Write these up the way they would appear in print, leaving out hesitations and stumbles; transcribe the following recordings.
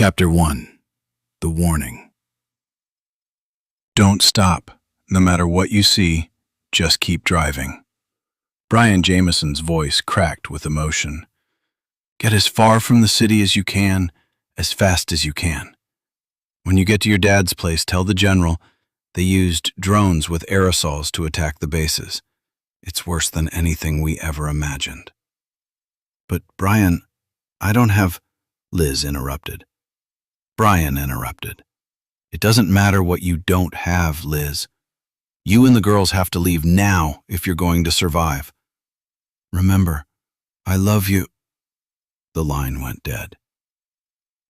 Chapter 1. The Warning. Don't stop. No matter what you see, just keep driving. Brian Jameson's voice cracked with emotion. Get as far from the city as you can, as fast as you can. When you get to your dad's place, tell the general they used drones with aerosols to attack the bases. It's worse than anything we ever imagined. But Brian, I don't have... Liz interrupted. Brian interrupted. It doesn't matter what you don't have, Liz. You and the girls have to leave now if you're going to survive. Remember, I love you. The line went dead.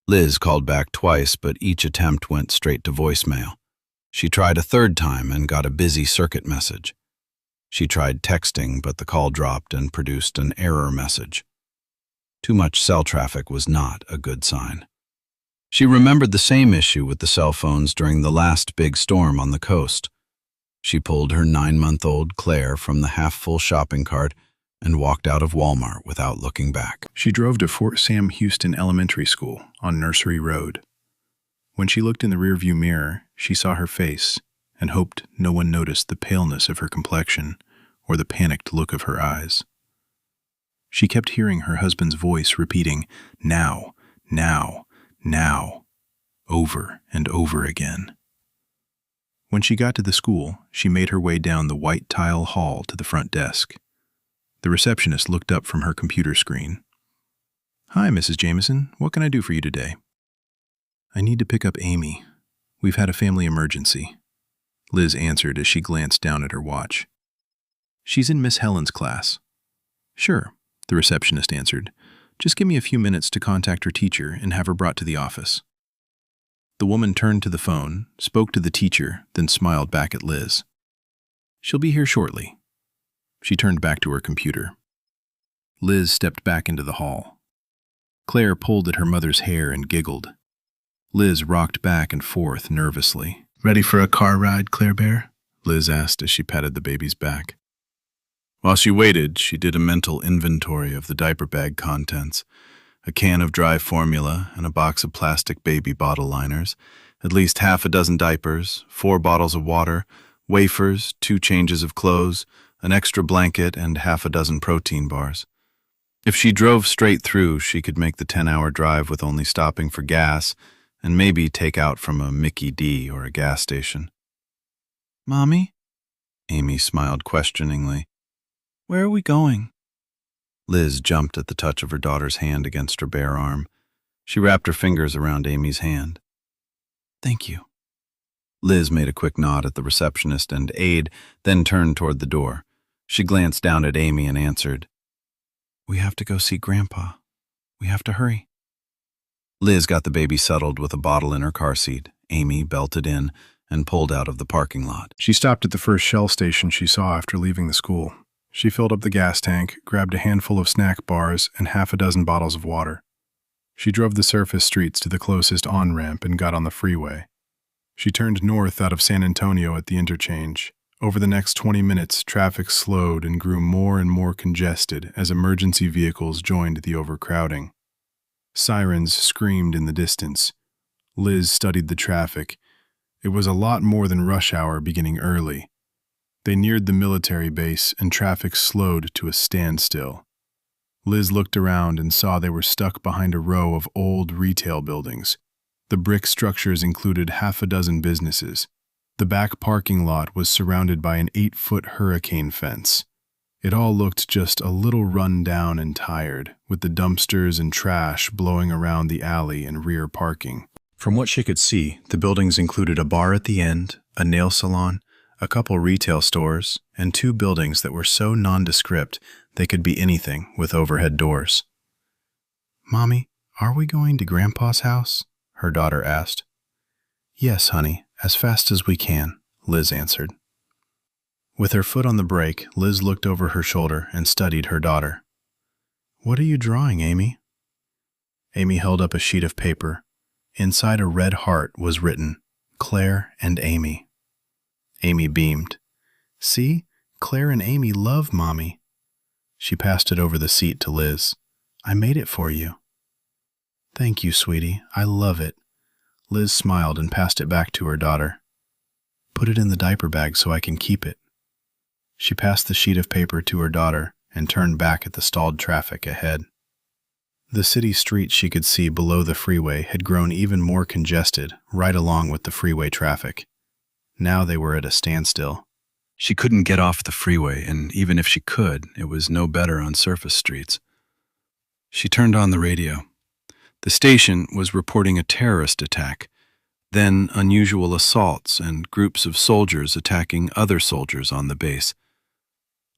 Liz called back twice, but each attempt went straight to voicemail. She tried a third time and got a busy circuit message. She tried texting, but the call dropped and produced an error message. Too much cell traffic was not a good sign. She remembered the same issue with the cell phones during the last big storm on the coast. She pulled her 9-month-old Claire from the half-full shopping cart and walked out of Walmart without looking back. She drove to Fort Sam Houston Elementary School on Nursery Road. When she looked in the rearview mirror, she saw her face and hoped no one noticed the paleness of her complexion or the panicked look of her eyes. She kept hearing her husband's voice repeating, "Now, now, now," over and over again. When she got to the school, she made her way down the white tile hall to the front desk. The receptionist looked up from her computer screen. "Hi, Mrs. Jameson. What can I do for you today?" "I need to pick up Amy. We've had a family emergency," Liz answered as she glanced down at her watch. "She's in Miss Helen's class." "Sure," the receptionist answered. "Just give me a few minutes to contact her teacher and have her brought to the office." The woman turned to the phone, spoke to the teacher, then smiled back at Liz. "She'll be here shortly." She turned back to her computer. Liz stepped back into the hall. Claire pulled at her mother's hair and giggled. Liz rocked back and forth nervously. Ready for a car ride, Claire Bear? Liz asked as she patted the baby's back. While she waited, she did a mental inventory of the diaper bag contents, a can of dry formula and a box of plastic baby bottle liners, at least half a dozen diapers, 4 bottles of water, wafers, 2 changes of clothes, an extra blanket, and half a dozen protein bars. If she drove straight through, she could make the 10-hour drive with only stopping for gas and maybe take out from a Mickey D or a gas station. "Mommy?" Amy smiled questioningly. "Where are we going?" Liz jumped at the touch of her daughter's hand against her bare arm. She wrapped her fingers around Amy's hand. "Thank you." Liz made a quick nod at the receptionist and aide, then turned toward the door. She glanced down at Amy and answered, "We have to go see Grandpa. We have to hurry." Liz got the baby settled with a bottle in her car seat. Amy belted in and pulled out of the parking lot. She stopped at the first Shell station she saw after leaving the school. She filled up the gas tank, grabbed a handful of snack bars, and half a dozen bottles of water. She drove the surface streets to the closest on-ramp and got on the freeway. She turned north out of San Antonio at the interchange. Over the next 20 minutes, traffic slowed and grew more and more congested as emergency vehicles joined the overcrowding. Sirens screamed in the distance. Liz studied the traffic. It was a lot more than rush hour beginning early. They neared the military base and traffic slowed to a standstill. Liz looked around and saw they were stuck behind a row of old retail buildings. The brick structures included half a dozen businesses. The back parking lot was surrounded by an 8-foot hurricane fence. It all looked just a little run down and tired, with the dumpsters and trash blowing around the alley and rear parking. From what she could see, the buildings included a bar at the end, a nail salon, a couple retail stores, and 2 buildings that were so nondescript they could be anything with overhead doors. "Mommy, are we going to Grandpa's house?" her daughter asked. "Yes, honey, as fast as we can," Liz answered. With her foot on the brake, Liz looked over her shoulder and studied her daughter. "What are you drawing, Amy?" Amy held up a sheet of paper. Inside a red heart was written, "Claire and Amy." Amy beamed. "See? Claire and Amy love Mommy." She passed it over the seat to Liz. "I made it for you." Thank you, sweetie. I love it. Liz smiled and passed it back to her daughter. Put it in the diaper bag so I can keep it. She passed the sheet of paper to her daughter and turned back at the stalled traffic ahead. The city street she could see below the freeway had grown even more congested, right along with the freeway traffic. Now they were at a standstill. She couldn't get off the freeway, and even if she could, it was no better on surface streets. She turned on the radio. The station was reporting a terrorist attack, then unusual assaults and groups of soldiers attacking other soldiers on the base.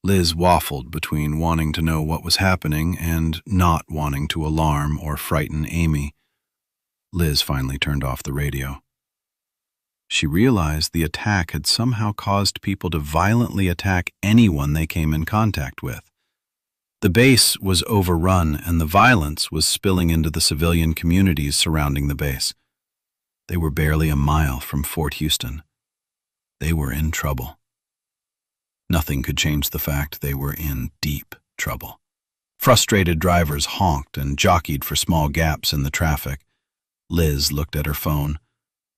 Liz waffled between wanting to know what was happening and not wanting to alarm or frighten Amy. Liz finally turned off the radio. She realized the attack had somehow caused people to violently attack anyone they came in contact with. The base was overrun, and the violence was spilling into the civilian communities surrounding the base. They were barely a mile from Fort Houston. They were in trouble. Nothing could change the fact they were in deep trouble. Frustrated drivers honked and jockeyed for small gaps in the traffic. Liz looked at her phone.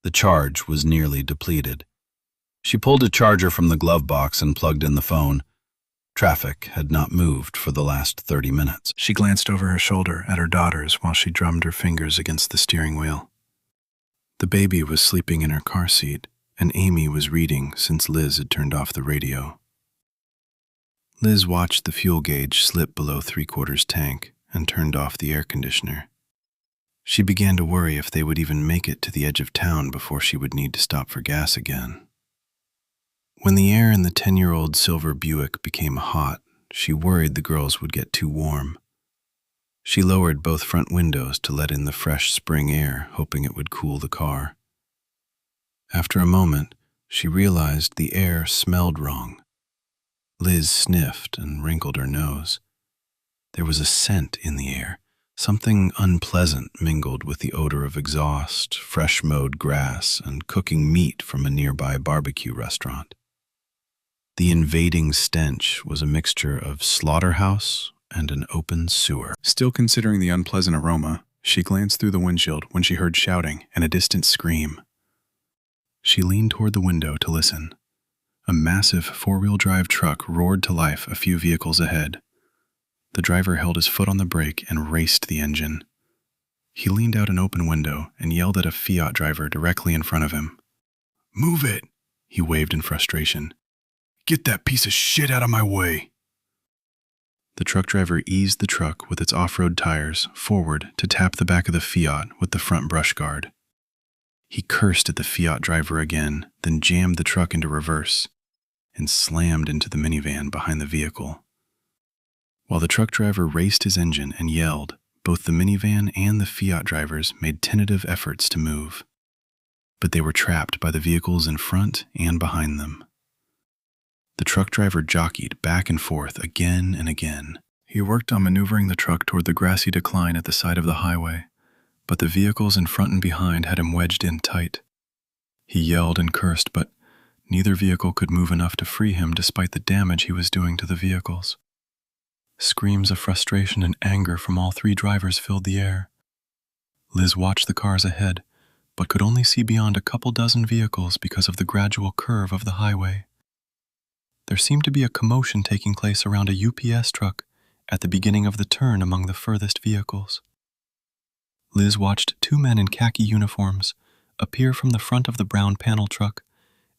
The charge was nearly depleted. She pulled a charger from the glove box and plugged in the phone. Traffic had not moved for the last 30 minutes. She glanced over her shoulder at her daughters while she drummed her fingers against the steering wheel. The baby was sleeping in her car seat, and Amy was reading since Liz had turned off the radio. Liz watched the fuel gauge slip below 3/4 tank and turned off the air conditioner. She began to worry if they would even make it to the edge of town before she would need to stop for gas again. When the air in the 10-year-old silver Buick became hot, she worried the girls would get too warm. She lowered both front windows to let in the fresh spring air, hoping it would cool the car. After a moment, she realized the air smelled wrong. Liz sniffed and wrinkled her nose. There was a scent in the air. Something unpleasant mingled with the odor of exhaust, fresh mowed grass, and cooking meat from a nearby barbecue restaurant. The invading stench was a mixture of slaughterhouse and an open sewer. Still considering the unpleasant aroma, she glanced through the windshield when she heard shouting and a distant scream. She leaned toward the window to listen. A massive four-wheel drive truck roared to life a few vehicles ahead. The driver held his foot on the brake and raced the engine. He leaned out an open window and yelled at a Fiat driver directly in front of him. "Move it!" he waved in frustration. "Get that piece of shit out of my way!" The truck driver eased the truck with its off-road tires forward to tap the back of the Fiat with the front brush guard. He cursed at the Fiat driver again, then jammed the truck into reverse and slammed into the minivan behind the vehicle. While the truck driver raced his engine and yelled, both the minivan and the Fiat drivers made tentative efforts to move. But they were trapped by the vehicles in front and behind them. The truck driver jockeyed back and forth again and again. He worked on maneuvering the truck toward the grassy decline at the side of the highway, but the vehicles in front and behind had him wedged in tight. He yelled and cursed, but neither vehicle could move enough to free him despite the damage he was doing to the vehicles. Screams of frustration and anger from all three drivers filled the air. Liz watched the cars ahead, but could only see beyond a couple dozen vehicles because of the gradual curve of the highway. There seemed to be a commotion taking place around a UPS truck at the beginning of the turn among the furthest vehicles. Liz watched two men in khaki uniforms appear from the front of the brown panel truck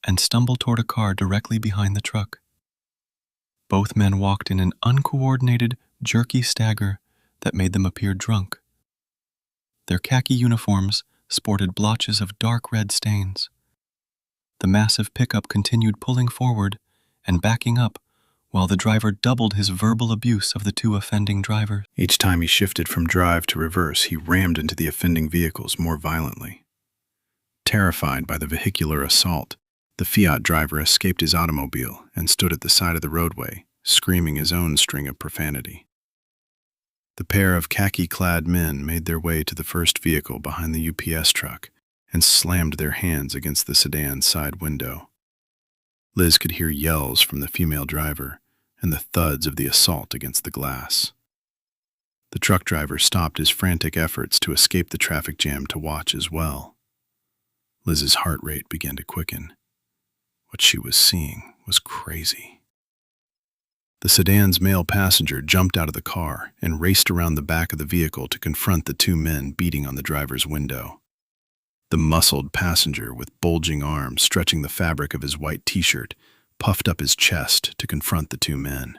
and stumble toward a car directly behind the truck. Both men walked in an uncoordinated, jerky stagger that made them appear drunk. Their khaki uniforms sported blotches of dark red stains. The massive pickup continued pulling forward and backing up while the driver doubled his verbal abuse of the two offending drivers. Each time he shifted from drive to reverse, he rammed into the offending vehicles more violently. Terrified by the vehicular assault, the Fiat driver escaped his automobile and stood at the side of the roadway, screaming his own string of profanity. The pair of khaki-clad men made their way to the first vehicle behind the UPS truck and slammed their hands against the sedan's side window. Liz could hear yells from the female driver and the thuds of the assault against the glass. The truck driver stopped his frantic efforts to escape the traffic jam to watch as well. Liz's heart rate began to quicken. What she was seeing was crazy. The sedan's male passenger jumped out of the car and raced around the back of the vehicle to confront the two men beating on the driver's window. The muscled passenger, with bulging arms stretching the fabric of his white t-shirt, puffed up his chest to confront the two men.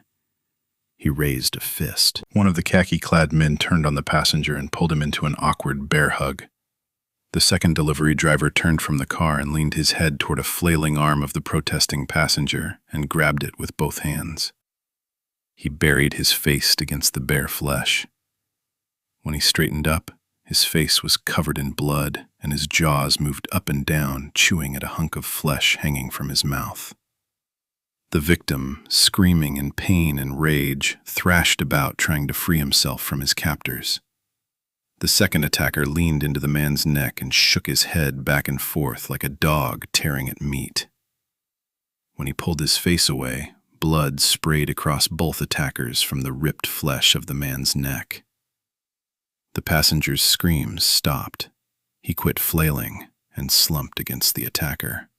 He raised a fist. One of the khaki-clad men turned on the passenger and pulled him into an awkward bear hug. The second delivery driver turned from the car and leaned his head toward a flailing arm of the protesting passenger and grabbed it with both hands. He buried his face against the bare flesh. When he straightened up, his face was covered in blood and his jaws moved up and down, chewing at a hunk of flesh hanging from his mouth. The victim, screaming in pain and rage, thrashed about trying to free himself from his captors. The second attacker leaned into the man's neck and shook his head back and forth like a dog tearing at meat. When he pulled his face away, blood sprayed across both attackers from the ripped flesh of the man's neck. The passenger's screams stopped. He quit flailing and slumped against the attacker.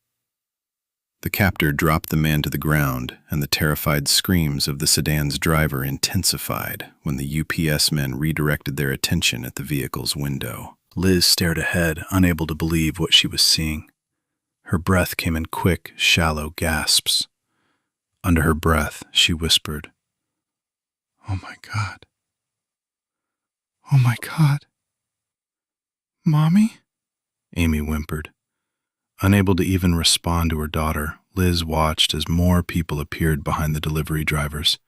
The captor dropped the man to the ground, and the terrified screams of the sedan's driver intensified when the UPS men redirected their attention at the vehicle's window. Liz stared ahead, unable to believe what she was seeing. Her breath came in quick, shallow gasps. Under her breath, she whispered, "Oh my God. Oh my God. Mommy?" Amy whimpered. Unable to even respond to her daughter, Liz watched as more people appeared behind the delivery drivers.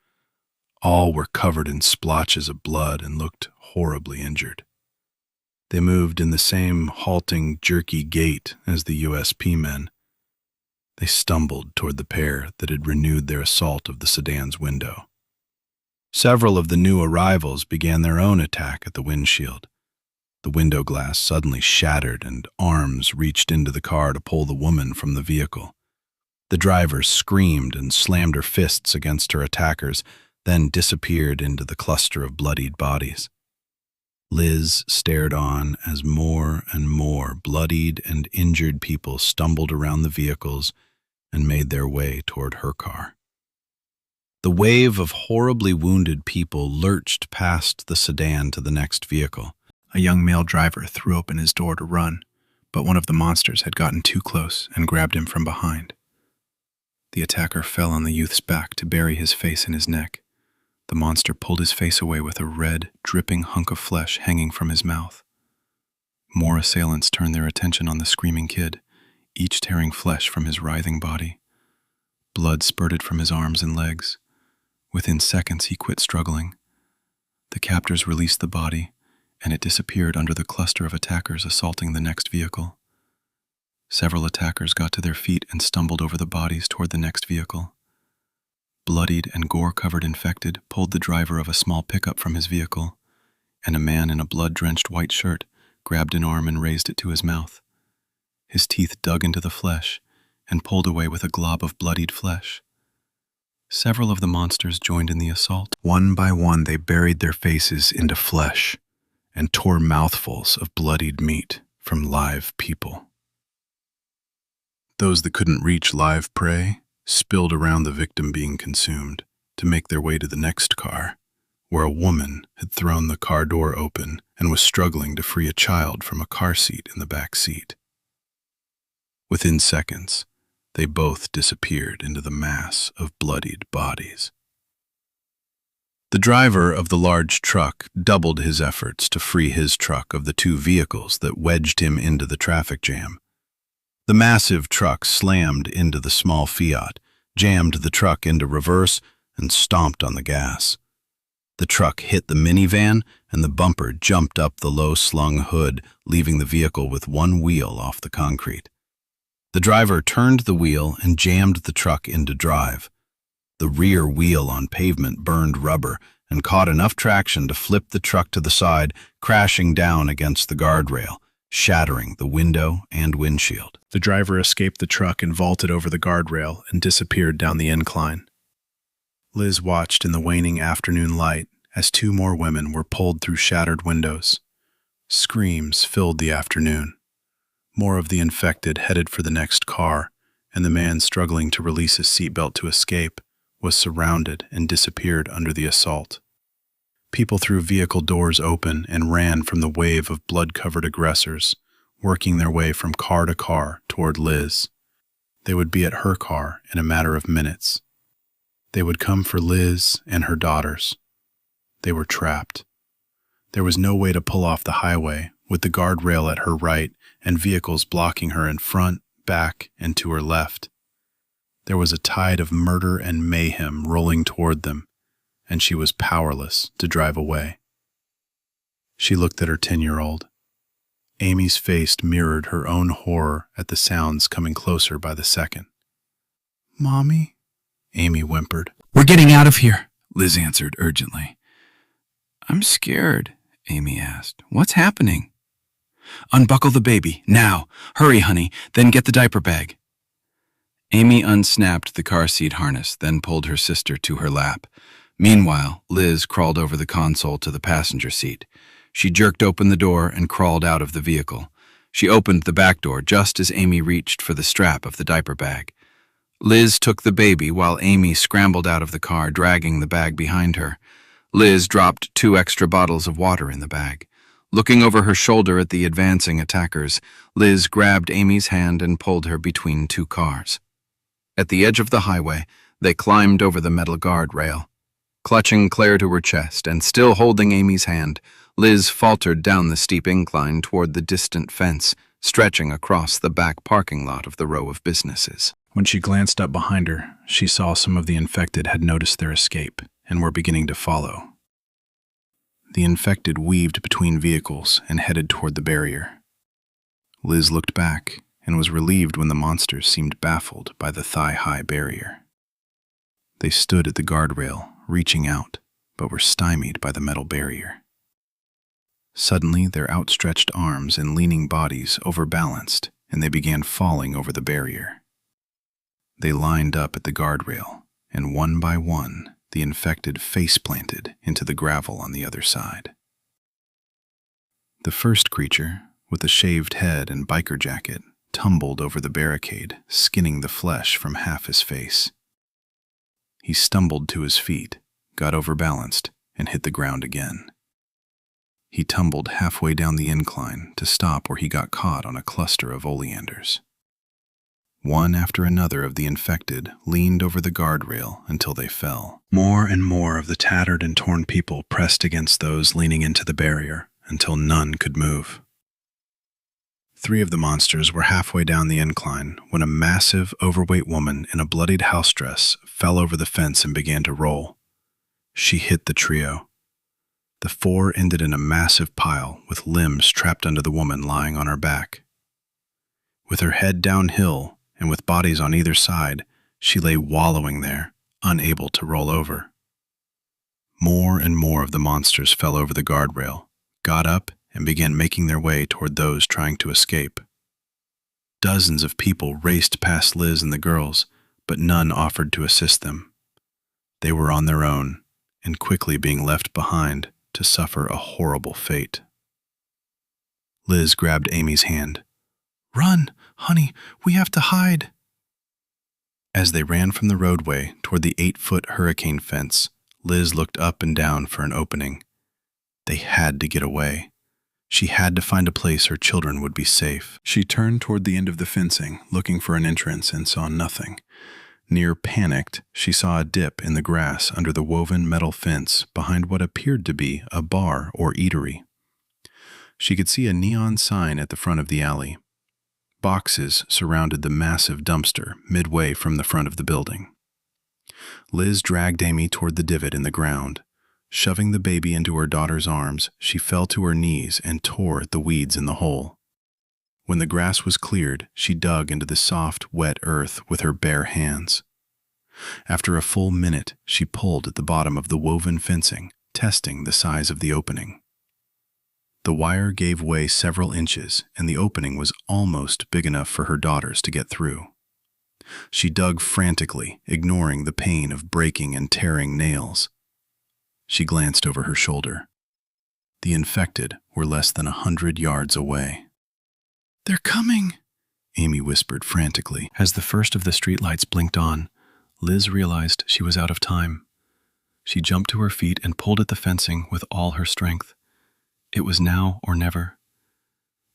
All were covered in splotches of blood and looked horribly injured. They moved in the same halting, jerky gait as the USP men. They stumbled toward the pair that had renewed their assault of the sedan's window. Several of the new arrivals began their own attack at the windshield. The window glass suddenly shattered and arms reached into the car to pull the woman from the vehicle. The driver screamed and slammed her fists against her attackers, then disappeared into the cluster of bloodied bodies. Liz stared on as more and more bloodied and injured people stumbled around the vehicles and made their way toward her car. The wave of horribly wounded people lurched past the sedan to the next vehicle. A young male driver threw open his door to run, but one of the monsters had gotten too close and grabbed him from behind. The attacker fell on the youth's back to bury his face in his neck. The monster pulled his face away with a red, dripping hunk of flesh hanging from his mouth. More assailants turned their attention on the screaming kid, each tearing flesh from his writhing body. Blood spurted from his arms and legs. Within seconds, he quit struggling. The captors released the body, and it disappeared under the cluster of attackers assaulting the next vehicle. Several attackers got to their feet and stumbled over the bodies toward the next vehicle. Bloodied and gore-covered infected pulled the driver of a small pickup from his vehicle, and a man in a blood-drenched white shirt grabbed an arm and raised it to his mouth. His teeth dug into the flesh and pulled away with a glob of bloodied flesh. Several of the monsters joined in the assault. One by one, they buried their faces into flesh and tore mouthfuls of bloodied meat from live people. Those that couldn't reach live prey spilled around the victim being consumed to make their way to the next car, where a woman had thrown the car door open and was struggling to free a child from a car seat in the back seat. Within seconds, they both disappeared into the mass of bloodied bodies. The driver of the large truck doubled his efforts to free his truck of the two vehicles that wedged him into the traffic jam. The massive truck slammed into the small Fiat, jammed the truck into reverse, and stomped on the gas. The truck hit the minivan, and the bumper jumped up the low-slung hood, leaving the vehicle with one wheel off the concrete. The driver turned the wheel and jammed the truck into drive. The rear wheel on pavement burned rubber and caught enough traction to flip the truck to the side, crashing down against the guardrail, shattering the window and windshield. The driver escaped the truck and vaulted over the guardrail and disappeared down the incline. Liz watched in the waning afternoon light as two more women were pulled through shattered windows. Screams filled the afternoon. More of the infected headed for the next car, and the man struggling to release his seatbelt to escape was surrounded and disappeared under the assault. People threw vehicle doors open and ran from the wave of blood-covered aggressors, working their way from car to car toward Liz. They would be at her car in a matter of minutes. They would come for Liz and her daughters. They were trapped. There was no way to pull off the highway, with the guardrail at her right and vehicles blocking her in front, back, and to her left. There was a tide of murder and mayhem rolling toward them, and she was powerless to drive away. She looked at her 10-year-old. Amy's face mirrored her own horror at the sounds coming closer by the second. "Mommy?" Amy whimpered. "We're getting out of here," Liz answered urgently. "I'm scared," Amy asked. "What's happening?" "Unbuckle the baby, now. Hurry, honey, then get the diaper bag." Amy unsnapped the car seat harness, then pulled her sister to her lap. Meanwhile, Liz crawled over the console to the passenger seat. She jerked open the door and crawled out of the vehicle. She opened the back door just as Amy reached for the strap of the diaper bag. Liz took the baby while Amy scrambled out of the car, dragging the bag behind her. Liz dropped 2 extra bottles of water in the bag. Looking over her shoulder at the advancing attackers, Liz grabbed Amy's hand and pulled her between 2 cars. At the edge of the highway, they climbed over the metal guardrail. Clutching Claire to her chest and still holding Amy's hand, Liz faltered down the steep incline toward the distant fence, stretching across the back parking lot of the row of businesses. When she glanced up behind her, she saw some of the infected had noticed their escape and were beginning to follow. The infected weaved between vehicles and headed toward the barrier. Liz looked back and was relieved when the monsters seemed baffled by the thigh-high barrier. They stood at the guardrail, reaching out, but were stymied by the metal barrier. Suddenly, their outstretched arms and leaning bodies overbalanced, and they began falling over the barrier. They lined up at the guardrail, and one by one, the infected face-planted into the gravel on the other side. The first creature, with a shaved head and biker jacket, tumbled over the barricade, skinning the flesh from half his face. He stumbled to his feet, got overbalanced, and hit the ground again. He tumbled halfway down the incline to stop where he got caught on a cluster of oleanders. One after another of the infected leaned over the guardrail until they fell. More and more of the tattered and torn people pressed against those leaning into the barrier until none could move. 3 of the monsters were halfway down the incline when a massive, overweight woman in a bloodied house dress fell over the fence and began to roll. She hit the trio. The 4 ended in a massive pile with limbs trapped under the woman lying on her back. With her head downhill and with bodies on either side, she lay wallowing there, unable to roll over. More and more of the monsters fell over the guardrail, got up, and began making their way toward those trying to escape. Dozens of people raced past Liz and the girls, but none offered to assist them. They were on their own, and quickly being left behind to suffer a horrible fate. Liz grabbed Amy's hand. "Run, honey, we have to hide." As they ran from the roadway toward the 8-foot hurricane fence, Liz looked up and down for an opening. They had to get away. She had to find a place her children would be safe. She turned toward the end of the fencing, looking for an entrance, and saw nothing. Near panicked, she saw a dip in the grass under the woven metal fence behind what appeared to be a bar or eatery. She could see a neon sign at the front of the alley. Boxes surrounded the massive dumpster midway from the front of the building. Liz dragged Amy toward the divot in the ground. Shoving the baby into her daughter's arms, she fell to her knees and tore at the weeds in the hole. When the grass was cleared, she dug into the soft, wet earth with her bare hands. After a full minute, she pulled at the bottom of the woven fencing, testing the size of the opening. The wire gave way several inches, and the opening was almost big enough for her daughters to get through. She dug frantically, ignoring the pain of breaking and tearing nails. She glanced over her shoulder. The infected were less than 100 yards away. "They're coming," Amy whispered frantically. As the first of the streetlights blinked on, Liz realized she was out of time. She jumped to her feet and pulled at the fencing with all her strength. It was now or never.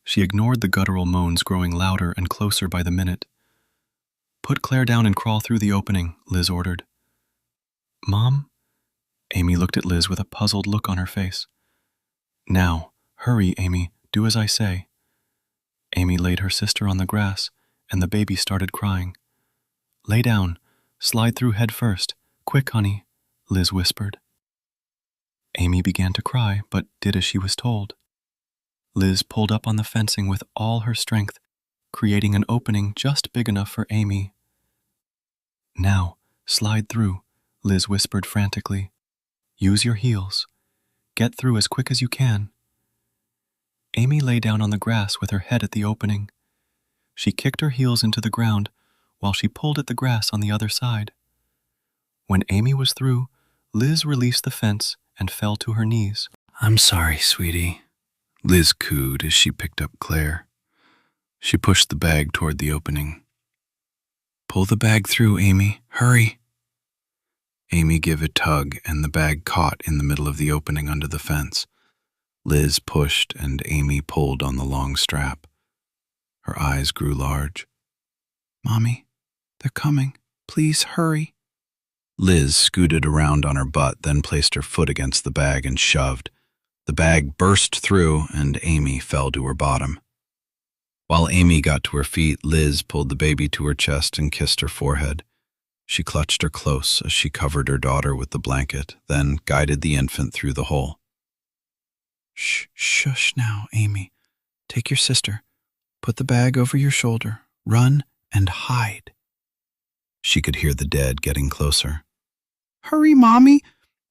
She ignored the guttural moans growing louder and closer by the minute. "Put Claire down and crawl through the opening," Liz ordered. "Mom?" Amy looked at Liz with a puzzled look on her face. "Now, hurry, Amy, do as I say." Amy laid her sister on the grass, and the baby started crying. "Lay down, slide through head first. Quick, honey," Liz whispered. Amy began to cry, but did as she was told. Liz pulled up on the fencing with all her strength, creating an opening just big enough for Amy. "Now, slide through," Liz whispered frantically. "Use your heels. Get through as quick as you can." Amy lay down on the grass with her head at the opening. She kicked her heels into the ground while she pulled at the grass on the other side. When Amy was through, Liz released the fence and fell to her knees. "I'm sorry, sweetie," Liz cooed as she picked up Claire. She pushed the bag toward the opening. "Pull the bag through, Amy. Hurry." Amy gave a tug, and the bag caught in the middle of the opening under the fence. Liz pushed, and Amy pulled on the long strap. Her eyes grew large. "Mommy, they're coming. Please hurry." Liz scooted around on her butt, then placed her foot against the bag and shoved. The bag burst through, and Amy fell to her bottom. While Amy got to her feet, Liz pulled the baby to her chest and kissed her forehead. She clutched her close as she covered her daughter with the blanket, then guided the infant through the hole. Shush now, Amy. Take your sister. Put the bag over your shoulder. Run and hide." She could hear the dead getting closer. "Hurry, Mommy.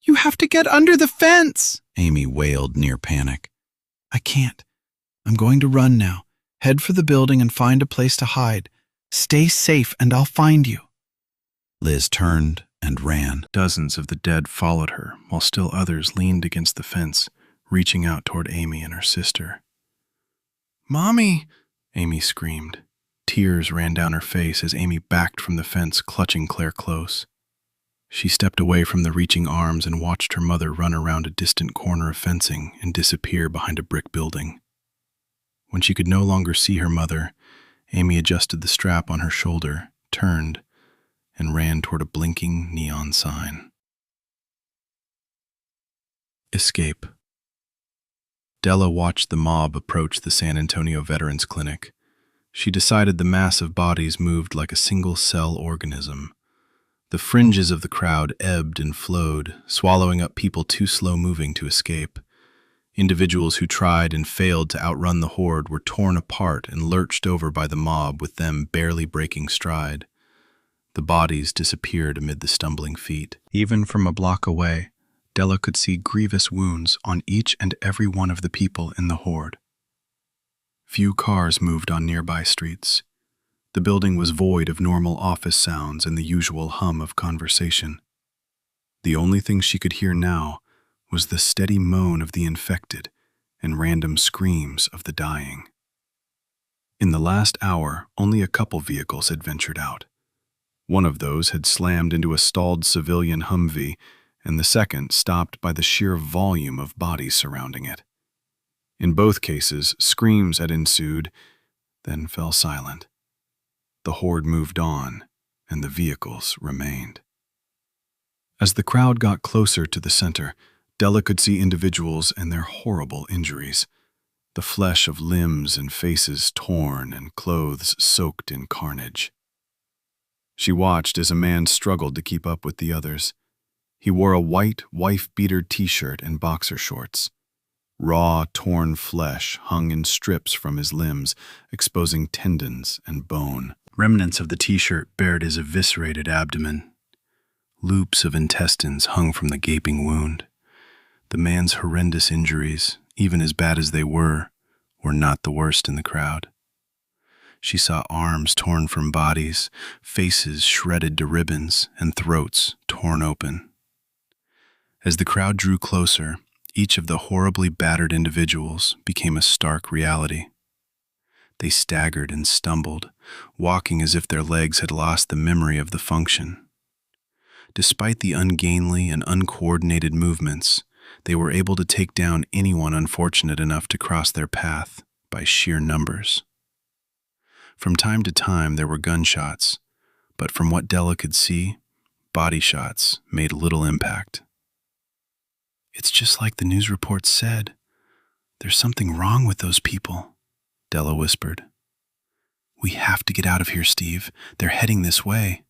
You have to get under the fence," Amy wailed near panic. "I can't. I'm going to run now. Head for the building and find a place to hide. Stay safe and I'll find you." Liz turned and ran. Dozens of the dead followed her, while still others leaned against the fence, reaching out toward Amy and her sister. "Mommy!" Amy screamed. Tears ran down her face as Amy backed from the fence, clutching Claire close. She stepped away from the reaching arms and watched her mother run around a distant corner of fencing and disappear behind a brick building. When she could no longer see her mother, Amy adjusted the strap on her shoulder, turned, and ran toward a blinking neon sign. Escape. Della watched the mob approach the San Antonio Veterans Clinic. She decided the mass of bodies moved like a single-cell organism. The fringes of the crowd ebbed and flowed, swallowing up people too slow-moving to escape. Individuals who tried and failed to outrun the horde were torn apart and lurched over by the mob, with them barely breaking stride. The bodies disappeared amid the stumbling feet. Even from a block away, Della could see grievous wounds on each and every one of the people in the horde. Few cars moved on nearby streets. The building was void of normal office sounds and the usual hum of conversation. The only thing she could hear now was the steady moan of the infected and random screams of the dying. In the last hour, only a couple vehicles had ventured out. One of those had slammed into a stalled civilian Humvee, and the second stopped by the sheer volume of bodies surrounding it. In both cases, screams had ensued, then fell silent. The horde moved on, and the vehicles remained. As the crowd got closer to the center, Della could see individuals and their horrible injuries, the flesh of limbs and faces torn and clothes soaked in carnage. She watched as a man struggled to keep up with the others. He wore a white, wife-beater t-shirt and boxer shorts. Raw, torn flesh hung in strips from his limbs, exposing tendons and bone. Remnants of the t-shirt bared his eviscerated abdomen. Loops of intestines hung from the gaping wound. The man's horrendous injuries, even as bad as they were not the worst in the crowd. She saw arms torn from bodies, faces shredded to ribbons, and throats torn open. As the crowd drew closer, each of the horribly battered individuals became a stark reality. They staggered and stumbled, walking as if their legs had lost the memory of the function. Despite the ungainly and uncoordinated movements, they were able to take down anyone unfortunate enough to cross their path by sheer numbers. From time to time there were gunshots, but from what Della could see, body shots made little impact. "It's just like the news reports said. There's something wrong with those people," Della whispered. "We have to get out of here, Steve. They're heading this way."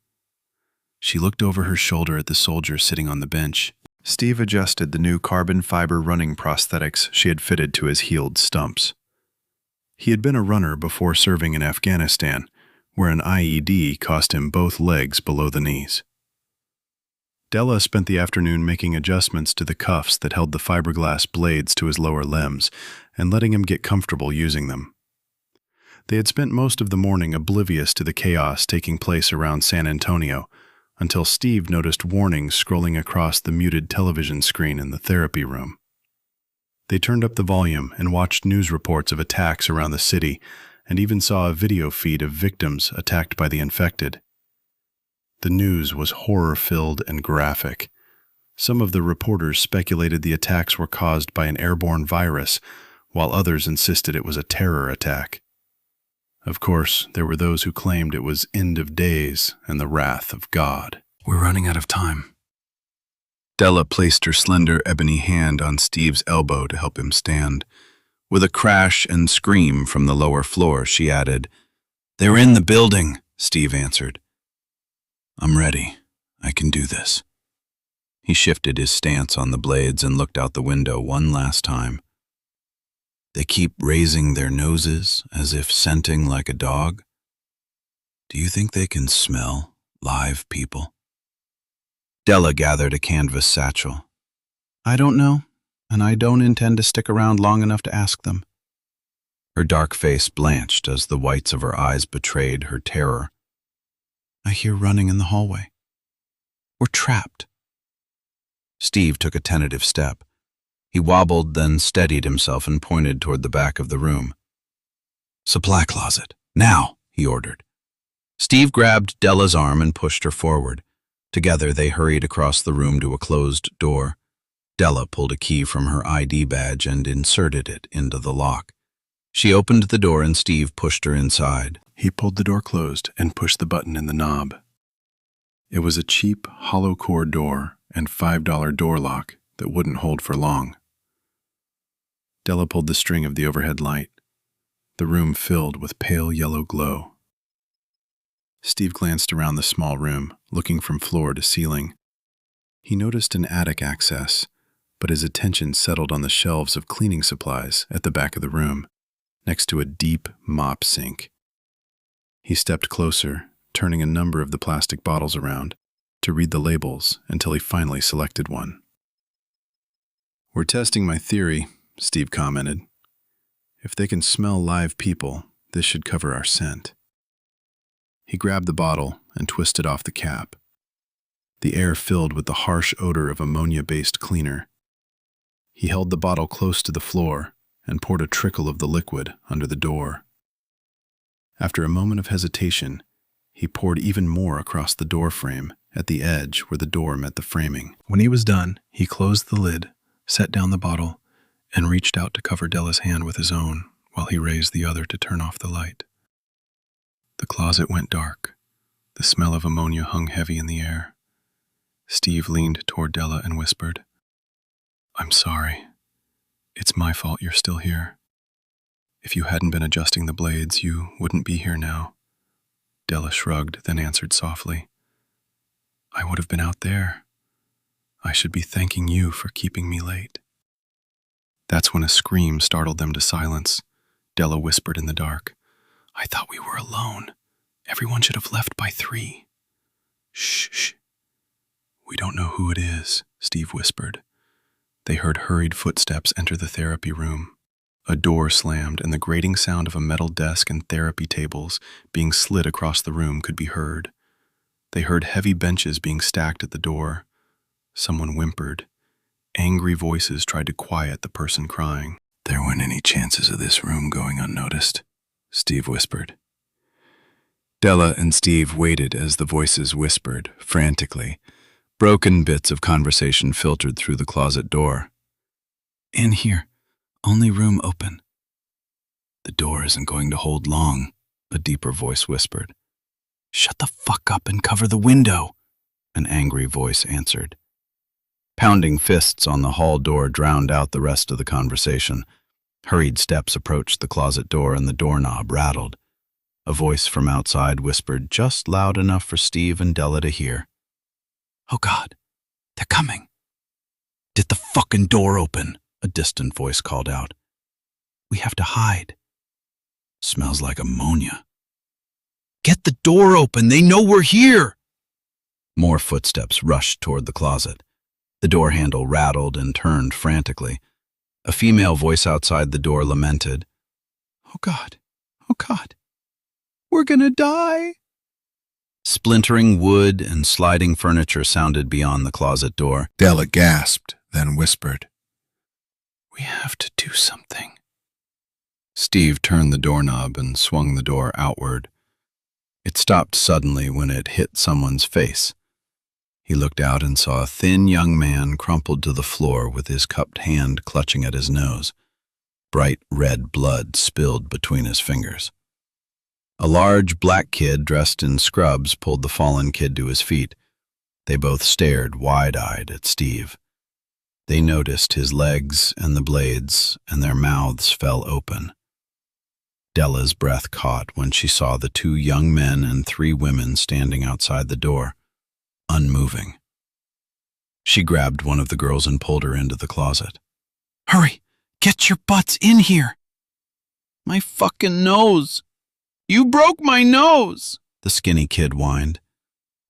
She looked over her shoulder at the soldier sitting on the bench. Steve adjusted the new carbon fiber running prosthetics she had fitted to his healed stumps. He had been a runner before serving in Afghanistan, where an IED cost him both legs below the knees. Della spent the afternoon making adjustments to the cuffs that held the fiberglass blades to his lower limbs and letting him get comfortable using them. They had spent most of the morning oblivious to the chaos taking place around San Antonio, until Steve noticed warnings scrolling across the muted television screen in the therapy room. They turned up the volume and watched news reports of attacks around the city, and even saw a video feed of victims attacked by the infected. The news was horror-filled and graphic. Some of the reporters speculated the attacks were caused by an airborne virus, while others insisted it was a terror attack. Of course, there were those who claimed it was end of days and the wrath of God. "We're running out of time." Della placed her slender ebony hand on Steve's elbow to help him stand. With a crash and scream from the lower floor, she added, "They're in the building," Steve answered. "I'm ready. I can do this." He shifted his stance on the blades and looked out the window one last time. "They keep raising their noses as if scenting like a dog. Do you think they can smell live people?" Della gathered a canvas satchel. "I don't know, and I don't intend to stick around long enough to ask them." Her dark face blanched as the whites of her eyes betrayed her terror. "I hear running in the hallway. We're trapped." Steve took a tentative step. He wobbled, then steadied himself and pointed toward the back of the room. "Supply closet. Now," he ordered. Steve grabbed Della's arm and pushed her forward. Together they hurried across the room to a closed door. Della pulled a key from her ID badge and inserted it into the lock. She opened the door and Steve pushed her inside. He pulled the door closed and pushed the button in the knob. It was a cheap, hollow core door and $5 door lock that wouldn't hold for long. Della pulled the string of the overhead light. The room filled with pale yellow glow. Steve glanced around the small room, looking from floor to ceiling. He noticed an attic access, but his attention settled on the shelves of cleaning supplies at the back of the room, next to a deep mop sink. He stepped closer, turning a number of the plastic bottles around, to read the labels until he finally selected one. "We're testing my theory," Steve commented. "If they can smell live people, this should cover our scent." He grabbed the bottle and twisted off the cap. The air filled with the harsh odor of ammonia-based cleaner. He held the bottle close to the floor and poured a trickle of the liquid under the door. After a moment of hesitation, he poured even more across the door frame at the edge where the door met the framing. When he was done, he closed the lid, set down the bottle, and reached out to cover Della's hand with his own while he raised the other to turn off the light. The closet went dark. The smell of ammonia hung heavy in the air. Steve leaned toward Della and whispered, "I'm sorry. It's my fault you're still here. If you hadn't been adjusting the blades, you wouldn't be here now." Della shrugged, then answered softly, "I would have been out there. I should be thanking you for keeping me late." That's when a scream startled them to silence. Della whispered in the dark, "I thought we were alone. Everyone should have left by 3. "Shh, shh. We don't know who it is," Steve whispered. They heard hurried footsteps enter the therapy room. A door slammed, and the grating sound of a metal desk and therapy tables being slid across the room could be heard. They heard heavy benches being stacked at the door. Someone whimpered, Angry voices tried to quiet the person crying. "There weren't any chances of this room going unnoticed," Steve whispered. Della and Steve waited as the voices whispered, frantically. Broken bits of conversation filtered through the closet door. "In here. Only room open." "The door isn't going to hold long," a deeper voice whispered. "Shut the fuck up and cover the window," an angry voice answered. Pounding fists on the hall door drowned out the rest of the conversation. Hurried steps approached the closet door and the doorknob rattled. A voice from outside whispered just loud enough for Steve and Della to hear. "Oh God, they're coming." "Did the fucking door open?" a distant voice called out. "We have to hide." "Smells like ammonia." "Get the door open, they know we're here!" More footsteps rushed toward the closet. The door handle rattled and turned frantically. A female voice outside the door lamented, "Oh God, oh God, we're gonna die." Splintering wood and sliding furniture sounded beyond the closet door. Della gasped, then whispered, "We have to do something." Steve turned the doorknob and swung the door outward. It stopped suddenly when it hit someone's face. He looked out and saw a thin young man crumpled to the floor with his cupped hand clutching at his nose. Bright red blood spilled between his fingers. A large black kid dressed in scrubs pulled the fallen kid to his feet. They both stared wide-eyed at Steve. They noticed his legs and the blades, and their mouths fell open. Della's breath caught when she saw the 2 young men and 3 women standing outside the door, unmoving. She grabbed one of the girls and pulled her into the closet. "Hurry! Get your butts in here!" "My fucking nose! You broke my nose!" the skinny kid whined.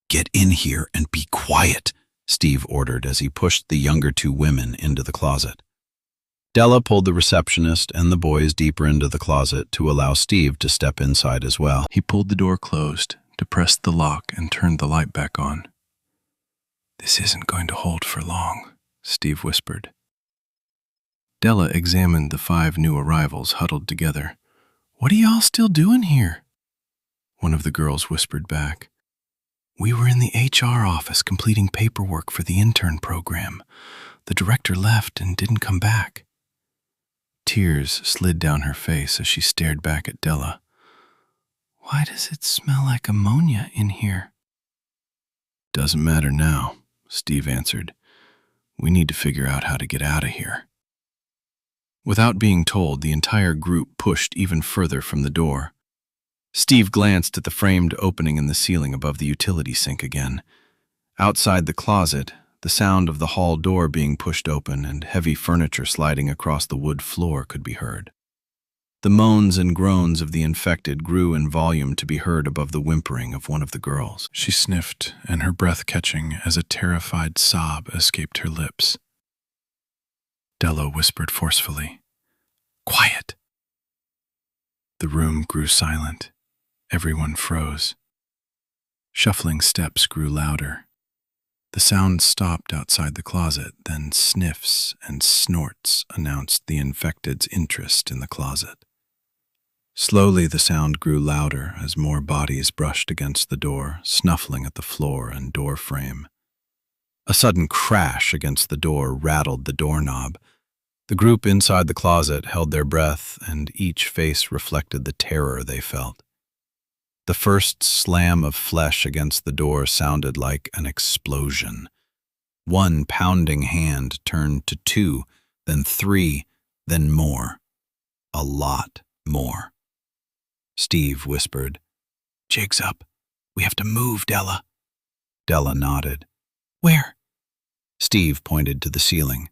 "Get in here and be quiet," Steve ordered as he pushed the younger 2 women into the closet. Della pulled the receptionist and the boys deeper into the closet to allow Steve to step inside as well. He pulled the door closed, depressed the lock, and turned the light back on. "This isn't going to hold for long," Steve whispered. Della examined the 5 new arrivals huddled together. "What are y'all still doing here?" One of the girls whispered back. "We were in the HR office completing paperwork for the intern program. The director left and didn't come back." Tears slid down her face as she stared back at Della. "Why does it smell like ammonia in here?" "Doesn't matter now," Steve answered. "We need to figure out how to get out of here." Without being told, the entire group pushed even further from the door. Steve glanced at the framed opening in the ceiling above the utility sink again. Outside the closet, the sound of the hall door being pushed open and heavy furniture sliding across the wood floor could be heard. The moans and groans of the infected grew in volume to be heard above the whimpering of one of the girls. She sniffed, and her breath catching as a terrified sob escaped her lips. Della whispered forcefully, "Quiet!" The room grew silent. Everyone froze. Shuffling steps grew louder. The sound stopped outside the closet, then sniffs and snorts announced the infected's interest in the closet. Slowly the sound grew louder as more bodies brushed against the door, snuffling at the floor and door frame. A sudden crash against the door rattled the doorknob. The group inside the closet held their breath, and each face reflected the terror they felt. The first slam of flesh against the door sounded like an explosion. One pounding hand turned to 2, then 3, then more. A lot more. Steve whispered, "Jig's up. We have to move, Della." Della nodded. "Where?" Steve pointed to the ceiling.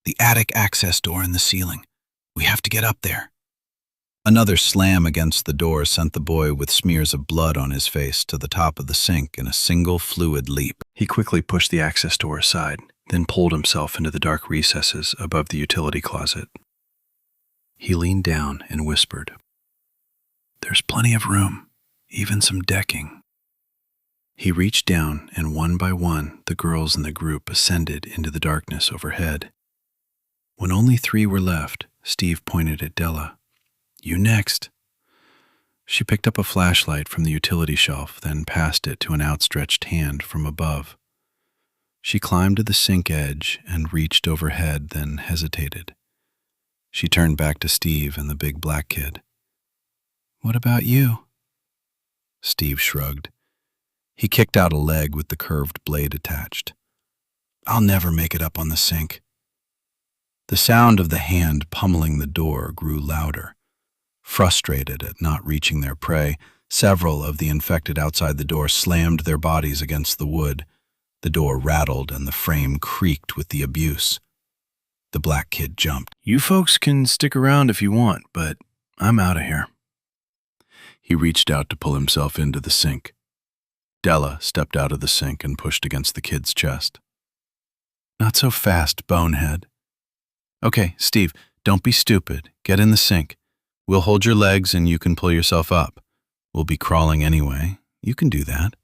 "The attic access door in the ceiling. We have to get up there." Another slam against the door sent the boy with smears of blood on his face to the top of the sink in a single fluid leap. He quickly pushed the access door aside, then pulled himself into the dark recesses above the utility closet. He leaned down and whispered, "There's plenty of room, even some decking." He reached down, and one by one, the girls in the group ascended into the darkness overhead. When only 3 were left, Steve pointed at Della. "You next." She picked up a flashlight from the utility shelf, then passed it to an outstretched hand from above. She climbed to the sink edge and reached overhead, then hesitated. She turned back to Steve and the big black kid. "What about you?" Steve shrugged. He kicked out a leg with the curved blade attached. "I'll never make it up on the sink." The sound of the hand pummeling the door grew louder. Frustrated at not reaching their prey, several of the infected outside the door slammed their bodies against the wood. The door rattled and the frame creaked with the abuse. The black kid jumped. "You folks can stick around if you want, but I'm out of here." He reached out to pull himself into the sink. Della stepped out of the sink and pushed against the kid's chest. "Not so fast, bonehead." "Okay, Steve, don't be stupid. Get in the sink. We'll hold your legs and you can pull yourself up. We'll be crawling anyway. You can do that."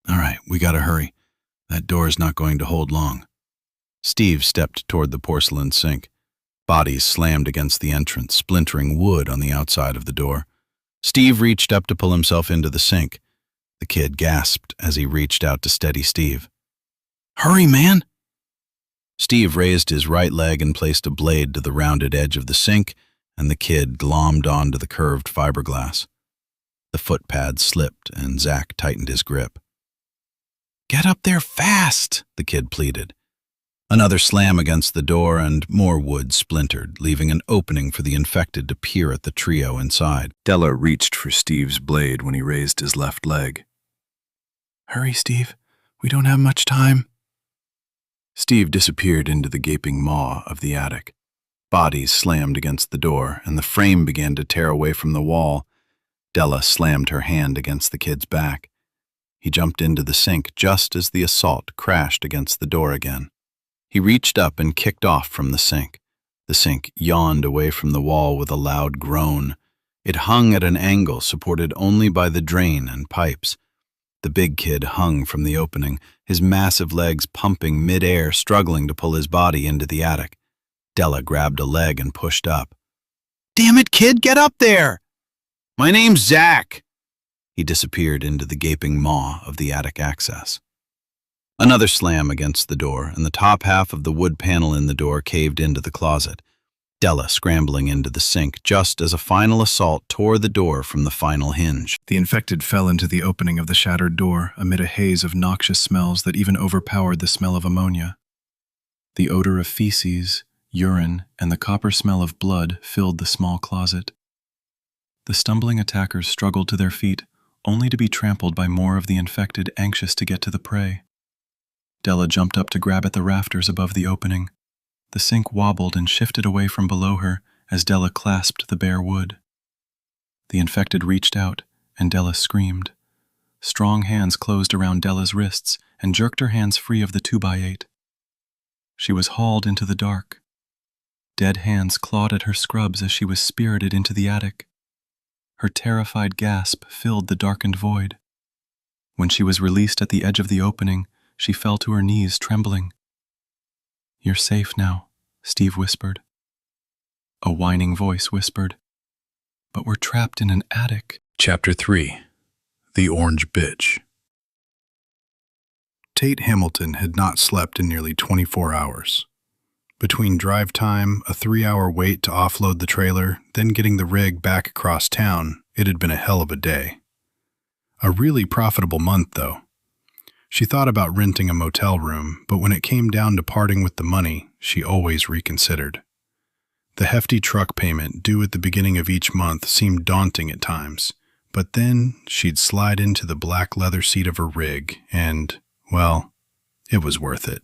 "All right, we gotta hurry. That door is not going to hold long." Steve stepped toward the porcelain sink. Bodies slammed against the entrance, splintering wood on the outside of the door. Steve reached up to pull himself into the sink. The kid gasped as he reached out to steady Steve. "Hurry, man!" Steve raised his right leg and placed a blade to the rounded edge of the sink, and the kid glommed onto the curved fiberglass. The footpad slipped, and Zach tightened his grip. "Get up there fast," the kid pleaded. Another slam against the door, and more wood splintered, leaving an opening for the infected to peer at the trio inside. Della reached for Steve's blade when he raised his left leg. "Hurry, Steve. We don't have much time." Steve disappeared into the gaping maw of the attic. Bodies slammed against the door, and the frame began to tear away from the wall. Della slammed her hand against the kid's back. He jumped into the sink just as the assault crashed against the door again. He reached up and kicked off from the sink. The sink yawned away from the wall with a loud groan. It hung at an angle, supported only by the drain and pipes. The big kid hung from the opening, his massive legs pumping mid-air, struggling to pull his body into the attic. Della grabbed a leg and pushed up. "Damn it, kid, get up there!" "My name's Zach." He disappeared into the gaping maw of the attic access. Another slam against the door, and the top half of the wood panel in the door caved into the closet. Della scrambling into the sink just as a final assault tore the door from the final hinge. The infected fell into the opening of the shattered door amid a haze of noxious smells that even overpowered the smell of ammonia. The odor of feces, urine, and the copper smell of blood filled the small closet. The stumbling attackers struggled to their feet, only to be trampled by more of the infected anxious to get to the prey. Della jumped up to grab at the rafters above the opening. The sink wobbled and shifted away from below her as Della clasped the bare wood. The infected reached out, and Della screamed. Strong hands closed around Della's wrists and jerked her hands free of the 2x8. She was hauled into the dark. Dead hands clawed at her scrubs as she was spirited into the attic. Her terrified gasp filled the darkened void. When she was released at the edge of the opening, she fell to her knees, trembling. "You're safe now," Steve whispered. A whining voice whispered, "But we're trapped in an attic." Chapter 3. The Orange Bitch. Tate Hamilton had not slept in nearly 24 hours. Between drive time, a 3-hour wait to offload the trailer, then getting the rig back across town, it had been a hell of a day. A really profitable month, though. She thought about renting a motel room, but when it came down to parting with the money, she always reconsidered. The hefty truck payment due at the beginning of each month seemed daunting at times, but then she'd slide into the black leather seat of her rig and, well, it was worth it.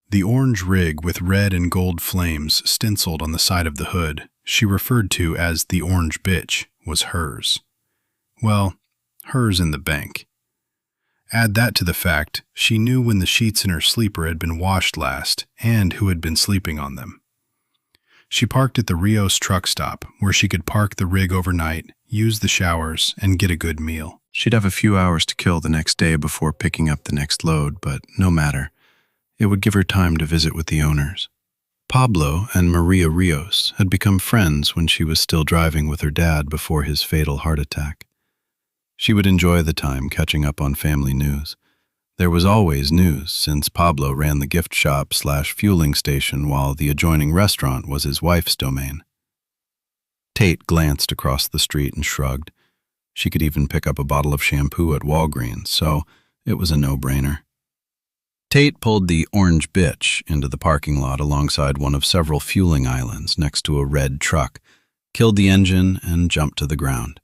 The orange rig with red and gold flames stenciled on the side of the hood, she referred to as the Orange Bitch, was hers. Well, hers in the bank. Add that to the fact she knew when the sheets in her sleeper had been washed last and who had been sleeping on them. She parked at the Rios truck stop where she could park the rig overnight, use the showers, and get a good meal. She'd have a few hours to kill the next day before picking up the next load, but no matter. It would give her time to visit with the owners. Pablo and Maria Rios had become friends when she was still driving with her dad before his fatal heart attack. She would enjoy the time catching up on family news. There was always news, since Pablo ran the gift shop/fueling station while the adjoining restaurant was his wife's domain. Tate glanced across the street and shrugged. She could even pick up a bottle of shampoo at Walgreens, so it was a no-brainer. Tate pulled the orange bitch into the parking lot alongside one of several fueling islands next to a red truck, killed the engine, and jumped to the ground.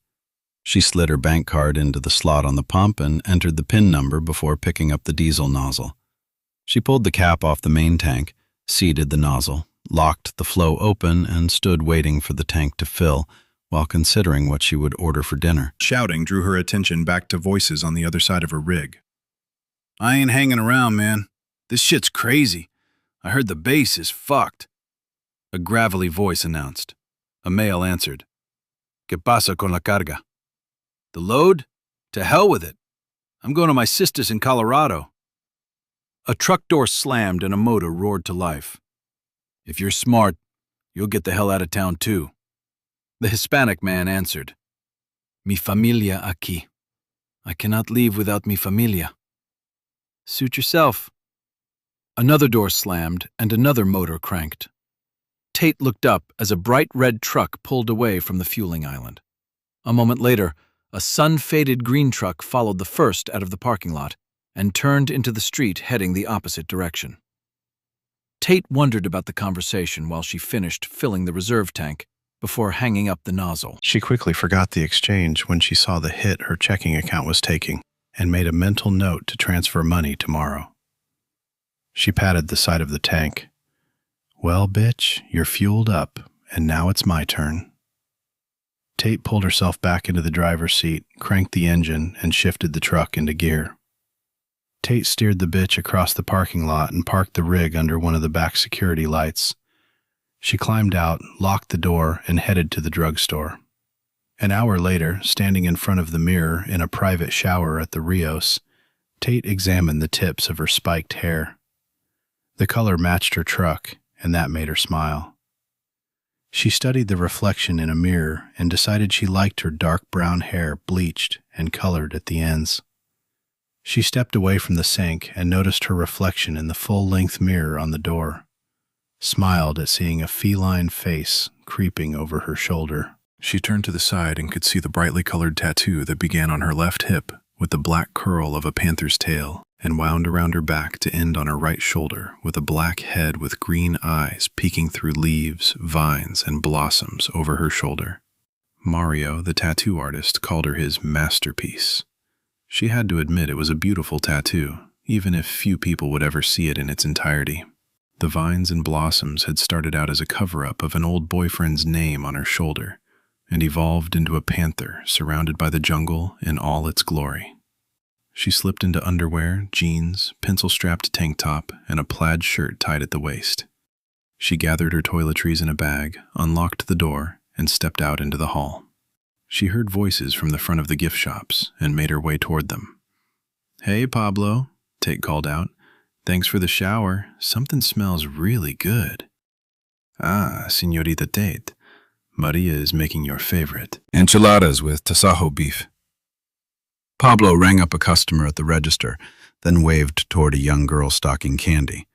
She slid her bank card into the slot on the pump and entered the PIN number before picking up the diesel nozzle. She pulled the cap off the main tank, seated the nozzle, locked the flow open, and stood waiting for the tank to fill while considering what she would order for dinner. Shouting drew her attention back to voices on the other side of her rig. I ain't hanging around, man. This shit's crazy. I heard the bass is fucked. A gravelly voice announced. A male answered. ¿Qué pasa con la carga? The load? To hell with it. I'm going to my sister's in Colorado. A truck door slammed and a motor roared to life. If you're smart, you'll get the hell out of town too. The Hispanic man answered. Mi familia aquí. I cannot leave without mi familia. Suit yourself. Another door slammed and another motor cranked. Tate looked up as a bright red truck pulled away from the fueling island. A moment later, a sun-faded green truck followed the first out of the parking lot and turned into the street heading the opposite direction. Tate wondered about the conversation while she finished filling the reserve tank before hanging up the nozzle. She quickly forgot the exchange when she saw the hit her checking account was taking and made a mental note to transfer money tomorrow. She patted the side of the tank. Well, bitch, you're fueled up, and now it's my turn. Tate pulled herself back into the driver's seat, cranked the engine, and shifted the truck into gear. Tate steered the bitch across the parking lot and parked the rig under one of the back security lights. She climbed out, locked the door, and headed to the drugstore. An hour later, standing in front of the mirror in a private shower at the Rios, Tate examined the tips of her spiked hair. The color matched her truck, and that made her smile. She studied the reflection in a mirror and decided she liked her dark brown hair bleached and colored at the ends. She stepped away from the sink and noticed her reflection in the full-length mirror on the door, smiled at seeing a feline face creeping over her shoulder. She turned to the side and could see the brightly colored tattoo that began on her left hip with the black curl of a panther's tail and wound around her back to end on her right shoulder with a black head with green eyes peeking through leaves, vines, and blossoms over her shoulder. Mario, the tattoo artist, called her his masterpiece. She had to admit it was a beautiful tattoo, even if few people would ever see it in its entirety. The vines and blossoms had started out as a cover-up of an old boyfriend's name on her shoulder, and evolved into a panther surrounded by the jungle in all its glory. She slipped into underwear, jeans, pencil-strapped tank top, and a plaid shirt tied at the waist. She gathered her toiletries in a bag, unlocked the door, and stepped out into the hall. She heard voices from the front of the gift shops and made her way toward them. "Hey, Pablo," Tate called out. "Thanks for the shower. Something smells really good." "Ah, Señorita Tate. Maria is making your favorite. Enchiladas with tasajo beef." Pablo rang up a customer at the register, then waved toward a young girl stocking candy.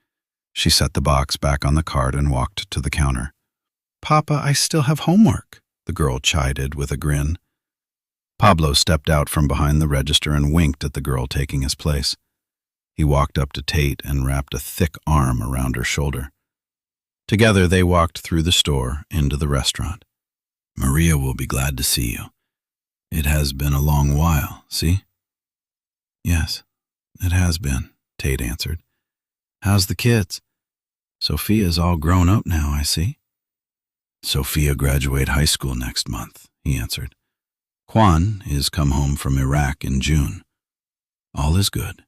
She set the box back on the cart and walked to the counter. "Papa, I still have homework," the girl chided with a grin. Pablo stepped out from behind the register and winked at the girl taking his place. He walked up to Tate and wrapped a thick arm around her shoulder. Together they walked through the store into the restaurant. "Maria will be glad to see you. It has been a long while, see?" "Yes, it has been," Tate answered. "How's the kids?" "Sophia's all grown up now, I see." "Sophia graduate high school next month," he answered. "Juan is come home from Iraq in June. All is good.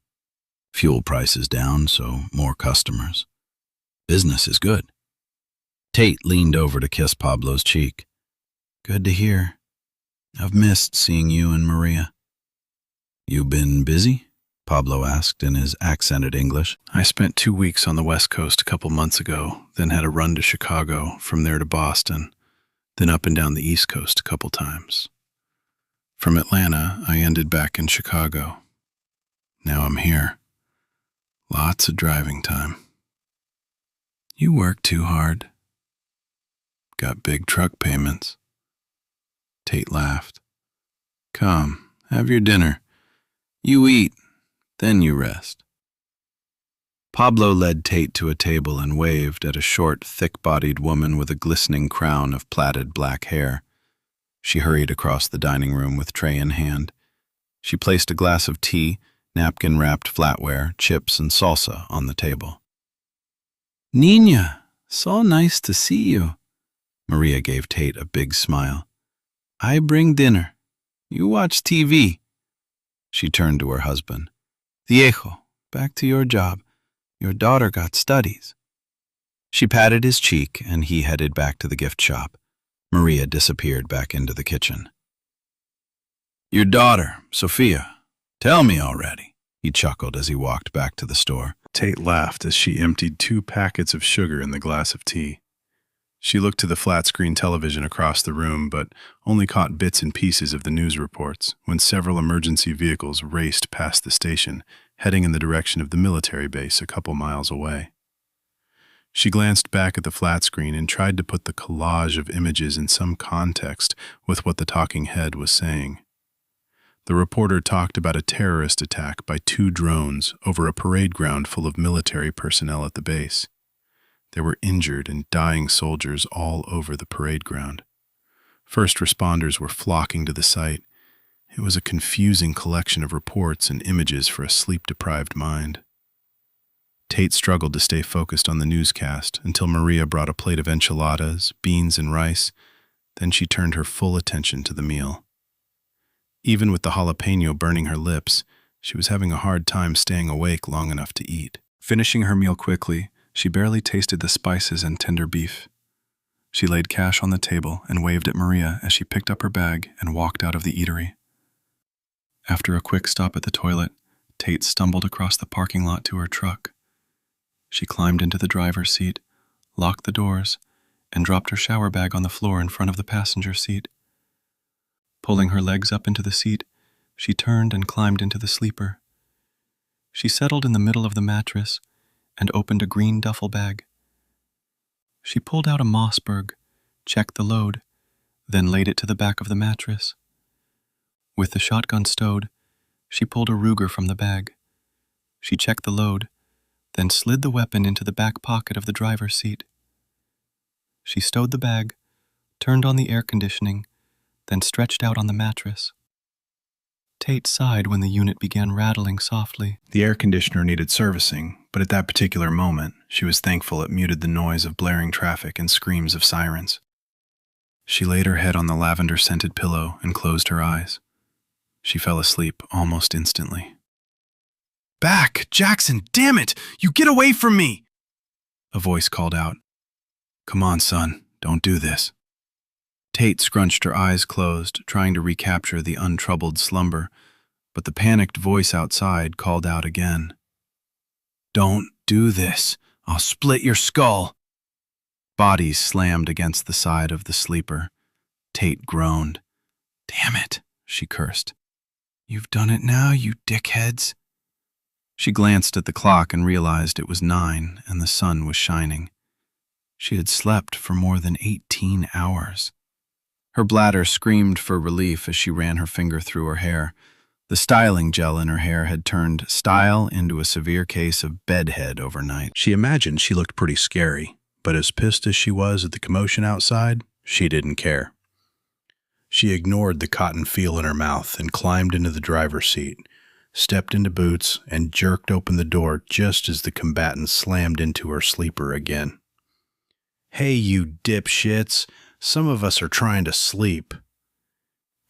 Fuel prices down, so more customers. Business is good." Tate leaned over to kiss Pablo's cheek. "Good to hear. I've missed seeing you and Maria." You been busy? Pablo asked in his accented English. I spent 2 weeks on the West Coast a couple months ago, then had a run to Chicago, from there to Boston, then up and down the East Coast a couple times. From Atlanta, I ended back in Chicago. Now I'm here. Lots of driving time. You work too hard. Got big truck payments. Tate laughed. Come, have your dinner. You eat, then you rest. Pablo led Tate to a table and waved at a short, thick-bodied woman with a glistening crown of plaited black hair. She hurried across the dining room with tray in hand. She placed a glass of tea, napkin-wrapped flatware, chips, and salsa on the table. Nina, so nice to see you. Maria gave Tate a big smile. I bring dinner. You watch TV. She turned to her husband. Viejo, back to your job. Your daughter got studies. She patted his cheek, and he headed back to the gift shop. Maria disappeared back into the kitchen. Your daughter, Sophia. Tell me already, he chuckled as he walked back to the store. Tate laughed as she emptied 2 packets of sugar in the glass of tea. She looked to the flat-screen television across the room, but only caught bits and pieces of the news reports when several emergency vehicles raced past the station, heading in the direction of the military base a couple miles away. She glanced back at the flat screen and tried to put the collage of images in some context with what the talking head was saying. The reporter talked about a terrorist attack by 2 drones over a parade ground full of military personnel at the base. There were injured and dying soldiers all over the parade ground. First responders were flocking to the site. It was a confusing collection of reports and images for a sleep-deprived mind. Tate struggled to stay focused on the newscast until Maria brought a plate of enchiladas, beans, and rice. Then she turned her full attention to the meal. Even with the jalapeno burning her lips, she was having a hard time staying awake long enough to eat. Finishing her meal quickly, she barely tasted the spices and tender beef. She laid cash on the table and waved at Maria as she picked up her bag and walked out of the eatery. After a quick stop at the toilet, Tate stumbled across the parking lot to her truck. She climbed into the driver's seat, locked the doors, and dropped her shower bag on the floor in front of the passenger seat. Pulling her legs up into the seat, she turned and climbed into the sleeper. She settled in the middle of the mattress and opened a green duffel bag. She pulled out a Mossberg, checked the load, then laid it to the back of the mattress. With the shotgun stowed, she pulled a Ruger from the bag. She checked the load, then slid the weapon into the back pocket of the driver's seat. She stowed the bag, turned on the air conditioning, then stretched out on the mattress. Tate sighed when the unit began rattling softly. The air conditioner needed servicing, but at that particular moment, she was thankful it muted the noise of blaring traffic and screams of sirens. She laid her head on the lavender-scented pillow and closed her eyes. She fell asleep almost instantly. "Back, Jackson, damn it! You get away from me!" A voice called out. "Come on, son, don't do this." Tate scrunched her eyes closed, trying to recapture the untroubled slumber, but the panicked voice outside called out again. "Don't do this. I'll split your skull." Bodies slammed against the side of the sleeper. Tate groaned. "Damn it," she cursed. "You've done it now, you dickheads." She glanced at the clock and realized it was 9 and the sun was shining. She had slept for more than 18 hours. Her bladder screamed for relief as she ran her finger through her hair. The styling gel in her hair had turned style into a severe case of bedhead overnight. She imagined she looked pretty scary, but as pissed as she was at the commotion outside, she didn't care. She ignored the cotton feel in her mouth and climbed into the driver's seat, stepped into boots, and jerked open the door just as the combatant slammed into her sleeper again. "Hey, you dipshits! Some of us are trying to sleep."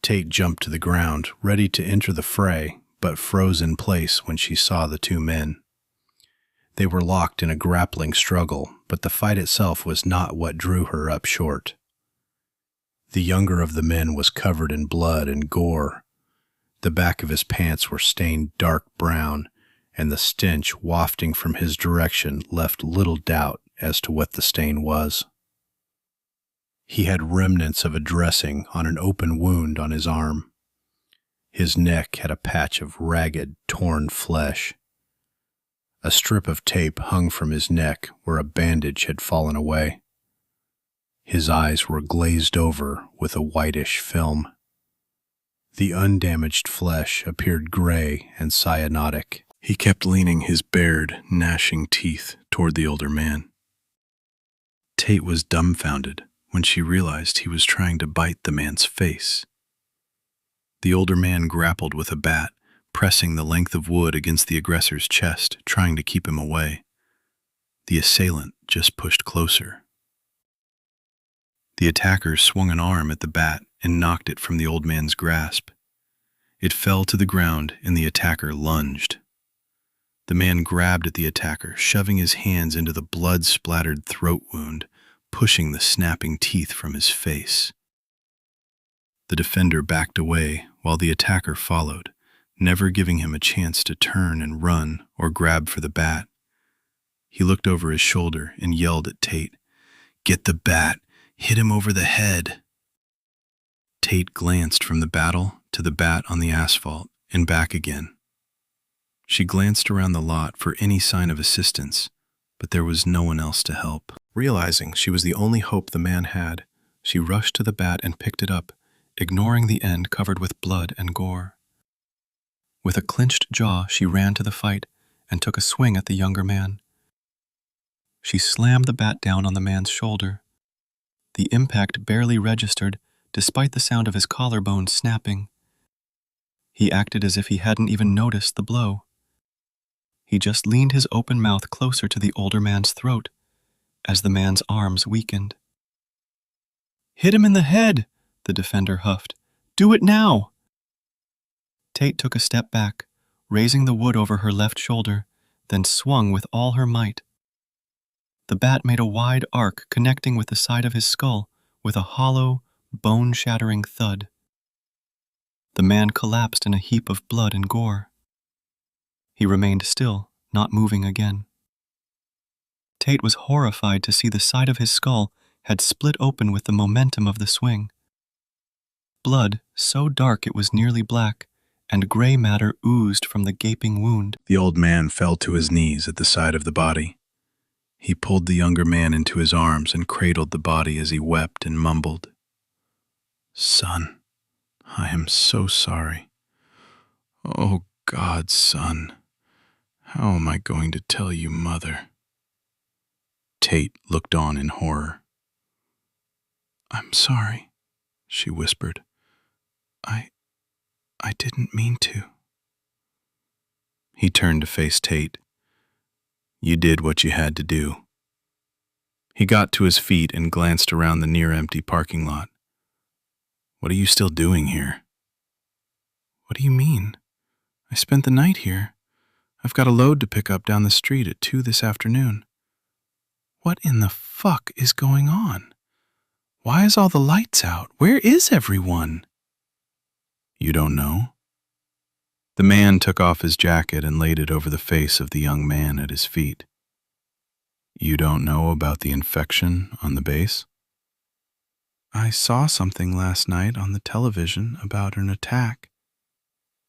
Tate jumped to the ground, ready to enter the fray, but froze in place when she saw the 2 men. They were locked in a grappling struggle, but the fight itself was not what drew her up short. The younger of the men was covered in blood and gore. The back of his pants were stained dark brown, and the stench wafting from his direction left little doubt as to what the stain was. He had remnants of a dressing on an open wound on his arm. His neck had a patch of ragged, torn flesh. A strip of tape hung from his neck where a bandage had fallen away. His eyes were glazed over with a whitish film. The undamaged flesh appeared gray and cyanotic. He kept leaning his bared, gnashing teeth toward the older man. Tate was dumbfounded when she realized he was trying to bite the man's face. The older man grappled with a bat, pressing the length of wood against the aggressor's chest, trying to keep him away. The assailant just pushed closer. The attacker swung an arm at the bat and knocked it from the old man's grasp. It fell to the ground and the attacker lunged. The man grabbed at the attacker, shoving his hands into the blood-splattered throat wound, pushing the snapping teeth from his face. The defender backed away while the attacker followed, never giving him a chance to turn and run or grab for the bat. He looked over his shoulder and yelled at Tate, "Get the bat! Hit him over the head!" Tate glanced from the battle to the bat on the asphalt and back again. She glanced around the lot for any sign of assistance, but there was no one else to help. Realizing she was the only hope the man had, she rushed to the bat and picked it up, ignoring the end covered with blood and gore. With a clenched jaw, she ran to the fight and took a swing at the younger man. She slammed the bat down on the man's shoulder. The impact barely registered, despite the sound of his collarbone snapping. He acted as if he hadn't even noticed the blow. He just leaned his open mouth closer to the older man's throat, as the man's arms weakened. "Hit him in the head," the defender huffed. "Do it now!" Tate took a step back, raising the wood over her left shoulder, then swung with all her might. The bat made a wide arc connecting with the side of his skull with a hollow, bone-shattering thud. The man collapsed in a heap of blood and gore. He remained still, not moving again. Tate was horrified to see the side of his skull had split open with the momentum of the swing. Blood, so dark it was nearly black, and gray matter oozed from the gaping wound. The old man fell to his knees at the side of the body. He pulled the younger man into his arms and cradled the body as he wept and mumbled, "Son, I am so sorry. Oh God, son, how am I going to tell you, Mother?" Tate looked on in horror. "I'm sorry," she whispered. I didn't mean to." He turned to face Tate. "You did what you had to do." He got to his feet and glanced around the near-empty parking lot. "What are you still doing here?" "What do you mean? I spent the night here. I've got a load to pick up down the street at 2 this afternoon." "What in the fuck is going on? Why is all the lights out? Where is everyone?" "You don't know?" The man took off his jacket and laid it over the face of the young man at his feet. "You don't know about the infection on the base?" "I saw something last night on the television about an attack."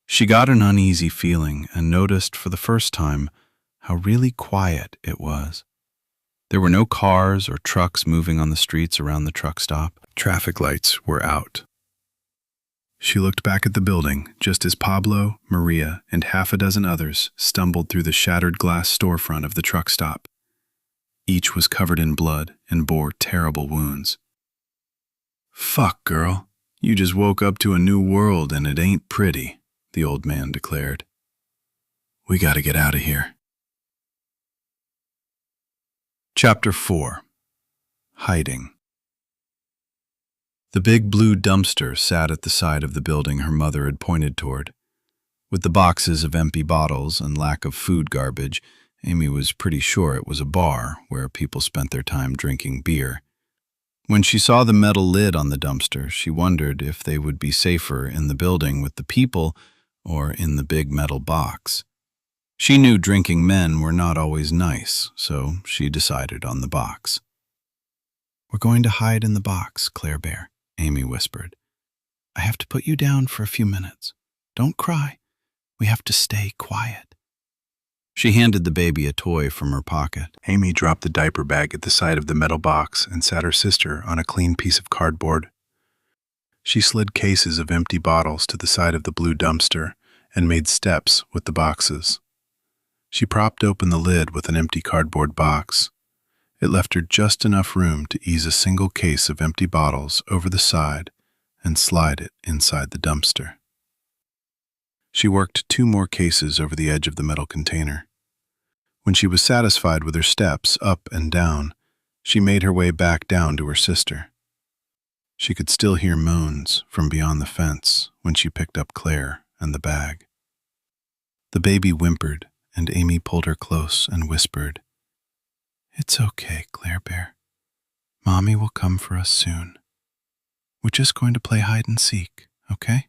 She got an uneasy feeling and noticed for the first time how really quiet it was. There were no cars or trucks moving on the streets around the truck stop. Traffic lights were out. She looked back at the building just as Pablo, Maria, and half a dozen others stumbled through the shattered glass storefront of the truck stop. Each was covered in blood and bore terrible wounds. "Fuck, girl, you just woke up to a new world and it ain't pretty," the old man declared. "We gotta get out of here." Chapter 4. Hiding. The big blue dumpster sat at the side of the building her mother had pointed toward. With the boxes of empty bottles and lack of food garbage, Amy was pretty sure it was a bar where people spent their time drinking beer. When she saw the metal lid on the dumpster, she wondered if they would be safer in the building with the people or in the big metal box. She knew drinking men were not always nice, so she decided on the box. "We're going to hide in the box, Claire Bear," Amy whispered. "I have to put you down for a few minutes. Don't cry. We have to stay quiet." She handed the baby a toy from her pocket. Amy dropped the diaper bag at the side of the metal box and sat her sister on a clean piece of cardboard. She slid cases of empty bottles to the side of the blue dumpster and made steps with the boxes. She propped open the lid with an empty cardboard box. It left her just enough room to ease a single case of empty bottles over the side and slide it inside the dumpster. She worked 2 more cases over the edge of the metal container. When she was satisfied with her steps up and down, she made her way back down to her sister. She could still hear moans from beyond the fence when she picked up Claire and the bag. The baby whimpered, and Amy pulled her close and whispered, "It's okay, Claire Bear. Mommy will come for us soon. We're just going to play hide and seek, okay?"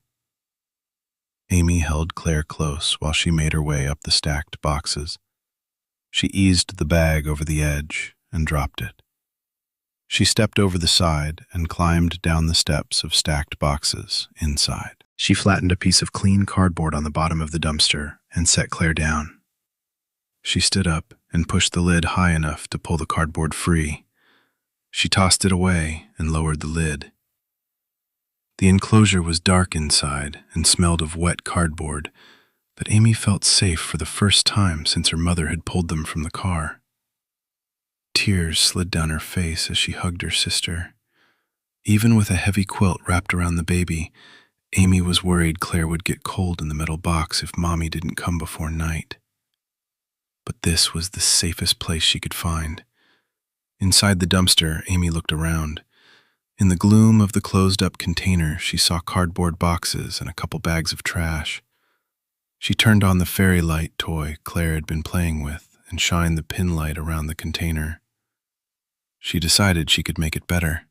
Amy held Claire close while she made her way up the stacked boxes. She eased the bag over the edge and dropped it. She stepped over the side and climbed down the steps of stacked boxes inside. She flattened a piece of clean cardboard on the bottom of the dumpster and set Claire down. She stood up and pushed the lid high enough to pull the cardboard free. She tossed it away and lowered the lid. The enclosure was dark inside and smelled of wet cardboard, but Amy felt safe for the first time since her mother had pulled them from the car. Tears slid down her face as she hugged her sister. Even with a heavy quilt wrapped around the baby, Amy was worried Claire would get cold in the metal box if Mommy didn't come before night. But this was the safest place she could find. Inside the dumpster, Amy looked around. In the gloom of the closed-up container, she saw cardboard boxes and a couple bags of trash. She turned on the fairy light toy Claire had been playing with and shined the pin light around the container. She decided she could make it better.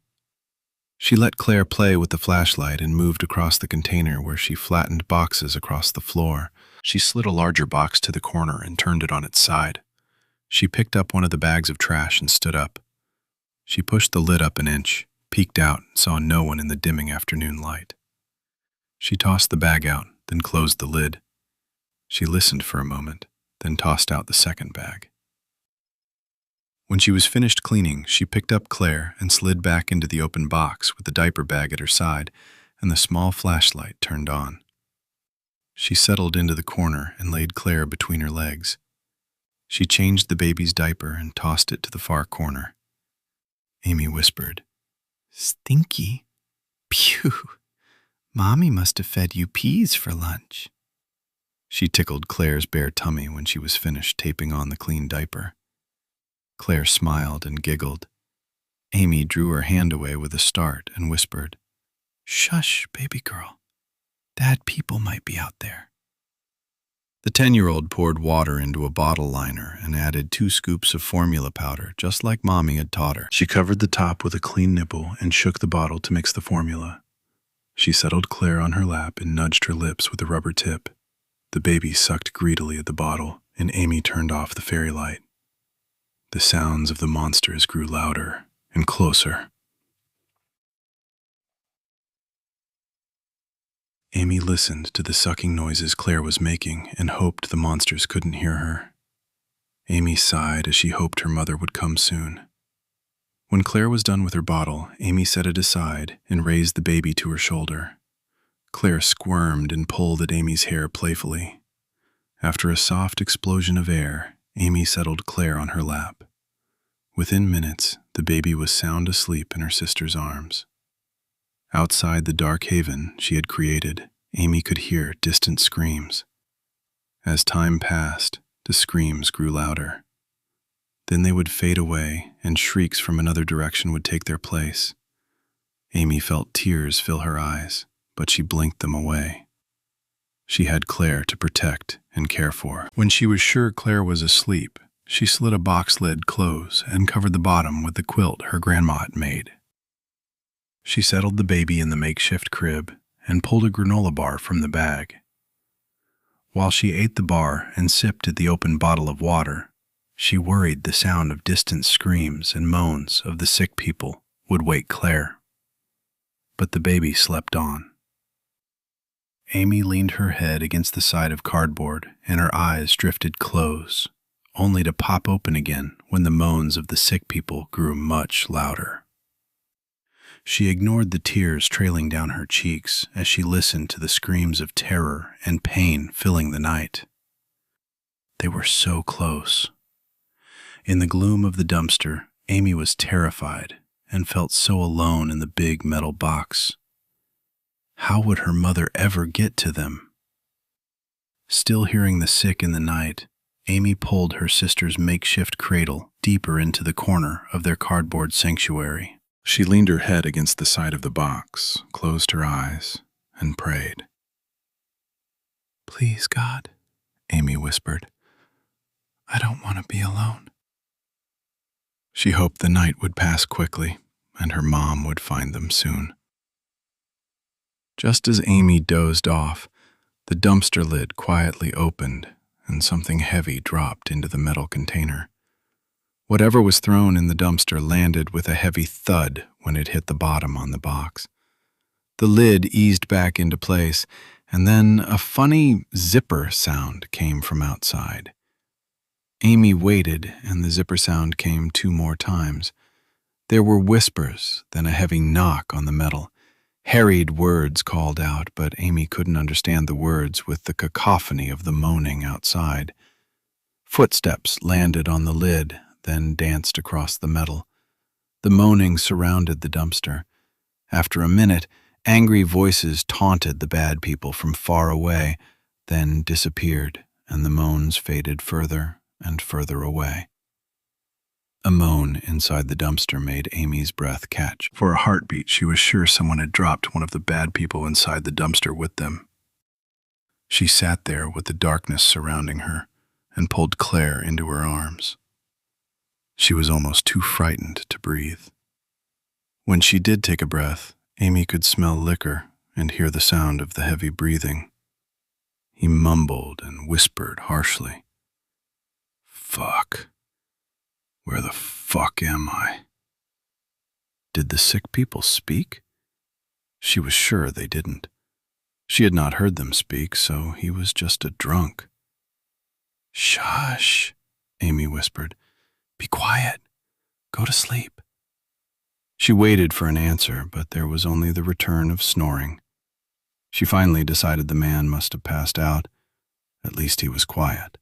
She let Claire play with the flashlight and moved across the container where she flattened boxes across the floor. She slid a larger box to the corner and turned it on its side. She picked up one of the bags of trash and stood up. She pushed the lid up an inch, peeked out, and saw no one in the dimming afternoon light. She tossed the bag out, then closed the lid. She listened for a moment, then tossed out the second bag. When she was finished cleaning, she picked up Claire and slid back into the open box with the diaper bag at her side and the small flashlight turned on. She settled into the corner and laid Claire between her legs. She changed the baby's diaper and tossed it to the far corner. Amy whispered, "Stinky. Phew. Mommy must have fed you peas for lunch." She tickled Claire's bare tummy when she was finished taping on the clean diaper. Claire smiled and giggled. Amy drew her hand away with a start and whispered, "Shush, baby girl. Bad people might be out there." The 10-year-old poured water into a bottle liner and added 2 scoops of formula powder, just like Mommy had taught her. She covered the top with a clean nipple and shook the bottle to mix the formula. She settled Claire on her lap and nudged her lips with a rubber tip. The baby sucked greedily at the bottle, and Amy turned off the fairy light. The sounds of the monsters grew louder and closer. Amy listened to the sucking noises Claire was making and hoped the monsters couldn't hear her. Amy sighed as she hoped her mother would come soon. When Claire was done with her bottle, Amy set it aside and raised the baby to her shoulder. Claire squirmed and pulled at Amy's hair playfully. After a soft explosion of air, Amy settled Claire on her lap. Within minutes, the baby was sound asleep in her sister's arms. Outside the dark haven she had created, Amy could hear distant screams. As time passed, the screams grew louder. Then they would fade away, and shrieks from another direction would take their place. Amy felt tears fill her eyes, but she blinked them away. She had Claire to protect and care for. When she was sure Claire was asleep, she slid a box lid close and covered the bottom with the quilt her grandma had made. She settled the baby in the makeshift crib and pulled a granola bar from the bag. While she ate the bar and sipped at the open bottle of water, she worried the sound of distant screams and moans of the sick people would wake Claire. But the baby slept on. Amy leaned her head against the side of cardboard and her eyes drifted close, only to pop open again when the moans of the sick people grew much louder. She ignored the tears trailing down her cheeks as she listened to the screams of terror and pain filling the night. They were so close. In the gloom of the dumpster, Amy was terrified and felt so alone in the big metal box. How would her mother ever get to them? Still hearing the sick in the night, Amy pulled her sister's makeshift cradle deeper into the corner of their cardboard sanctuary. She leaned her head against the side of the box, closed her eyes, and prayed. "Please, God," Amy whispered, "I don't want to be alone." She hoped the night would pass quickly and her mom would find them soon. Just as Amy dozed off, the dumpster lid quietly opened and something heavy dropped into the metal container. Whatever was thrown in the dumpster landed with a heavy thud when it hit the bottom on the box. The lid eased back into place, and then a funny zipper sound came from outside. Amy waited, and the zipper sound came 2 more times. There were whispers, then a heavy knock on the metal. Harried words called out, but Amy couldn't understand the words with the cacophony of the moaning outside. Footsteps landed on the lid, then danced across the metal. The moaning surrounded the dumpster. After a minute, angry voices taunted the bad people from far away, then disappeared, and the moans faded further and further away. A moan inside the dumpster made Amy's breath catch. For a heartbeat, she was sure someone had dropped one of the bad people inside the dumpster with them. She sat there with the darkness surrounding her and pulled Claire into her arms. She was almost too frightened to breathe. When she did take a breath, Amy could smell liquor and hear the sound of the heavy breathing. He mumbled and whispered harshly. "Fuck. Where the fuck am I?" Did the sick people speak? She was sure they didn't. She had not heard them speak, so he was just a drunk. "Shush," Amy whispered. "Be quiet. Go to sleep." She waited for an answer, but there was only the return of snoring. She finally decided the man must have passed out. At least he was quiet.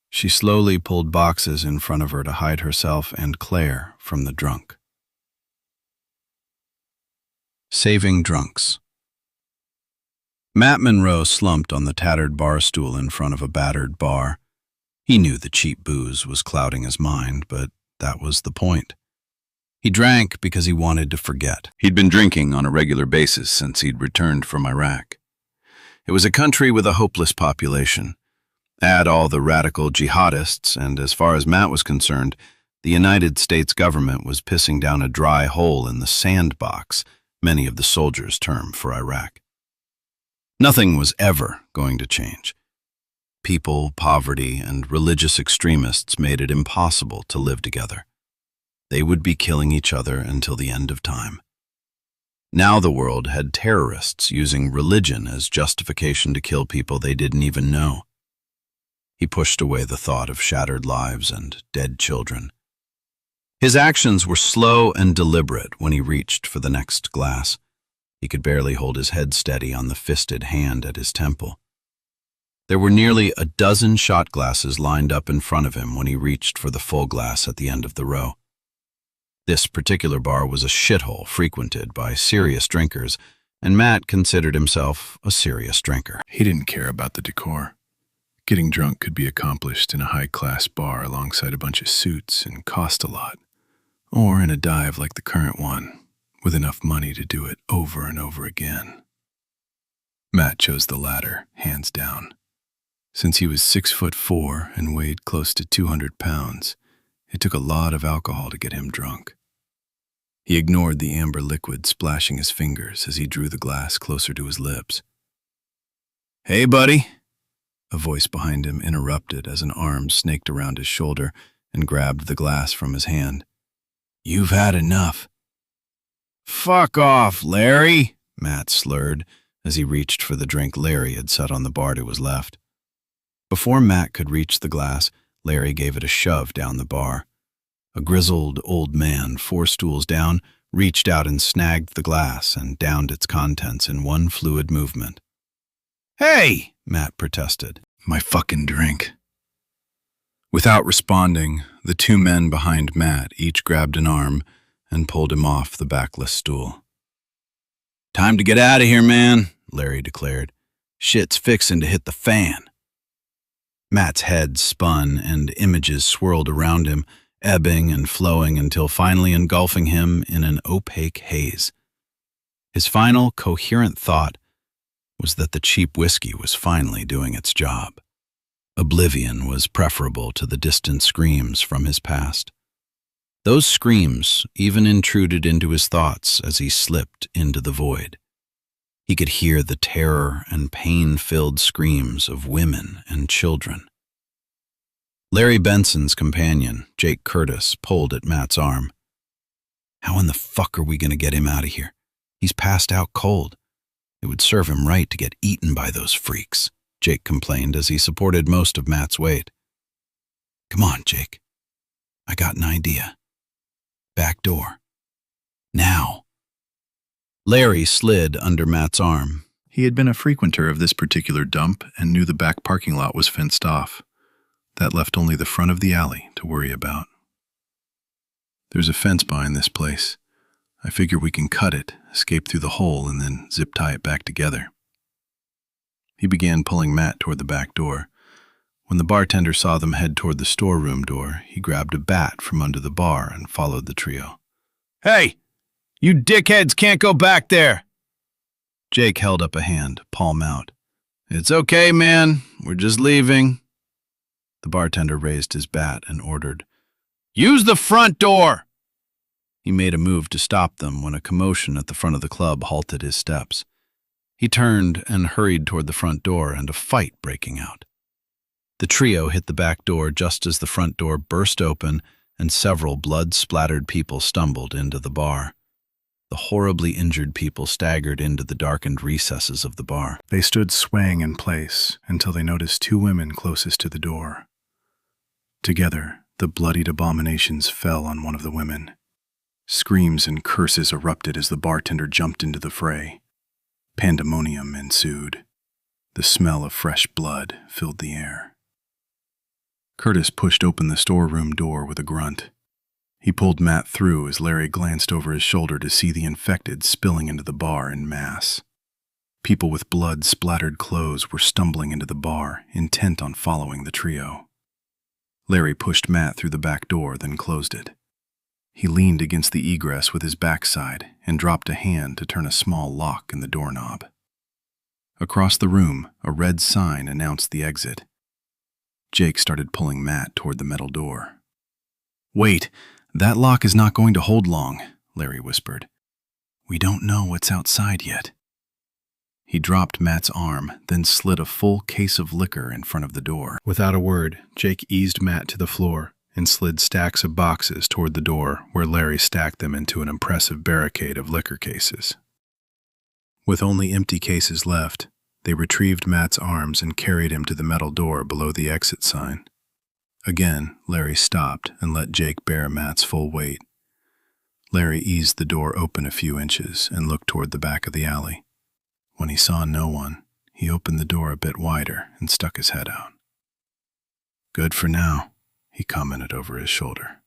She slowly pulled boxes in front of her to hide herself and Claire from the drunk. Saving drunks. Matt Monroe slumped on the tattered bar stool in front of a battered bar. He knew the cheap booze was clouding his mind, but that was the point. He drank because he wanted to forget. He'd been drinking on a regular basis since he'd returned from Iraq. It was a country with a hopeless population. Add all the radical jihadists, and as far as Matt was concerned, the United States government was pissing down a dry hole in the sandbox many of the soldiers term for Iraq. Nothing was ever going to change. People, poverty, and religious extremists made it impossible to live together. They would be killing each other until the end of time. Now the world had terrorists using religion as justification to kill people they didn't even know. He pushed away the thought of shattered lives and dead children. His actions were slow and deliberate when he reached for the next glass. He could barely hold his head steady on the fisted hand at his temple. There were nearly a dozen shot glasses lined up in front of him when he reached for the full glass at the end of the row. This particular bar was a shithole frequented by serious drinkers, and Matt considered himself a serious drinker. He didn't care about the decor. Getting drunk could be accomplished in a high-class bar alongside a bunch of suits and cost a lot, or in a dive like the current one, with enough money to do it over and over again. Matt chose the latter, hands down. Since he was 6'4" and weighed close to 200 pounds, it took a lot of alcohol to get him drunk. He ignored the amber liquid splashing his fingers as he drew the glass closer to his lips. "Hey, buddy," A voice behind him interrupted as an arm snaked around his shoulder and grabbed the glass from his hand. "You've had enough." "Fuck off, Larry," Matt slurred as he reached for the drink Larry had set on the bar to his left. Before Matt could reach the glass, Larry gave it a shove down the bar. A grizzled old man, 4 stools down, reached out and snagged the glass and downed its contents in one fluid movement. "Hey!" Matt protested. "My fucking drink." Without responding, the 2 men behind Matt each grabbed an arm and pulled him off the backless stool. "Time to get out of here, man," Larry declared. "Shit's fixin' to hit the fan." Matt's head spun and images swirled around him, ebbing and flowing until finally engulfing him in an opaque haze. His final coherent thought was that the cheap whiskey was finally doing its job. Oblivion was preferable to the distant screams from his past. Those screams even intruded into his thoughts as he slipped into the void. He could hear the terror and pain-filled screams of women and children. Larry Benson's companion, Jake Curtis, pulled at Matt's arm. "How in the fuck are we going to get him out of here? He's passed out cold. It would serve him right to get eaten by those freaks," Jake complained as he supported most of Matt's weight. "Come on, Jake. I got an idea. Back door. Now." Larry slid under Matt's arm. He had been a frequenter of this particular dump and knew the back parking lot was fenced off. That left only the front of the alley to worry about. "There's a fence behind this place. I figure we can cut it, escape through the hole, and then zip tie it back together." He began pulling Matt toward the back door. When the bartender saw them head toward the storeroom door, he grabbed a bat from under the bar and followed the trio. "Hey! You dickheads can't go back there!" Jake held up a hand, palm out. "It's okay, man. We're just leaving." The bartender raised his bat and ordered, "Use the front door!" He made a move to stop them when a commotion at the front of the club halted his steps. He turned and hurried toward the front door and a fight breaking out. The trio hit the back door just as the front door burst open and several blood-splattered people stumbled into the bar. The horribly injured people staggered into the darkened recesses of the bar. They stood swaying in place until they noticed 2 women closest to the door. Together, the bloodied abominations fell on one of the women. Screams and curses erupted as the bartender jumped into the fray. Pandemonium ensued. The smell of fresh blood filled the air. Curtis pushed open the storeroom door with a grunt. He pulled Matt through as Larry glanced over his shoulder to see the infected spilling into the bar en masse. People with blood-splattered clothes were stumbling into the bar, intent on following the trio. Larry pushed Matt through the back door, then closed it. He leaned against the egress with his backside and dropped a hand to turn a small lock in the doorknob. Across the room, a red sign announced the exit. Jake started pulling Matt toward the metal door. "Wait, that lock is not going to hold long," Larry whispered. "We don't know what's outside yet." He dropped Matt's arm, then slid a full case of liquor in front of the door. Without a word, Jake eased Matt to the floor and slid stacks of boxes toward the door, where Larry stacked them into an impressive barricade of liquor cases. With only empty cases left, they retrieved Matt's arms and carried him to the metal door below the exit sign. Again, Larry stopped and let Jake bear Matt's full weight. Larry eased the door open a few inches and looked toward the back of the alley. When he saw no one, he opened the door a bit wider and stuck his head out. "Good for now," he commented over his shoulder.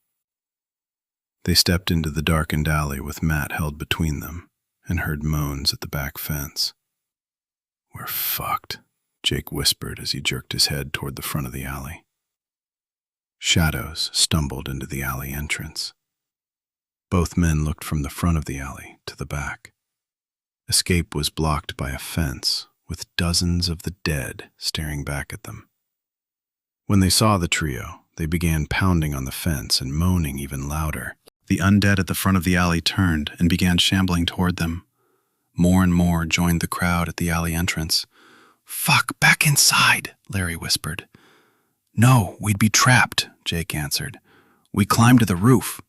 They stepped into the darkened alley with Matt held between them and heard moans at the back fence. "We're fucked," Jake whispered as he jerked his head toward the front of the alley. Shadows stumbled into the alley entrance. Both men looked from the front of the alley to the back. Escape was blocked by a fence with dozens of the dead staring back at them. When they saw the trio, they began pounding on the fence and moaning even louder. The undead at the front of the alley turned and began shambling toward them. More and more joined the crowd at the alley entrance. "Fuck, back back inside," Larry whispered. "No, we'd be trapped," Jake answered. "We climbed to the roof."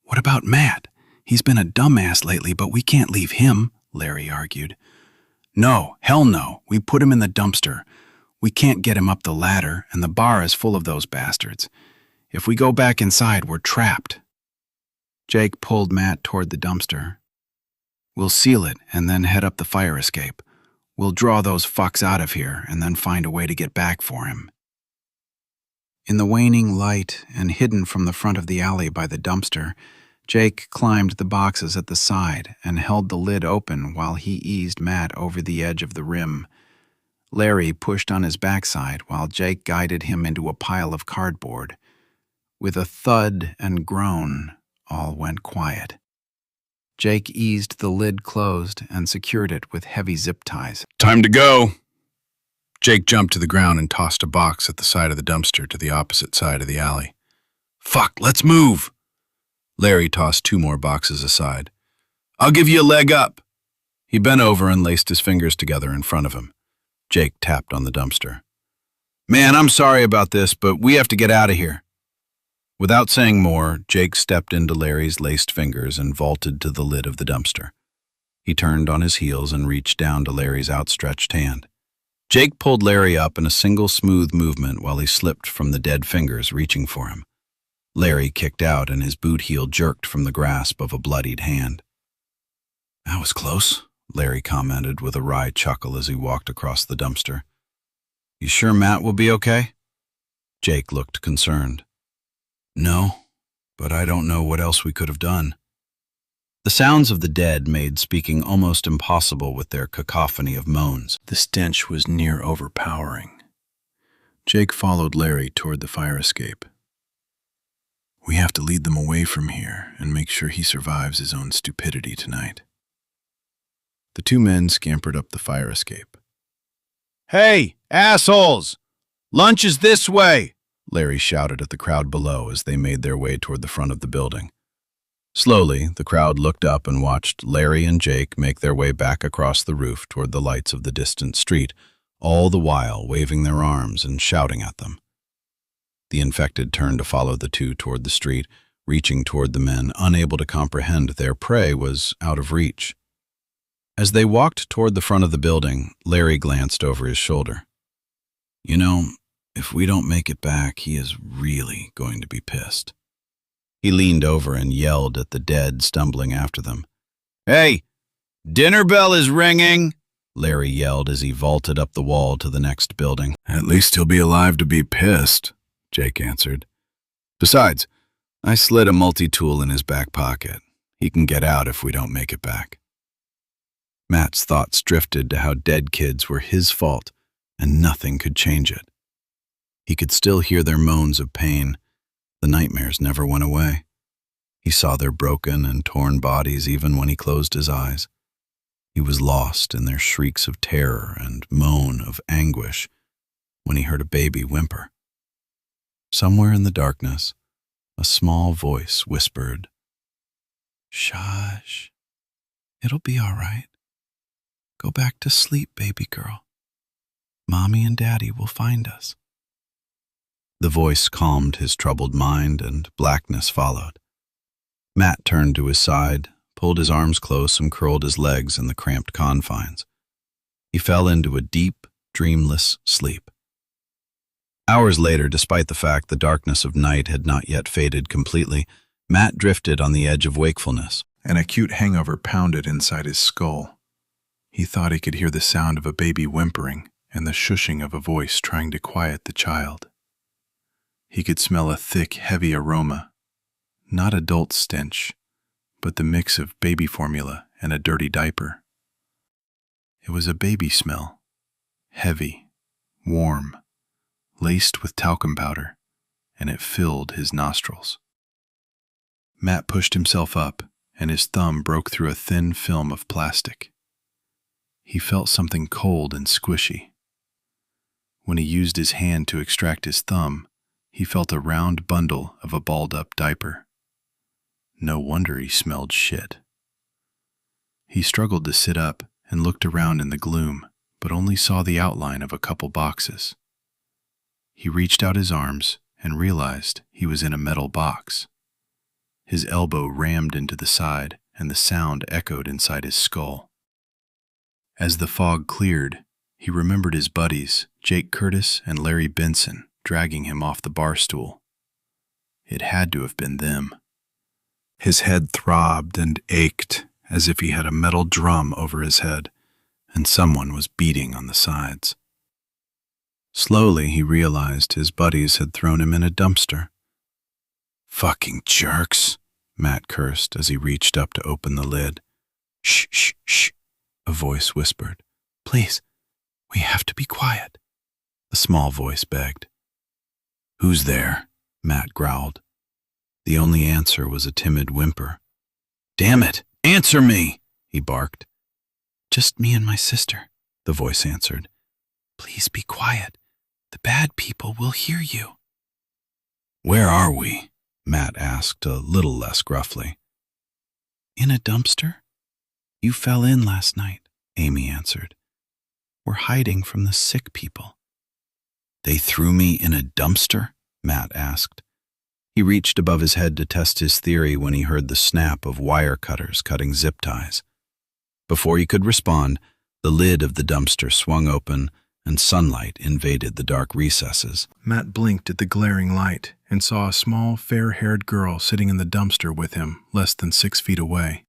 "What about Matt? He's been a dumbass lately, but we can't leave him," Larry argued. "No, hell no. We put him in the dumpster. We can't get him up the ladder, and the bar is full of those bastards. If we go back inside, we're trapped." Jake pulled Matt toward the dumpster. "We'll seal it and then head up the fire escape. We'll draw those fucks out of here and then find a way to get back for him." In the waning light and hidden from the front of the alley by the dumpster, Jake climbed the boxes at the side and held the lid open while he eased Matt over the edge of the rim. Larry pushed on his backside while Jake guided him into a pile of cardboard. With a thud and groan, all went quiet. Jake eased the lid closed and secured it with heavy zip ties. "Time to go!" Jake jumped to the ground and tossed a box at the side of the dumpster to the opposite side of the alley. "Fuck, let's move!" Larry tossed 2 more boxes aside. "I'll give you a leg up." He bent over and laced his fingers together in front of him. Jake tapped on the dumpster. "Man, I'm sorry about this, but we have to get out of here." Without saying more, Jake stepped into Larry's laced fingers and vaulted to the lid of the dumpster. He turned on his heels and reached down to Larry's outstretched hand. Jake pulled Larry up in a single smooth movement while he slipped from the dead fingers reaching for him. Larry kicked out and his boot heel jerked from the grasp of a bloodied hand. "That was close," Larry commented with a wry chuckle as he walked across the dumpster. "You sure Matt will be okay?" Jake looked concerned. "No, but I don't know what else we could have done." The sounds of the dead made speaking almost impossible with their cacophony of moans. The stench was near overpowering. Jake followed Larry toward the fire escape. "We have to lead them away from here and make sure he survives his own stupidity tonight." The 2 men scampered up the fire escape. "Hey, assholes! Lunch is this way!" Larry shouted at the crowd below as they made their way toward the front of the building. Slowly, the crowd looked up and watched Larry and Jake make their way back across the roof toward the lights of the distant street, all the while waving their arms and shouting at them. The infected turned to follow the 2 toward the street, reaching toward the men, unable to comprehend their prey was out of reach. As they walked toward the front of the building, Larry glanced over his shoulder. "You know, if we don't make it back, he is really going to be pissed." He leaned over and yelled at the dead stumbling after them. "Hey, dinner bell is ringing!" Larry yelled as he vaulted up the wall to the next building. "At least he'll be alive to be pissed," Jake answered. "Besides, I slid a multi-tool in his back pocket. He can get out if we don't make it back." Matt's thoughts drifted to how dead kids were his fault and nothing could change it. He could still hear their moans of pain. The nightmares never went away. He saw their broken and torn bodies even when he closed his eyes. He was lost in their shrieks of terror and moan of anguish when he heard a baby whimper. Somewhere in the darkness, a small voice whispered, "Shush, it'll be all right. Go back to sleep, baby girl. Mommy and Daddy will find us." The voice calmed his troubled mind and blackness followed. Matt turned to his side, pulled his arms close and curled his legs in the cramped confines. He fell into a deep, dreamless sleep. Hours later, despite the fact the darkness of night had not yet faded completely, Matt drifted on the edge of wakefulness. An acute hangover pounded inside his skull. He thought he could hear the sound of a baby whimpering and the shushing of a voice trying to quiet the child. He could smell a thick, heavy aroma, not adult stench, but the mix of baby formula and a dirty diaper. It was a baby smell, heavy, warm, laced with talcum powder, and it filled his nostrils. Matt pushed himself up, and his thumb broke through a thin film of plastic. He felt something cold and squishy. When he used his hand to extract his thumb, he felt a round bundle of a balled-up diaper. No wonder he smelled shit. He struggled to sit up and looked around in the gloom, but only saw the outline of a couple boxes. He reached out his arms and realized he was in a metal box. His elbow rammed into the side, and the sound echoed inside his skull. As the fog cleared, he remembered his buddies, Jake Curtis and Larry Benson, dragging him off the bar stool. It had to have been them. His head throbbed and ached as if he had a metal drum over his head, and someone was beating on the sides. Slowly, he realized his buddies had thrown him in a dumpster. "Fucking jerks," Matt cursed as he reached up to open the lid. "Shh, shh, shh," a voice whispered. "Please, we have to be quiet," the small voice begged. "Who's there?" Matt growled. The only answer was a timid whimper. "Damn it, answer me!" he barked. "Just me and my sister," the voice answered. "Please be quiet. The bad people will hear you." "Where are we?" Matt asked a little less gruffly. "In a dumpster. You fell in last night," Amy answered. "We're hiding from the sick people." "They threw me in a dumpster?" Matt asked. He reached above his head to test his theory when he heard the snap of wire cutters cutting zip ties. Before he could respond, the lid of the dumpster swung open and sunlight invaded the dark recesses. Matt blinked at the glaring light and saw a small, fair-haired girl sitting in the dumpster with him, less than 6 feet away.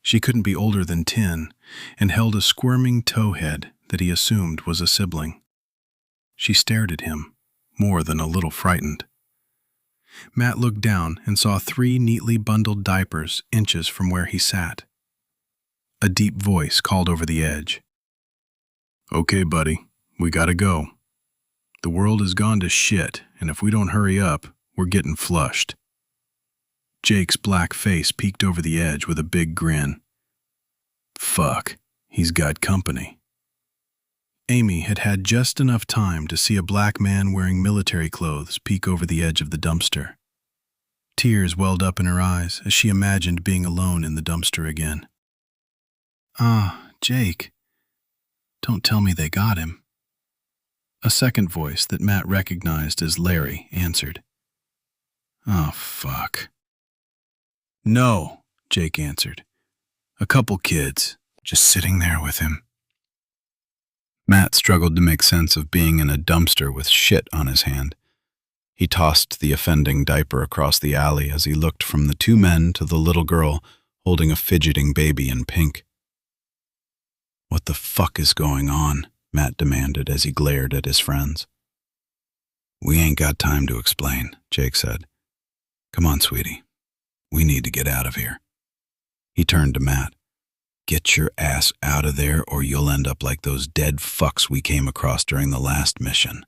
She couldn't be older than 10 and held a squirming towhead that he assumed was a sibling. She stared at him, more than a little frightened. Matt looked down and saw 3 neatly bundled diapers inches from where he sat. A deep voice called over the edge. "Okay, buddy, we gotta go. The world has gone to shit, and if we don't hurry up, we're getting flushed." Jake's black face peeked over the edge with a big grin. Fuck, he's got company. Amy had had just enough time to see a black man wearing military clothes peek over the edge of the dumpster. Tears welled up in her eyes as she imagined being alone in the dumpster again. "Ah, Jake. Don't tell me they got him." A second voice that Matt recognized as Larry answered. "Oh, fuck." "No," Jake answered. "A couple kids, just sitting there with him." Matt struggled to make sense of being in a dumpster with shit on his hand. He tossed the offending diaper across the alley as he looked from the 2 men to the little girl holding a fidgeting baby in pink. "What the fuck is going on?" Matt demanded as he glared at his friends. "We ain't got time to explain," Jake said. "Come on, sweetie. We need to get out of here." He turned to Matt. "Get your ass out of there or you'll end up like those dead fucks we came across during the last mission."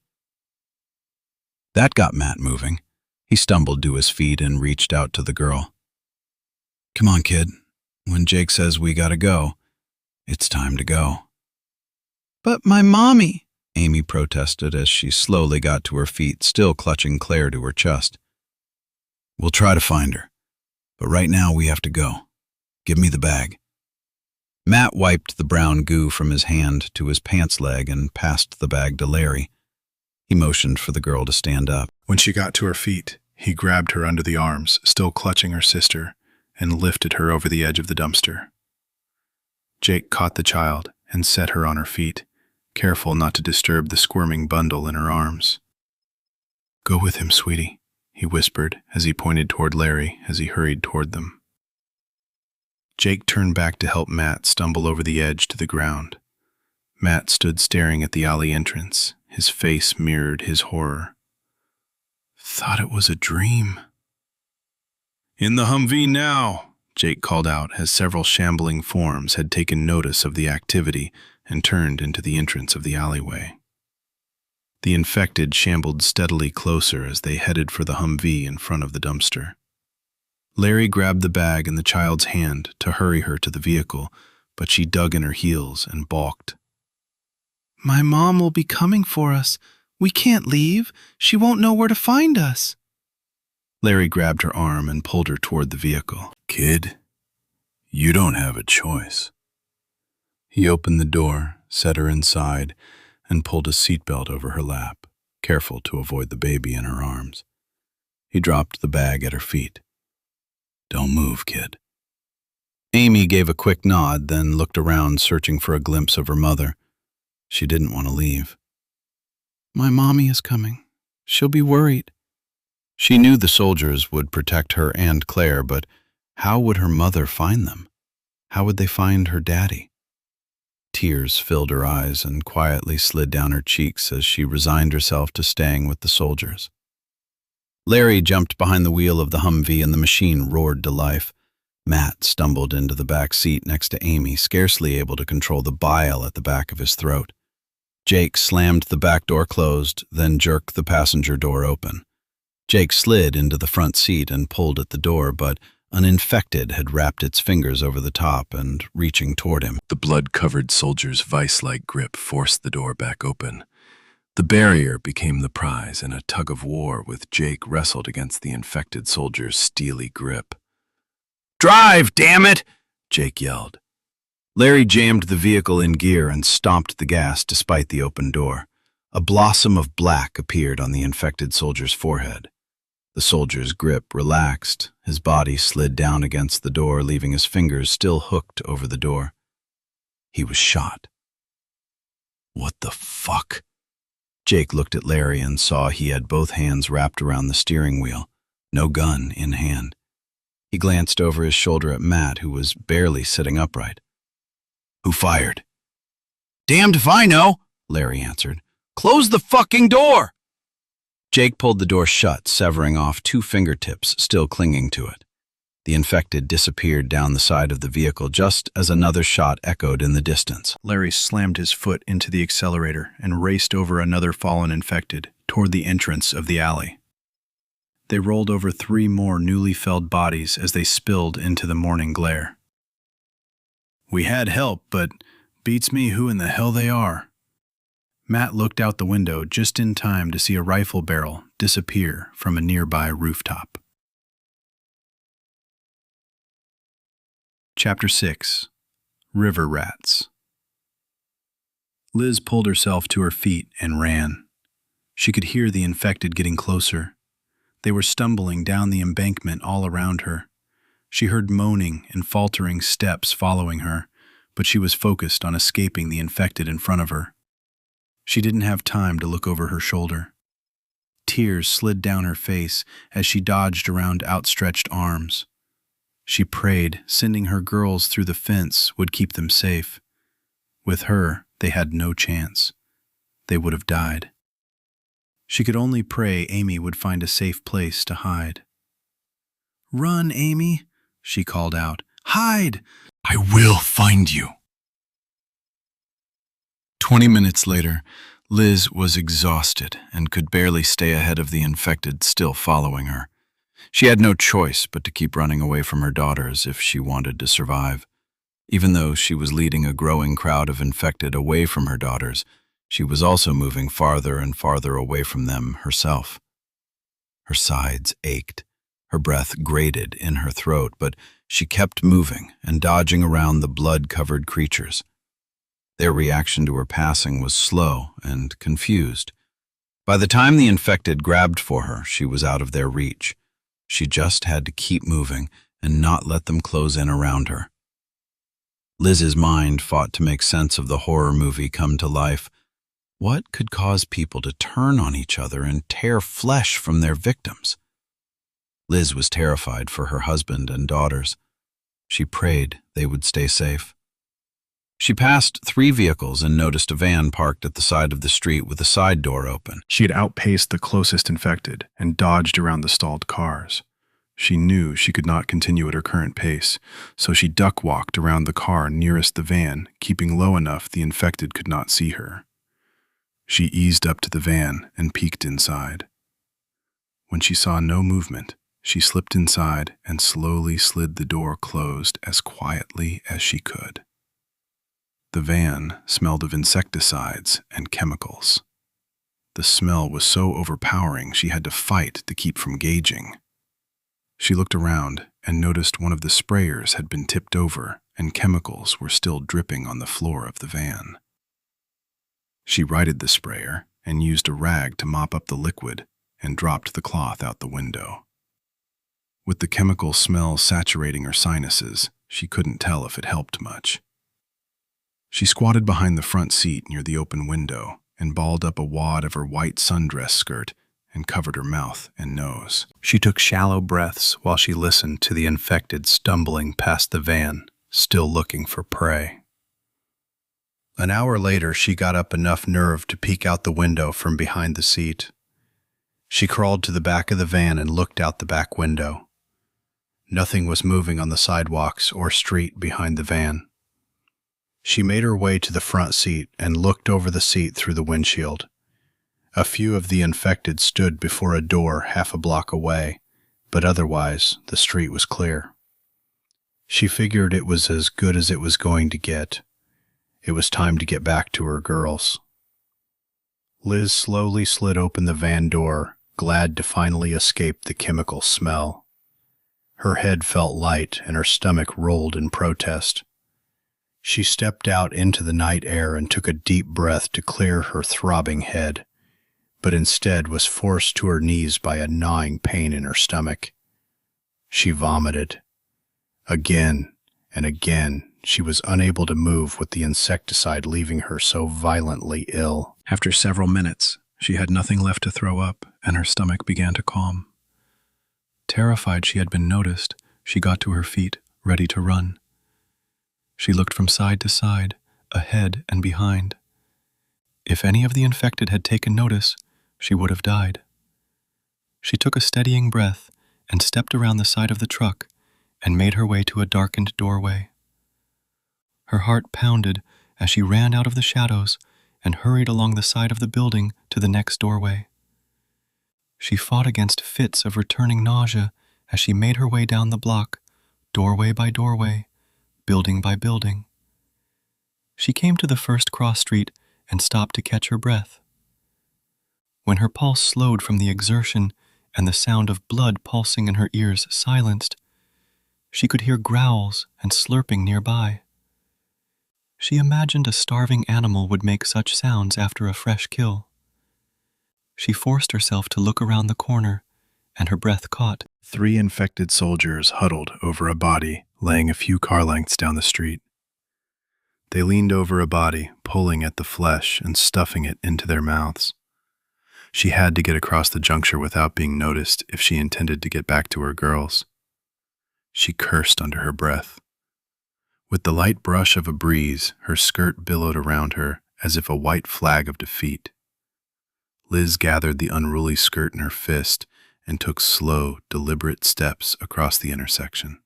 That got Matt moving. He stumbled to his feet and reached out to the girl. "Come on, kid. When Jake says we gotta go, it's time to go." "But my mommy," Amy protested as she slowly got to her feet, still clutching Claire to her chest. "We'll try to find her, but right now we have to go. Give me the bag." Matt wiped the brown goo from his hand to his pants leg and passed the bag to Larry. He motioned for the girl to stand up. When she got to her feet, he grabbed her under the arms, still clutching her sister, and lifted her over the edge of the dumpster. Jake caught the child and set her on her feet, careful not to disturb the squirming bundle in her arms. "Go with him, sweetie," he whispered as he pointed toward Larry as he hurried toward them. Jake turned back to help Matt stumble over the edge to the ground. Matt stood staring at the alley entrance. His face mirrored his horror. "Thought it was a dream." "In the Humvee now," Jake called out as several shambling forms had taken notice of the activity and turned into the entrance of the alleyway. The infected shambled steadily closer as they headed for the Humvee in front of the dumpster. Larry grabbed the bag in the child's hand to hurry her to the vehicle, but she dug in her heels and balked. "My mom will be coming for us. We can't leave. She won't know where to find us." Larry grabbed her arm and pulled her toward the vehicle. "Kid, you don't have a choice." He opened the door, set her inside, and pulled a seatbelt over her lap, careful to avoid the baby in her arms. He dropped the bag at her feet. "Don't move, kid." Amy gave a quick nod, then looked around, searching for a glimpse of her mother. She didn't want to leave. "My mommy is coming. She'll be worried." She knew the soldiers would protect her and Claire, but how would her mother find them? How would they find her daddy? Tears filled her eyes and quietly slid down her cheeks as she resigned herself to staying with the soldiers. Larry jumped behind the wheel of the Humvee and the machine roared to life. Matt stumbled into the back seat next to Amy, scarcely able to control the bile at the back of his throat. Jake slammed the back door closed, then jerked the passenger door open. Jake slid into the front seat and pulled at the door, but an infected had wrapped its fingers over the top and reaching toward him. The blood-covered soldier's vice-like grip forced the door back open. The barrier became the prize in a tug-of-war with Jake wrestled against the infected soldier's steely grip. "Drive, damn it!" Jake yelled. Larry jammed the vehicle in gear and stomped the gas despite the open door. A blossom of black appeared on the infected soldier's forehead. The soldier's grip relaxed. His body slid down against the door, leaving his fingers still hooked over the door. He was shot. What the fuck? Jake looked at Larry and saw he had both hands wrapped around the steering wheel, no gun in hand. He glanced over his shoulder at Matt, who was barely sitting upright. "Who fired?" "Damned if I know," Larry answered. "Close the fucking door!" Jake pulled the door shut, severing off 2 fingertips still clinging to it. The infected disappeared down the side of the vehicle just as another shot echoed in the distance. Larry slammed his foot into the accelerator and raced over another fallen infected toward the entrance of the alley. They rolled over 3 more newly felled bodies as they spilled into the morning glare. "We had help, but beats me who in the hell they are." Matt looked out the window just in time to see a rifle barrel disappear from a nearby rooftop. Chapter 6. River Rats. Liz pulled herself to her feet and ran. She could hear the infected getting closer. They were stumbling down the embankment all around her. She heard moaning and faltering steps following her, but she was focused on escaping the infected in front of her. She didn't have time to look over her shoulder. Tears slid down her face as she dodged around outstretched arms. She prayed sending her girls through the fence would keep them safe. With her, they had no chance. They would have died. She could only pray Amy would find a safe place to hide. "Run, Amy," she called out. "Hide!" "I will find you." 20 minutes later, Liz was exhausted and could barely stay ahead of the infected still following her. She had no choice but to keep running away from her daughters if she wanted to survive. Even though she was leading a growing crowd of infected away from her daughters, she was also moving farther and farther away from them herself. Her sides ached, her breath grated in her throat, but she kept moving and dodging around the blood-covered creatures. Their reaction to her passing was slow and confused. By the time the infected grabbed for her, she was out of their reach. She just had to keep moving and not let them close in around her. Liz's mind fought to make sense of the horror movie come to life. What could cause people to turn on each other and tear flesh from their victims? Liz was terrified for her husband and daughters. She prayed they would stay safe. She passed 3 vehicles and noticed a van parked at the side of the street with a side door open. She had outpaced the closest infected and dodged around the stalled cars. She knew she could not continue at her current pace, so she duck-walked around the car nearest the van, keeping low enough the infected could not see her. She eased up to the van and peeked inside. When she saw no movement, she slipped inside and slowly slid the door closed as quietly as she could. The van smelled of insecticides and chemicals. The smell was so overpowering she had to fight to keep from gagging. She looked around and noticed one of the sprayers had been tipped over and chemicals were still dripping on the floor of the van. She righted the sprayer and used a rag to mop up the liquid and dropped the cloth out the window. With the chemical smell saturating her sinuses, she couldn't tell if it helped much. She squatted behind the front seat near the open window and balled up a wad of her white sundress skirt and covered her mouth and nose. She took shallow breaths while she listened to the infected stumbling past the van, still looking for prey. An hour later, she got up enough nerve to peek out the window from behind the seat. She crawled to the back of the van and looked out the back window. Nothing was moving on the sidewalks or street behind the van. She made her way to the front seat and looked over the seat through the windshield. A few of the infected stood before a door half a block away, but otherwise the street was clear. She figured it was as good as it was going to get. It was time to get back to her girls. Liz slowly slid open the van door, glad to finally escape the chemical smell. Her head felt light and her stomach rolled in protest. She stepped out into the night air and took a deep breath to clear her throbbing head, but instead was forced to her knees by a gnawing pain in her stomach. She vomited. Again and again, she was unable to move with the insecticide leaving her so violently ill. After several minutes, she had nothing left to throw up, and her stomach began to calm. Terrified she had been noticed, she got to her feet, ready to run. She looked from side to side, ahead and behind. If any of the infected had taken notice, she would have died. She took a steadying breath and stepped around the side of the truck and made her way to a darkened doorway. Her heart pounded as she ran out of the shadows and hurried along the side of the building to the next doorway. She fought against fits of returning nausea as she made her way down the block, doorway by doorway, building by building. She came to the first cross street and stopped to catch her breath. When her pulse slowed from the exertion and the sound of blood pulsing in her ears silenced, she could hear growls and slurping nearby. She imagined a starving animal would make such sounds after a fresh kill. She forced herself to look around the corner, and her breath caught. 3 infected soldiers huddled over a body laying a few car lengths down the street. They leaned over a body, pulling at the flesh and stuffing it into their mouths. She had to get across the juncture without being noticed if she intended to get back to her girls. She cursed under her breath. With the light brush of a breeze, her skirt billowed around her as if a white flag of defeat. Liz gathered the unruly skirt in her fist and took slow, deliberate steps across the intersection.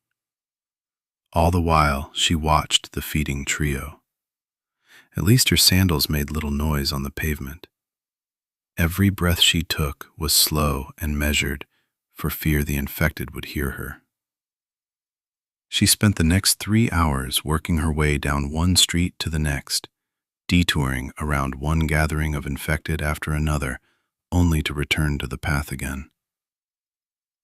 All the while, she watched the feeding trio. At least her sandals made little noise on the pavement. Every breath she took was slow and measured for fear the infected would hear her. She spent the next 3 hours working her way down one street to the next, detouring around one gathering of infected after another, only to return to the path again.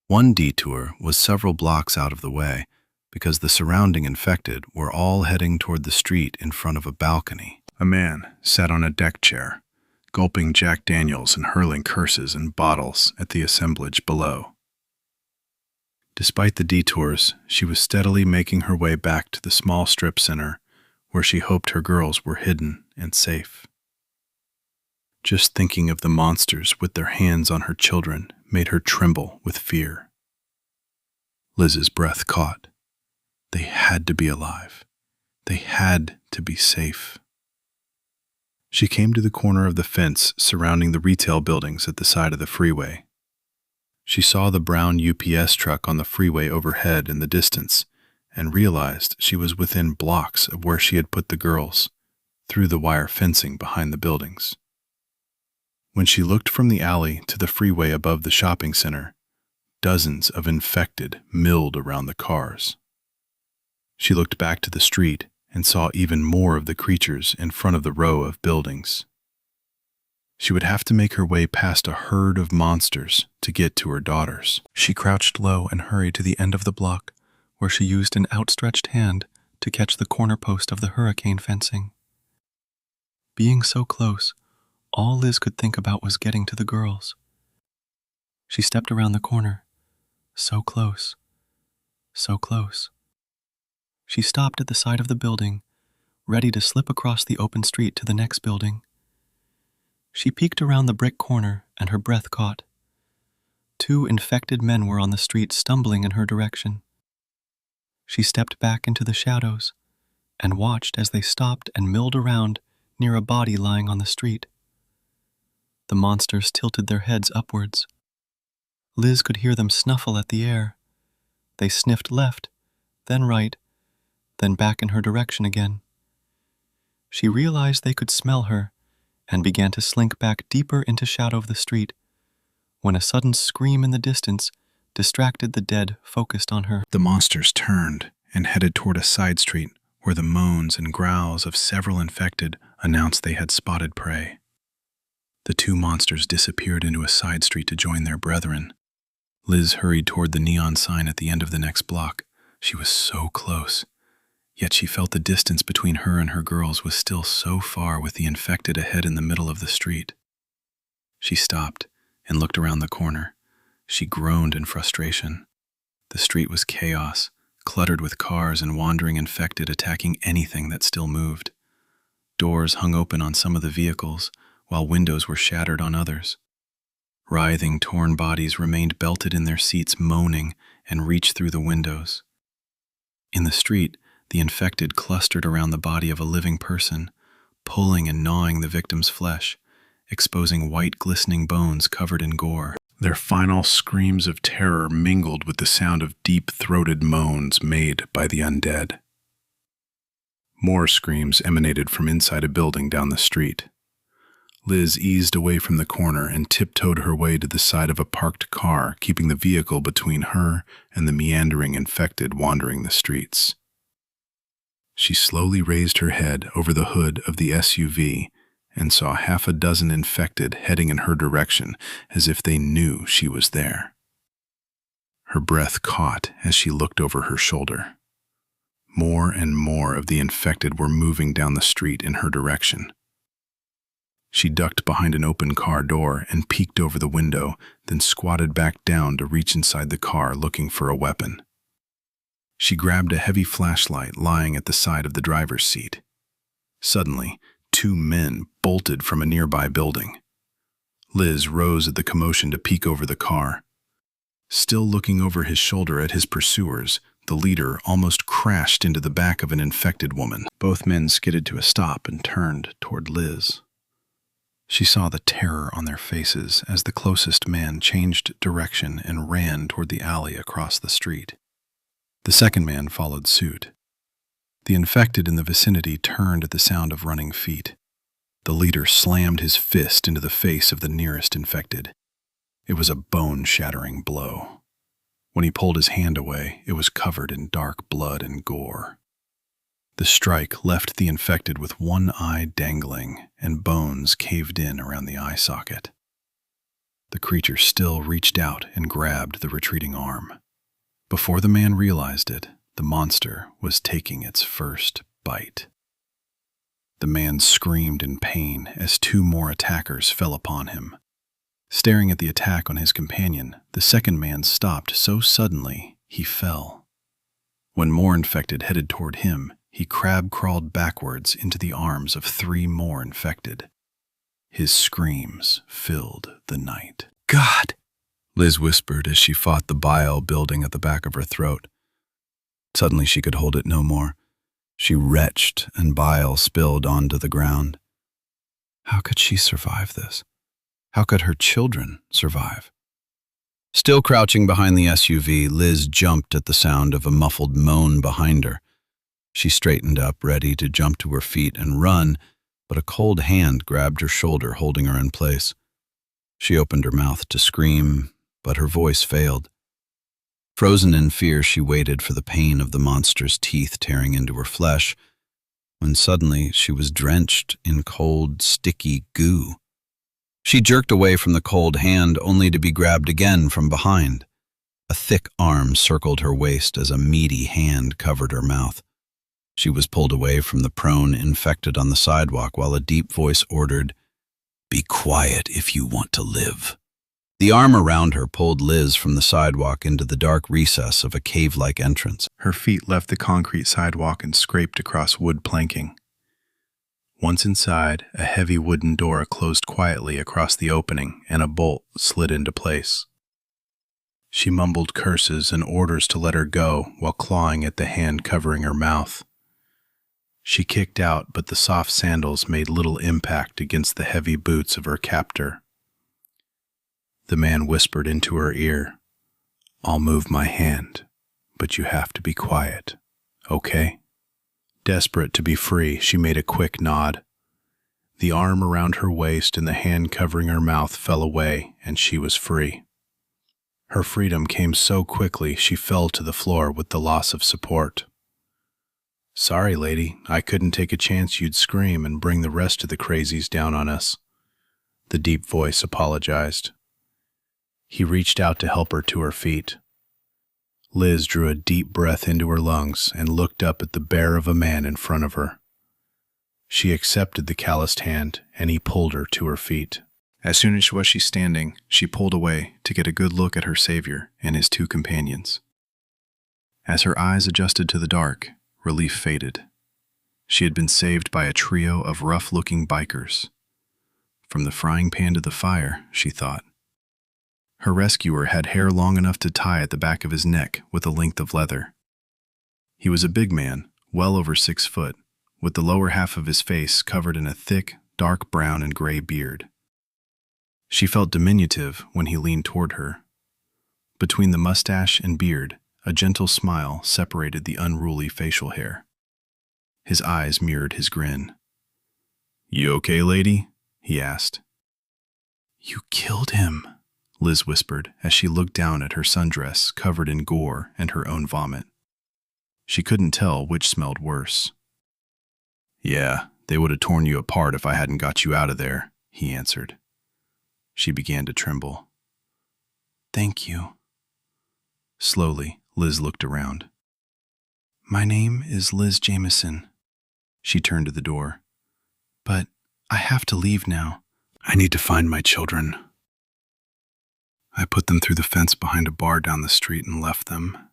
One detour was several blocks out of the way, because the surrounding infected were all heading toward the street in front of a balcony. A man sat on a deck chair, gulping Jack Daniels and hurling curses and bottles at the assemblage below. Despite the detours, she was steadily making her way back to the small strip center where she hoped her girls were hidden and safe. Just thinking of the monsters with their hands on her children made her tremble with fear. Liz's breath caught. They had to be alive. They had to be safe. She came to the corner of the fence surrounding the retail buildings at the side of the freeway. She saw the brown UPS truck on the freeway overhead in the distance and realized she was within blocks of where she had put the girls, through the wire fencing behind the buildings. When she looked from the alley to the freeway above the shopping center, dozens of infected milled around the cars. She looked back to the street and saw even more of the creatures in front of the row of buildings. She would have to make her way past a herd of monsters to get to her daughters. She crouched low and hurried to the end of the block, where she used an outstretched hand to catch the corner post of the hurricane fencing. Being so close, All Liz could think about was getting to the girls. She stepped around the corner. So close. So close. She stopped at the side of the building, ready to slip across the open street to the next building. She peeked around the brick corner and her breath caught. 2 infected men were on the street stumbling in her direction. She stepped back into the shadows and watched as they stopped and milled around near a body lying on the street. The monsters tilted their heads upwards. Liz could hear them snuffle at the air. They sniffed left, then right, then back in her direction again. She realized they could smell her and began to slink back deeper into shadow of the street when a sudden scream in the distance distracted the dead focused on her. The monsters turned and headed toward a side street where the moans and growls of several infected announced they had spotted prey. The 2 monsters disappeared into a side street to join their brethren. Liz hurried toward the neon sign at the end of the next block. She was so close, yet she felt the distance between her and her girls was still so far with the infected ahead in the middle of the street. She stopped and looked around the corner. She groaned in frustration. The street was chaos, cluttered with cars and wandering infected attacking anything that still moved. Doors hung open on some of the vehicles, while windows were shattered on others. Writhing, torn bodies remained belted in their seats, moaning, and reached through the windows. In the street, the infected clustered around the body of a living person, pulling and gnawing the victim's flesh, exposing white, glistening bones covered in gore. Their final screams of terror mingled with the sound of deep-throated moans made by the undead. More screams emanated from inside a building down the street. Liz eased away from the corner and tiptoed her way to the side of a parked car, keeping the vehicle between her and the meandering infected wandering the streets. She slowly raised her head over the hood of the SUV and saw 6 infected heading in her direction as if they knew she was there. Her breath caught as she looked over her shoulder. More and more of the infected were moving down the street in her direction. She ducked behind an open car door and peeked over the window, then squatted back down to reach inside the car looking for a weapon. She grabbed a heavy flashlight lying at the side of the driver's seat. Suddenly, 2 men bolted from a nearby building. Liz rose at the commotion to peek over the car. Still looking over his shoulder at his pursuers, the leader almost crashed into the back of an infected woman. Both men skidded to a stop and turned toward Liz. She saw the terror on their faces as the closest man changed direction and ran toward the alley across the street. The second man followed suit. The infected in the vicinity turned at the sound of running feet. The leader slammed his fist into the face of the nearest infected. It was a bone-shattering blow. When he pulled his hand away, it was covered in dark blood and gore. The strike left the infected with one eye dangling and bones caved in around the eye socket. The creature still reached out and grabbed the retreating arm. Before the man realized it, the monster was taking its first bite. The man screamed in pain as 2 more attackers fell upon him. Staring at the attack on his companion, the second man stopped so suddenly he fell. When more infected headed toward him, he crab-crawled backwards into the arms of 3 more infected. His screams filled the night. God! Liz whispered as she fought the bile building at the back of her throat. Suddenly she could hold it no more. She retched and bile spilled onto the ground. How could she survive this? How could her children survive? Still crouching behind the SUV, Liz jumped at the sound of a muffled moan behind her. She straightened up, ready to jump to her feet and run, but a cold hand grabbed her shoulder, holding her in place. She opened her mouth to scream, but her voice failed. Frozen in fear, she waited for the pain of the monster's teeth tearing into her flesh, when suddenly she was drenched in cold, sticky goo. She jerked away from the cold hand, only to be grabbed again from behind. A thick arm circled her waist as a meaty hand covered her mouth. She was pulled away from the prone infected on the sidewalk while a deep voice ordered, Be quiet if you want to live. The arm around her pulled Liz from the sidewalk into the dark recess of a cave-like entrance. Her feet left the concrete sidewalk and scraped across wood planking. Once inside, a heavy wooden door closed quietly across the opening and a bolt slid into place. She mumbled curses and orders to let her go while clawing at the hand covering her mouth. She kicked out, but the soft sandals made little impact against the heavy boots of her captor. The man whispered into her ear, "I'll move my hand, but you have to be quiet, okay?" Desperate to be free, she made a quick nod. The arm around her waist and the hand covering her mouth fell away, and she was free. Her freedom came so quickly she fell to the floor with the loss of support. "Sorry, lady, I couldn't take a chance you'd scream and bring the rest of the crazies down on us," the deep voice apologized. He reached out to help her to her feet. Liz drew a deep breath into her lungs and looked up at the bear of a man in front of her. She accepted the calloused hand, and he pulled her to her feet. As soon as she was standing, she pulled away to get a good look at her savior and his two companions. As her eyes adjusted to the dark, relief faded. She had been saved by a trio of rough-looking bikers. From the frying pan to the fire, she thought. Her rescuer had hair long enough to tie at the back of his neck with a length of leather. He was a big man, well over 6 foot, with the lower half of his face covered in a thick, dark brown and gray beard. She felt diminutive when he leaned toward her. Between the mustache and beard, a gentle smile separated the unruly facial hair. His eyes mirrored his grin. "You okay, lady?" he asked. "You killed him," Liz whispered as she looked down at her sundress covered in gore and her own vomit. She couldn't tell which smelled worse. "Yeah, they would have torn you apart if I hadn't got you out of there," he answered. She began to tremble. "Thank you." Slowly, Liz looked around. "My name is Liz Jameson." She turned to the door. "But I have to leave now. I need to find my children. I put them through the fence behind a bar down the street and left them.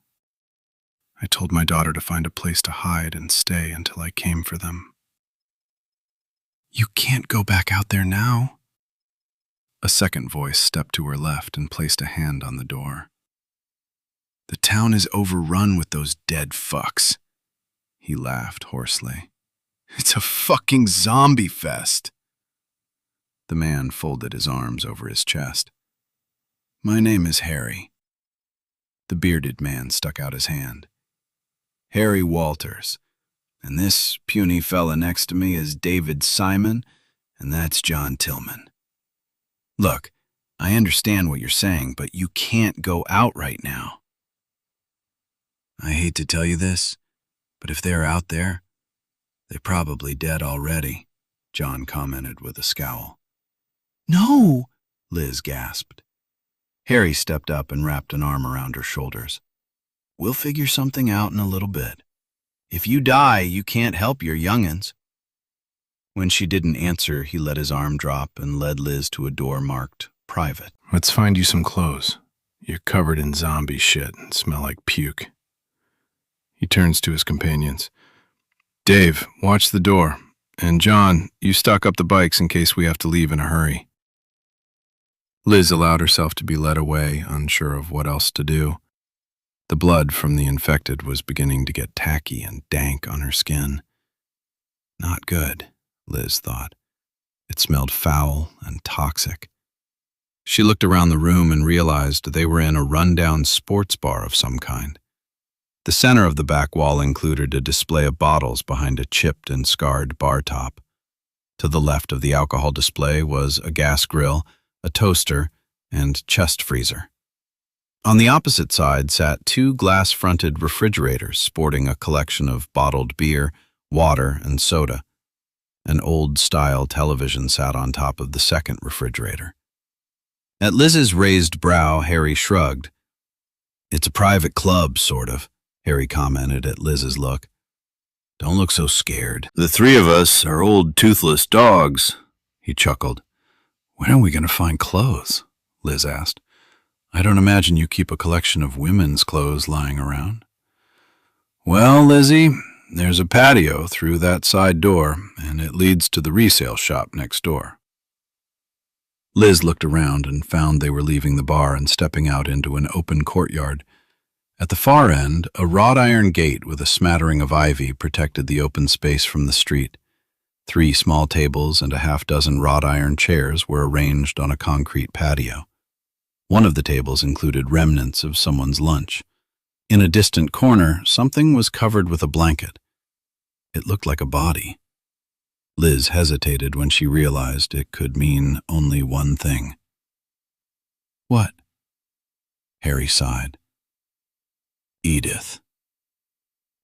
I told my daughter to find a place to hide and stay until I came for them." "You can't go back out there now." A second voice stepped to her left and placed a hand on the door. "The town is overrun with those dead fucks." He laughed hoarsely. "It's a fucking zombie fest." The man folded his arms over his chest. "My name is Harry." The bearded man stuck out his hand. "Harry Walters. And this puny fella next to me is David Simon, and that's John Tillman. Look, I understand what you're saying, but you can't go out right now. I hate to tell you this, but if they're out there, they're probably dead already," John commented with a scowl. "No!" Liz gasped. Harry stepped up and wrapped an arm around her shoulders. "We'll figure something out in a little bit. If you die, you can't help your young'uns." When she didn't answer, he let his arm drop and led Liz to a door marked private. "Let's find you some clothes. You're covered in zombie shit and smell like puke." He turns to his companions. "Dave, watch the door. And John, you stock up the bikes in case we have to leave in a hurry." Liz allowed herself to be led away, unsure of what else to do. The blood from the infected was beginning to get tacky and dank on her skin. Not good, Liz thought. It smelled foul and toxic. She looked around the room and realized they were in a rundown sports bar of some kind. The center of the back wall included a display of bottles behind a chipped and scarred bar top. To the left of the alcohol display was a gas grill, a toaster, and chest freezer. On the opposite side sat 2 glass-fronted refrigerators sporting a collection of bottled beer, water, and soda. An old-style television sat on top of the second refrigerator. At Liz's raised brow, Harry shrugged. "It's a private club, sort of," Harry commented at Liz's look. "Don't look so scared." "The 3 of us are old toothless dogs," he chuckled. When are we going to find clothes? Liz asked. I don't imagine you keep a collection of women's clothes lying around. Well, Lizzie, there's a patio through that side door, and it leads to the resale shop next door. Liz looked around and found they were leaving the bar and stepping out into an open courtyard. At the far end, a wrought iron gate with a smattering of ivy protected the open space from the street. 3 small tables and a half-dozen wrought iron chairs were arranged on a concrete patio. One of the tables included remnants of someone's lunch. In a distant corner, something was covered with a blanket. It looked like a body. Liz hesitated when she realized it could mean only one thing. What? Harry sighed. Edith.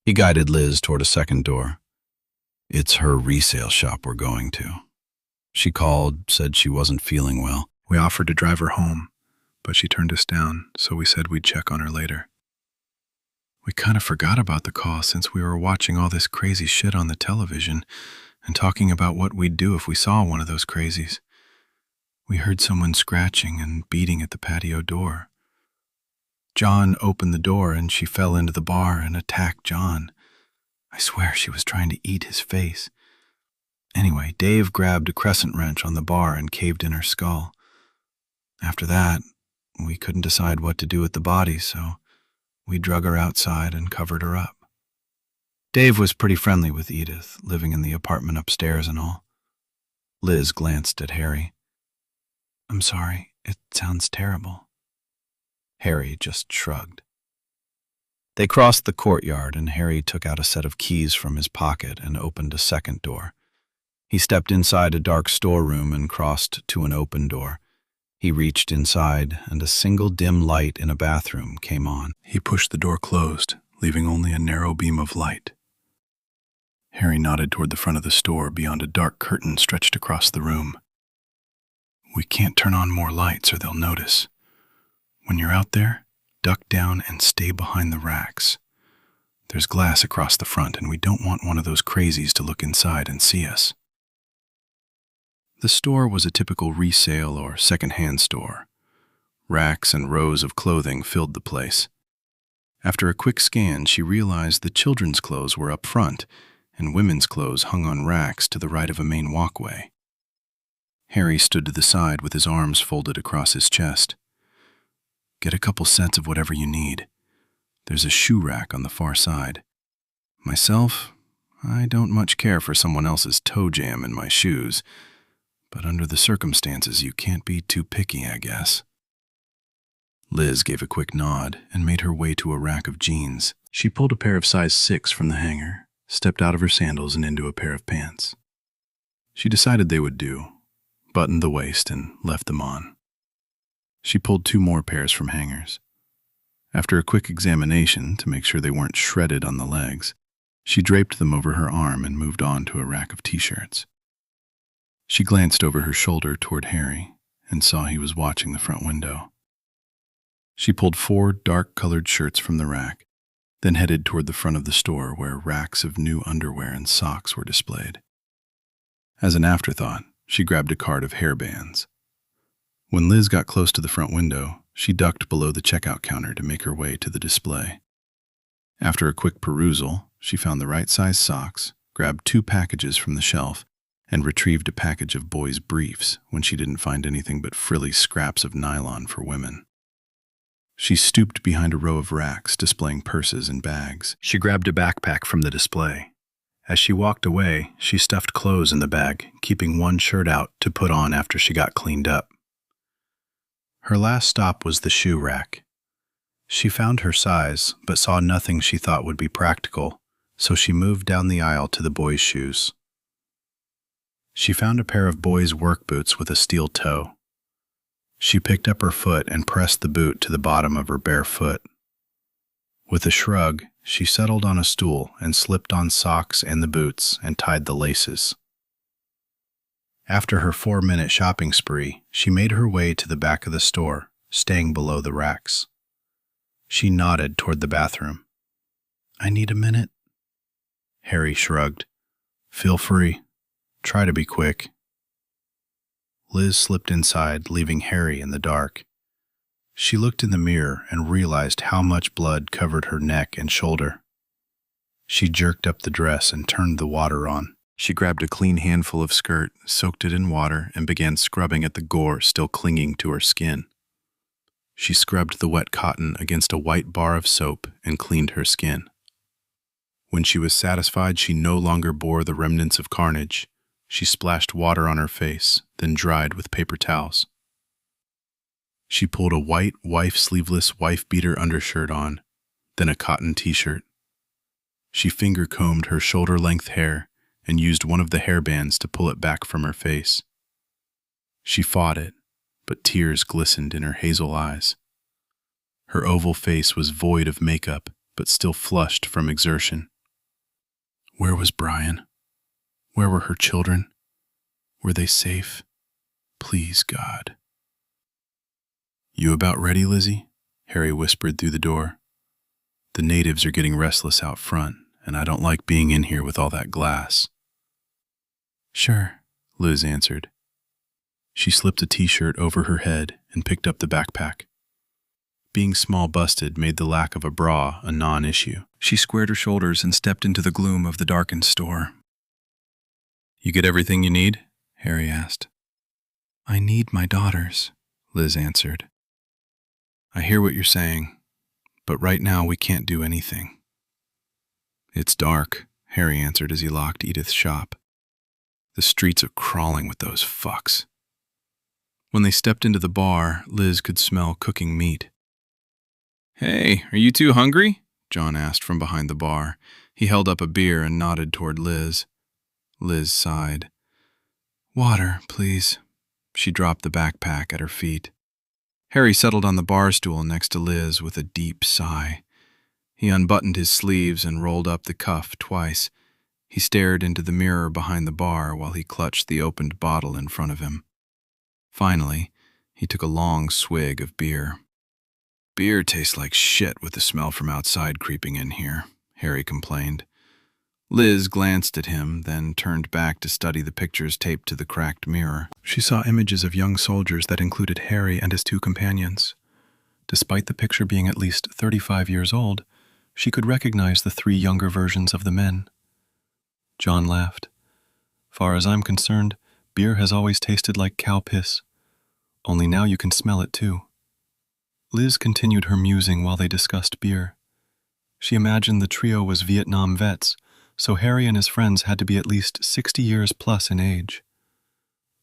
He guided Liz toward a second door. It's her resale shop we're going to. She called, said she wasn't feeling well. We offered to drive her home, but she turned us down, so we said we'd check on her later. We kind of forgot about the call since we were watching all this crazy shit on the television and talking about what we'd do if we saw one of those crazies. We heard someone scratching and beating at the patio door. John opened the door and she fell into the bar and attacked John. I swear she was trying to eat his face. Anyway, Dave grabbed a crescent wrench on the bar and caved in her skull. After that, we couldn't decide what to do with the body, so we drug her outside and covered her up. Dave was pretty friendly with Edith, living in the apartment upstairs and all. Liz glanced at Harry. I'm sorry, it sounds terrible. Harry just shrugged. They crossed the courtyard and Harry took out a set of keys from his pocket and opened a second door. He stepped inside a dark storeroom and crossed to an open door. He reached inside and a single dim light in a bathroom came on. He pushed the door closed, leaving only a narrow beam of light. Harry nodded toward the front of the store beyond a dark curtain stretched across the room. We can't turn on more lights or they'll notice. When you're out there, duck down and stay behind the racks. There's glass across the front and we don't want one of those crazies to look inside and see us. The store was a typical resale or second-hand store. Racks and rows of clothing filled the place. After a quick scan, she realized the children's clothes were up front and women's clothes hung on racks to the right of a main walkway. Harry stood to the side with his arms folded across his chest. Get a couple sets of whatever you need. There's a shoe rack on the far side. Myself, I don't much care for someone else's toe jam in my shoes, but under the circumstances, you can't be too picky, I guess. Liz gave a quick nod and made her way to a rack of jeans. She pulled a pair of size 6 from the hanger, stepped out of her sandals and into a pair of pants. She decided they would do, buttoned the waist and left them on. She pulled 2 more pairs from hangers. After a quick examination to make sure they weren't shredded on the legs, she draped them over her arm and moved on to a rack of t-shirts. She glanced over her shoulder toward Harry and saw he was watching the front window. She pulled 4 dark-colored shirts from the rack, then headed toward the front of the store where racks of new underwear and socks were displayed. As an afterthought, she grabbed a cart of hairbands. When Liz got close to the front window, she ducked below the checkout counter to make her way to the display. After a quick perusal, she found the right size socks, grabbed 2 packages from the shelf, and retrieved a package of boys' briefs when she didn't find anything but frilly scraps of nylon for women. She stooped behind a row of racks displaying purses and bags. She grabbed a backpack from the display. As she walked away, she stuffed clothes in the bag, keeping one shirt out to put on after she got cleaned up. Her last stop was the shoe rack. She found her size, but saw nothing she thought would be practical, so she moved down the aisle to the boys' shoes. She found a pair of boys' work boots with a steel toe. She picked up her foot and pressed the boot to the bottom of her bare foot. With a shrug, she settled on a stool and slipped on socks and the boots and tied the laces. After her 4-minute shopping spree, she made her way to the back of the store, staying below the racks. She nodded toward the bathroom. I need a minute. Harry shrugged. Feel free. Try to be quick. Liz slipped inside, leaving Harry in the dark. She looked in the mirror and realized how much blood covered her neck and shoulder. She jerked up the dress and turned the water on. She grabbed a clean handful of skirt, soaked it in water, and began scrubbing at the gore still clinging to her skin. She scrubbed the wet cotton against a white bar of soap and cleaned her skin. When she was satisfied she no longer bore the remnants of carnage, she splashed water on her face, then dried with paper towels. She pulled a white, sleeveless wife-beater undershirt on, then a cotton t-shirt. She finger-combed her shoulder-length hair and used one of the hairbands to pull it back from her face. She fought it, but tears glistened in her hazel eyes. Her oval face was void of makeup, but still flushed from exertion. Where was Brian? Where were her children? Were they safe? Please, God. You about ready, Lizzie? Harry whispered through the door. The natives are getting restless out front, and I don't like being in here with all that glass. Sure, Liz answered. She slipped a t-shirt over her head and picked up the backpack. Being small-busted made the lack of a bra a non-issue. She squared her shoulders and stepped into the gloom of the darkened store. You get everything you need? Harry asked. I need my daughters, Liz answered. I hear what you're saying, but right now we can't do anything. It's dark, Harry answered as he locked Edith's shop. The streets are crawling with those fucks. When they stepped into the bar, Liz could smell cooking meat. Hey, are you two hungry? John asked from behind the bar. He held up a beer and nodded toward Liz. Liz sighed. Water, please. She dropped the backpack at her feet. Harry settled on the bar stool next to Liz with a deep sigh. He unbuttoned his sleeves and rolled up the cuff twice. He stared into the mirror behind the bar while he clutched the opened bottle in front of him. Finally, he took a long swig of beer. Beer tastes like shit with the smell from outside creeping in here, Harry complained. Liz glanced at him, then turned back to study the pictures taped to the cracked mirror. She saw images of young soldiers that included Harry and his two companions. Despite the picture being at least 35 years old, she could recognize the three younger versions of the men. John laughed. Far as I'm concerned, beer has always tasted like cow piss. Only now you can smell it too. Liz continued her musing while they discussed beer. She imagined the trio was Vietnam vets, so Harry and his friends had to be at least 60 years plus in age.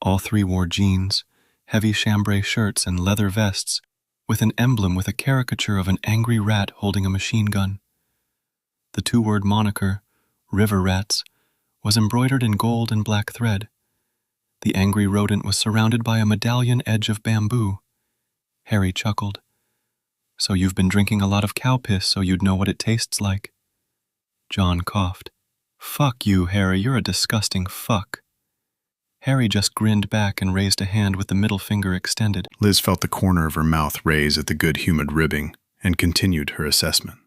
All three wore jeans, heavy chambray shirts, and leather vests, with an emblem with a caricature of an angry rat holding a machine gun. The two-word moniker, River Rats, was embroidered in gold and black thread. The angry rodent was surrounded by a medallion edge of bamboo. Harry chuckled. So you've been drinking a lot of cow piss so you'd know what it tastes like. John coughed. Fuck you, Harry, you're a disgusting fuck. Harry just grinned back and raised a hand with the middle finger extended. Liz felt the corner of her mouth raise at the good-humored ribbing and continued her assessment.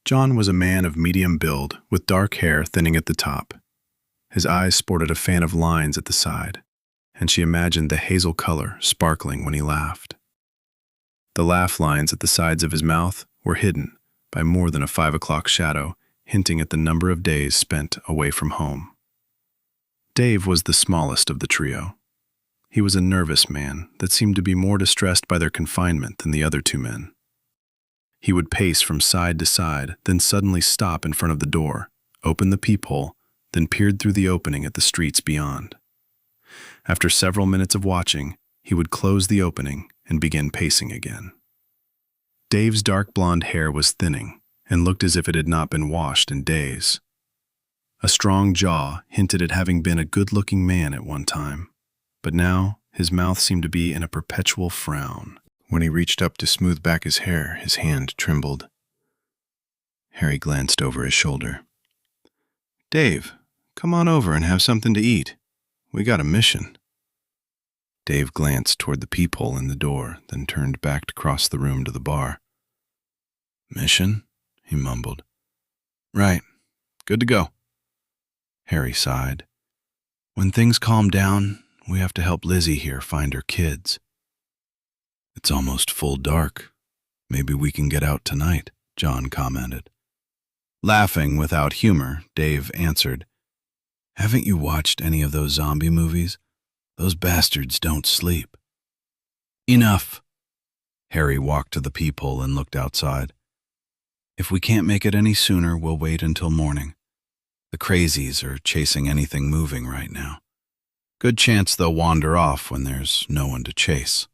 John was a man of medium build, with dark hair thinning at the top. His eyes sported a fan of lines at the side, and she imagined the hazel color sparkling when he laughed. The laugh lines at the sides of his mouth were hidden by more than a 5 o'clock shadow, hinting at the number of days spent away from home. Dave was the smallest of the trio. He was a nervous man that seemed to be more distressed by their confinement than the other two men. He would pace from side to side, then suddenly stop in front of the door, open the peephole, then peered through the opening at the streets beyond. After several minutes of watching, he would close the opening and begin pacing again. Dave's dark blonde hair was thinning and looked as if it had not been washed in days. A strong jaw hinted at having been a good-looking man at one time, but now his mouth seemed to be in a perpetual frown. When he reached up to smooth back his hair, his hand trembled. Harry glanced over his shoulder. Dave, come on over and have something to eat. We got a mission. Dave glanced toward the peephole in the door, then turned back to cross the room to the bar. Mission? He mumbled. Right. Good to go. Harry sighed. When things calm down, We have to help Lizzie here find her kids." "It's almost full dark. Maybe we can get out tonight," John commented. Laughing without humor, Dave answered, "Haven't you watched any of those zombie movies? Those bastards don't sleep." "Enough." Harry walked to the peephole and looked outside. "If we can't make it any sooner, we'll wait until morning. The crazies are chasing anything moving right now. Good chance they'll wander off when there's no one to chase."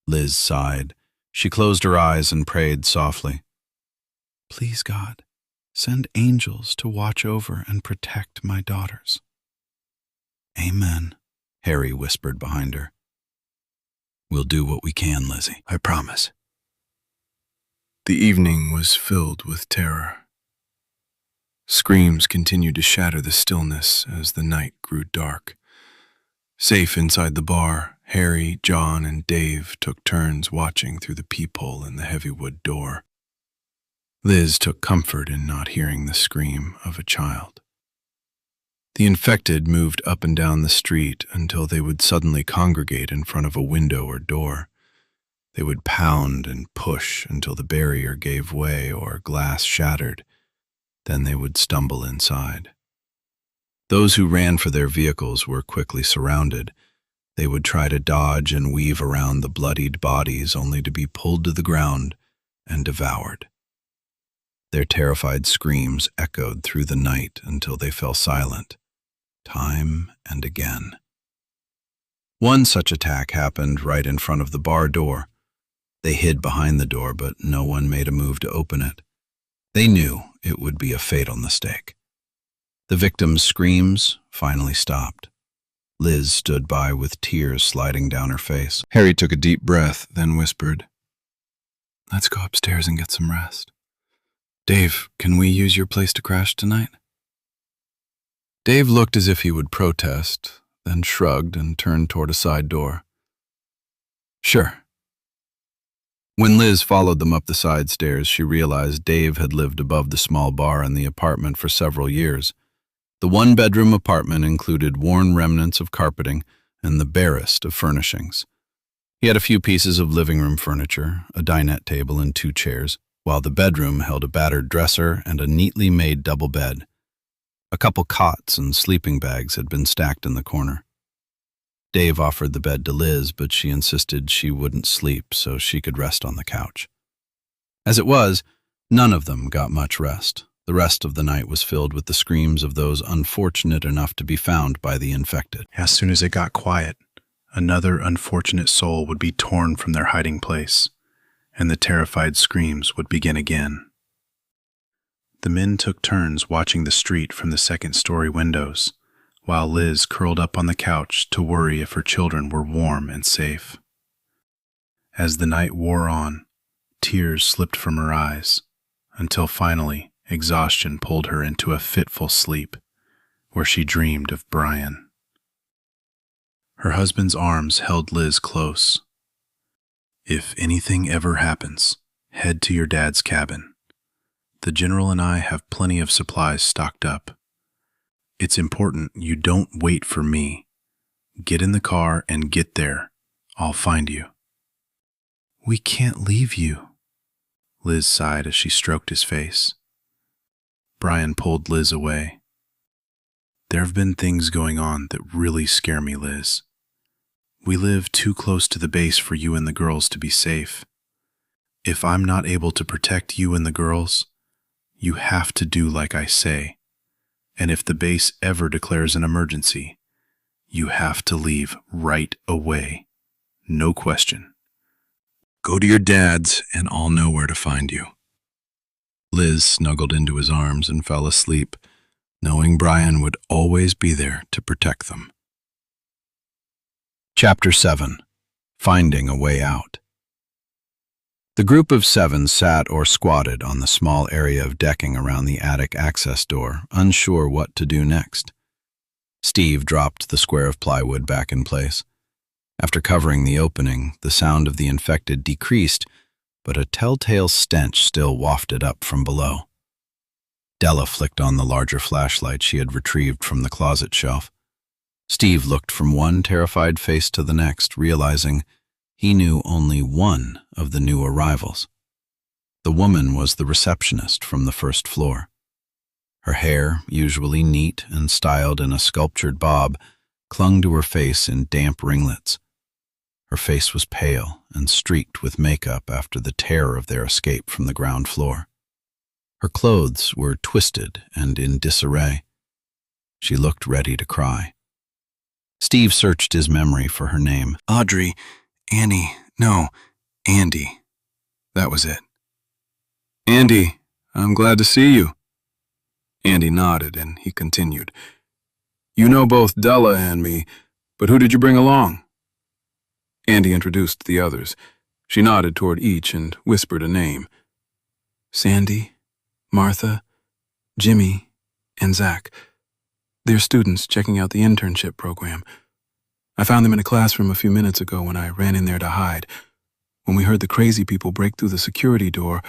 Liz sighed. She closed her eyes and prayed softly. "Please, God, send angels to watch over and protect my daughters." "Amen," Harry whispered behind her. "We'll do what we can, Lizzie, I promise." The evening was filled with terror. Screams continued to shatter the stillness as the night grew dark. Safe inside the bar, Harry, John, and Dave took turns watching through the peephole in the heavy wood door. Liz took comfort in not hearing the scream of a child. The infected moved up and down the street until they would suddenly congregate in front of a window or door. They would pound and push until the barrier gave way or glass shattered. Then they would stumble inside. Those who ran for their vehicles were quickly surrounded. They would try to dodge and weave around the bloodied bodies only to be pulled to the ground and devoured. Their terrified screams echoed through the night until they fell silent, time and again. One such attack happened right in front of the bar door. They hid behind the door, but no one made a move to open it. They knew it would be a fatal mistake. The victim's screams finally stopped. Liz stood by with tears sliding down her face. Harry took a deep breath, then whispered, "Let's go upstairs and get some rest. Dave, can we use your place to crash tonight?" Dave looked as if he would protest, then shrugged and turned toward a side door. "Sure." When Liz followed them up the side stairs, she realized Dave had lived above the small bar in the apartment for several years. The one-bedroom apartment included worn remnants of carpeting and the barest of furnishings. He had a few pieces of living room furniture, a dinette table and 2 chairs, while the bedroom held a battered dresser and a neatly made double bed. A couple cots and sleeping bags had been stacked in the corner. Dave offered the bed to Liz, but she insisted she wouldn't sleep so she could rest on the couch. As it was, none of them got much rest. The rest of the night was filled with the screams of those unfortunate enough to be found by the infected. As soon as it got quiet, another unfortunate soul would be torn from their hiding place, and the terrified screams would begin again. The men took turns watching the street from the second-story windows, while Liz curled up on the couch to worry if her children were warm and safe. As the night wore on, tears slipped from her eyes, until finally exhaustion pulled her into a fitful sleep, where she dreamed of Brian. Her husband's arms held Liz close. "If anything ever happens, head to your dad's cabin. The General and I have plenty of supplies stocked up. It's important you don't wait for me. Get in the car and get there. I'll find you." "We can't leave you," Liz sighed as she stroked his face. Brian pulled Liz away. "There have been things going on that really scare me, Liz. We live too close to the base for you and the girls to be safe. If I'm not able to protect you and the girls, you have to do like I say. And if the base ever declares an emergency, you have to leave right away. No question. Go to your dad's and I'll know where to find you." Liz snuggled into his arms and fell asleep, knowing Brian would always be there to protect them. Chapter 7. Finding a Way Out. The group of 7 sat or squatted on the small area of decking around the attic access door, unsure what to do next. Steve dropped the square of plywood back in place. After covering the opening, the sound of the infected decreased, but a telltale stench still wafted up from below. Della flicked on the larger flashlight she had retrieved from the closet shelf. Steve looked from one terrified face to the next, realizing he knew only one of the new arrivals. The woman was the receptionist from the first floor. Her hair, usually neat and styled in a sculptured bob, clung to her face in damp ringlets. Her face was pale and streaked with makeup after the terror of their escape from the ground floor. Her clothes were twisted and in disarray. She looked ready to cry. Steve searched his memory for her name. Audrey, Annie, no, Andy. That was it. Andy, I'm glad to see you. Andy nodded and he continued. You know both Della and me, but who did you bring along? Andy introduced the others. She nodded toward each and whispered a name. Sandy, Martha, Jimmy, and Zach. They're students checking out the internship program. I found them in a classroom a few minutes ago when I ran in there to hide. When we heard the crazy people break through the security door,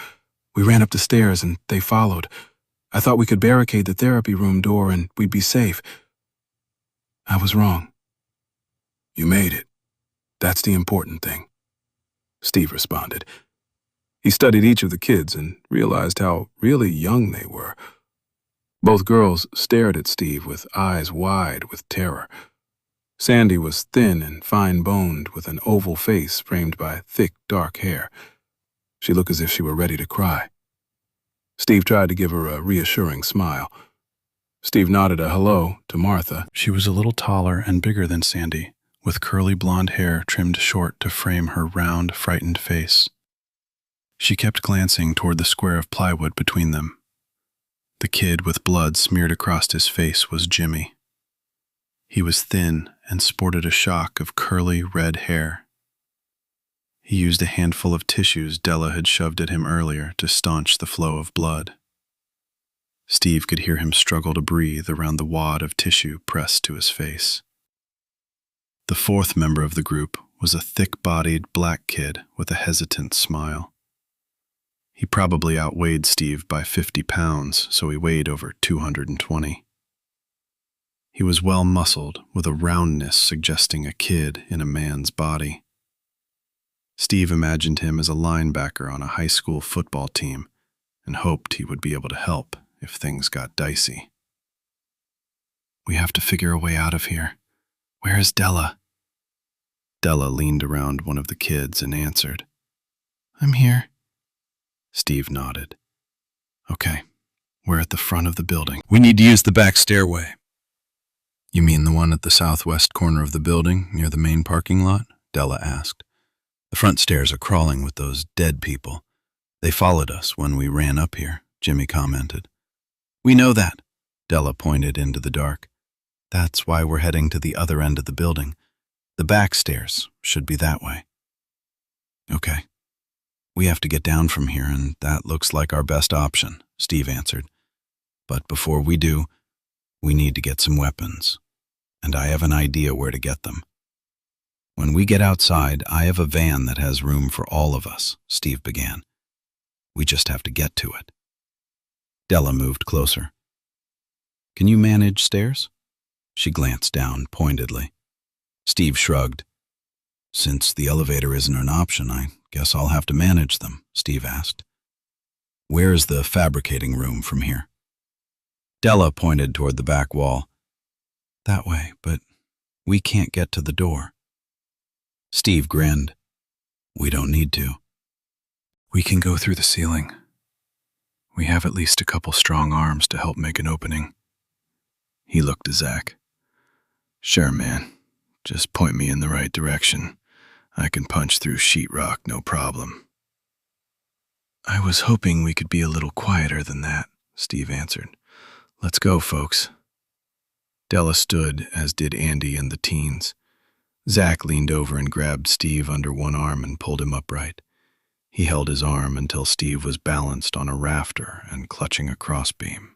we ran up the stairs and they followed. I thought we could barricade the therapy room door and we'd be safe. I was wrong. You made it. That's the important thing, Steve responded. He studied each of the kids and realized how really young they were. Both girls stared at Steve with eyes wide with terror. Sandy was thin and fine-boned with an oval face framed by thick, dark hair. She looked as if she were ready to cry. Steve tried to give her a reassuring smile. Steve nodded a hello to Martha. She was a little taller and bigger than Sandy, with curly blonde hair trimmed short to frame her round, frightened face. She kept glancing toward the square of plywood between them. The kid with blood smeared across his face was Jimmy. He was thin and sported a shock of curly red hair. He used a handful of tissues Della had shoved at him earlier to staunch the flow of blood. Steve could hear him struggle to breathe around the wad of tissue pressed to his face. The fourth member of the group was a thick-bodied black kid with a hesitant smile. He probably outweighed Steve by 50 pounds, so he weighed over 220. He was well-muscled, with a roundness suggesting a kid in a man's body. Steve imagined him as a linebacker on a high school football team and hoped he would be able to help if things got dicey. We have to figure a way out of here. Where is Della? Della leaned around one of the kids and answered. I'm here. Steve nodded. Okay, we're at the front of the building. We need to use the back stairway. You mean the one at the southwest corner of the building, near the main parking lot? Della asked. The front stairs are crawling with those dead people. They followed us when we ran up here, Jimmy commented. We know that, Della pointed into the dark. That's why we're heading to the other end of the building. The back stairs should be that way. Okay. We have to get down from here, and that looks like our best option, Steve answered. But before we do, we need to get some weapons, and I have an idea where to get them. When we get outside, I have a van that has room for all of us, Steve began. We just have to get to it. Della moved closer. Can you manage stairs? She glanced down pointedly. Steve shrugged. Since the elevator isn't an option, I guess I'll have to manage them, Steve asked. Where is the fabricating room from here? Della pointed toward the back wall. That way, but we can't get to the door. Steve grinned. We don't need to. We can go through the ceiling. We have at least a couple strong arms to help make an opening. He looked to Zach. Sure, man. Just point me in the right direction. I can punch through sheetrock, no problem. I was hoping we could be a little quieter than that, Steve answered. Let's go, folks. Della stood, as did Andy and the teens. Zach leaned over and grabbed Steve under one arm and pulled him upright. He held his arm until Steve was balanced on a rafter and clutching a crossbeam.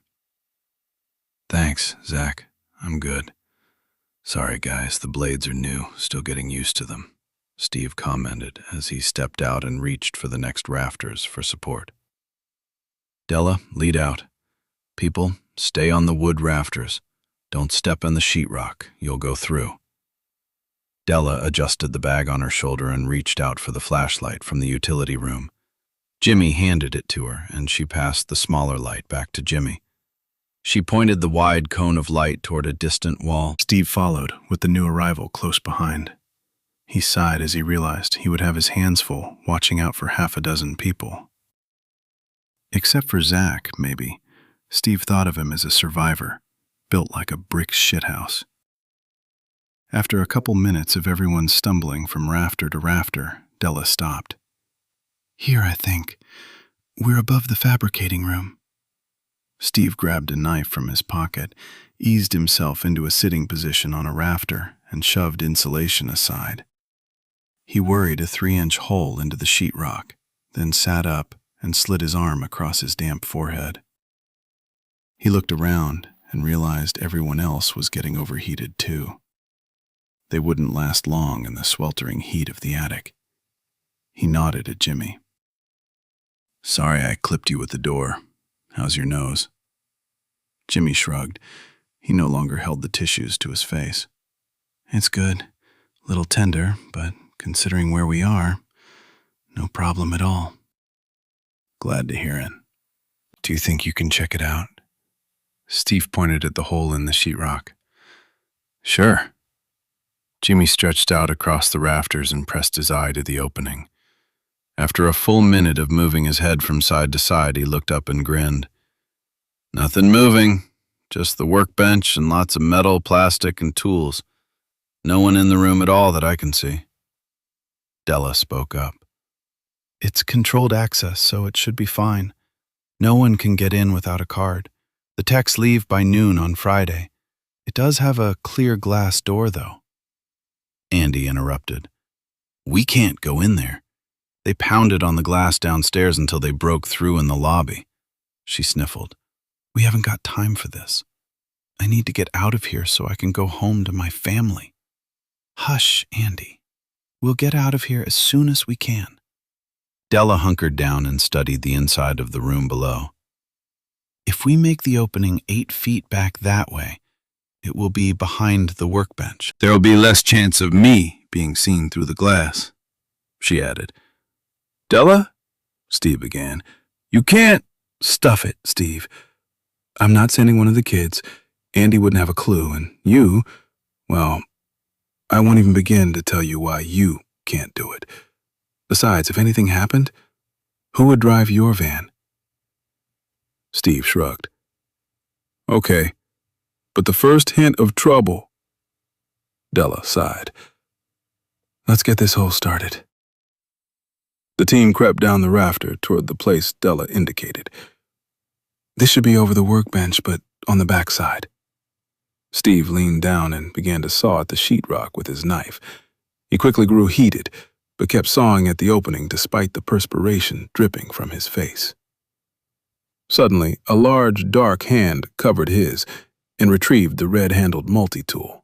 Thanks, Zach. I'm good. Sorry, guys, the blades are new, still getting used to them, Steve commented as he stepped out and reached for the next rafters for support. Della, lead out. People, stay on the wood rafters. Don't step on the sheetrock. You'll go through. Della adjusted the bag on her shoulder and reached out for the flashlight from the utility room. Jimmy handed it to her, and she passed the smaller light back to Jimmy. She pointed the wide cone of light toward a distant wall. Steve followed, with the new arrival close behind. He sighed as he realized he would have his hands full watching out for half a dozen people. Except for Zach, maybe. Steve thought of him as a survivor, built like a brick shithouse. After a couple minutes of everyone stumbling from rafter to rafter, Della stopped. "Here, I think. We're above the fabricating room." Steve grabbed a knife from his pocket, eased himself into a sitting position on a rafter, and shoved insulation aside. He worried a 3-inch hole into the sheetrock, then sat up and slid his arm across his damp forehead. He looked around and realized everyone else was getting overheated too. They wouldn't last long in the sweltering heat of the attic. He nodded at Jimmy. "Sorry I clipped you with the door. How's your nose?" Jimmy shrugged. He no longer held the tissues to his face. "It's good. Little tender, but considering where we are, no problem at all." "Glad to hear it. Do you think you can check it out?" Steve pointed at the hole in the sheetrock. "Sure." Jimmy stretched out across the rafters and pressed his eye to the opening. After a full minute of moving his head from side to side, he looked up and grinned. "Nothing moving, just the workbench and lots of metal, plastic, and tools. No one in the room at all that I can see." Della spoke up. "It's controlled access, so it should be fine. No one can get in without a card. The techs leave by noon on Friday. It does have a clear glass door, though." Andy interrupted. "We can't go in there. They pounded on the glass downstairs until they broke through in the lobby." She sniffled. "We haven't got time for this. I need to get out of here so I can go home to my family." "Hush, Andy. We'll get out of here as soon as we can." Della hunkered down and studied the inside of the room below. "If we make the opening 8 feet back that way, it will be behind the workbench. There will be less chance of me being seen through the glass," she added. "Della?" Steve began. "You can't—" "Stuff it, Steve. I'm not sending one of the kids. Andy wouldn't have a clue, and you, well, I won't even begin to tell you why you can't do it. Besides, if anything happened, who would drive your van?" Steve shrugged. "Okay, but the first hint of trouble—" Della sighed. "Let's get this hole started." The team crept down the rafter toward the place Della indicated. "This should be over the workbench, but on the back side." Steve leaned down and began to saw at the sheetrock with his knife. He quickly grew heated, but kept sawing at the opening despite the perspiration dripping from his face. Suddenly, a large, dark hand covered his and retrieved the red-handled multi-tool.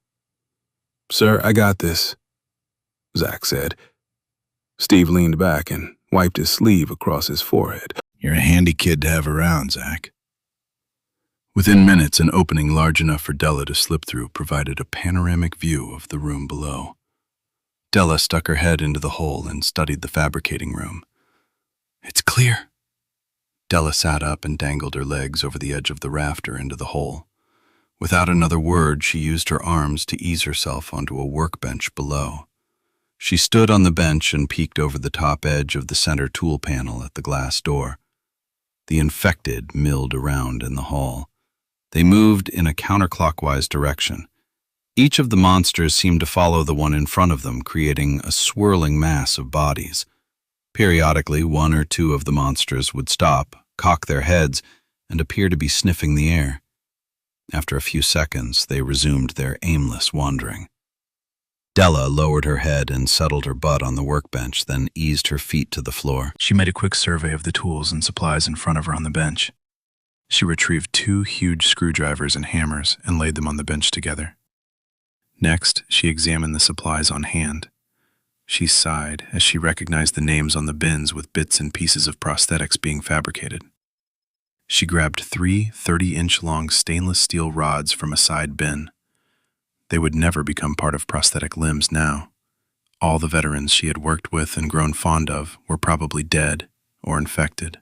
"Sir, I got this," Zach said. Steve leaned back and wiped his sleeve across his forehead. "You're a handy kid to have around, Zach." Within minutes, an opening large enough for Della to slip through provided a panoramic view of the room below. Della stuck her head into the hole and studied the fabricating room. "It's clear." Della sat up and dangled her legs over the edge of the rafter into the hole. Without another word, she used her arms to ease herself onto a workbench below. She stood on the bench and peeked over the top edge of the center tool panel at the glass door. The infected milled around in the hall. They moved in a counterclockwise direction. Each of the monsters seemed to follow the one in front of them, creating a swirling mass of bodies. Periodically, 1 or 2 of the monsters would stop, cock their heads, and appear to be sniffing the air. After a few seconds, they resumed their aimless wandering. Della lowered her head and settled her butt on the workbench, then eased her feet to the floor. She made a quick survey of the tools and supplies in front of her on the bench. She retrieved 2 huge screwdrivers and hammers and laid them on the bench together. Next, she examined the supplies on hand. She sighed as she recognized the names on the bins with bits and pieces of prosthetics being fabricated. She grabbed 3 30-inch-long stainless steel rods from a side bin. They would never become part of prosthetic limbs now. All the veterans she had worked with and grown fond of were probably dead or infected.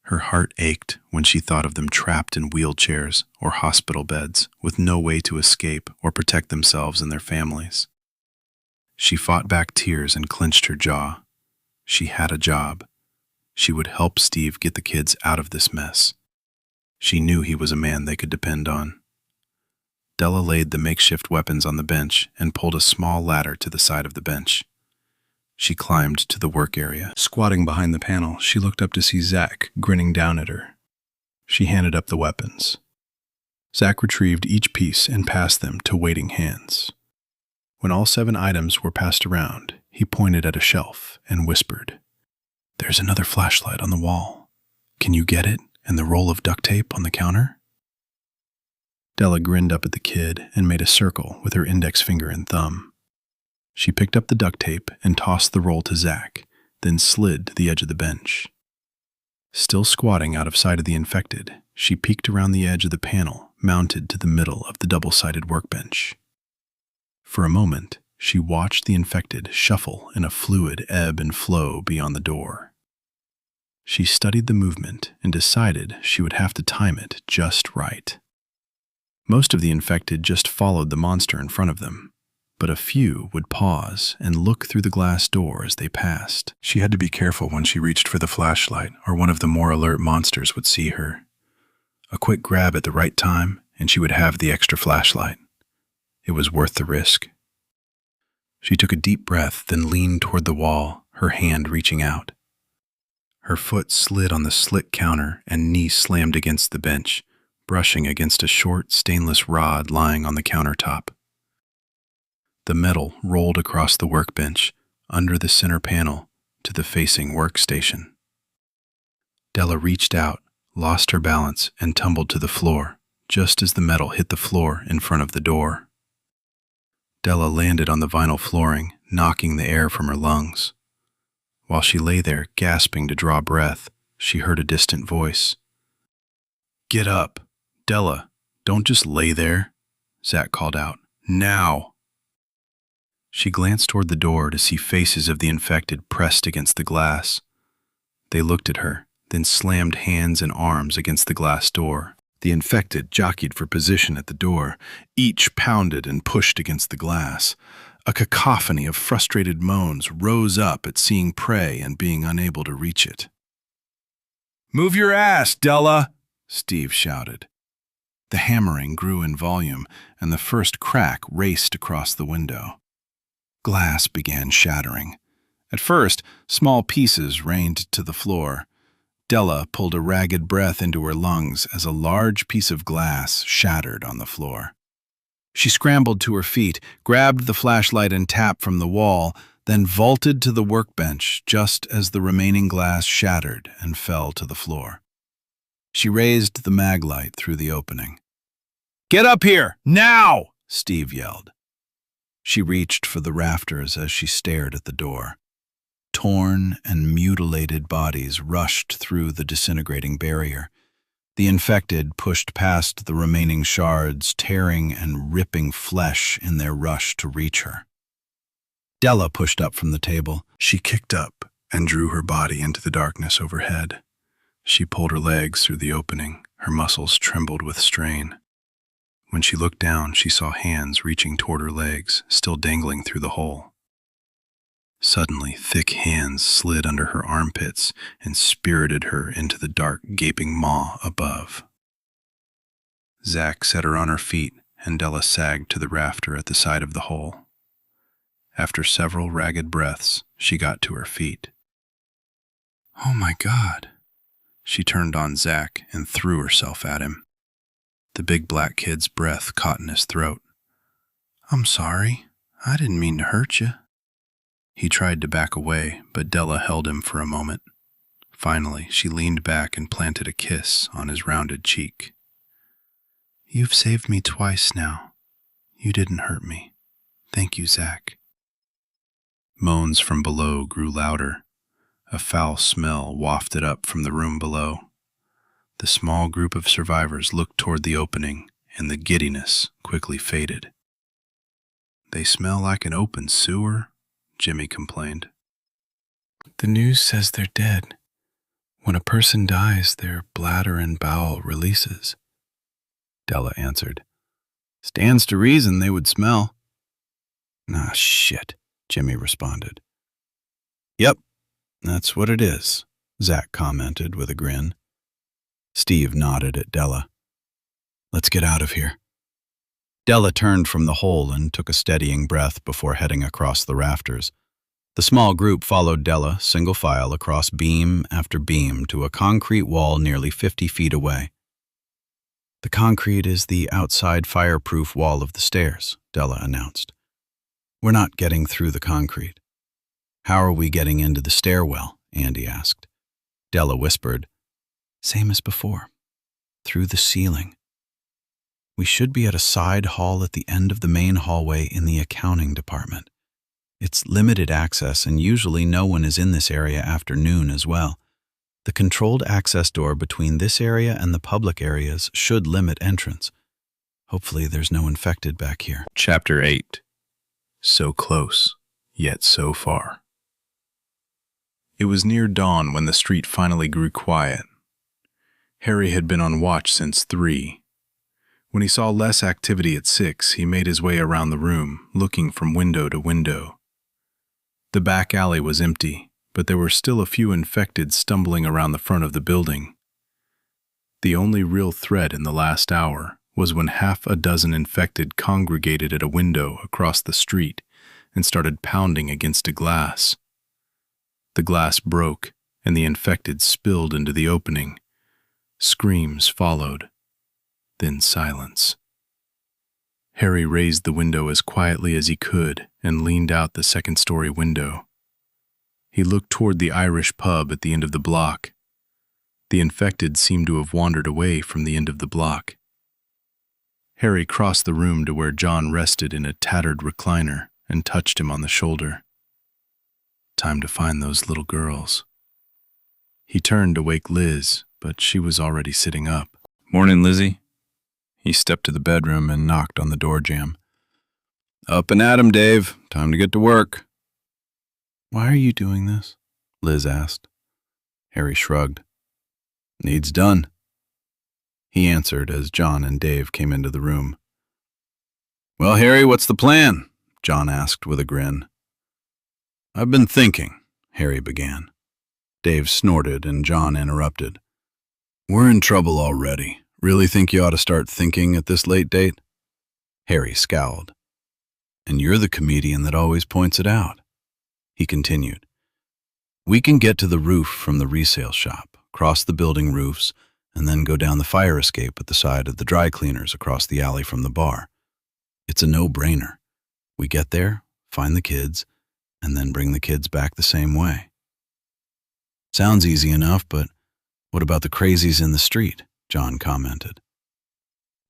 Her heart ached when she thought of them trapped in wheelchairs or hospital beds with no way to escape or protect themselves and their families. She fought back tears and clenched her jaw. She had a job. She would help Steve get the kids out of this mess. She knew he was a man they could depend on. Della laid the makeshift weapons on the bench and pulled a small ladder to the side of the bench. She climbed to the work area. Squatting behind the panel, she looked up to see Zach grinning down at her. She handed up the weapons. Zach retrieved each piece and passed them to waiting hands. When all 7 items were passed around, he pointed at a shelf and whispered, "There's another flashlight on the wall. Can you get it and the roll of duct tape on the counter?" Della grinned up at the kid and made a circle with her index finger and thumb. She picked up the duct tape and tossed the roll to Zach, then slid to the edge of the bench. Still squatting out of sight of the infected, she peeked around the edge of the panel mounted to the middle of the double-sided workbench. For a moment, she watched the infected shuffle in a fluid ebb and flow beyond the door. She studied the movement and decided she would have to time it just right. Most of the infected just followed the monster in front of them, but a few would pause and look through the glass door as they passed. She had to be careful when she reached for the flashlight, or one of the more alert monsters would see her. A quick grab at the right time, and she would have the extra flashlight. It was worth the risk. She took a deep breath, then leaned toward the wall, her hand reaching out. Her foot slid on the slick counter and knee slammed against the bench, brushing against a short stainless rod lying on the countertop. The metal rolled across the workbench, under the center panel, to the facing workstation. Della reached out, lost her balance, and tumbled to the floor, just as the metal hit the floor in front of the door. Della landed on the vinyl flooring, knocking the air from her lungs. While she lay there, gasping to draw breath, she heard a distant voice. "Get up! Della, don't just lay there," Zach called out. "Now!" She glanced toward the door to see faces of the infected pressed against the glass. They looked at her, then slammed hands and arms against the glass door. The infected jockeyed for position at the door. Each pounded and pushed against the glass. A cacophony of frustrated moans rose up at seeing prey and being unable to reach it. "Move your ass, Della!" Steve shouted. The hammering grew in volume, and the first crack raced across the window. Glass began shattering. At first, small pieces rained to the floor. Della pulled a ragged breath into her lungs as a large piece of glass shattered on the floor. She scrambled to her feet, grabbed the flashlight and tap from the wall, then vaulted to the workbench just as the remaining glass shattered and fell to the floor. She raised the mag light through the opening. "Get up here, now!" Steve yelled. She reached for the rafters as she stared at the door. Torn and mutilated bodies rushed through the disintegrating barrier. The infected pushed past the remaining shards, tearing and ripping flesh in their rush to reach her. Della pushed up from the table. She kicked up and drew her body into the darkness overhead. She pulled her legs through the opening. Her muscles trembled with strain. When she looked down, she saw hands reaching toward her legs, still dangling through the hole. Suddenly, thick hands slid under her armpits and spirited her into the dark, gaping maw above. Zach set her on her feet, and Della sagged to the rafter at the side of the hole. After several ragged breaths, she got to her feet. "Oh my God!" She turned on Zach and threw herself at him. The big black kid's breath caught in his throat. "I'm sorry. I didn't mean to hurt you." He tried to back away, but Della held him for a moment. Finally, she leaned back and planted a kiss on his rounded cheek. "You've saved me twice now. You didn't hurt me. Thank you, Zach." Moans from below grew louder. A foul smell wafted up from the room below. The small group of survivors looked toward the opening, and the giddiness quickly faded. "They smell like an open sewer," Jimmy complained. The news says they're dead. When a person dies, their bladder and bowel releases, Della answered. Stands to reason they would smell. Ah, shit, Jimmy responded. Yep, that's what it is, Zach commented with a grin. Steve nodded at Della. Let's get out of here. Della turned from the hole and took a steadying breath before heading across the rafters. The small group followed Della, single file, across beam after beam to a concrete wall nearly 50 feet away. The concrete is the outside fireproof wall of the stairs, Della announced. We're not getting through the concrete. How are we getting into the stairwell? Andy asked. Della whispered, Same as before. Through the ceiling. We should be at a side hall at the end of the main hallway in the accounting department. It's limited access, and usually no one is in this area after noon as well. The controlled access door between this area and the public areas should limit entrance. Hopefully there's no infected back here. Chapter 8. So close, yet so far. It was near dawn when the street finally grew quiet. Harry had been on watch since 3. When he saw less activity at 6, he made his way around the room, looking from window to window. The back alley was empty, but there were still a few infected stumbling around the front of the building. The only real threat in the last hour was when half a dozen infected congregated at a window across the street and started pounding against a glass. The glass broke, and the infected spilled into the opening. Screams followed, then silence. Harry raised the window as quietly as he could and leaned out the second-story window. He looked toward the Irish pub at the end of the block. The infected seemed to have wandered away from the end of the block. Harry crossed the room to where John rested in a tattered recliner and touched him on the shoulder. Time to find those little girls. He turned to wake Liz, but she was already sitting up. Morning, Lizzie. He stepped to the bedroom and knocked on the door jamb. Up and at 'em, Dave. Time to get to work. Why are you doing this? Liz asked. Harry shrugged. Needs done. He answered as John and Dave came into the room. Well, Harry, what's the plan? John asked with a grin. I've been thinking, Harry began. Dave snorted and John interrupted. We're in trouble already. Really think you ought to start thinking at this late date? Harry scowled. And you're the comedian that always points it out. He continued. We can get to the roof from the resale shop, cross the building roofs, and then go down the fire escape at the side of the dry cleaners across the alley from the bar. It's a no-brainer. We get there, find the kids, and then bring the kids back the same way. Sounds easy enough, but what about the crazies in the street? John commented.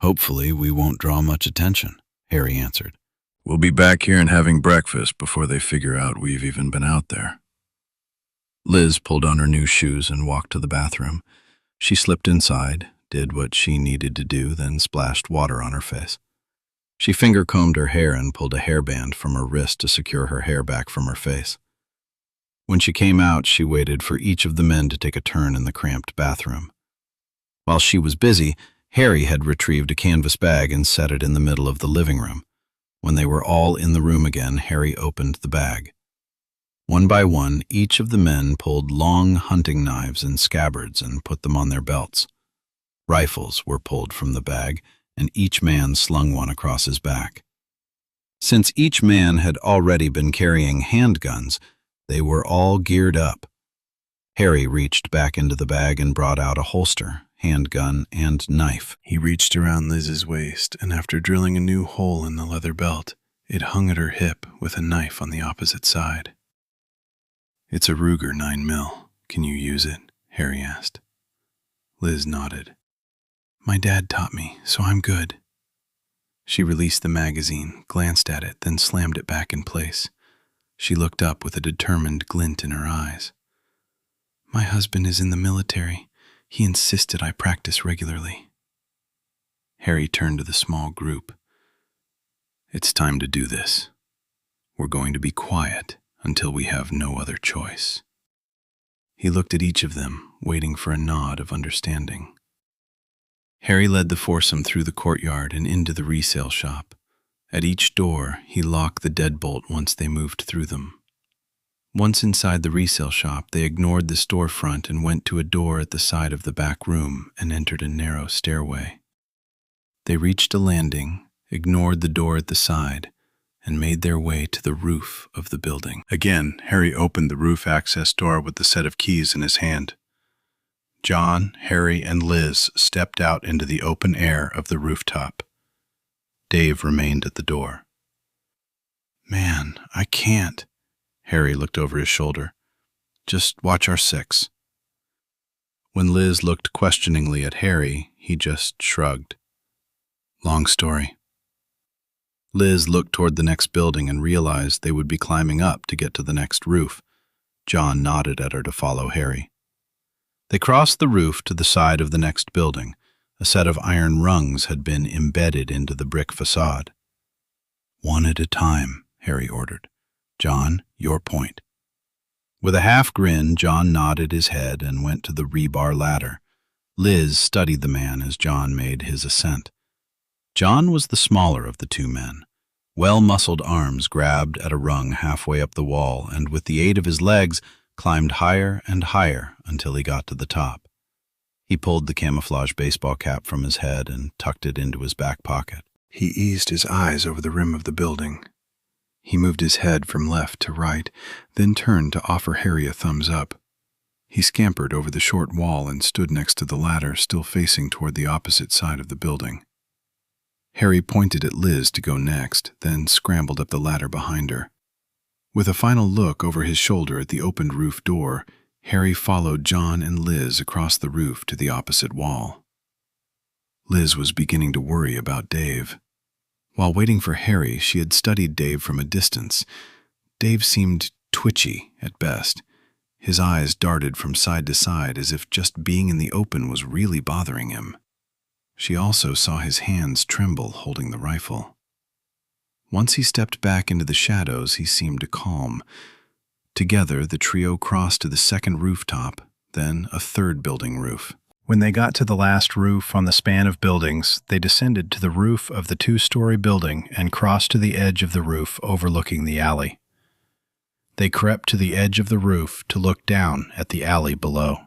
Hopefully we won't draw much attention, Harry answered. We'll be back here and having breakfast before they figure out we've even been out there. Liz pulled on her new shoes and walked to the bathroom. She slipped inside, did what she needed to do, then splashed water on her face. She finger-combed her hair and pulled a hairband from her wrist to secure her hair back from her face. When she came out, she waited for each of the men to take a turn in the cramped bathroom. While she was busy, Harry had retrieved a canvas bag and set it in the middle of the living room. When they were all in the room again, Harry opened the bag. One by one, each of the men pulled long hunting knives and scabbards and put them on their belts. Rifles were pulled from the bag, and each man slung one across his back. Since each man had already been carrying handguns, they were all geared up. Harry reached back into the bag and brought out a holster, handgun, and knife. He reached around Liz's waist, and after drilling a new hole in the leather belt, it hung at her hip with a knife on the opposite side. It's a Ruger 9mm. Can you use it? Harry asked. Liz nodded. My dad taught me, so I'm good. She released the magazine, glanced at it, then slammed it back in place. She looked up with a determined glint in her eyes. My husband is in the military. He insisted I practice regularly. Harry turned to the small group. It's time to do this. We're going to be quiet until we have no other choice. He looked at each of them, waiting for a nod of understanding. Harry led the foursome through the courtyard and into the resale shop. At each door, he locked the deadbolt once they moved through them. Once inside the resale shop, they ignored the storefront and went to a door at the side of the back room and entered a narrow stairway. They reached a landing, ignored the door at the side, and made their way to the roof of the building. Again, Harry opened the roof access door with the set of keys in his hand. John, Harry, and Liz stepped out into the open air of the rooftop. Dave remained at the door. Man, I can't. Harry looked over his shoulder. Just watch our six. When Liz looked questioningly at Harry, he just shrugged. Long story. Liz looked toward the next building and realized they would be climbing up to get to the next roof. John nodded at her to follow Harry. They crossed the roof to the side of the next building. A set of iron rungs had been embedded into the brick facade. One at a time, Harry ordered. John, your point. With a half grin, John nodded his head and went to the rebar ladder. Liz studied the man as John made his ascent. John was the smaller of the two men. Well-muscled arms grabbed at a rung halfway up the wall and, with the aid of his legs, climbed higher and higher until he got to the top. He pulled the camouflage baseball cap from his head and tucked it into his back pocket. He eased his eyes over the rim of the building. He moved his head from left to right, then turned to offer Harry a thumbs up. He scampered over the short wall and stood next to the ladder, still facing toward the opposite side of the building. Harry pointed at Liz to go next, then scrambled up the ladder behind her. With a final look over his shoulder at the opened roof door, Harry followed John and Liz across the roof to the opposite wall. Liz was beginning to worry about Dave. While waiting for Harry, she had studied Dave from a distance. Dave seemed twitchy at best. His eyes darted from side to side as if just being in the open was really bothering him. She also saw his hands tremble holding the rifle. Once he stepped back into the shadows, he seemed to calm. Together, the trio crossed to the second rooftop, then a third building roof. When they got to the last roof on the span of buildings, they descended to the roof of the two-story building and crossed to the edge of the roof overlooking the alley. They crept to the edge of the roof to look down at the alley below.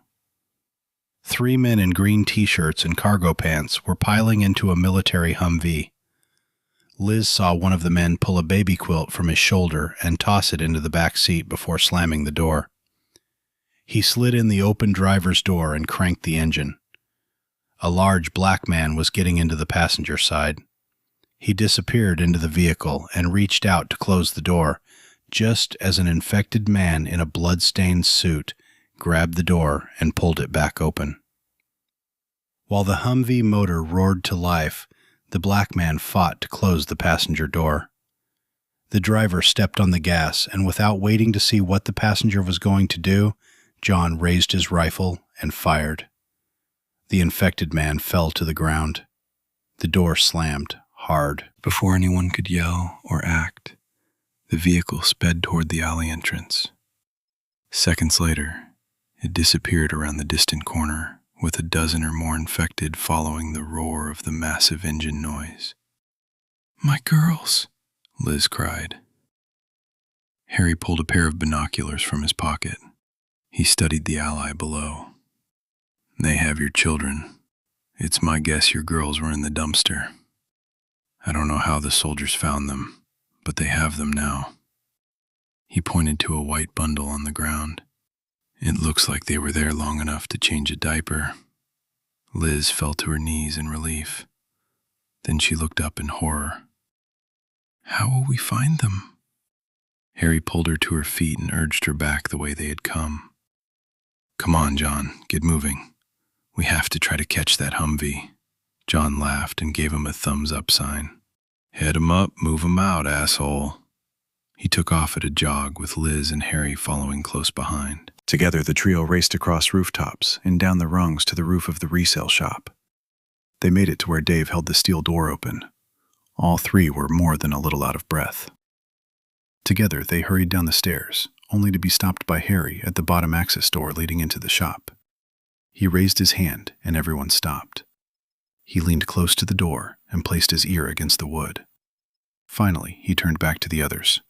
3 men in green t-shirts and cargo pants were piling into a military Humvee. Liz saw one of the men pull a baby quilt from his shoulder and toss it into the back seat before slamming the door. He slid in the open driver's door and cranked the engine. A large black man was getting into the passenger side. He disappeared into the vehicle and reached out to close the door, just as an infected man in a blood-stained suit grabbed the door and pulled it back open. While the Humvee motor roared to life, the black man fought to close the passenger door. The driver stepped on the gas, and without waiting to see what the passenger was going to do, John raised his rifle and fired. The infected man fell to the ground. The door slammed hard. Before anyone could yell or act, the vehicle sped toward the alley entrance. Seconds later, it disappeared around the distant corner, with a dozen or more infected following the roar of the massive engine noise. "My girls!" Liz cried. Harry pulled a pair of binoculars from his pocket. He studied the alley below. "They have your children. It's my guess your girls were in the dumpster. I don't know how the soldiers found them, but they have them now." He pointed to a white bundle on the ground. "It looks like they were there long enough to change a diaper." Liz fell to her knees in relief. Then she looked up in horror. "How will we find them?" Harry pulled her to her feet and urged her back the way they had come. "Come on, John, get moving. We have to try to catch that Humvee." John laughed and gave him a thumbs-up sign. "Head 'em up, move 'em out, asshole." He took off at a jog with Liz and Harry following close behind. Together, the trio raced across rooftops and down the rungs to the roof of the resale shop. They made it to where Dave held the steel door open. All three were more than a little out of breath. Together, they hurried down the stairs, only to be stopped by Harry at the bottom access door leading into the shop. He raised his hand, and everyone stopped. He leaned close to the door and placed his ear against the wood. Finally, he turned back to the others.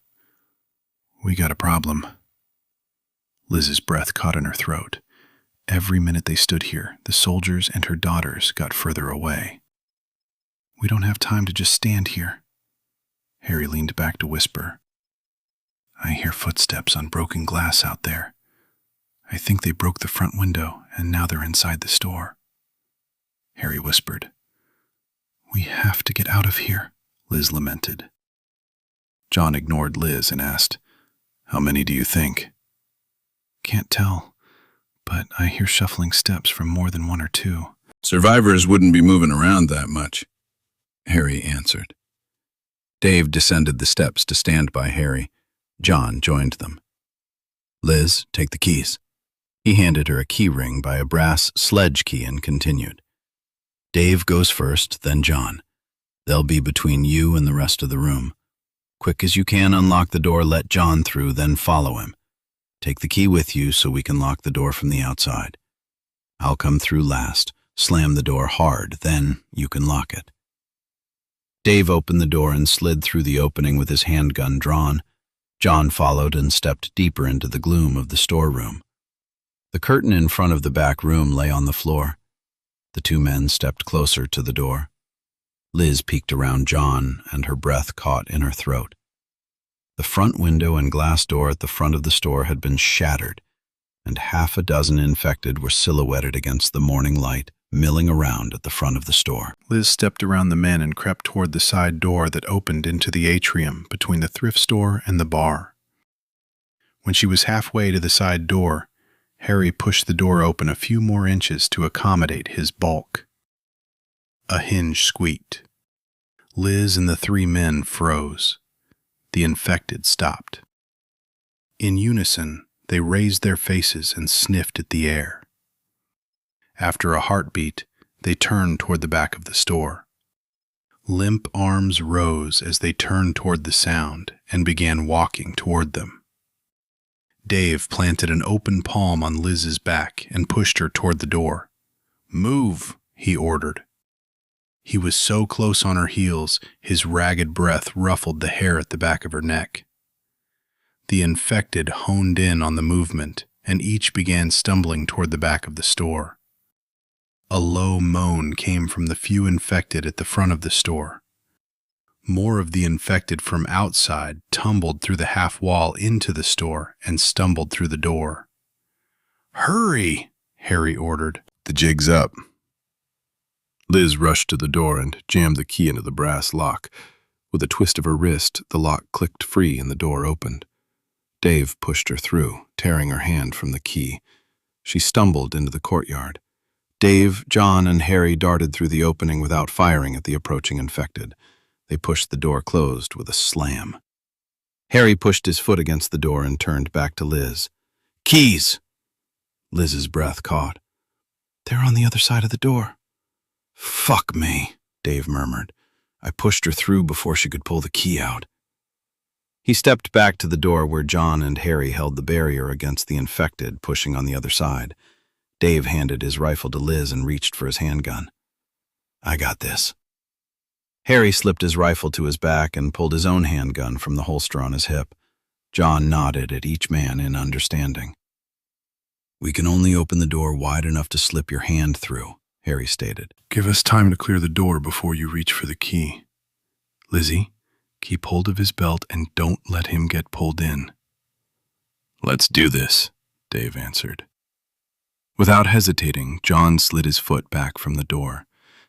"We got a problem." Liz's breath caught in her throat. Every minute they stood here, the soldiers and her daughters got further away. "We don't have time to just stand here." Harry leaned back to whisper. "I hear footsteps on broken glass out there. I think they broke the front window, and now they're inside the store." Harry whispered. "We have to get out of here," Liz lamented. John ignored Liz and asked, "How many do you think?" "Can't tell, but I hear shuffling steps from more than one or two." "Survivors wouldn't be moving around that much," Harry answered. Dave descended the steps to stand by Harry. John joined them. "Liz, take the keys." He handed her a key ring by a brass sledge key and continued. "Dave goes first, then John. They'll be between you and the rest of the room. Quick as you can unlock the door, let John through, then follow him. Take the key with you so we can lock the door from the outside. I'll come through last, slam the door hard, then you can lock it." Dave opened the door and slid through the opening with his handgun drawn. John followed and stepped deeper into the gloom of the storeroom. The curtain in front of the back room lay on the floor. The two men stepped closer to the door. Liz peeked around John, and her breath caught in her throat. The front window and glass door at the front of the store had been shattered, and half a dozen infected were silhouetted against the morning light, milling around at the front of the store. Liz stepped around the men and crept toward the side door that opened into the atrium between the thrift store and the bar. When she was halfway to the side door, Harry pushed the door open a few more inches to accommodate his bulk. A hinge squeaked. Liz and the three men froze. The infected stopped. In unison, they raised their faces and sniffed at the air. After a heartbeat, they turned toward the back of the store. Limp arms rose as they turned toward the sound and began walking toward them. Dave planted an open palm on Liz's back and pushed her toward the door. "Move," he ordered. He was so close on her heels, his ragged breath ruffled the hair at the back of her neck. The infected honed in on the movement, and each began stumbling toward the back of the store. A low moan came from the few infected at the front of the store. More of the infected from outside tumbled through the half wall into the store and stumbled through the door. "Hurry!" Harry ordered. "The jig's up." Liz rushed to the door and jammed the key into the brass lock. With a twist of her wrist, the lock clicked free and the door opened. Dave pushed her through, tearing her hand from the key. She stumbled into the courtyard. Dave, John, and Harry darted through the opening without firing at the approaching infected. They pushed the door closed with a slam. Harry pushed his foot against the door and turned back to Liz. "Keys!" Liz's breath caught. "They're on the other side of the door." "Fuck me," Dave murmured. "I pushed her through before she could pull the key out." He stepped back to the door where John and Harry held the barrier against the infected, pushing on the other side. Dave handed his rifle to Liz and reached for his handgun. "I got this." Harry slipped his rifle to his back and pulled his own handgun from the holster on his hip. John nodded at each man in understanding. "We can only open the door wide enough to slip your hand through," Harry stated. "Give us time to clear the door before you reach for the key. Lizzie, keep hold of his belt and don't let him get pulled in." "Let's do this," Dave answered. Without hesitating, John slid his foot back from the door.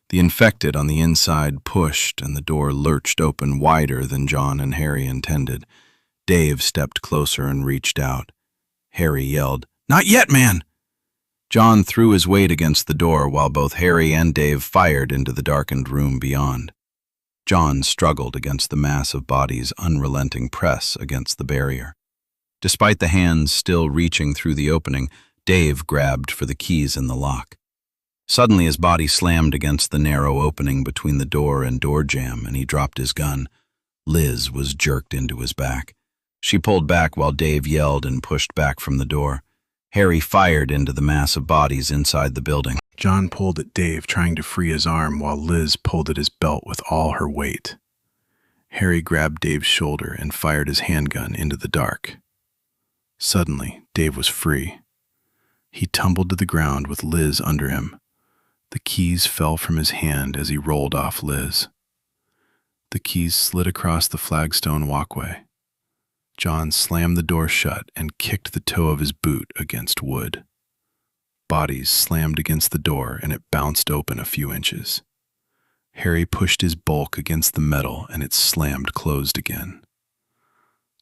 The infected on the inside pushed, and the door lurched open wider than John and Harry intended. Dave stepped closer and reached out. Harry yelled, "Not yet, man!" John threw his weight against the door while both Harry and Dave fired into the darkened room beyond. John struggled against the mass of bodies' unrelenting press against the barrier. Despite the hands still reaching through the opening, Dave grabbed for the keys in the lock. Suddenly his body slammed against the narrow opening between the door and door jamb, and he dropped his gun. Liz was jerked into his back. She pulled back while Dave yelled and pushed back from the door. Harry fired into the mass of bodies inside the building. John pulled at Dave, trying to free his arm, while Liz pulled at his belt with all her weight. Harry grabbed Dave's shoulder and fired his handgun into the dark. Suddenly, Dave was free. He tumbled to the ground with Liz under him. The keys fell from his hand as he rolled off Liz. The keys slid across the flagstone walkway. John slammed the door shut and kicked the toe of his boot against wood. Bodies slammed against the door and it bounced open a few inches. Harry pushed his bulk against the metal and it slammed closed again.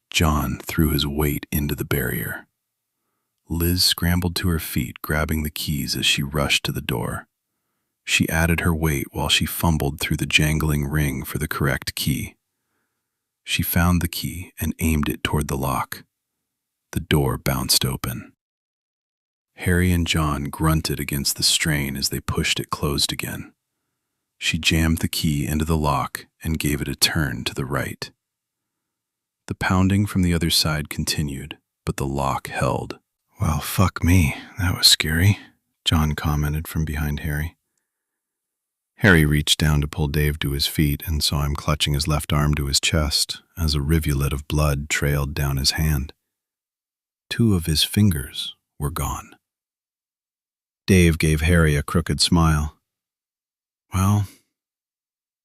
John threw his weight into the barrier. Liz scrambled to her feet, grabbing the keys as she rushed to the door. She added her weight while she fumbled through the jangling ring for the correct key. She found the key and aimed it toward the lock. The door bounced open. Harry and John grunted against the strain as they pushed it closed again. She jammed the key into the lock and gave it a turn to the right. The pounding from the other side continued, but the lock held. "Well, fuck me, that was scary," John commented from behind Harry. Harry reached down to pull Dave to his feet and saw him clutching his left arm to his chest as a rivulet of blood trailed down his hand. 2 of his fingers were gone. Dave gave Harry a crooked smile. "Well,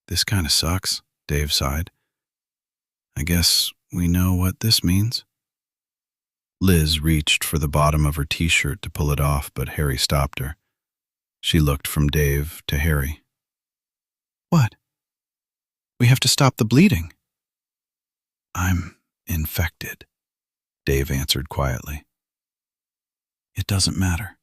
this kind of sucks," Dave sighed. "I guess we know what this means." Liz reached for the bottom of her t-shirt to pull it off, but Harry stopped her. She looked from Dave to Harry. "What? We have to stop the bleeding." "I'm infected," Dave answered quietly. "It doesn't matter."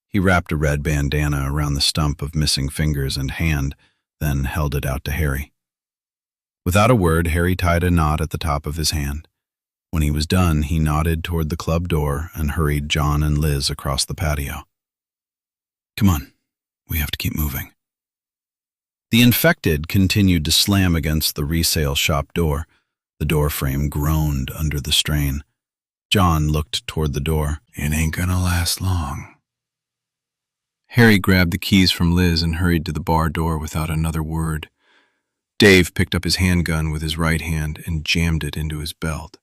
He wrapped a red bandana around the stump of missing fingers and hand, then held it out to Harry. Without a word, Harry tied a knot at the top of his hand. When he was done, he nodded toward the club door and hurried John and Liz across the patio. "Come on, we have to keep moving." The infected continued to slam against the resale shop door. The door frame groaned under the strain. John looked toward the door. "It ain't gonna last long." Harry grabbed the keys from Liz and hurried to the bar door without another word. Dave picked up his handgun with his right hand and jammed it into his belt.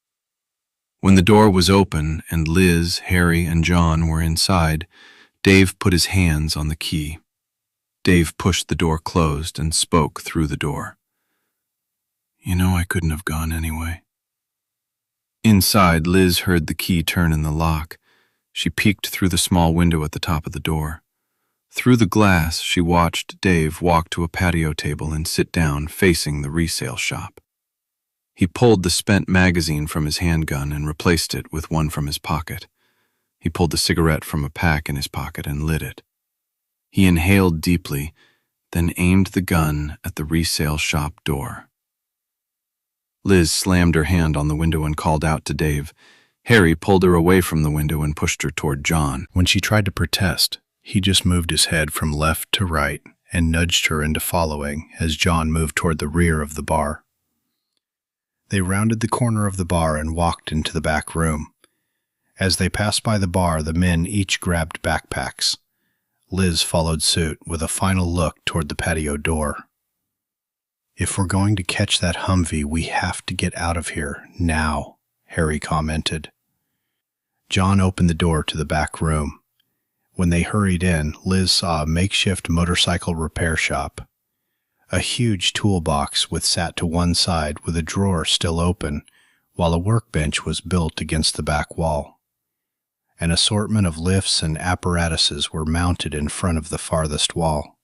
When the door was open and Liz, Harry, and John were inside, Dave put his hands on the key. Dave pushed the door closed and spoke through the door. "You know I couldn't have gone anyway." Inside, Liz heard the key turn in the lock. She peeked through the small window at the top of the door. Through the glass, she watched Dave walk to a patio table and sit down facing the resale shop. He pulled the spent magazine from his handgun and replaced it with one from his pocket. He pulled the cigarette from a pack in his pocket and lit it. He inhaled deeply, then aimed the gun at the resale shop door. Liz slammed her hand on the window and called out to Dave. Harry pulled her away from the window and pushed her toward John. When she tried to protest, he just moved his head from left to right and nudged her into following as John moved toward the rear of the bar. They rounded the corner of the bar and walked into the back room. As they passed by the bar, the men each grabbed backpacks. Liz followed suit with a final look toward the patio door. "If we're going to catch that Humvee, we have to get out of here now," Harry commented. John opened the door to the back room. When they hurried in, Liz saw a makeshift motorcycle repair shop. A huge toolbox sat to one side with a drawer still open, while a workbench was built against the back wall. An assortment of lifts and apparatuses were mounted in front of the farthest wall.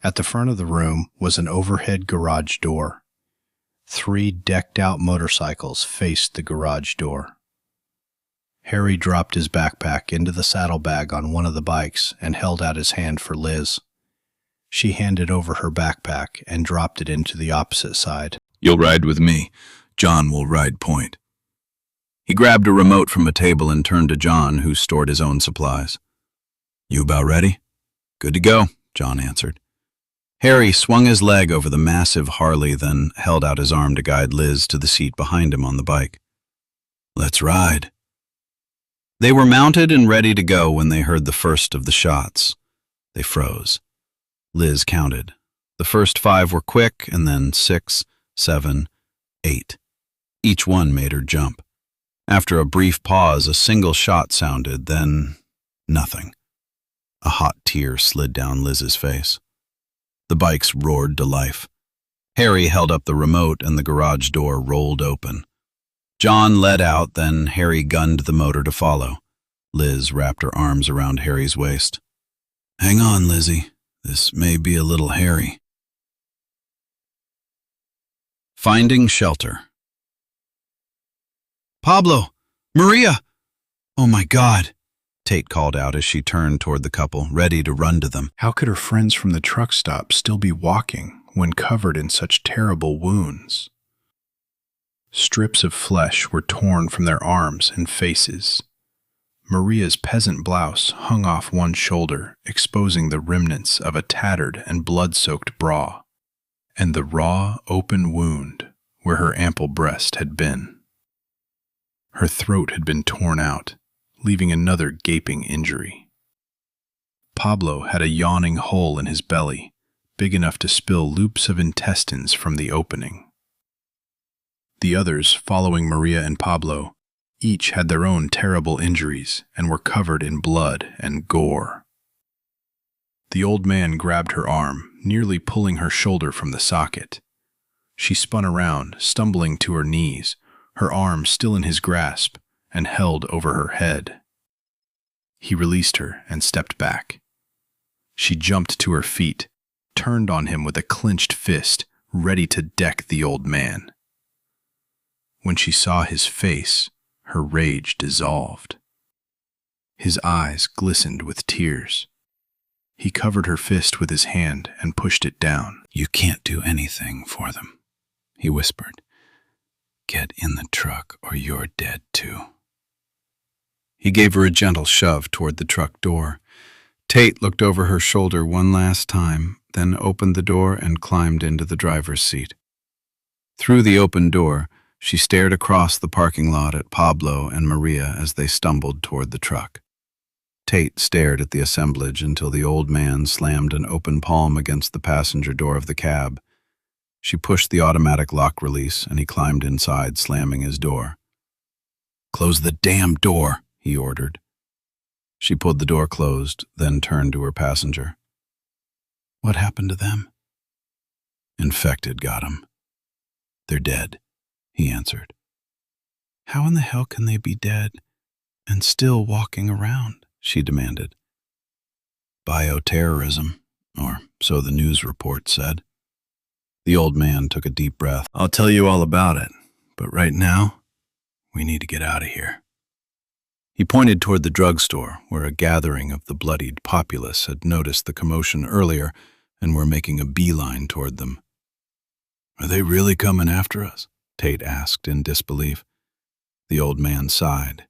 At the front of the room was an overhead garage door. 3 decked-out motorcycles faced the garage door. Harry dropped his backpack into the saddlebag on one of the bikes and held out his hand for Liz. She handed over her backpack and dropped it into the opposite side. "You'll ride with me. John will ride point." He grabbed a remote from a table and turned to John, who stored his own supplies. "You about ready?" "Good to go," John answered. Harry swung his leg over the massive Harley, then held out his arm to guide Liz to the seat behind him on the bike. "Let's ride." They were mounted and ready to go when they heard the first of the shots. They froze. Liz counted. The first 5 were quick, and then 6, 7, 8. Each one made her jump. After a brief pause, a single shot sounded, then nothing. A hot tear slid down Liz's face. The bikes roared to life. Harry held up the remote and the garage door rolled open. John led out, then Harry gunned the motor to follow. Liz wrapped her arms around Harry's waist. "Hang on, Lizzie. This may be a little hairy." Finding shelter. "Pablo! Maria! Oh my God!" Tate called out as she turned toward the couple, ready to run to them. How could her friends from the truck stop still be walking when covered in such terrible wounds? Strips of flesh were torn from their arms and faces. Maria's peasant blouse hung off one shoulder, exposing the remnants of a tattered and blood-soaked bra, and the raw, open wound where her ample breast had been. Her throat had been torn out, leaving another gaping injury. Pablo had a yawning hole in his belly, big enough to spill loops of intestines from the opening. The others, following Maria and Pablo, each had their own terrible injuries and were covered in blood and gore. The old man grabbed her arm, nearly pulling her shoulder from the socket. She spun around, stumbling to her knees, her arm still in his grasp, and held over her head. He released her and stepped back. She jumped to her feet, turned on him with a clenched fist, ready to deck the old man. When she saw his face, her rage dissolved. His eyes glistened with tears. He covered her fist with his hand and pushed it down. "You can't do anything for them," he whispered. "Get in the truck or you're dead too." He gave her a gentle shove toward the truck door. Tate looked over her shoulder one last time, then opened the door and climbed into the driver's seat. Through the open door, she stared across the parking lot at Pablo and Maria as they stumbled toward the truck. Tate stared at the assemblage until the old man slammed an open palm against the passenger door of the cab. She pushed the automatic lock release and he climbed inside, slamming his door. "Close the damn door," he ordered. She pulled the door closed, then turned to her passenger. "What happened to them?" "Infected got 'em. They're dead," he answered. "How in the hell can they be dead and still walking around?" she demanded. "Bioterrorism, or so the news report said." The old man took a deep breath. "I'll tell you all about it, but right now, we need to get out of here." He pointed toward the drugstore, where a gathering of the bloodied populace had noticed the commotion earlier and were making a beeline toward them. "Are they really coming after us?" Tate asked in disbelief. The old man sighed.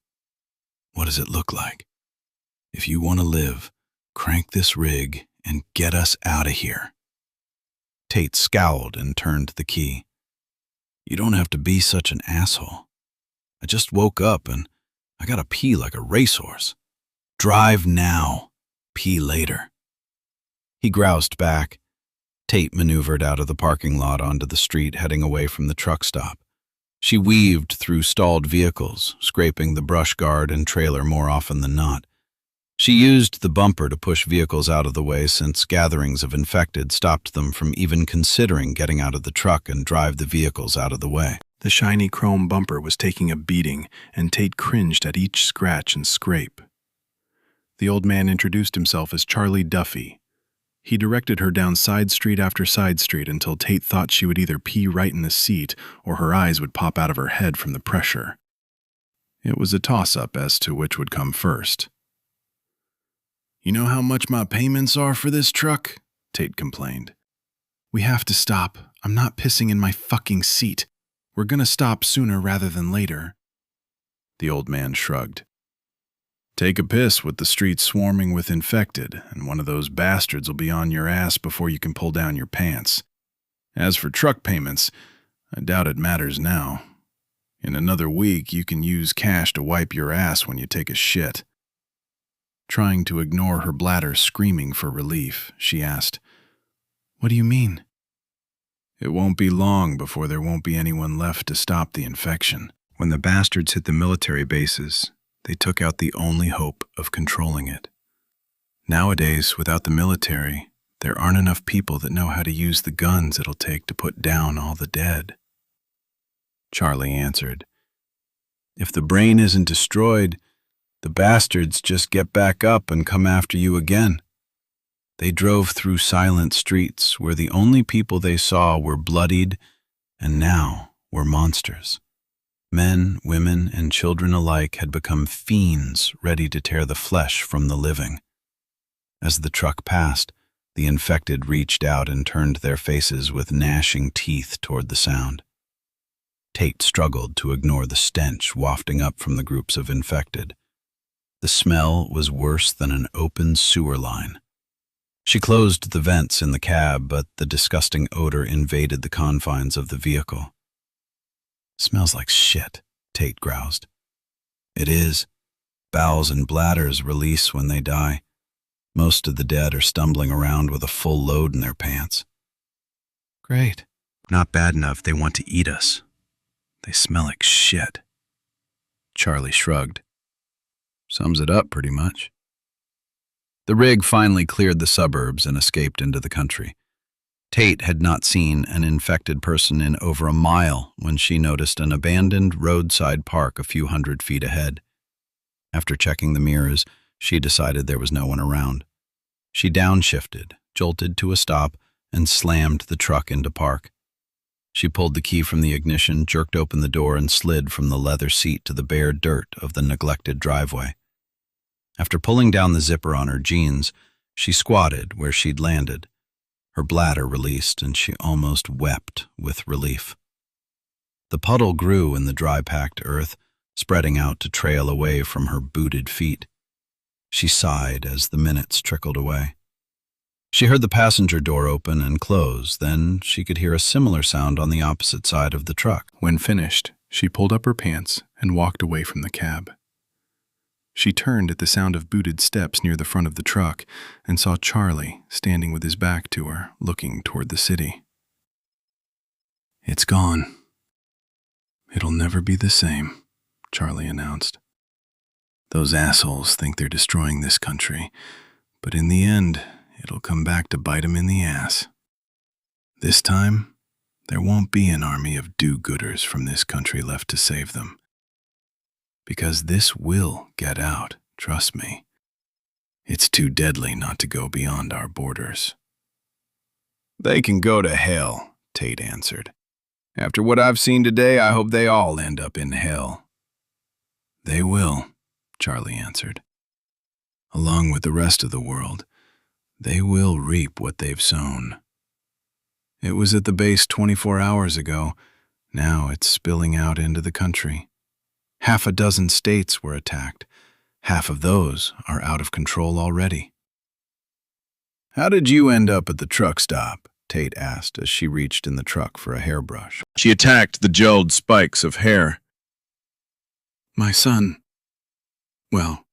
"What does it look like? If you want to live, crank this rig and get us out of here." Tate scowled and turned the key. "You don't have to be such an asshole. I just woke up and I gotta pee like a racehorse. Drive now, pee later." He groused back. Tate maneuvered out of the parking lot onto the street, heading away from the truck stop. She weaved through stalled vehicles, scraping the brush guard and trailer more often than not. She used the bumper to push vehicles out of the way since gatherings of infected stopped them from even considering getting out of the truck and drive the vehicles out of the way. The shiny chrome bumper was taking a beating, and Tate cringed at each scratch and scrape. The old man introduced himself as Charlie Duffy. He directed her down side street after side street until Tate thought she would either pee right in the seat or her eyes would pop out of her head from the pressure. It was a toss-up as to which would come first. "You know how much my payments are for this truck?" Tate complained. "We have to stop. I'm not pissing in my fucking seat. We're gonna stop sooner rather than later." The old man shrugged. Take a piss with the streets swarming with infected, and one of those bastards will be on your ass before you can pull down your pants. As for truck payments, I doubt it matters now. In another week, you can use cash to wipe your ass when you take a shit. Trying to ignore her bladder screaming for relief, she asked, "What do you mean?" It won't be long before there won't be anyone left to stop the infection. When the bastards hit the military bases, they took out the only hope of controlling it. Nowadays, without the military, there aren't enough people that know how to use the guns it'll take to put down all the dead. Charlie answered, "If the brain isn't destroyed, the bastards just get back up and come after you again." They drove through silent streets where the only people they saw were bloodied and now were monsters. Men, women, and children alike had become fiends ready to tear the flesh from the living. As the truck passed, the infected reached out and turned their faces with gnashing teeth toward the sound. Tate struggled to ignore the stench wafting up from the groups of infected. The smell was worse than an open sewer line. She closed the vents in the cab, but the disgusting odor invaded the confines of the vehicle. "Smells like shit," Tate groused. "It is. Bowels and bladders release when they die. Most of the dead are stumbling around with a full load in their pants." "Great. Not bad enough they want to eat us. They smell like shit." Charlie shrugged. "Sums it up pretty much." The rig finally cleared the suburbs and escaped into the country. Tate had not seen an infected person in over a mile when she noticed an abandoned roadside park a few hundred feet ahead. After checking the mirrors, she decided there was no one around. She downshifted, jolted to a stop, and slammed the truck into park. She pulled the key from the ignition, jerked open the door, and slid from the leather seat to the bare dirt of the neglected driveway. After pulling down the zipper on her jeans, she squatted where she'd landed. Her bladder released, and she almost wept with relief. The puddle grew in the dry-packed earth, spreading out to trail away from her booted feet. She sighed as the minutes trickled away. She heard the passenger door open and close, then she could hear a similar sound on the opposite side of the truck. When finished, she pulled up her pants and walked away from the cab. She turned at the sound of booted steps near the front of the truck and saw Charlie standing with his back to her, looking toward the city. "It's gone. It'll never be the same," Charlie announced. "Those assholes think they're destroying this country, but in the end, it'll come back to bite them in the ass. This time, there won't be an army of do-gooders from this country left to save them. Because this will get out, trust me. It's too deadly not to go beyond our borders." "They can go to hell," Tate answered. "After what I've seen today, I hope they all end up in hell." "They will," Charlie answered. "Along with the rest of the world, they will reap what they've sown. It was at the base 24 hours ago. Now it's spilling out into the country. 6 states were attacked. Half of those are out of control already." "How did you end up at the truck stop?" Tate asked as she reached in the truck for a hairbrush. She attacked the gelled spikes of hair. "My son. Well,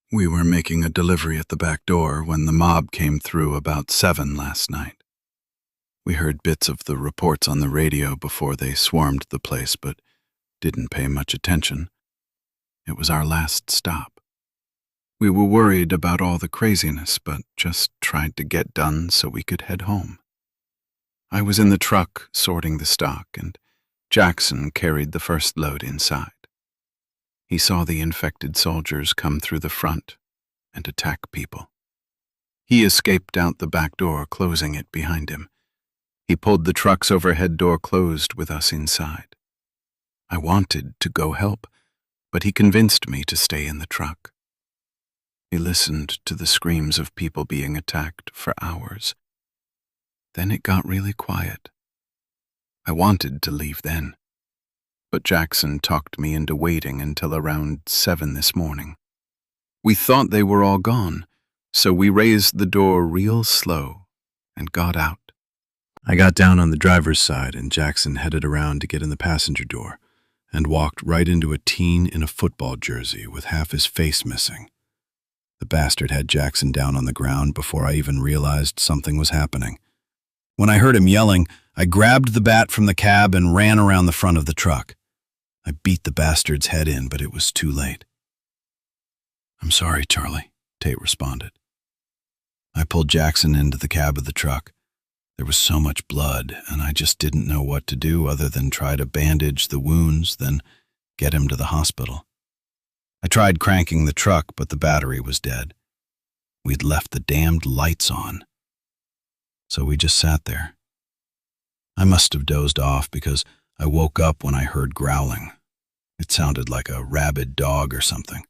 we were making a delivery at the back door when the mob came through about 7 last night. We heard bits of the reports on the radio before they swarmed the place, but didn't pay much attention. It was our last stop. We were worried about all the craziness, but just tried to get done so we could head home. I was in the truck sorting the stock, and Jackson carried the first load inside. He saw the infected soldiers come through the front and attack people. He escaped out the back door, closing it behind him. He pulled the truck's overhead door closed with us inside. I wanted to go help, but he convinced me to stay in the truck. He listened to the screams of people being attacked for hours. Then it got really quiet. I wanted to leave then, but Jackson talked me into waiting until around 7 this morning. We thought they were all gone, so we raised the door real slow and got out. I got down on the driver's side and Jackson headed around to get in the passenger door and walked right into a teen in a football jersey with half his face missing. The bastard had Jackson down on the ground before I even realized something was happening. When I heard him yelling, I grabbed the bat from the cab and ran around the front of the truck. I beat the bastard's head in, but it was too late. "I'm sorry, Charlie," Tate responded. I pulled Jackson into the cab of the truck. There was so much blood, and I just didn't know what to do other than try to bandage the wounds, then get him to the hospital. I tried cranking the truck, but the battery was dead. We'd left the damned lights on. So we just sat there. I must have dozed off because I woke up when I heard growling. It sounded like a rabid dog or something.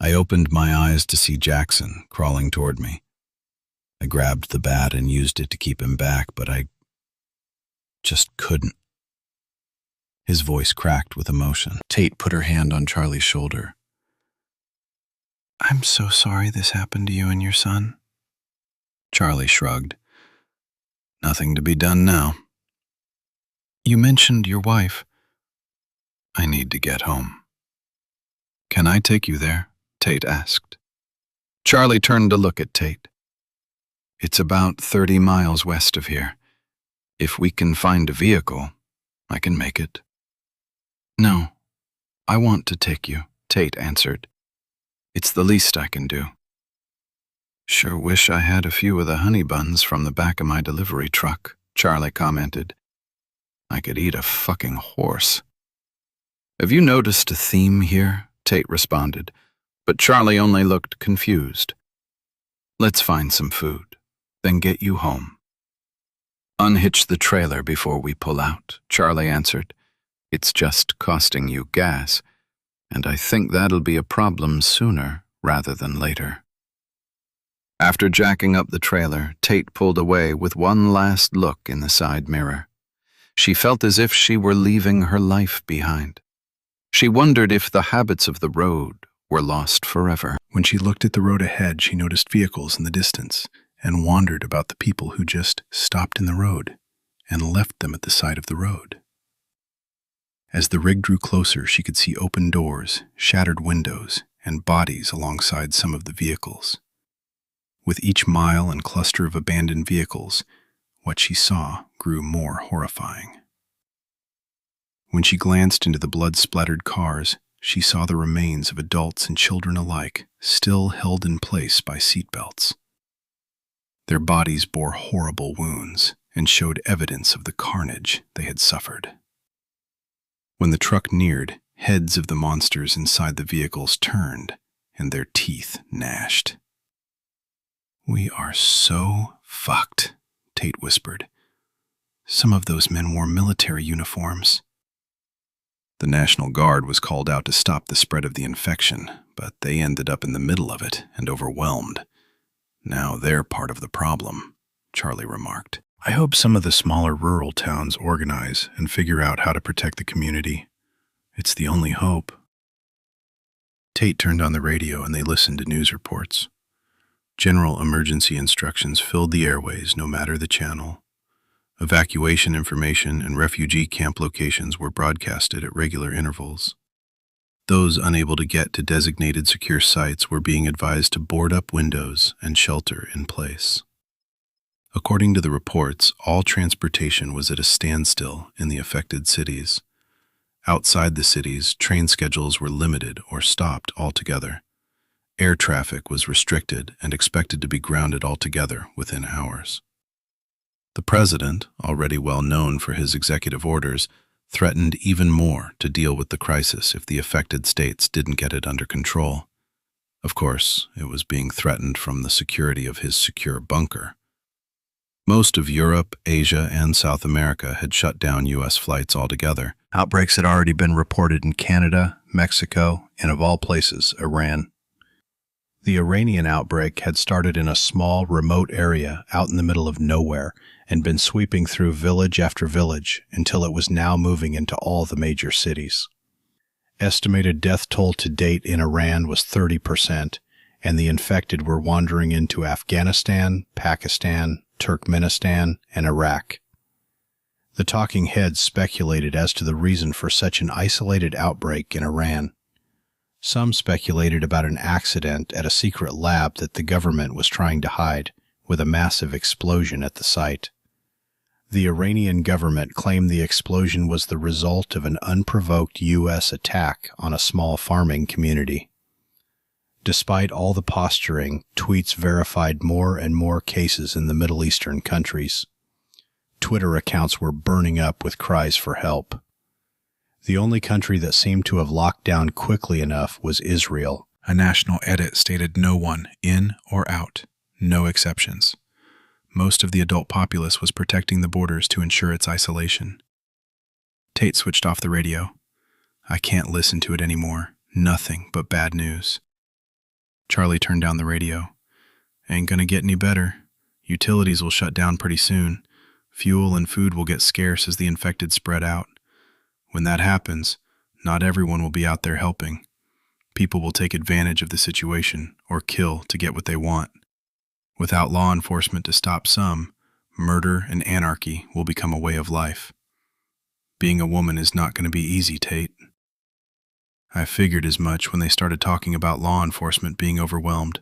I opened my eyes to see Jackson crawling toward me. I grabbed the bat and used it to keep him back, but I just couldn't. His voice cracked with emotion. Tate put her hand on Charlie's shoulder. "I'm so sorry this happened to you and your son." Charlie shrugged. "Nothing to be done now." "You mentioned your wife." "I need to get home." "Can I take you there?" Tate asked. Charlie turned to look at Tate. "It's about 30 miles west of here. If we can find a vehicle, I can make it." "No, I want to take you," Tate answered. "It's the least I can do." "Sure wish I had a few of the honey buns from the back of my delivery truck," Charlie commented. "I could eat a fucking horse." "Have you noticed a theme here?" Tate responded, but Charlie only looked confused. "Let's find some food, then get you home." "Unhitch the trailer before we pull out," Charlie answered. "It's just costing you gas, and I think that'll be a problem sooner rather than later." After jacking up the trailer, Tate pulled away with one last look in the side mirror. She felt as if she were leaving her life behind. She wondered if the habits of the road were lost forever. When she looked at the road ahead, she noticed vehicles in the distance and wondered about the people who just stopped in the road and left them at the side of the road. As the rig drew closer, she could see open doors, shattered windows, and bodies alongside some of the vehicles. With each mile and cluster of abandoned vehicles, what she saw grew more horrifying. When she glanced into the blood-splattered cars, she saw the remains of adults and children alike still held in place by seatbelts. Their bodies bore horrible wounds and showed evidence of the carnage they had suffered. When the truck neared, heads of the monsters inside the vehicles turned and their teeth gnashed. "We are so fucked," Tate whispered. "Some of those men wore military uniforms." The National Guard was called out to stop the spread of the infection, but they ended up in the middle of it and overwhelmed. "Now they're part of the problem," Charlie remarked. "I hope some of the smaller rural towns organize and figure out how to protect the community. It's the only hope." Tate turned on the radio and they listened to news reports. General emergency instructions filled the airways no matter the channel. Evacuation information and refugee camp locations were broadcasted at regular intervals. Those unable to get to designated secure sites were being advised to board up windows and shelter in place. According to the reports, all transportation was at a standstill in the affected cities. Outside the cities, train schedules were limited or stopped altogether. Air traffic was restricted and expected to be grounded altogether within hours. The president, already well known for his executive orders, threatened even more to deal with the crisis if the affected states didn't get it under control. Of course, it was being threatened from the security of his secure bunker. Most of Europe, Asia, and South America had shut down U.S. flights altogether. Outbreaks had already been reported in Canada, Mexico, and of all places, Iran. The Iranian outbreak had started in a small, remote area out in the middle of nowhere and been sweeping through village after village until it was now moving into all the major cities. Estimated death toll to date in Iran was 30%, and the infected were wandering into Afghanistan, Pakistan, Turkmenistan, and Iraq. The talking heads speculated as to the reason for such an isolated outbreak in Iran. Some speculated about an accident at a secret lab that the government was trying to hide, with a massive explosion at the site. The Iranian government claimed the explosion was the result of an unprovoked U.S. attack on a small farming community. Despite all the posturing, tweets verified more and more cases in the Middle Eastern countries. Twitter accounts were burning up with cries for help. The only country that seemed to have locked down quickly enough was Israel. A national edit stated no one in or out, no exceptions. Most of the adult populace was protecting the borders to ensure its isolation. Tate switched off the radio. I can't listen to it anymore. Nothing but bad news. Charlie turned down the radio. Ain't gonna get any better. Utilities will shut down pretty soon. Fuel and food will get scarce as the infected spread out. When that happens, not everyone will be out there helping. People will take advantage of the situation or kill to get what they want. Without law enforcement to stop some, murder and anarchy will become a way of life. Being a woman is not going to be easy, Tate. I figured as much when they started talking about law enforcement being overwhelmed.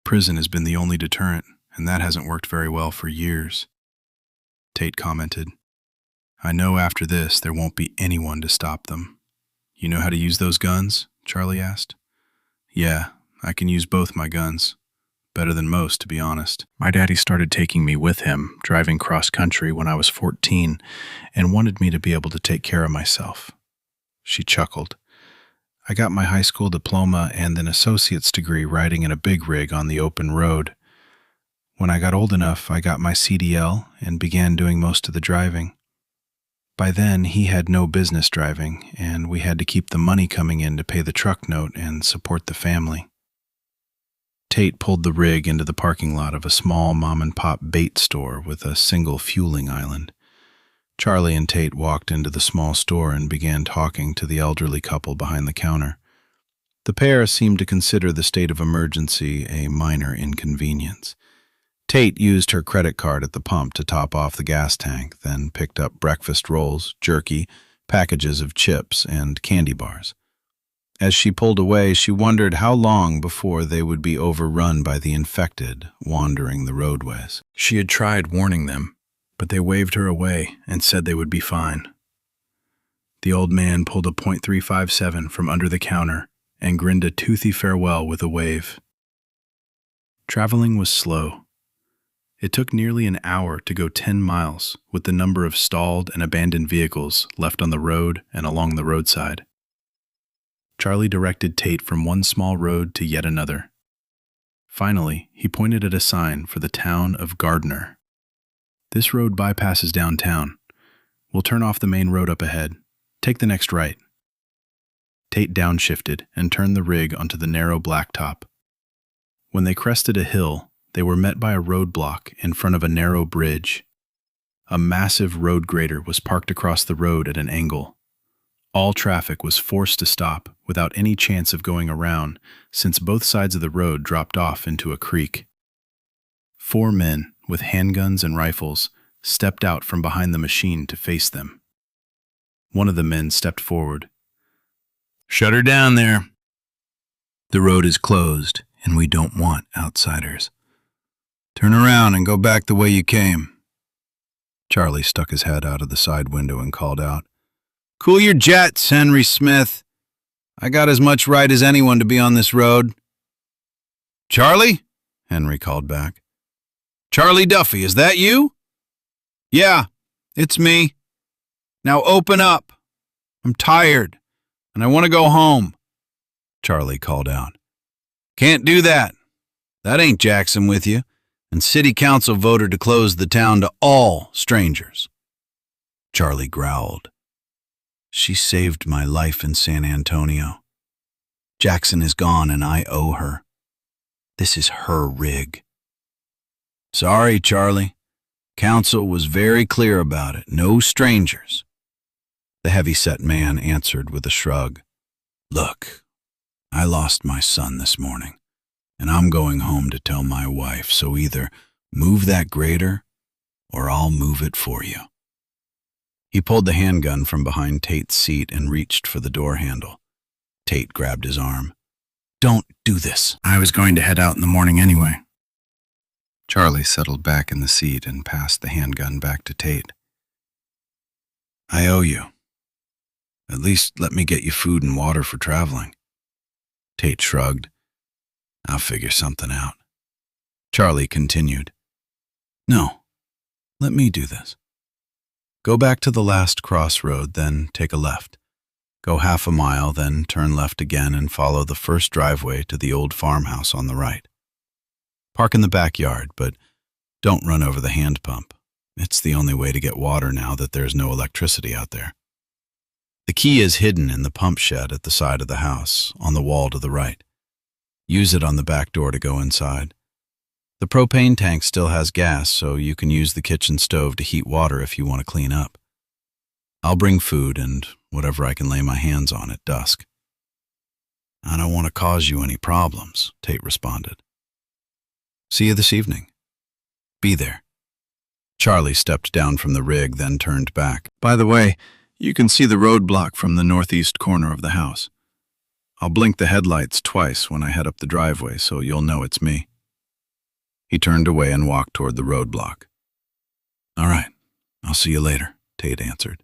Prison has been the only deterrent, and that hasn't worked very well for years. Tate commented, I know after this there won't be anyone to stop them. You know how to use those guns? Charlie asked. Yeah, I can use both my guns. Better than most, to be honest. My daddy started taking me with him, driving cross-country when I was 14, and wanted me to be able to take care of myself. She chuckled. I got my high school diploma and an associate's degree riding in a big rig on the open road. When I got old enough, I got my CDL and began doing most of the driving. By then, he had no business driving, and we had to keep the money coming in to pay the truck note and support the family. Tate pulled the rig into the parking lot of a small mom-and-pop bait store with a single fueling island. Charlie and Tate walked into the small store and began talking to the elderly couple behind the counter. The pair seemed to consider the state of emergency a minor inconvenience. Tate used her credit card at the pump to top off the gas tank, then picked up breakfast rolls, jerky, packages of chips, and candy bars. As she pulled away, she wondered how long before they would be overrun by the infected wandering the roadways. She had tried warning them, but they waved her away and said they would be fine. The old man pulled a .357 from under the counter and grinned a toothy farewell with a wave. Traveling was slow. It took nearly an hour to go 10 miles with the number of stalled and abandoned vehicles left on the road and along the roadside. Charlie directed Tate from one small road to yet another. Finally, he pointed at a sign for the town of Gardner. This road bypasses downtown. We'll turn off the main road up ahead. Take the next right. Tate downshifted and turned the rig onto the narrow blacktop. When they crested a hill, they were met by a roadblock in front of a narrow bridge. A massive road grader was parked across the road at an angle. All traffic was forced to stop without any chance of going around, since both sides of the road dropped off into a creek. 4 men with handguns and rifles stepped out from behind the machine to face them. One of the men stepped forward. "Shut her down there. The road is closed, and we don't want outsiders. Turn around and go back the way you came." Charlie stuck his head out of the side window and called out, "Cool your jets, Henry Smith. I got as much right as anyone to be on this road." "Charlie?" Henry called back. "Charlie Duffy, is that you?" "Yeah, it's me. Now open up. I'm tired, and I want to go home," Charlie called out. "Can't do that. That ain't Jackson with you, and City Council voted to close the town to all strangers." Charlie growled. "She saved my life in San Antonio. Jackson is gone, and I owe her. This is her rig. Sorry, Charlie. Counsel was very clear about it. No strangers. The heavy-set man answered with a shrug. Look, I lost my son this morning, and I'm going home to tell my wife, so either move that grater or I'll move it for you. He pulled the handgun from behind Tate's seat and reached for the door handle. Tate grabbed his arm. Don't do this. I was going to head out in the morning anyway. Charlie settled back in the seat and passed the handgun back to Tate. I owe you. At least let me get you food and water for traveling. Tate shrugged. I'll figure something out. Charlie continued. No, let me do this. Go back to the last crossroad, then take a left. Go half a mile, then turn left again and follow the first driveway to the old farmhouse on the right. Park in the backyard, but don't run over the hand pump. It's the only way to get water now that there's no electricity out there. The key is hidden in the pump shed at the side of the house, on the wall to the right. Use it on the back door to go inside. The propane tank still has gas, so you can use the kitchen stove to heat water if you want to clean up. I'll bring food and whatever I can lay my hands on at dusk. I don't want to cause you any problems, Tate responded. See you this evening. Be there. Charlie stepped down from the rig, then turned back. By the way, you can see the roadblock from the northeast corner of the house. I'll blink the headlights twice when I head up the driveway, so you'll know it's me. He turned away and walked toward the roadblock. All right, I'll see you later, Tate answered.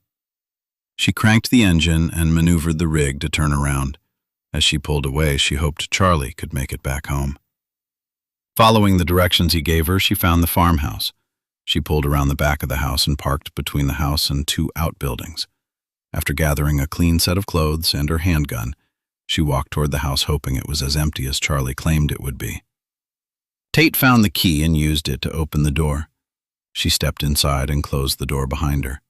She cranked the engine and maneuvered the rig to turn around. As she pulled away, she hoped Charlie could make it back home. Following the directions he gave her, she found the farmhouse. She pulled around the back of the house and parked between the house and two outbuildings. After gathering a clean set of clothes and her handgun, she walked toward the house hoping it was as empty as Charlie claimed it would be. Tate found the key and used it to open the door. She stepped inside and closed the door behind her.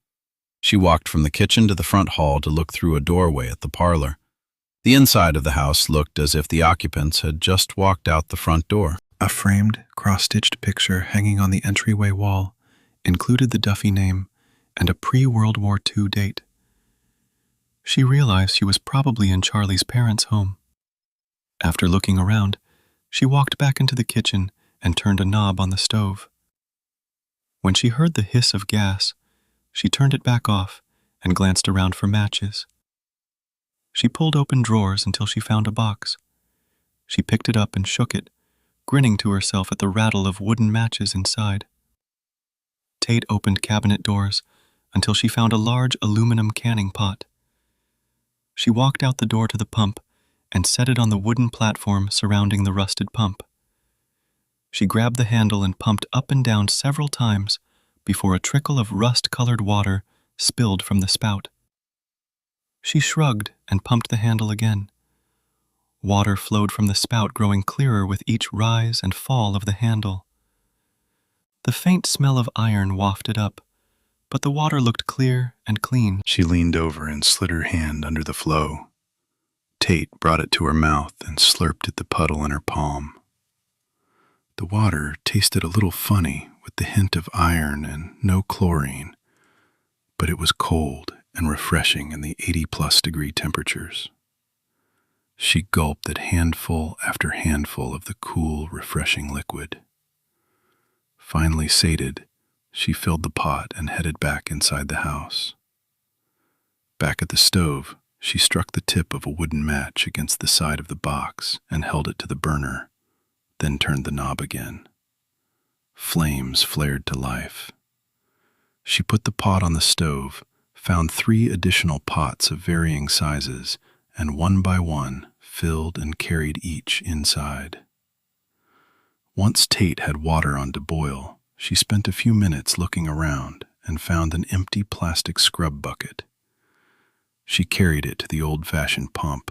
She walked from the kitchen to the front hall to look through a doorway at the parlor. The inside of the house looked as if the occupants had just walked out the front door. A framed, cross-stitched picture hanging on the entryway wall included the Duffy name and a pre-World War II date. She realized she was probably in Charlie's parents' home. After looking around, she walked back into the kitchen and turned a knob on the stove. When she heard the hiss of gas, she turned it back off and glanced around for matches. She pulled open drawers until she found a box. She picked it up and shook it, grinning to herself at the rattle of wooden matches inside. Tate opened cabinet doors until she found a large aluminum canning pot. She walked out the door to the pump and set it on the wooden platform surrounding the rusted pump. She grabbed the handle and pumped up and down several times before a trickle of rust-colored water spilled from the spout. She shrugged and pumped the handle again. Water flowed from the spout, growing clearer with each rise and fall of the handle. The faint smell of iron wafted up, but the water looked clear and clean. She leaned over and slid her hand under the flow. Tate brought it to her mouth and slurped at the puddle in her palm. The water tasted a little funny with the hint of iron and no chlorine, but it was cold and refreshing in the 80-plus degree temperatures. She gulped at handful after handful of the cool, refreshing liquid. Finally sated, she filled the pot and headed back inside the house. Back at the stove, she struck the tip of a wooden match against the side of the box and held it to the burner, then turned the knob again. Flames flared to life. She put the pot on the stove, found 3 additional pots of varying sizes, and one by one filled and carried each inside. Once Tate had water on to boil, she spent a few minutes looking around and found an empty plastic scrub bucket. She carried it to the old-fashioned pump,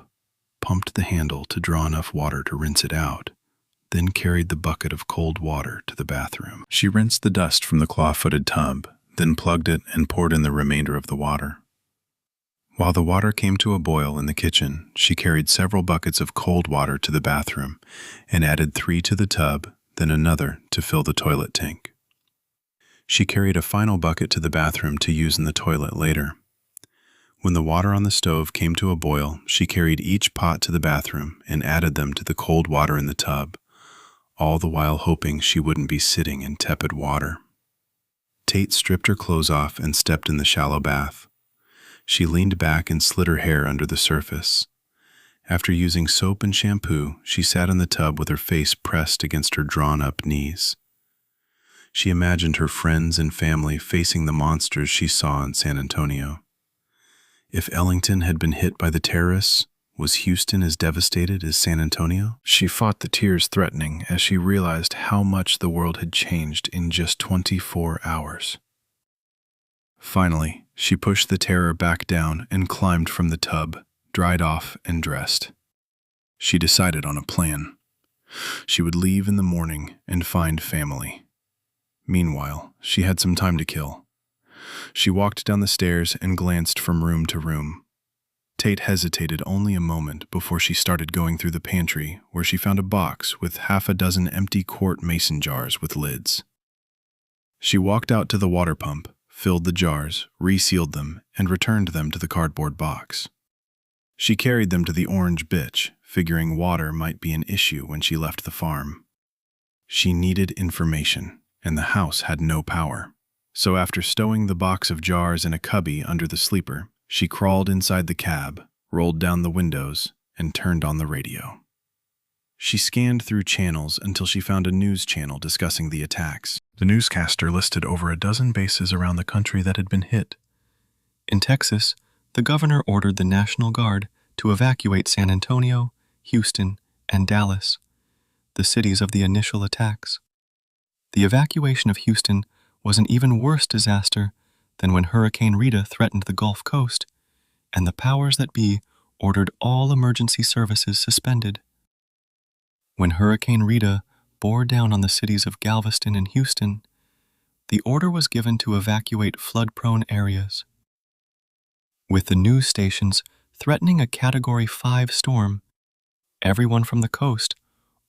pumped the handle to draw enough water to rinse it out, then carried the bucket of cold water to the bathroom. She rinsed the dust from the claw-footed tub, then plugged it and poured in the remainder of the water. While the water came to a boil in the kitchen, she carried several buckets of cold water to the bathroom and added 3 to the tub, then another to fill the toilet tank. She carried a final bucket to the bathroom to use in the toilet later. When the water on the stove came to a boil, she carried each pot to the bathroom and added them to the cold water in the tub, all the while hoping she wouldn't be sitting in tepid water. Tate stripped her clothes off and stepped in the shallow bath. She leaned back and slid her hair under the surface. After using soap and shampoo, she sat in the tub with her face pressed against her drawn-up knees. She imagined her friends and family facing the monsters she saw in San Antonio. If Ellington had been hit by the terrorists, was Houston as devastated as San Antonio? She fought the tears threatening as she realized how much the world had changed in just 24 hours. Finally, she pushed the terror back down and climbed from the tub, dried off and dressed. She decided on a plan. She would leave in the morning and find family. Meanwhile, she had some time to kill. She walked down the stairs and glanced from room to room. Tate hesitated only a moment before she started going through the pantry, where she found a box with half a dozen empty quart mason jars with lids. She walked out to the water pump, filled the jars, resealed them, and returned them to the cardboard box. She carried them to the orange bitch, figuring water might be an issue when she left the farm. She needed information, and the house had no power. So after stowing the box of jars in a cubby under the sleeper, she crawled inside the cab, rolled down the windows, and turned on the radio. She scanned through channels until she found a news channel discussing the attacks. The newscaster listed over a dozen bases around the country that had been hit. In Texas, the governor ordered the National Guard to evacuate San Antonio, Houston, and Dallas, the cities of the initial attacks. The evacuation of Houston was an even worse disaster than when Hurricane Rita threatened the Gulf Coast, and the powers that be ordered all emergency services suspended. When Hurricane Rita bore down on the cities of Galveston and Houston, the order was given to evacuate flood-prone areas. With the news stations threatening a Category 5 storm, everyone from the coast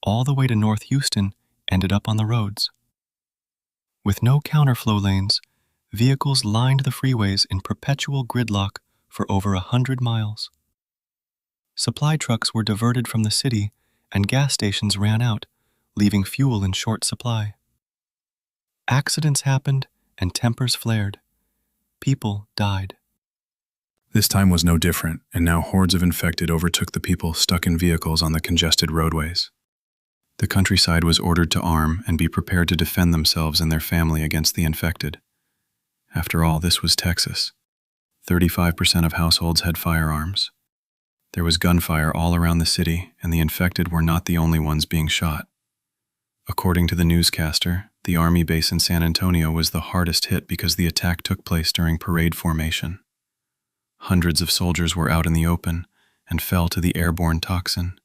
all the way to North Houston ended up on the roads. With no counterflow lanes, vehicles lined the freeways in perpetual gridlock for over 100 miles. Supply trucks were diverted from the city and gas stations ran out, leaving fuel in short supply. Accidents happened and tempers flared. People died. This time was no different, and now hordes of infected overtook the people stuck in vehicles on the congested roadways. The countryside was ordered to arm and be prepared to defend themselves and their family against the infected. After all, this was Texas. 35% of households had firearms. There was gunfire all around the city, and the infected were not the only ones being shot. According to the newscaster, the Army base in San Antonio was the hardest hit because the attack took place during parade formation. Hundreds of soldiers were out in the open and fell to the airborne toxin.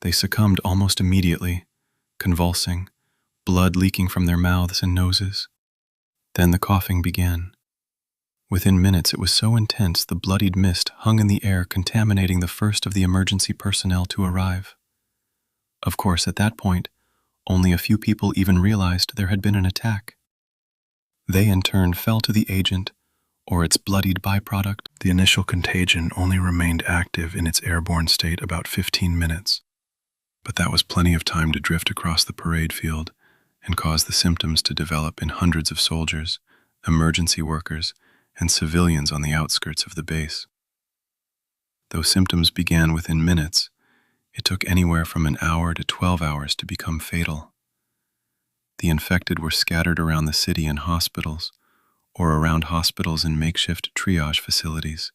They succumbed almost immediately, convulsing, blood leaking from their mouths and noses. Then the coughing began. Within minutes, it was so intense the bloodied mist hung in the air, contaminating the first of the emergency personnel to arrive. Of course, at that point, only a few people even realized there had been an attack. They in turn fell to the agent, or its bloodied byproduct. The initial contagion only remained active in its airborne state about 15 minutes. But that was plenty of time to drift across the parade field and cause the symptoms to develop in hundreds of soldiers, emergency workers, and civilians on the outskirts of the base. Though symptoms began within minutes, it took anywhere from an hour to 12 hours to become fatal. The infected were scattered around the city in hospitals, or around hospitals in makeshift triage facilities.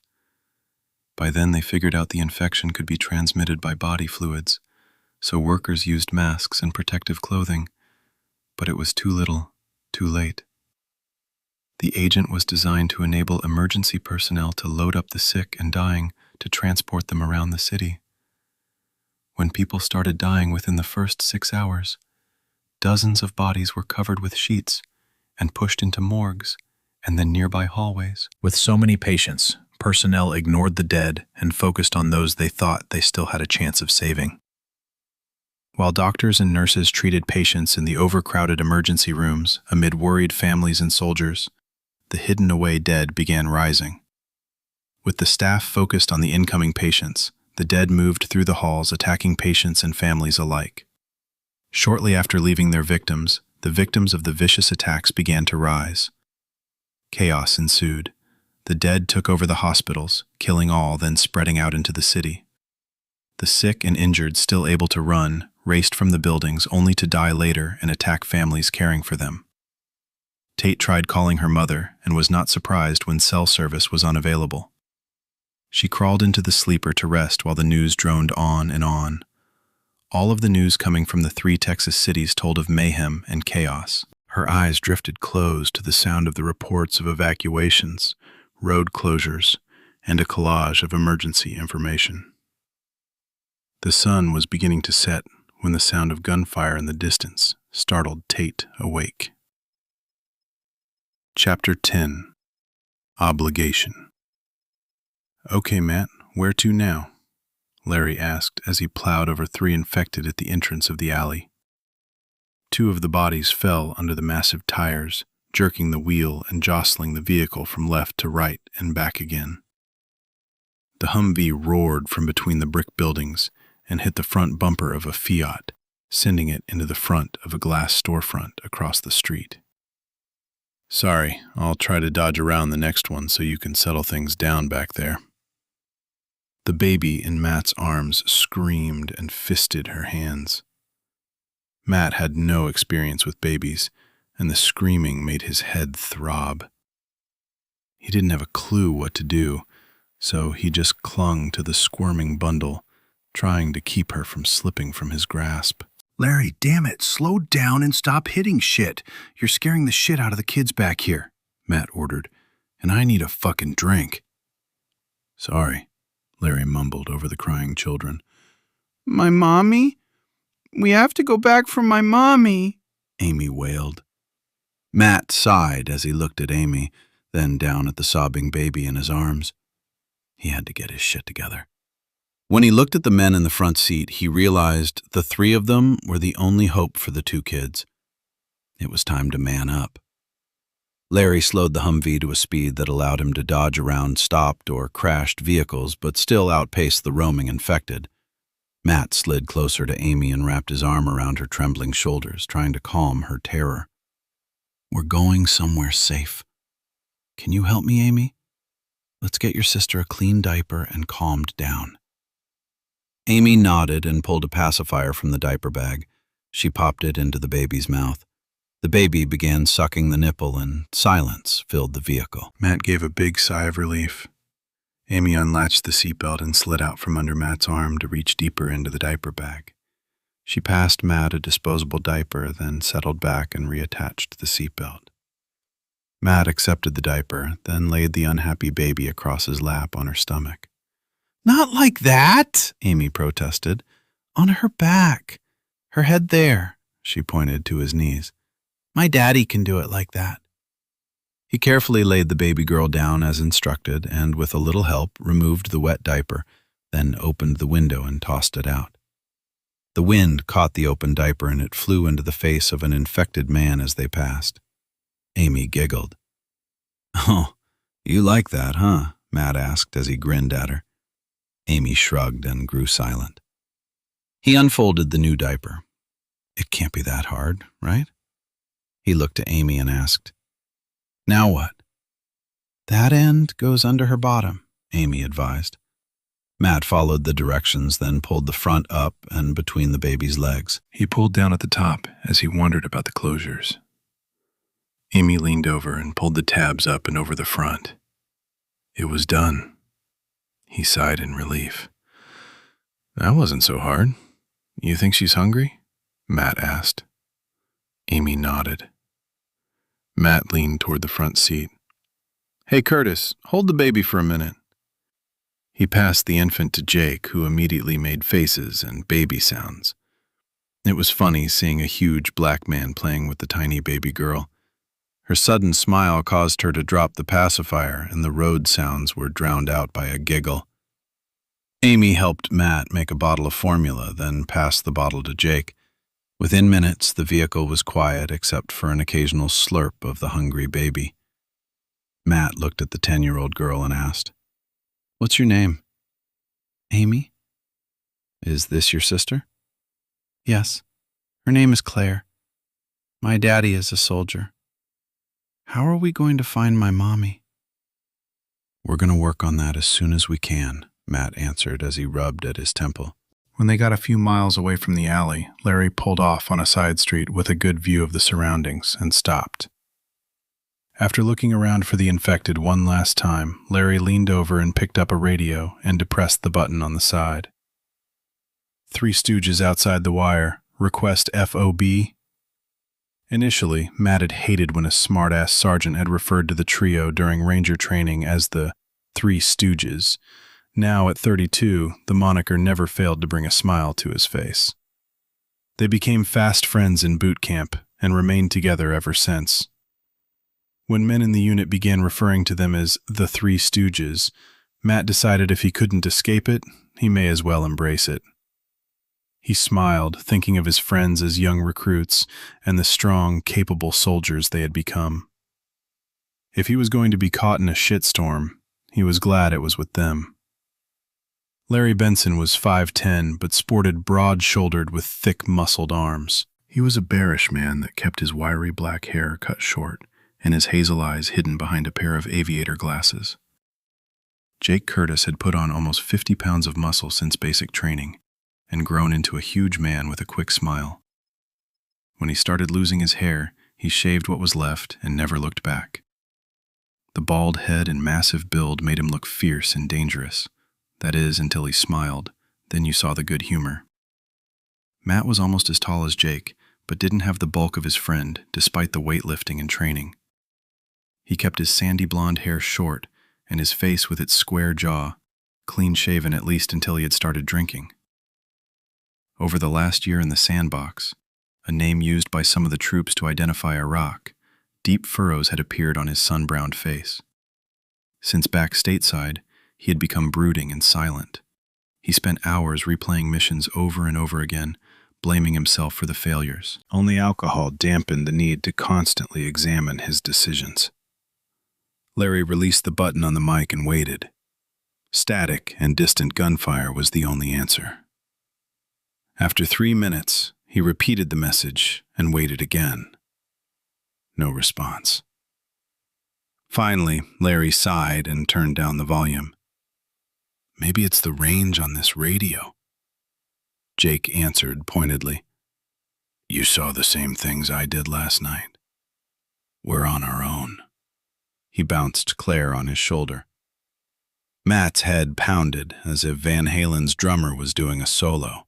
By then they figured out the infection could be transmitted by body fluids, so workers used masks and protective clothing, but it was too little, too late. The agent was designed to enable emergency personnel to load up the sick and dying to transport them around the city. When people started dying within the first 6 hours, dozens of bodies were covered with sheets and pushed into morgues and then nearby hallways. With so many patients, Personnel ignored the dead and focused on those they thought they still had a chance of saving. While doctors and nurses treated patients in the overcrowded emergency rooms amid worried families and soldiers, the hidden-away dead began rising. With the staff focused on the incoming patients, the dead moved through the halls attacking patients and families alike. Shortly after leaving their victims, the victims of the vicious attacks began to rise. Chaos ensued. The dead took over the hospitals, killing all, then spreading out into the city. The sick and injured, still able to run, raced from the buildings only to die later and attack families caring for them. Tate tried calling her mother and was not surprised when cell service was unavailable. She crawled into the sleeper to rest while the news droned on and on. All of the news coming from the 3 Texas cities told of mayhem and chaos. Her eyes drifted closed to the sound of the reports of evacuations, road closures, and a collage of emergency information. The sun was beginning to set when the sound of gunfire in the distance startled Tate awake. Chapter 10. Obligation. "Okay, Matt, where to now?" Larry asked as he plowed over 3 infected at the entrance of the alley. 2 of the bodies fell under the massive tires, jerking the wheel and jostling the vehicle from left to right and back again. The Humvee roared from between the brick buildings and hit the front bumper of a Fiat, sending it into the front of a glass storefront across the street. "Sorry, I'll try to dodge around the next one so you can settle things down back there." The baby in Matt's arms screamed and fisted her hands. Matt had no experience with babies, and the screaming made his head throb. He didn't have a clue what to do, so he just clung to the squirming bundle, trying to keep her from slipping from his grasp. "Larry, damn it, slow down and stop hitting shit. You're scaring the shit out of the kids back here," Matt ordered, "and I need a fucking drink." "Sorry," Larry mumbled over the crying children. "My mommy? We have to go back for my mommy," Amy wailed. Matt sighed as he looked at Amy, then down at the sobbing baby in his arms. He had to get his shit together. When he looked at the men in the front seat, he realized the 3 of them were the only hope for the 2 kids. It was time to man up. Larry slowed the Humvee to a speed that allowed him to dodge around stopped or crashed vehicles, but still outpaced the roaming infected. Matt slid closer to Amy and wrapped his arm around her trembling shoulders, trying to calm her terror. "We're going somewhere safe. Can you help me, Amy? Let's get your sister a clean diaper and calmed down." Amy nodded and pulled a pacifier from the diaper bag. She popped it into the baby's mouth. The baby began sucking the nipple, and silence filled the vehicle. Matt gave a big sigh of relief. Amy unlatched the seatbelt and slid out from under Matt's arm to reach deeper into the diaper bag. She passed Matt a disposable diaper, then settled back and reattached the seatbelt. Matt accepted the diaper, then laid the unhappy baby across his lap on her stomach. "Not like that," Amy protested. "On her back. Her head there," she pointed to his knees. "My daddy can do it like that." He carefully laid the baby girl down as instructed and, with a little help, removed the wet diaper, then opened the window and tossed it out. The wind caught the open diaper and it flew into the face of an infected man as they passed. Amy giggled. "Oh, you like that, huh?" Matt asked as he grinned at her. Amy shrugged and grew silent. He unfolded the new diaper. "It can't be that hard, right?" He looked to Amy and asked, "Now what?" "That end goes under her bottom," Amy advised. Matt followed the directions, then pulled the front up and between the baby's legs. He pulled down at the top as he wondered about the closures. Amy leaned over and pulled the tabs up and over the front. It was done. He sighed in relief. "That wasn't so hard. You think she's hungry?" Matt asked. Amy nodded. Matt leaned toward the front seat. "Hey, Curtis, hold the baby for a minute." He passed the infant to Jake, who immediately made faces and baby sounds. It was funny seeing a huge black man playing with the tiny baby girl. Her sudden smile caused her to drop the pacifier, and the road sounds were drowned out by a giggle. Amy helped Matt make a bottle of formula, then passed the bottle to Jake. Within minutes, the vehicle was quiet except for an occasional slurp of the hungry baby. Matt looked at the 10-year-old girl and asked, "What's your name?" "Amy." "Is this your sister?" "Yes. Her name is Claire. My daddy is a soldier. How are we going to find my mommy?" "We're going to work on that as soon as we can," Matt answered as he rubbed at his temple. When they got a few miles away from the alley, Larry pulled off on a side street with a good view of the surroundings and stopped. After looking around for the infected one last time, Larry leaned over and picked up a radio and depressed the button on the side. Three Stooges outside the wire. Request FOB. Initially, Matt had hated when a smart-ass sergeant had referred to the trio during Ranger training as the Three Stooges. Now, at 32, the moniker never failed to bring a smile to his face. They became fast friends in boot camp and remained together ever since. When men in the unit began referring to them as the Three Stooges, Matt decided if he couldn't escape it, he may as well embrace it. He smiled, thinking of his friends as young recruits and the strong, capable soldiers they had become. If he was going to be caught in a shitstorm, he was glad it was with them. Larry Benson was 5'10", but sported broad-shouldered with thick-muscled arms. He was a bearish man that kept his wiry black hair cut short and his hazel eyes hidden behind a pair of aviator glasses. Jake Curtis had put on almost 50 pounds of muscle since basic training and grown into a huge man with a quick smile. When he started losing his hair, he shaved what was left and never looked back. The bald head and massive build made him look fierce and dangerous. That is, until he smiled, then you saw the good humor. Matt was almost as tall as Jake, but didn't have the bulk of his friend, despite the weightlifting and training. He kept his sandy blonde hair short, and his face with its square jaw, clean-shaven at least until he had started drinking. Over the last year in the sandbox, a name used by some of the troops to identify Iraq, deep furrows had appeared on his sun-browned face. Since back stateside, he had become brooding and silent. He spent hours replaying missions over and over again, blaming himself for the failures. Only alcohol dampened the need to constantly examine his decisions. Larry released the button on the mic and waited. Static and distant gunfire was the only answer. After 3 minutes, he repeated the message and waited again. No response. Finally, Larry sighed and turned down the volume. "Maybe it's the range on this radio," Jake answered pointedly. "You saw the same things I did last night. We're on our own." He bounced Claire on his shoulder. Matt's head pounded as if Van Halen's drummer was doing a solo.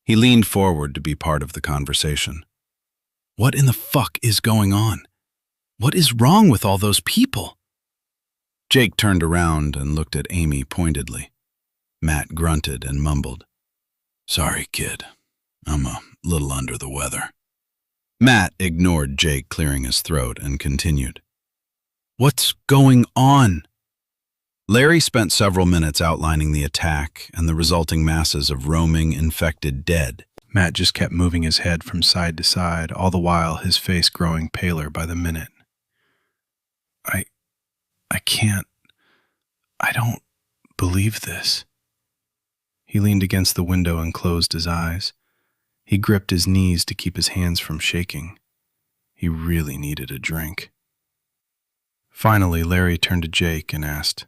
He leaned forward to be part of the conversation. "What in the fuck is going on? What is wrong with all those people?" Jake turned around and looked at Amy pointedly. Matt grunted and mumbled, "Sorry, kid. I'm a little under the weather." Matt ignored Jake clearing his throat and continued, "What's going on?" Larry spent several minutes outlining the attack and the resulting masses of roaming, infected dead. Matt just kept moving his head from side to side, all the while his face growing paler by the minute. I don't believe this." He leaned against the window and closed his eyes. He gripped his knees to keep his hands from shaking. He really needed a drink. Finally, Larry turned to Jake and asked,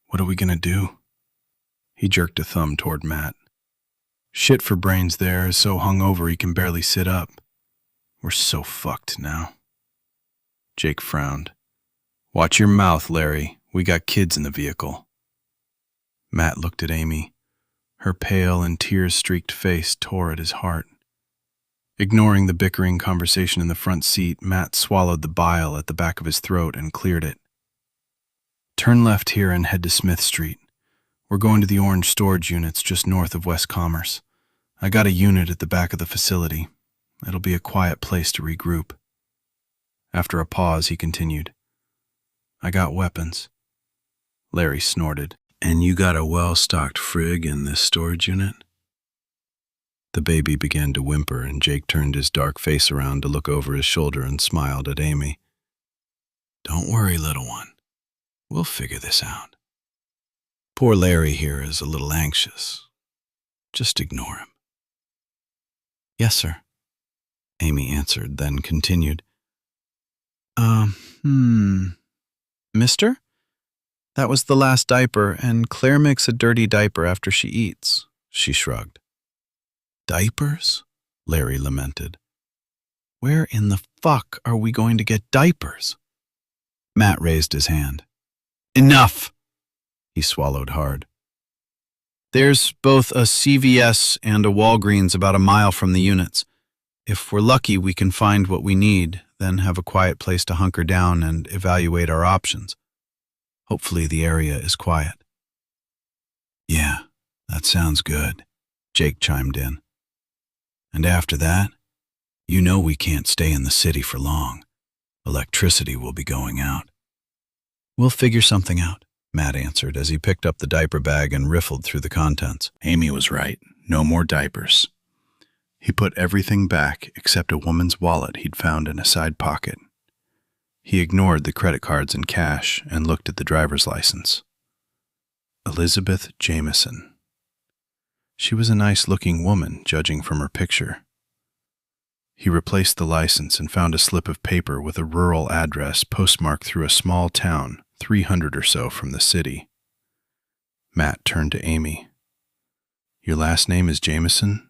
"What are we gonna do?" He jerked a thumb toward Matt. "Shit for brains there is so hungover he can barely sit up. We're so fucked now." Jake frowned. "Watch your mouth, Larry. We got kids in the vehicle." Matt looked at Amy. Her pale and tear-streaked face tore at his heart. Ignoring the bickering conversation in the front seat, Matt swallowed the bile at the back of his throat and cleared it. "Turn left here and head to Smith Street. We're going to the orange storage units just north of West Commerce. I got a unit at the back of the facility. It'll be a quiet place to regroup." After a pause, he continued, I got weapons. Larry snorted. And you got a well-stocked frig in this storage unit? The baby began to whimper, and Jake turned his dark face around to look over his shoulder and smiled at Amy. Don't worry, little one. We'll figure this out. Poor Larry here is a little anxious. Just ignore him. Yes, sir, Amy answered, then continued. Mister? That was the last diaper, and Claire makes a dirty diaper after she eats, she shrugged. Diapers? Larry lamented. Where in the fuck are we going to get diapers? Matt raised his hand. Enough! He swallowed hard. There's both a CVS and a Walgreens about a mile from the units. If we're lucky, we can find what we need, then have a quiet place to hunker down and evaluate our options. Hopefully the area is quiet. Yeah, that sounds good, Jake chimed in. And after that, you know we can't stay in the city for long. Electricity will be going out. We'll figure something out, Matt answered as he picked up the diaper bag and riffled through the contents. Amy was right. No more diapers. He put everything back except a woman's wallet he'd found in a side pocket. He ignored the credit cards and cash and looked at the driver's license. Elizabeth Jameson. She was a nice-looking woman, judging from her picture. He replaced the license and found a slip of paper with a rural address postmarked through a small town, 300 or so from the city. Matt turned to Amy. Your last name is Jameson?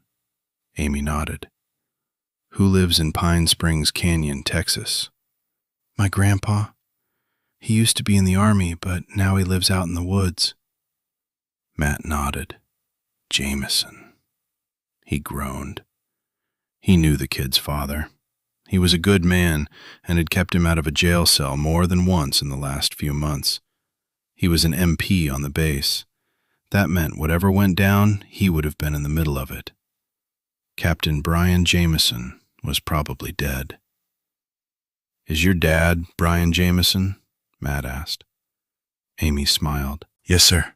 Amy nodded. Who lives in Pine Springs Canyon, Texas? My grandpa. He used to be in the army, but now he lives out in the woods. Matt nodded. Jameson. He groaned. He knew the kid's father. He was a good man and had kept him out of a jail cell more than once in the last few months. He was an MP on the base. That meant whatever went down, he would have been in the middle of it. Captain Brian Jameson was probably dead. Is your dad Brian Jameson? Matt asked. Amy smiled. Yes, sir.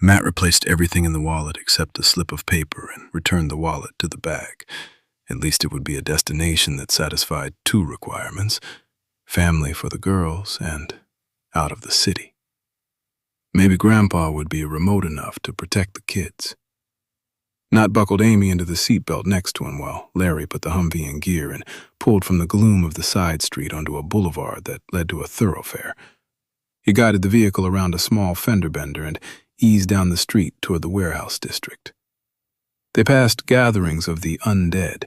Matt replaced everything in the wallet except a slip of paper and returned the wallet to the bag. At least it would be a destination that satisfied two requirements: family for the girls and out of the city. Maybe Grandpa would be remote enough to protect the kids. Matt buckled Amy into the seatbelt next to him while Larry put the Humvee in gear and pulled from the gloom of the side street onto a boulevard that led to a thoroughfare. He guided the vehicle around a small fender bender and eased down the street toward the warehouse district. They passed gatherings of the undead.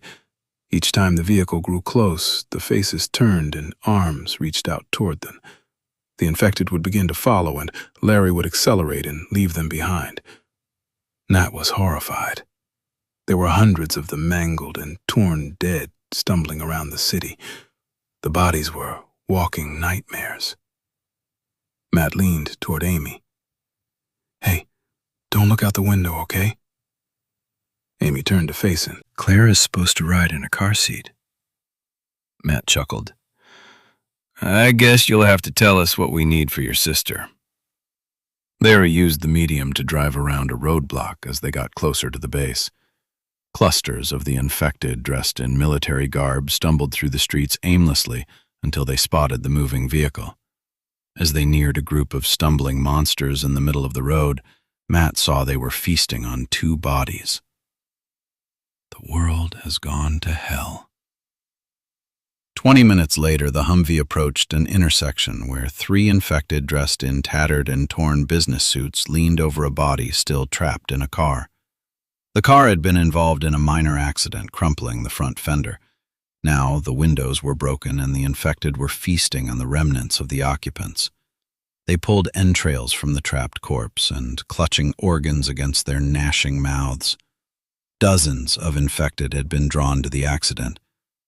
Each time the vehicle grew close, the faces turned and arms reached out toward them. The infected would begin to follow, and Larry would accelerate and leave them behind. Nat was horrified. There were hundreds of the mangled and torn dead stumbling around the city. The bodies were walking nightmares. Matt leaned toward Amy. Hey, don't look out the window, okay? Amy turned to face him. Claire is supposed to ride in a car seat. Matt chuckled. I guess you'll have to tell us what we need for your sister. Larry used the medium to drive around a roadblock as they got closer to the base. Clusters of the infected dressed in military garb stumbled through the streets aimlessly until they spotted the moving vehicle. As they neared a group of stumbling monsters in the middle of the road, Matt saw they were feasting on two bodies. The world has gone to hell. 20 minutes later, the Humvee approached an intersection where three infected dressed in tattered and torn business suits leaned over a body still trapped in a car. The car had been involved in a minor accident, crumpling the front fender. Now the windows were broken and the infected were feasting on the remnants of the occupants. They pulled entrails from the trapped corpse and clutching organs against their gnashing mouths. Dozens of infected had been drawn to the accident.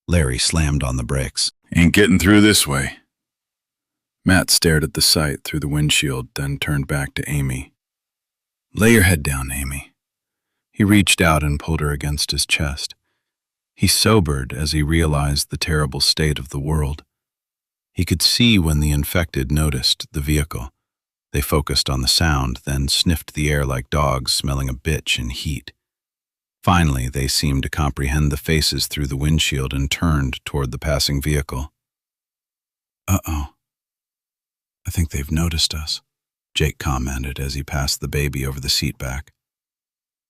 Larry slammed on the brakes. Ain't getting through this way. Matt stared at the sight through the windshield, then turned back to Amy. Lay your head down, Amy. He reached out and pulled her against his chest. He sobered as he realized the terrible state of the world. He could see when the infected noticed the vehicle. They focused on the sound, then sniffed the air like dogs smelling a bitch in heat. Finally, they seemed to comprehend the faces through the windshield and turned toward the passing vehicle. "Uh-oh. I think they've noticed us," Jake commented as he passed the baby over the seat back.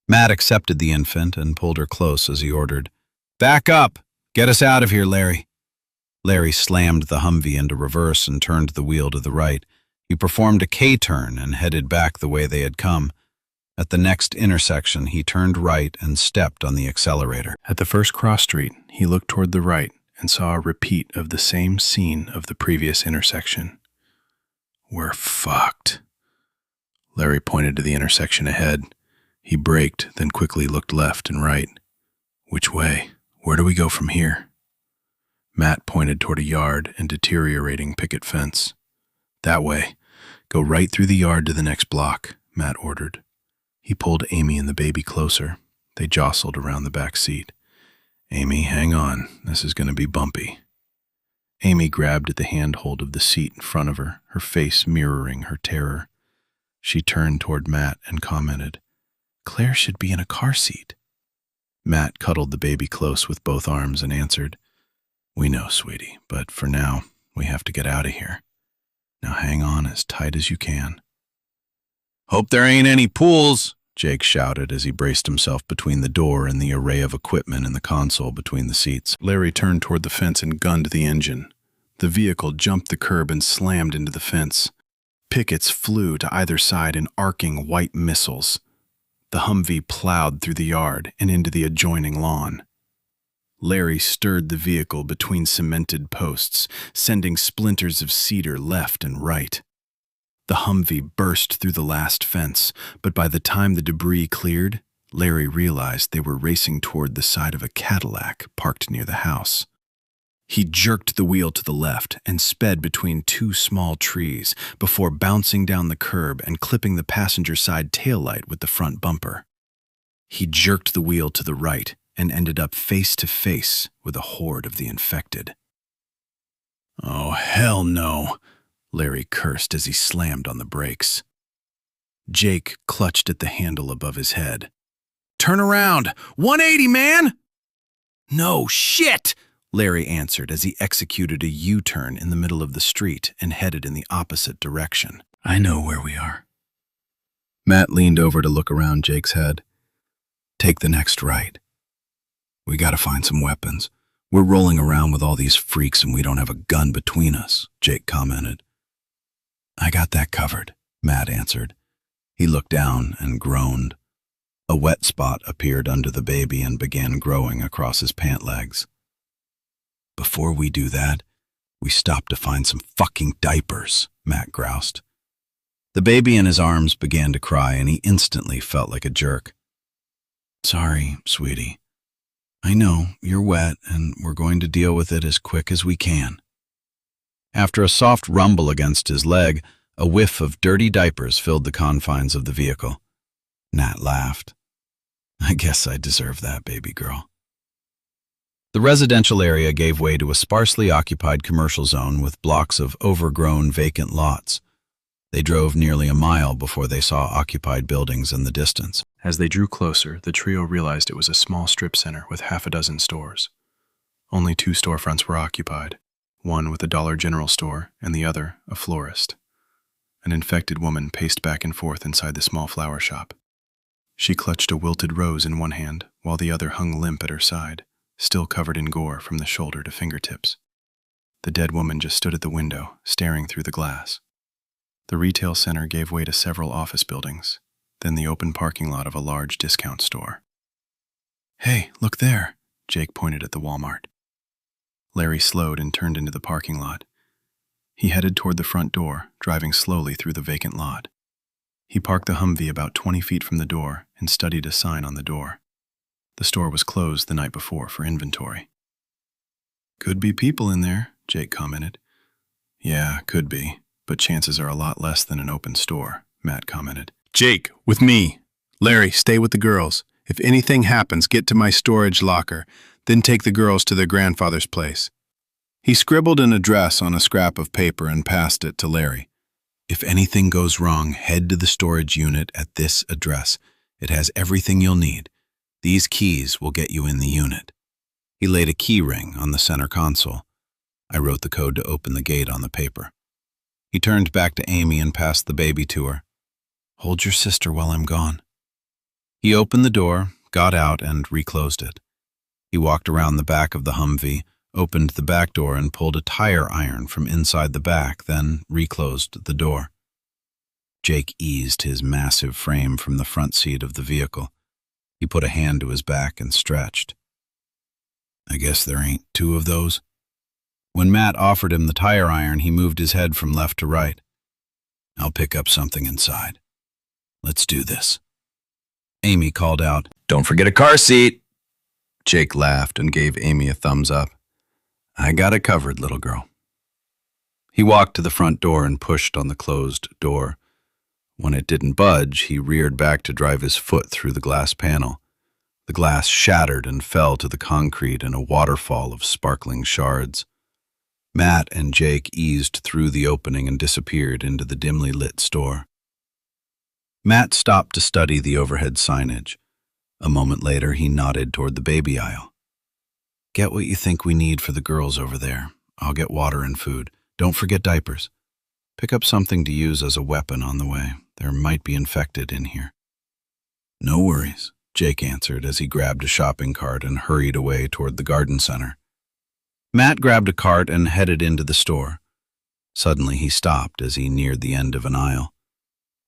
Matt accepted the infant and pulled her close as he ordered, "Back up! Get us out of here, Larry." Larry slammed the Humvee into reverse and turned the wheel to the right. He performed a K-turn and headed back the way they had come. At the next intersection, he turned right and stepped on the accelerator. At the first cross street, he looked toward the right and saw a repeat of the same scene of the previous intersection. "We're fucked." Larry pointed to the intersection ahead. He braked, then quickly looked left and right. "Which way? Where do we go from here?" Matt pointed toward a yard and deteriorating picket fence. "That way. Go right through the yard to the next block," Matt ordered. He pulled Amy and the baby closer. They jostled around the back seat. "Amy, hang on. This is going to be bumpy." Amy grabbed at the handhold of the seat in front of her, her face mirroring her terror. She turned toward Matt and commented, "Claire should be in a car seat." Matt cuddled the baby close with both arms and answered, "We know, sweetie, but for now, we have to get out of here. Now hang on as tight as you can." "Hope there ain't any pools," Jake shouted as he braced himself between the door and the array of equipment in the console between the seats. Larry turned toward the fence and gunned the engine. The vehicle jumped the curb and slammed into the fence. Pickets flew to either side in arcing white missiles. The Humvee plowed through the yard and into the adjoining lawn. Larry stirred the vehicle between cemented posts, sending splinters of cedar left and right. The Humvee burst through the last fence, but by the time the debris cleared, Larry realized they were racing toward the side of a Cadillac parked near the house. He jerked the wheel to the left and sped between two small trees before bouncing down the curb and clipping the passenger side taillight with the front bumper. He jerked the wheel to the right and ended up face to face with a horde of the infected. "Oh, hell no," Larry cursed as he slammed on the brakes. Jake clutched at the handle above his head. "Turn around! 180, man!" "No shit!" Larry answered as he executed a U-turn in the middle of the street and headed in the opposite direction. "I know where we are." Matt leaned over to look around Jake's head. "Take the next right. We gotta find some weapons. We're rolling around with all these freaks and we don't have a gun between us," Jake commented. "I got that covered," Matt answered. He looked down and groaned. A wet spot appeared under the baby and began growing across his pant legs. "Before we do that, we stopped to find some fucking diapers," Matt groused. The baby in his arms began to cry and he instantly felt like a jerk. "Sorry, sweetie. I know, you're wet and we're going to deal with it as quick as we can." After a soft rumble against his leg, a whiff of dirty diapers filled the confines of the vehicle. Nat laughed. "I guess I deserve that, baby girl." The residential area gave way to a sparsely occupied commercial zone with blocks of overgrown vacant lots. They drove nearly a mile before they saw occupied buildings in the distance. As they drew closer, the trio realized it was a small strip center with half a dozen stores. Only 2 storefronts were occupied, one with a Dollar General store and the other a florist. An infected woman paced back and forth inside the small flower shop. She clutched a wilted rose in one hand while the other hung limp at her side, still covered in gore from the shoulder to fingertips. The dead woman just stood at the window, staring through the glass. The retail center gave way to several office buildings, then the open parking lot of a large discount store. "Hey, look there," Jake pointed at the Walmart. Larry slowed and turned into the parking lot. He headed toward the front door, driving slowly through the vacant lot. He parked the Humvee about 20 feet from the door and studied a sign on the door. The store was closed the night before for inventory. "Could be people in there," Jake commented. "Yeah, could be, but chances are a lot less than an open store," Matt commented. "Jake, with me. Larry, stay with the girls. If anything happens, get to my storage locker. then take the girls to their grandfather's place. He scribbled an address on a scrap of paper and passed it to Larry. If anything goes wrong, head to the storage unit at this address. It has everything you'll need. These keys will get you in the unit. He laid a key ring on the center console. I wrote the code to open the gate on the paper. He turned back to Amy and passed the baby to her. Hold your sister while I'm gone. He opened the door, got out, and reclosed it. He walked around the back of the Humvee, opened the back door and pulled a tire iron from inside the back, then reclosed the door. Jake eased his massive frame from the front seat of the vehicle. He put a hand to his back and stretched. I guess there ain't two of those. When Matt offered him the tire iron, he moved his head from left to right. I'll pick up something inside. Let's do this. Amy called out, Don't forget a car seat. Jake laughed and gave Amy a thumbs up. I got it covered, little girl. He walked to the front door and pushed on the closed door. When it didn't budge, he reared back to drive his foot through the glass panel. The glass shattered and fell to the concrete in a waterfall of sparkling shards. Matt and Jake eased through the opening and disappeared into the dimly lit store. Matt stopped to study the overhead signage. A moment later, he nodded toward the baby aisle. Get what you think we need for the girls over there. I'll get water and food. Don't forget diapers. Pick up something to use as a weapon on the way. There might be infected in here. No worries, Jake answered as he grabbed a shopping cart and hurried away toward the garden center. Matt grabbed a cart and headed into the store. Suddenly he stopped as he neared the end of an aisle.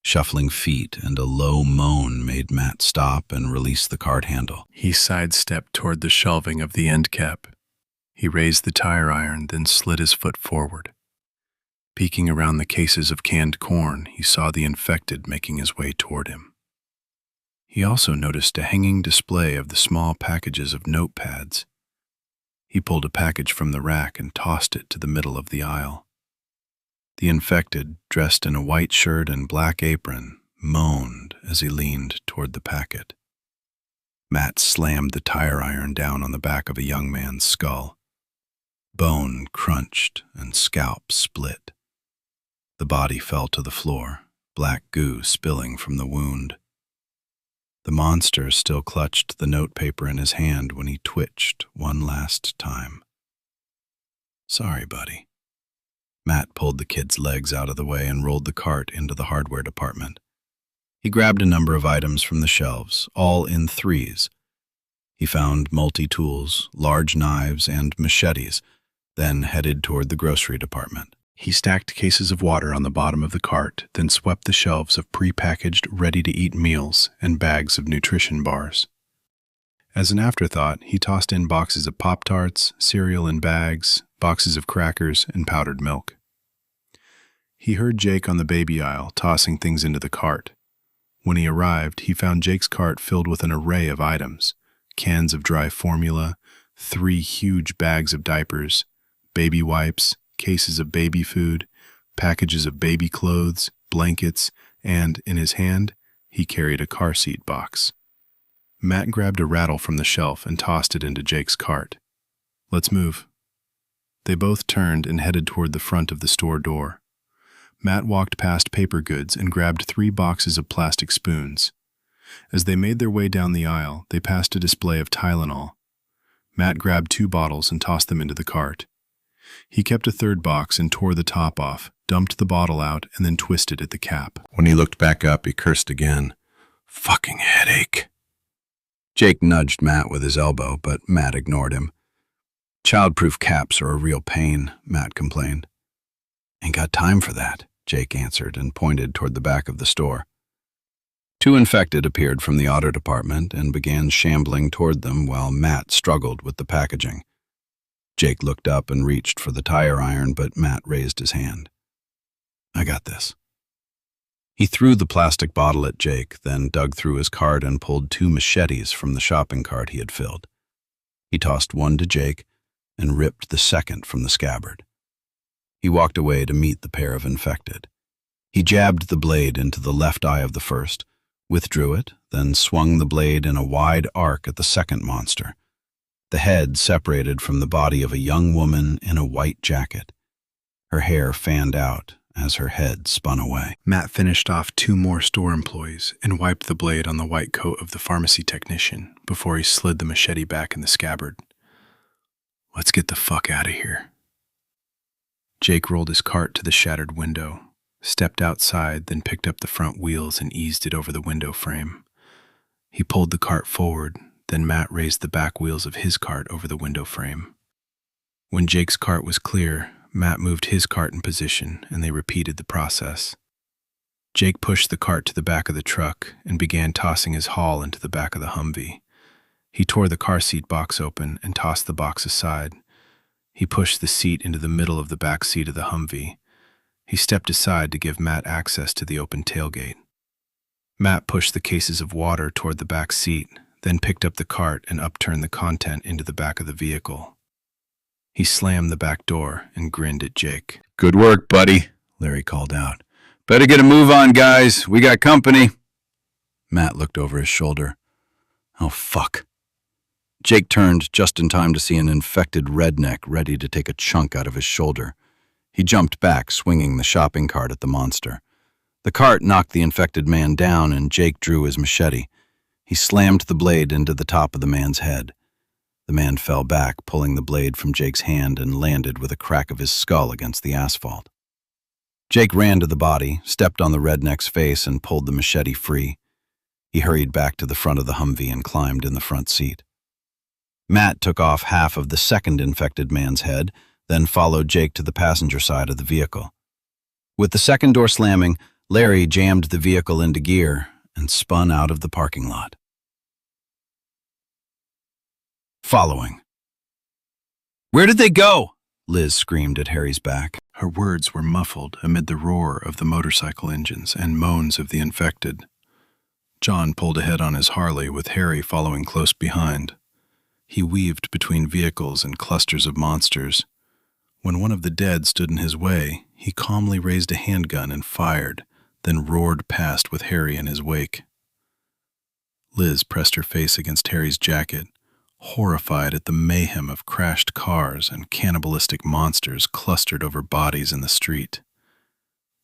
Shuffling feet and a low moan made Matt stop and release the cart handle. He sidestepped toward the shelving of the end cap. He raised the tire iron, then slid his foot forward. Peeking around the cases of canned corn, he saw the infected making his way toward him. He also noticed a hanging display of the small packages of notepads. He pulled a package from the rack and tossed it to the middle of the aisle. The infected, dressed in a white shirt and black apron, moaned as he leaned toward the packet. Matt slammed the tire iron down on the back of a young man's skull. Bone crunched and scalp split. The body fell to the floor, black goo spilling from the wound. The monster still clutched the notepaper in his hand when he twitched one last time. Sorry, buddy. Matt pulled the kid's legs out of the way and rolled the cart into the hardware department. He grabbed a number of items from the shelves, all in threes. He found multi-tools, large knives, and machetes, then headed toward the grocery department. He stacked cases of water on the bottom of the cart, then swept the shelves of pre-packaged, ready-to-eat meals and bags of nutrition bars. As an afterthought, he tossed in boxes of Pop-Tarts, cereal in bags, boxes of crackers, and powdered milk. He heard Jake on the baby aisle tossing things into the cart. When he arrived, he found Jake's cart filled with an array of items: cans of dry formula, 3 huge bags of diapers, baby wipes, cases of baby food, packages of baby clothes, blankets, and, in his hand, he carried a car seat box. Matt grabbed a rattle from the shelf and tossed it into Jake's cart. Let's move. They both turned and headed toward the front of the store door. Matt walked past paper goods and grabbed 3 boxes of plastic spoons. As they made their way down the aisle, they passed a display of Tylenol. Matt grabbed 2 bottles and tossed them into the cart. He kept a 3rd box and tore the top off, dumped the bottle out, and then twisted at the cap. When he looked back up, he cursed again. Fucking headache. Jake nudged Matt with his elbow, but Matt ignored him. Childproof caps are a real pain, Matt complained. Ain't got time for that, Jake answered and pointed toward the back of the store. 2 infected appeared from the auto department and began shambling toward them while Matt struggled with the packaging. Jake looked up and reached for the tire iron, but Matt raised his hand. I got this. He threw the plastic bottle at Jake, then dug through his cart and pulled 2 machetes from the shopping cart he had filled. He tossed one to Jake and ripped the second from the scabbard. He walked away to meet the pair of infected. He jabbed the blade into the left eye of the first, withdrew it, then swung the blade in a wide arc at the second monster. the head separated from the body of a young woman in a white jacket. Her hair fanned out as her head spun away. Matt finished off 2 more store employees and wiped the blade on the white coat of the pharmacy technician before he slid the machete back in the scabbard. Let's get the fuck out of here. Jake rolled his cart to the shattered window, stepped outside, then picked up the front wheels and eased it over the window frame. He pulled the cart forward, then Matt raised the back wheels of his cart over the window frame. When Jake's cart was clear, Matt moved his cart in position, and they repeated the process. Jake pushed the cart to the back of the truck and began tossing his haul into the back of the Humvee. He tore the car seat box open and tossed the box aside. He pushed the seat into the middle of the back seat of the Humvee. He stepped aside to give Matt access to the open tailgate. Matt pushed the cases of water toward the back seat, then picked up the cart and upturned the content into the back of the vehicle. He slammed the back door and grinned at Jake. "Good work, buddy," Larry called out. "Better get a move on, guys. We got company." Matt looked over his shoulder. "Oh, fuck." Jake turned just in time to see an infected redneck ready to take a chunk out of his shoulder. He jumped back, swinging the shopping cart at the monster. The cart knocked the infected man down, and Jake drew his machete. He slammed the blade into the top of the man's head. The man fell back, pulling the blade from Jake's hand, and landed with a crack of his skull against the asphalt. Jake ran to the body, stepped on the redneck's face, and pulled the machete free. He hurried back to the front of the Humvee and climbed in the front seat. Matt took off half of the second infected man's head, then followed Jake to the passenger side of the vehicle. With the second door slamming, Larry jammed the vehicle into gear and spun out of the parking lot. Following. "Where did they go?" Liz screamed at Harry's back. Her words were muffled amid the roar of the motorcycle engines and moans of the infected. John pulled ahead on his Harley with Harry following close behind. He weaved between vehicles and clusters of monsters. When one of the dead stood in his way, he calmly raised a handgun and fired, then roared past with Harry in his wake. Liz pressed her face against Harry's jacket, horrified at the mayhem of crashed cars and cannibalistic monsters clustered over bodies in the street.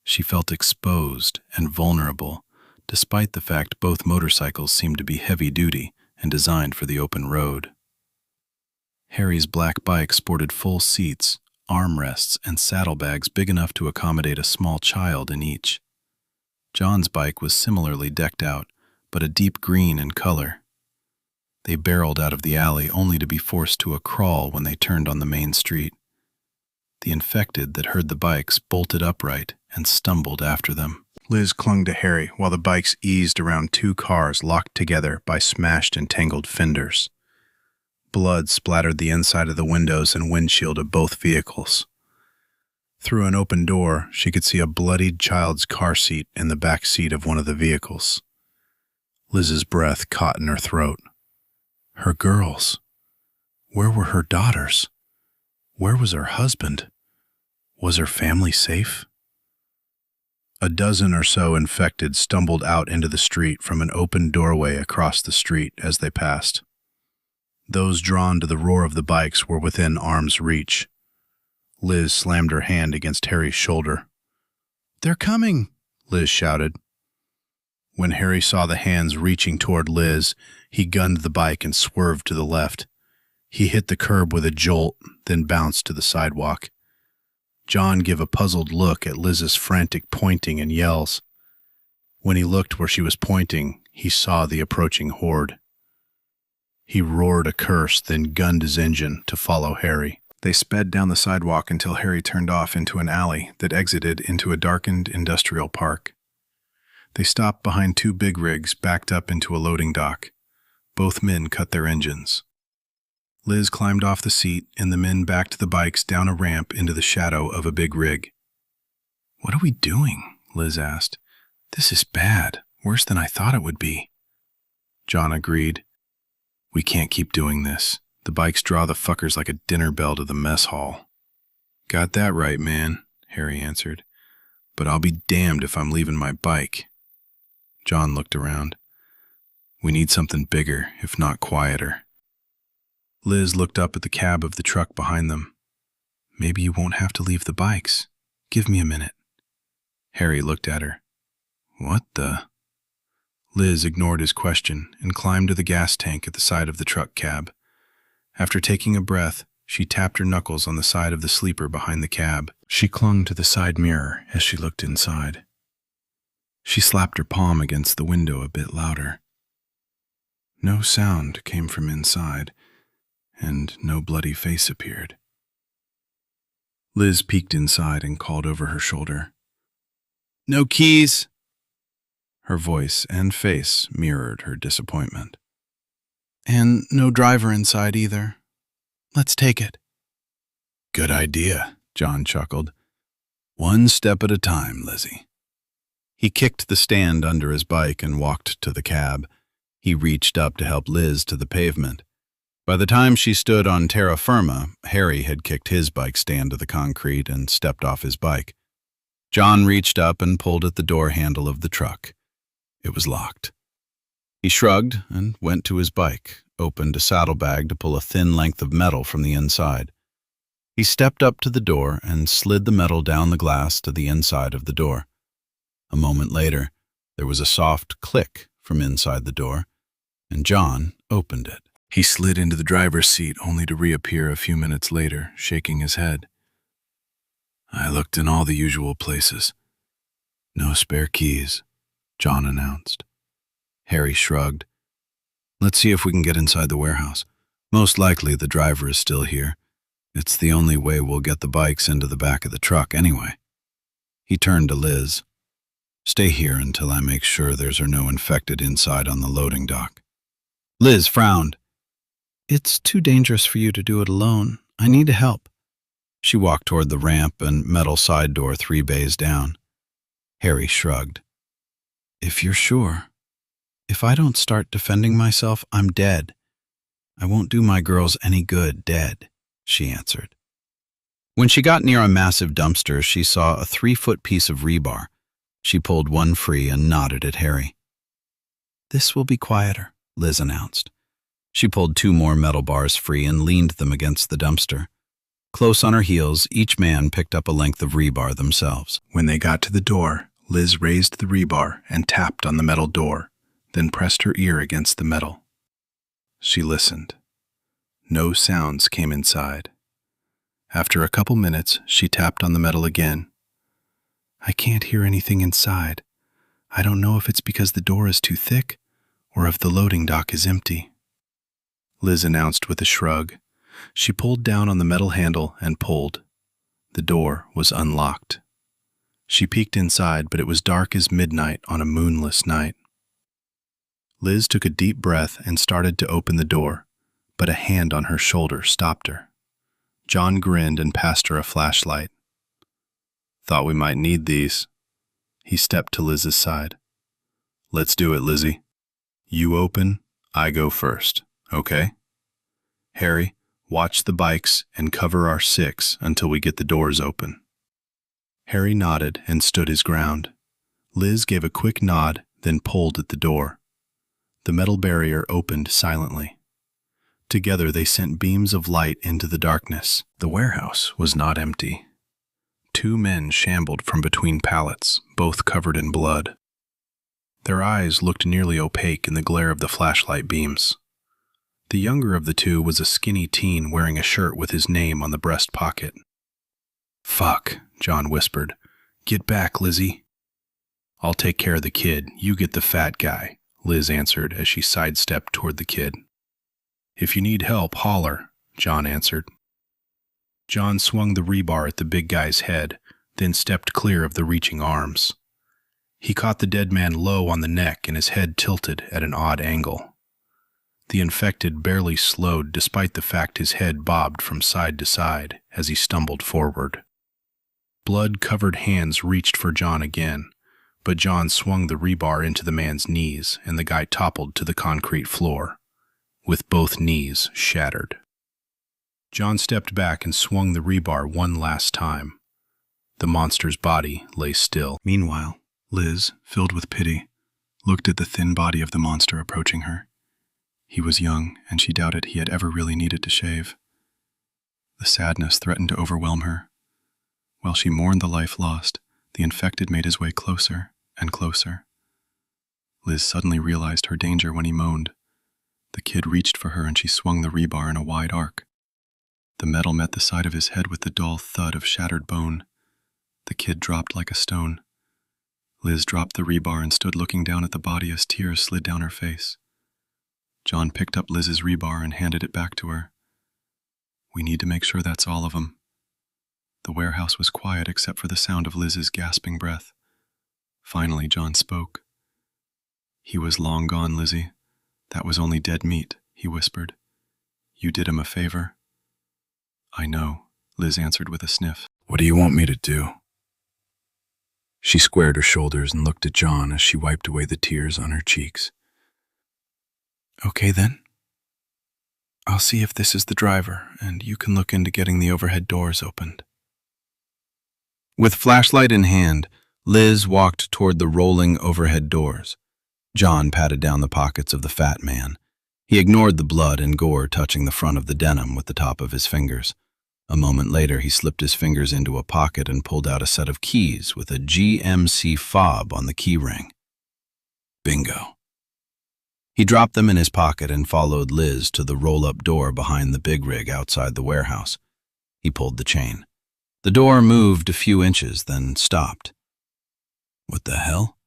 She felt exposed and vulnerable, despite the fact both motorcycles seemed to be heavy-duty and designed for the open road. Harry's black bike sported full seats, armrests, and saddlebags big enough to accommodate a small child in each. John's bike was similarly decked out, but a deep green in color. They barreled out of the alley only to be forced to a crawl when they turned on the main street. The infected that heard the bikes bolted upright and stumbled after them. Liz clung to Harry while the bikes eased around 2 cars locked together by smashed and tangled fenders. Blood splattered the inside of the windows and windshield of both vehicles. Through an open door, she could see a bloodied child's car seat in the back seat of one of the vehicles. Liz's breath caught in her throat. Her girls. Where were her daughters? Where was her husband? Was her family safe? A dozen or so infected stumbled out into the street from an open doorway across the street as they passed. Those drawn to the roar of the bikes were within arm's reach. Liz slammed her hand against Harry's shoulder. "They're coming," Liz shouted. When Harry saw the hands reaching toward Liz, he gunned the bike and swerved to the left. He hit the curb with a jolt, then bounced to the sidewalk. John gave a puzzled look at Liz's frantic pointing and yells. When he looked where she was pointing, he saw the approaching horde. He roared a curse, then gunned his engine to follow Harry. They sped down the sidewalk until Harry turned off into an alley that exited into a darkened industrial park. They stopped behind 2 big rigs backed up into a loading dock. Both men cut their engines. Liz climbed off the seat, and the men backed the bikes down a ramp into the shadow of a big rig. "What are we doing?" Liz asked. "This is bad, worse than I thought it would be." John agreed. "We can't keep doing this. The bikes draw the fuckers like a dinner bell to the mess hall." "Got that right, man," Harry answered. "But I'll be damned if I'm leaving my bike." John looked around. "We need something bigger, if not quieter." Liz looked up at the cab of the truck behind them. Maybe you won't have to leave the bikes. Give me a minute. Harry looked at her. What the? Liz ignored his question and climbed to the gas tank at the side of the truck cab. After taking a breath, she tapped her knuckles on the side of the sleeper behind the cab. She clung to the side mirror as she looked inside. She slapped her palm against the window a bit louder. No sound came from inside, and no bloody face appeared. Liz peeked inside and called over her shoulder. No keys! Her voice and face mirrored her disappointment. And no driver inside either. Let's take it. Good idea, John chuckled. One step at a time, Lizzie. He kicked the stand under his bike and walked to the cab. He reached up to help Liz to the pavement. By the time she stood on terra firma, Harry had kicked his bike stand to the concrete and stepped off his bike. John reached up and pulled at the door handle of the truck. It was locked. He shrugged and went to his bike, opened a saddlebag to pull a thin length of metal from the inside. He stepped up to the door and slid the metal down the glass to the inside of the door. A moment later, there was a soft click from inside the door, and John opened it. He slid into the driver's seat only to reappear a few minutes later, shaking his head. I looked in all the usual places. No spare keys, John announced. Harry shrugged. Let's see if we can get inside the warehouse. Most likely the driver is still here. It's the only way we'll get the bikes into the back of the truck anyway. He turned to Liz. Stay here until I make sure there's no infected inside on the loading dock. Liz frowned. It's too dangerous for you to do it alone. I need help. She walked toward the ramp and metal side door 3 bays down. Harry shrugged. If you're sure. If I don't start defending myself, I'm dead. I won't do my girls any good dead, she answered. When she got near a massive dumpster, she saw a 3-foot piece of rebar. She pulled one free and nodded at Harry. This will be quieter, Liz announced. She pulled 2 more metal bars free and leaned them against the dumpster. Close on her heels, each man picked up a length of rebar themselves. When they got to the door, Liz raised the rebar and tapped on the metal door, then pressed her ear against the metal. She listened. No sounds came inside. After a couple minutes, she tapped on the metal again. I can't hear anything inside. I don't know if it's because the door is too thick or if the loading dock is empty. Liz announced with a shrug. She pulled down on the metal handle and pulled. The door was unlocked. She peeked inside, but it was dark as midnight on a moonless night. Liz took a deep breath and started to open the door, but a hand on her shoulder stopped her. John grinned and passed her a flashlight. Thought we might need these. He stepped to Liz's side. Let's do it, Lizzie. You open, I go first, okay? Harry, watch the bikes and cover our 6 until we get the doors open. Harry nodded and stood his ground. Liz gave a quick nod, then pulled at the door. The metal barrier opened silently. Together they sent beams of light into the darkness. The warehouse was not empty. 2 men shambled from between pallets, both covered in blood. Their eyes looked nearly opaque in the glare of the flashlight beams. The younger of the 2 was a skinny teen wearing a shirt with his name on the breast pocket. Fuck, John whispered. Get back, Lizzie. I'll take care of the kid. You get the fat guy, Liz answered as she sidestepped toward the kid. If you need help, holler, John answered. John swung the rebar at the big guy's head, then stepped clear of the reaching arms. He caught the dead man low on the neck and his head tilted at an odd angle. The infected barely slowed despite the fact his head bobbed from side to side as he stumbled forward. Blood-covered hands reached for John again, but John swung the rebar into the man's knees and the guy toppled to the concrete floor, with both knees shattered. John stepped back and swung the rebar one last time. The monster's body lay still. Meanwhile, Liz, filled with pity, looked at the thin body of the monster approaching her. He was young, and she doubted he had ever really needed to shave. The sadness threatened to overwhelm her. While she mourned the life lost, the infected made his way closer and closer. Liz suddenly realized her danger when he moaned. The kid reached for her and she swung the rebar in a wide arc. The metal met the side of his head with the dull thud of shattered bone. The kid dropped like a stone. Liz dropped the rebar and stood looking down at the body as tears slid down her face. John picked up Liz's rebar and handed it back to her. "We need to make sure that's all of them." The warehouse was quiet except for the sound of Liz's gasping breath. Finally, John spoke. "He was long gone, Lizzie. That was only dead meat," he whispered. "You did him a favor." "I know," Liz answered with a sniff. What do you want me to do? She squared her shoulders and looked at John as she wiped away the tears on her cheeks. "Okay then. I'll see if this is the driver, and you can look into getting the overhead doors opened." With flashlight in hand, Liz walked toward the rolling overhead doors. John patted down the pockets of the fat man. He ignored the blood and gore touching the front of the denim with the top of his fingers. A moment later, he slipped his fingers into a pocket and pulled out a set of keys with a GMC fob on the key ring. Bingo. He dropped them in his pocket and followed Liz to the roll-up door behind the big rig outside the warehouse. He pulled the chain. The door moved a few inches, then stopped. What the hell?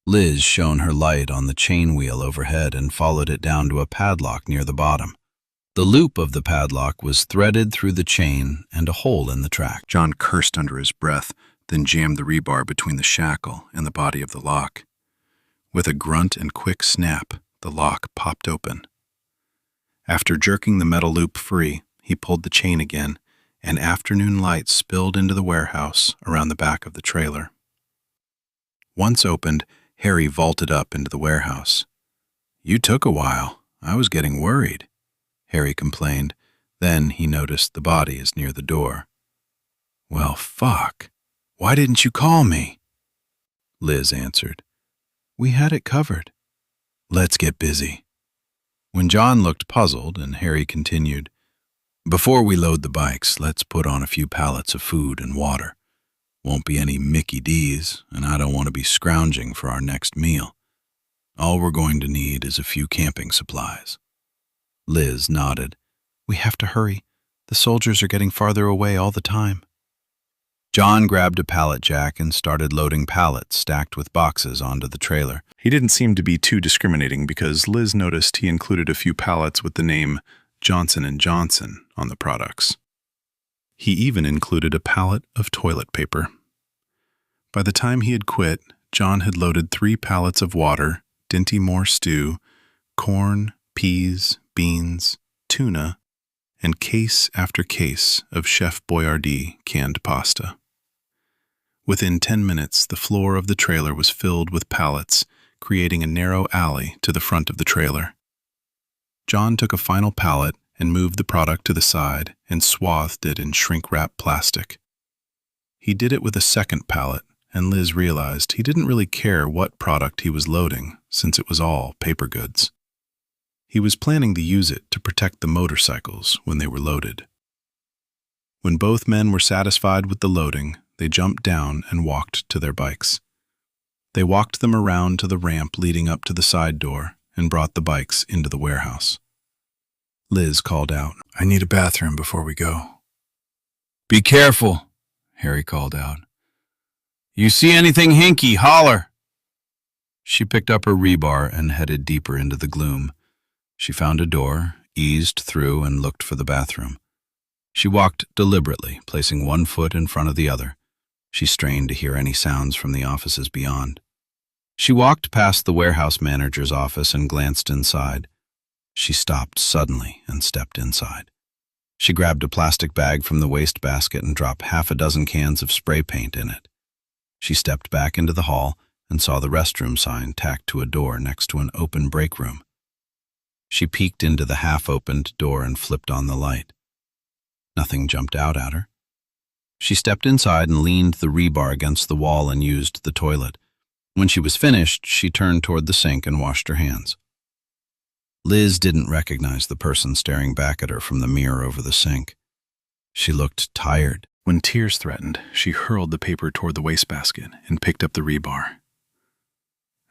Liz shone her light on the chain wheel overhead and followed it down to a padlock near the bottom. The loop of the padlock was threaded through the chain and a hole in the track. John cursed under his breath, then jammed the rebar between the shackle and the body of the lock. With a grunt and quick snap, the lock popped open. After jerking the metal loop free, he pulled the chain again, and afternoon light spilled into the warehouse around the back of the trailer. Once opened, Harry vaulted up into the warehouse. "You took a while. I was getting worried," Harry complained. Then he noticed the body is near the door. "Well, fuck. Why didn't you call me?" Liz answered. "We had it covered. Let's get busy." When John looked puzzled and Harry continued, "Before we load the bikes, let's put on a few pallets of food and water. Won't be any Mickey D's, and I don't want to be scrounging for our next meal. All we're going to need is a few camping supplies." Liz nodded. "We have to hurry. The soldiers are getting farther away all the time." John grabbed a pallet jack and started loading pallets stacked with boxes onto the trailer. He didn't seem to be too discriminating because Liz noticed he included a few pallets with the name Johnson & Johnson on the products. He even included a pallet of toilet paper. By the time he had quit, John had loaded 3 pallets of water, Dinty Moore stew, corn, peas, beans, tuna, and case after case of Chef Boyardee canned pasta. Within 10 minutes, the floor of the trailer was filled with pallets, creating a narrow alley to the front of the trailer. John took a final pallet and moved the product to the side and swathed it in shrink-wrap plastic. He did it with a second pallet, and Liz realized he didn't really care what product he was loading, since it was all paper goods. He was planning to use it to protect the motorcycles when they were loaded. When both men were satisfied with the loading, they jumped down and walked to their bikes. They walked them around to the ramp leading up to the side door and brought the bikes into the warehouse. Liz called out, "I need a bathroom before we go." "Be careful," Harry called out. "You see anything hinky, holler." She picked up her rebar and headed deeper into the gloom. She found a door, eased through, and looked for the bathroom. She walked deliberately, placing one foot in front of the other. She strained to hear any sounds from the offices beyond. She walked past the warehouse manager's office and glanced inside. She stopped suddenly and stepped inside. She grabbed a plastic bag from the wastebasket and dropped 6 cans of spray paint in it. She stepped back into the hall and saw the restroom sign tacked to a door next to an open break room. She peeked into the half-opened door and flipped on the light. Nothing jumped out at her. She stepped inside and leaned the rebar against the wall and used the toilet. When she was finished, she turned toward the sink and washed her hands. Liz didn't recognize the person staring back at her from the mirror over the sink. She looked tired. When tears threatened, she hurled the paper toward the wastebasket and picked up the rebar.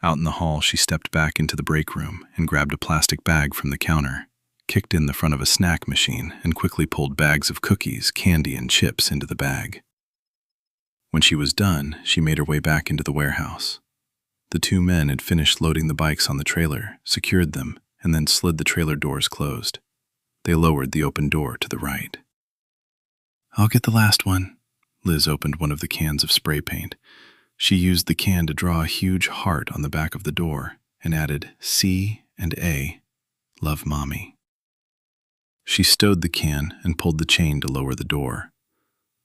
Out in the hall, she stepped back into the break room and grabbed a plastic bag from the counter, kicked in the front of a snack machine, and quickly pulled bags of cookies, candy, and chips into the bag. When she was done, she made her way back into the warehouse. The two men had finished loading the bikes on the trailer, secured them, and then slid the trailer doors closed. They lowered the open door to the right. "I'll get the last one." Liz opened one of the cans of spray paint. She used the can to draw a huge heart on the back of the door and added C and A, "Love Mommy." She stowed the can and pulled the chain to lower the door.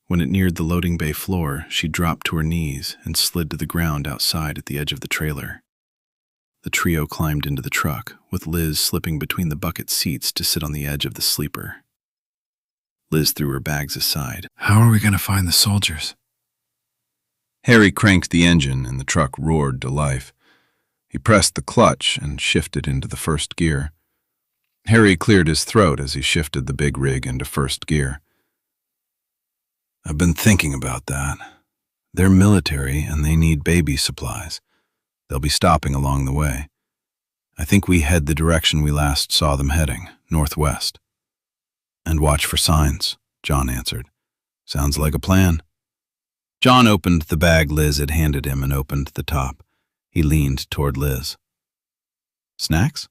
When it neared the loading bay floor, she dropped to her knees and slid to the ground outside at the edge of the trailer. The trio climbed into the truck, with Liz slipping between the bucket seats to sit on the edge of the sleeper. Liz threw her bags aside. "How are we going to find the soldiers?" Harry cranked the engine and the truck roared to life. He pressed the clutch and shifted into the first gear. Harry cleared his throat as he shifted the big rig into first gear. "I've been thinking about that. They're military and they need baby supplies. They'll be stopping along the way. I think we head the direction we last saw them heading, northwest." "And watch for signs," John answered. "Sounds like a plan." John opened the bag Liz had handed him and opened the top. He leaned toward Liz. "Snacks?"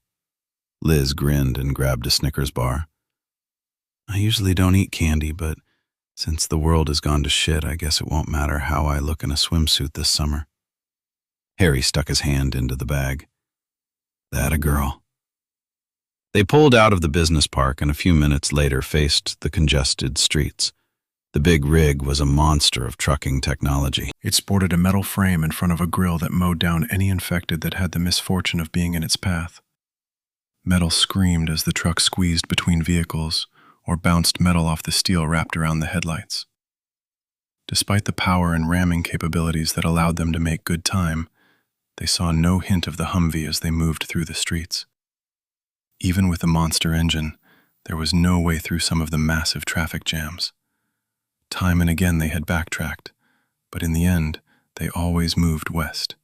Liz grinned and grabbed a Snickers bar. "I usually don't eat candy, but since the world has gone to shit, I guess it won't matter how I look in a swimsuit this summer." Harry stuck his hand into the bag. "That a girl." They pulled out of the business park and a few minutes later faced the congested streets. The big rig was a monster of trucking technology. It sported a metal frame in front of a grill that mowed down any infected that had the misfortune of being in its path. Metal screamed as the truck squeezed between vehicles or bounced metal off the steel wrapped around the headlights. Despite the power and ramming capabilities that allowed them to make good time, they saw no hint of the Humvee as they moved through the streets. Even with the monster engine, there was no way through some of the massive traffic jams. Time and again they had backtracked, but in the end, they always moved west.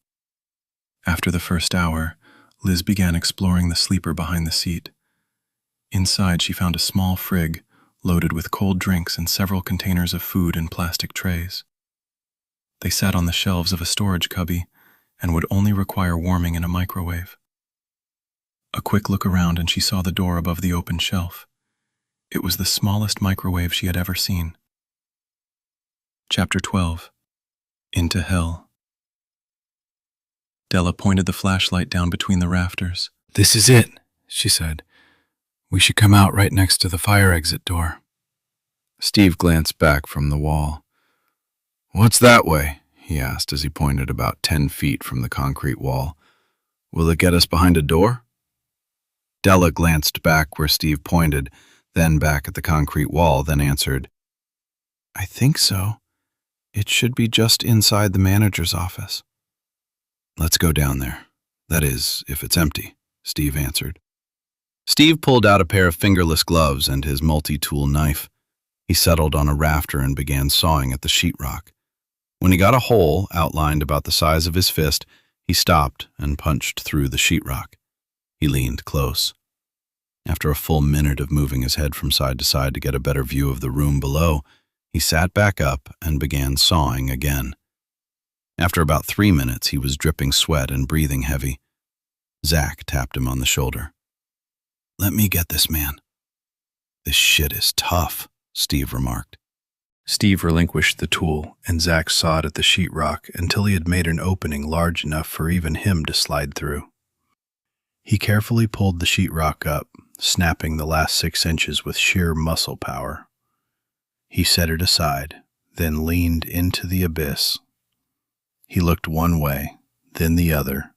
After the first hour, Liz began exploring the sleeper behind the seat. Inside, she found a small frig loaded with cold drinks and several containers of food in plastic trays. They sat on the shelves of a storage cubby and would only require warming in a microwave. A quick look around and she saw the door above the open shelf. It was the smallest microwave she had ever seen. Chapter 12. Into Hell. Della pointed the flashlight down between the rafters. "This is it," she said. "We should come out right next to the fire exit door." Steve glanced back from the wall. "What's that way?" he asked as he pointed about 10 feet from the concrete wall. "Will it get us behind a door?" Della glanced back where Steve pointed, then back at the concrete wall, then answered, "I think so. It should be just inside the manager's office." "Let's go down there. That is, if it's empty," Steve answered. Steve pulled out a pair of fingerless gloves and his multi-tool knife. He settled on a rafter and began sawing at the sheetrock. When he got a hole outlined about the size of his fist, he stopped and punched through the sheetrock. He leaned close. After a full minute of moving his head from side to side to get a better view of the room below, he sat back up and began sawing again. After about 3 minutes, he was dripping sweat and breathing heavy. Zach tapped him on the shoulder. "Let me get this man." "This shit is tough," Steve remarked. Steve relinquished the tool, and Zach sawed at the sheetrock until he had made an opening large enough for even him to slide through. He carefully pulled the sheetrock up, snapping the last 6 inches with sheer muscle power. He set it aside, then leaned into the abyss. He looked one way, then the other.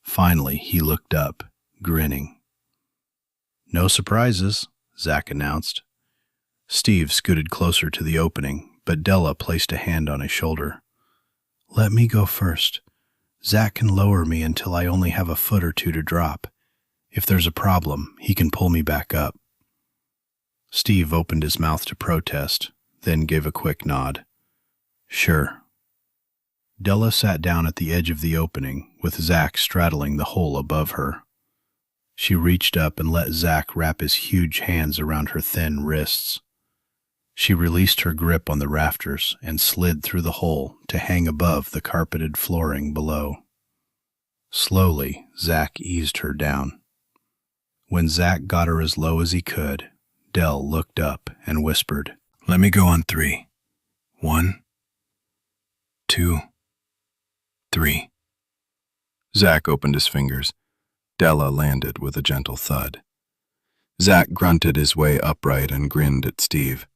Finally, he looked up, grinning. "No surprises," Zach announced. Steve scooted closer to the opening, but Della placed a hand on his shoulder. "Let me go first. Zach can lower me until I only have a foot or two to drop. If there's a problem, he can pull me back up. Steve opened his mouth to protest, then gave a quick nod. Sure. Della sat down at the edge of the opening, with Zach straddling the hole above her. She reached up and let Zach wrap his huge hands around her thin wrists. She released her grip on the rafters and slid through the hole to hang above the carpeted flooring below. Slowly, Zach eased her down. When Zach got her as low as he could, Dell looked up and whispered, Let me go on 3. 1, 2, 3. Zach opened his fingers. Della landed with a gentle thud. Zach grunted his way upright and grinned at Steve.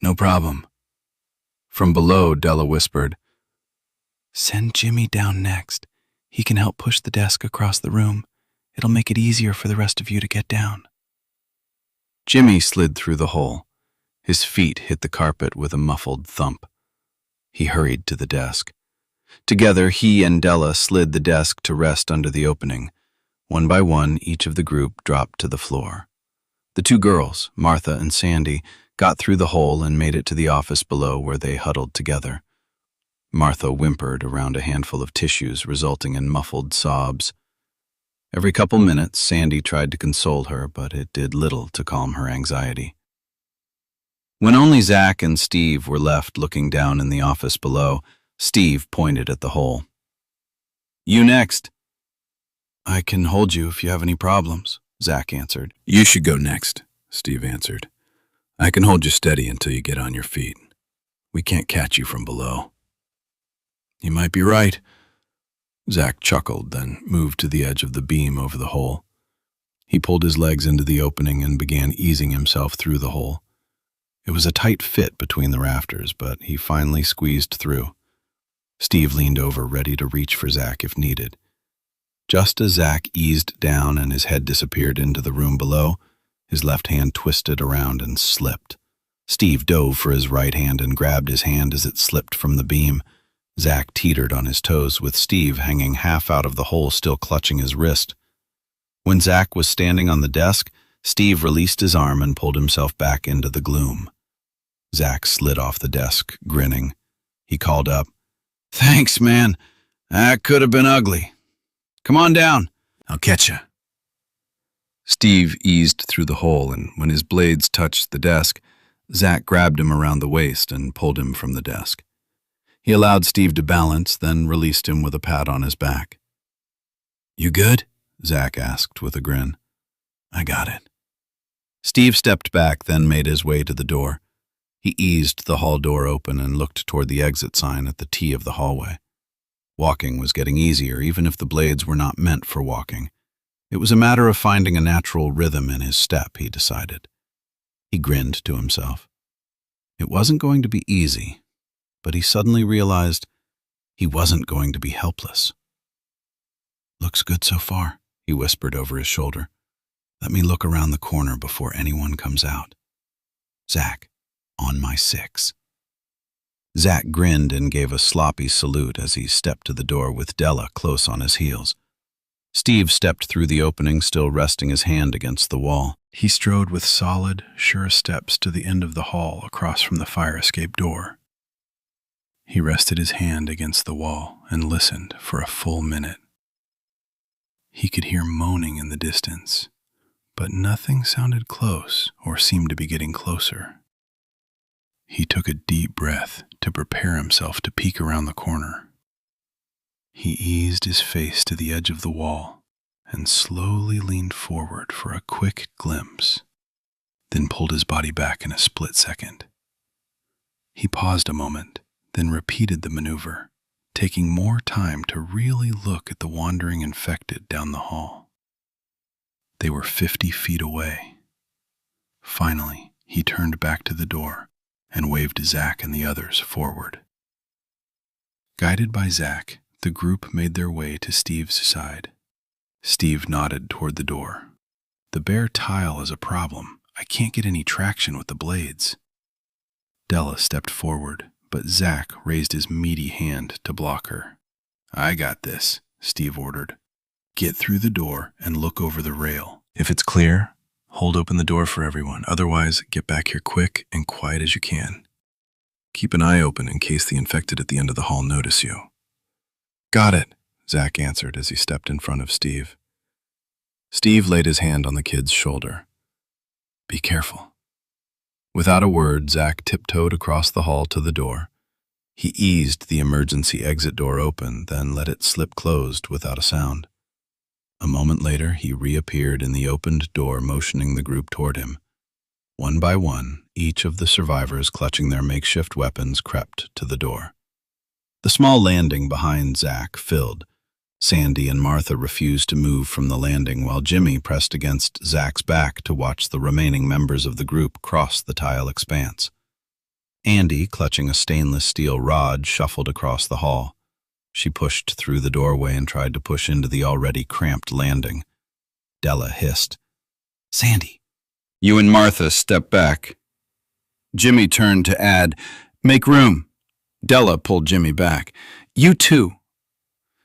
No problem. From below, Della whispered, Send Jimmy down next. He can help push the desk across the room. It'll make it easier for the rest of you to get down. Jimmy slid through the hole. His feet hit the carpet with a muffled thump. He hurried to the desk. Together, he and Della slid the desk to rest under the opening. One by one, each of the group dropped to the floor. The 2 girls, Martha and Sandy, got through the hole and made it to the office below where they huddled together. Martha whimpered around a handful of tissues, resulting in muffled sobs. Every couple minutes, Sandy tried to console her, but it did little to calm her anxiety. When only Zach and Steve were left looking down in the office below, Steve pointed at the hole. You next. I can hold you if you have any problems, Zach answered. You should go next, Steve answered. I can hold you steady until you get on your feet. We can't catch you from below. You might be right. Zach chuckled, then moved to the edge of the beam over the hole. He pulled his legs into the opening and began easing himself through the hole. It was a tight fit between the rafters, but he finally squeezed through. Steve leaned over, ready to reach for Zach if needed. Just as Zach eased down and his head disappeared into the room below, his left hand twisted around and slipped. Steve dove for his right hand and grabbed his hand as it slipped from the beam. Zach teetered on his toes, with Steve hanging half out of the hole, still clutching his wrist. When Zach was standing on the desk, Steve released his arm and pulled himself back into the gloom. Zach slid off the desk, grinning. He called up, Thanks, man. That could have been ugly. Come on down. I'll catch you. Steve eased through the hole, and when his blades touched the desk, Zach grabbed him around the waist and pulled him from the desk. He allowed Steve to balance, then released him with a pat on his back. You good? Zach asked with a grin. I got it. Steve stepped back, then made his way to the door. He eased the hall door open and looked toward the exit sign at the T of the hallway. Walking was getting easier, even if the blades were not meant for walking. It was a matter of finding a natural rhythm in his step, he decided. He grinned to himself. It wasn't going to be easy, but he suddenly realized he wasn't going to be helpless. Looks good so far, he whispered over his shoulder. Let me look around the corner before anyone comes out. Zach, on my 6. Zach grinned and gave a sloppy salute as he stepped to the door with Della close on his heels. Steve stepped through the opening, still resting his hand against the wall. He strode with solid, sure steps to the end of the hall across from the fire escape door. He rested his hand against the wall and listened for a full minute. He could hear moaning in the distance, but nothing sounded close or seemed to be getting closer. He took a deep breath to prepare himself to peek around the corner. He eased his face to the edge of the wall and slowly leaned forward for a quick glimpse, then pulled his body back in a split second. He paused a moment, then repeated the maneuver, taking more time to really look at the wandering infected down the hall. They were 50 feet away. Finally, he turned back to the door and waved Zach and the others forward. Guided by Zach, the group made their way to Steve's side. Steve nodded toward the door. The bare tile is a problem. I can't get any traction with the blades. Della stepped forward, but Zach raised his meaty hand to block her. I got this, Steve ordered. Get through the door and look over the rail. If it's clear, hold open the door for everyone. Otherwise, get back here quick and quiet as you can. Keep an eye open in case the infected at the end of the hall notice you. Got it, Zach answered as he stepped in front of Steve. Steve laid his hand on the kid's shoulder. Be careful. Without a word, Zach tiptoed across the hall to the door. He eased the emergency exit door open, then let it slip closed without a sound. A moment later, he reappeared in the opened door, motioning the group toward him. One by one, each of the survivors clutching their makeshift weapons crept to the door. The small landing behind Zach filled. Sandy and Martha refused to move from the landing while Jimmy pressed against Zach's back to watch the remaining members of the group cross the tile expanse. Andy, clutching a stainless steel rod, shuffled across the hall. She pushed through the doorway and tried to push into the already cramped landing. Della hissed, "Sandy." You and Martha step back. Jimmy turned to add, "Make room." Della pulled Jimmy back. "You too."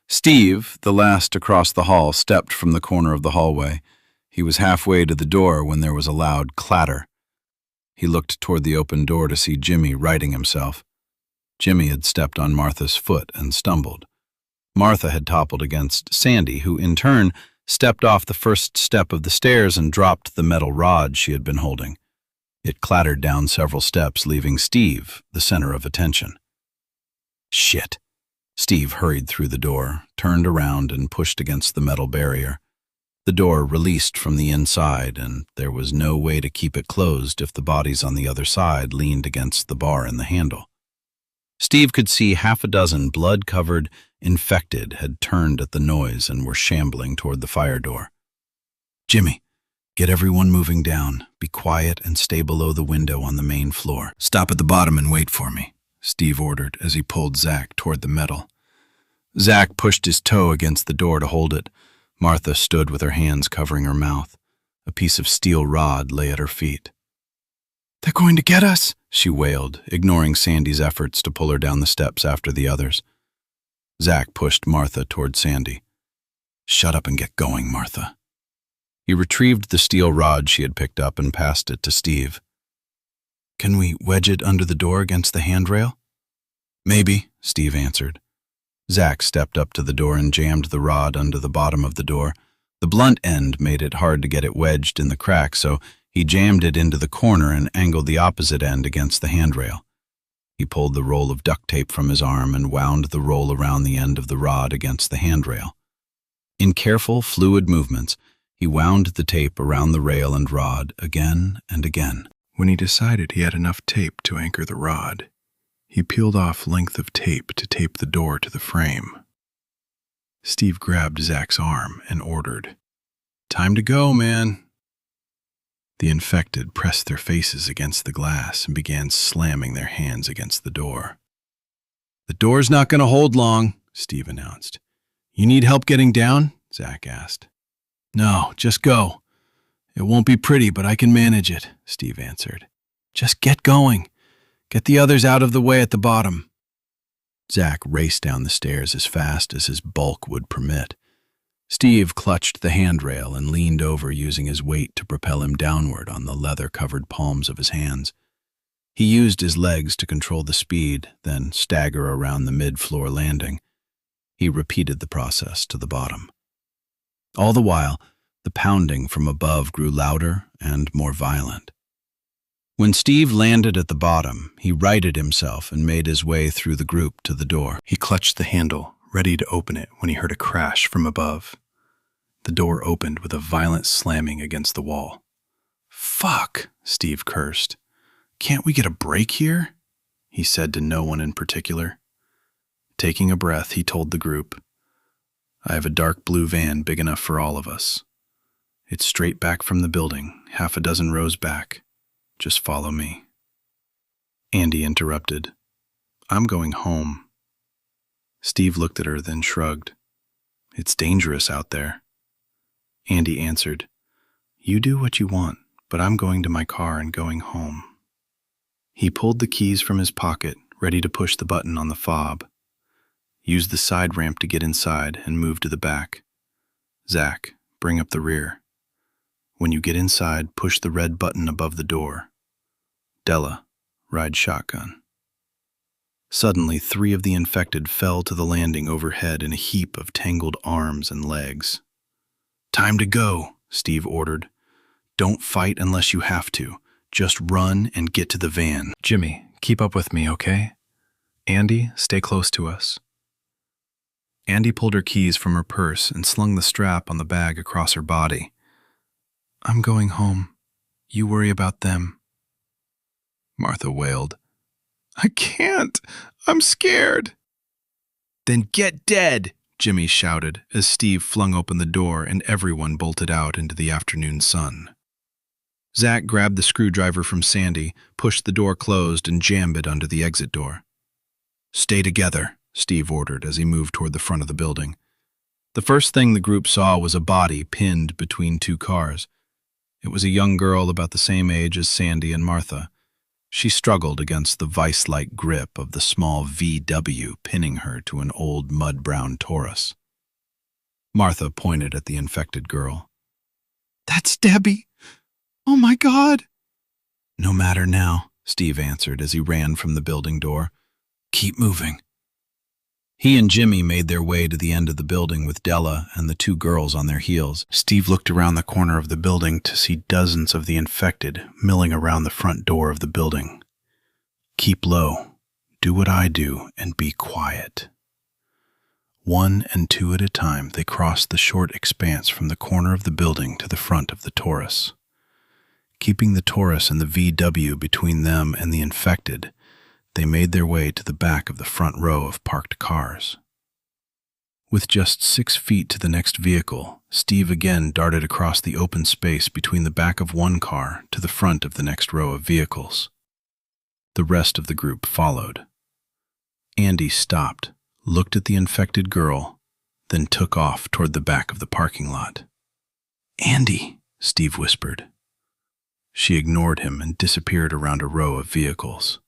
Steve, the last to cross the hall, stepped from the corner of the hallway. He was halfway to the door when there was a loud clatter. He looked toward the open door to see Jimmy righting himself. Jimmy had stepped on Martha's foot and stumbled. Martha had toppled against Sandy, who in turn stepped off the first step of the stairs and dropped the metal rod she had been holding. It clattered down several steps, leaving Steve the center of attention. Shit. Steve hurried through the door, turned around, and pushed against the metal barrier. The door released from the inside, and there was no way to keep it closed if the bodies on the other side leaned against the bar and the handle. Steve could see half a dozen blood-covered infected had turned at the noise and were shambling toward the fire door. "Jimmy, get everyone moving down. Be quiet and stay below the window on the main floor. Stop at the bottom and wait for me," Steve ordered as he pulled Zach toward the metal. Zach pushed his toe against the door to hold it. Martha stood with her hands covering her mouth. A piece of steel rod lay at her feet. "They're going to get us," she wailed, ignoring Sandy's efforts to pull her down the steps after the others. Zach pushed Martha toward Sandy. "Shut up and get going, Martha." He retrieved the steel rod she had picked up and passed it to Steve. "Can we wedge it under the door against the handrail?" "Maybe," Steve answered. Zach stepped up to the door and jammed the rod under the bottom of the door. The blunt end made it hard to get it wedged in the crack, so he jammed it into the corner and angled the opposite end against the handrail. He pulled the roll of duct tape from his arm and wound the roll around the end of the rod against the handrail. In careful, fluid movements, he wound the tape around the rail and rod again and again. When he decided he had enough tape to anchor the rod, he peeled off length of tape to tape the door to the frame. Steve grabbed Zach's arm and ordered, "Time to go, man." The infected pressed their faces against the glass and began slamming their hands against the door. "The door's not going to hold long," Steve announced. "You need help getting down?" Zach asked. "No, just go. It won't be pretty, but I can manage it," Steve answered. "Just get going. Get the others out of the way at the bottom." Zach raced down the stairs as fast as his bulk would permit. Steve clutched the handrail and leaned over, using his weight to propel him downward on the leather-covered palms of his hands. He used his legs to control the speed, then stagger around the mid-floor landing. He repeated the process to the bottom. All the while, the pounding from above grew louder and more violent. When Steve landed at the bottom, he righted himself and made his way through the group to the door. He clutched the handle, ready to open it when he heard a crash from above. The door opened with a violent slamming against the wall. "Fuck," Steve cursed. "Can't we get a break here?" he said to no one in particular. Taking a breath, he told the group, "I have a dark blue van big enough for all of us. It's straight back from the building, half a dozen rows back. Just follow me." Andy interrupted. "I'm going home." Steve looked at her, then shrugged. "It's dangerous out there." Andy answered, "You do what you want, but I'm going to my car and going home." He pulled the keys from his pocket, ready to push the button on the fob. Used the side ramp to get inside and moved to the back. Zach, bring up the rear. When you get inside, push the red button above the door. Della, ride shotgun. Suddenly, 3 of the infected fell to the landing overhead in a heap of tangled arms and legs. Time to go, Steve ordered. Don't fight unless you have to. Just run and get to the van. Jimmy, keep up with me, okay? Andy, stay close to us. Andy pulled her keys from her purse and slung the strap on the bag across her body. I'm going home. You worry about them. Martha wailed. I can't. I'm scared. Then get dead, Jimmy shouted as Steve flung open the door and everyone bolted out into the afternoon sun. Zach grabbed the screwdriver from Sandy, pushed the door closed, and jammed it under the exit door. Stay together, Steve ordered as he moved toward the front of the building. The first thing the group saw was a body pinned between 2 cars. It was a young girl about the same age as Sandy and Martha. She struggled against the vice-like grip of the small VW pinning her to an old mud-brown Taurus. Martha pointed at the infected girl. That's Debbie! Oh my God! No matter now, Steve answered as he ran from the building door. Keep moving. He and Jimmy made their way to the end of the building with Della and the 2 girls on their heels. Steve looked around the corner of the building to see dozens of the infected milling around the front door of the building. Keep low, do what I do, and be quiet. 1 and 2 at a time, they crossed the short expanse from the corner of the building to the front of the Taurus. Keeping the Taurus and the VW between them and the infected, they made their way to the back of the front row of parked cars. With just 6 feet to the next vehicle, Steve again darted across the open space between the back of one car to the front of the next row of vehicles. The rest of the group followed. Andy stopped, looked at the infected girl, then took off toward the back of the parking lot. Andy, Steve whispered. She ignored him and disappeared around a row of vehicles.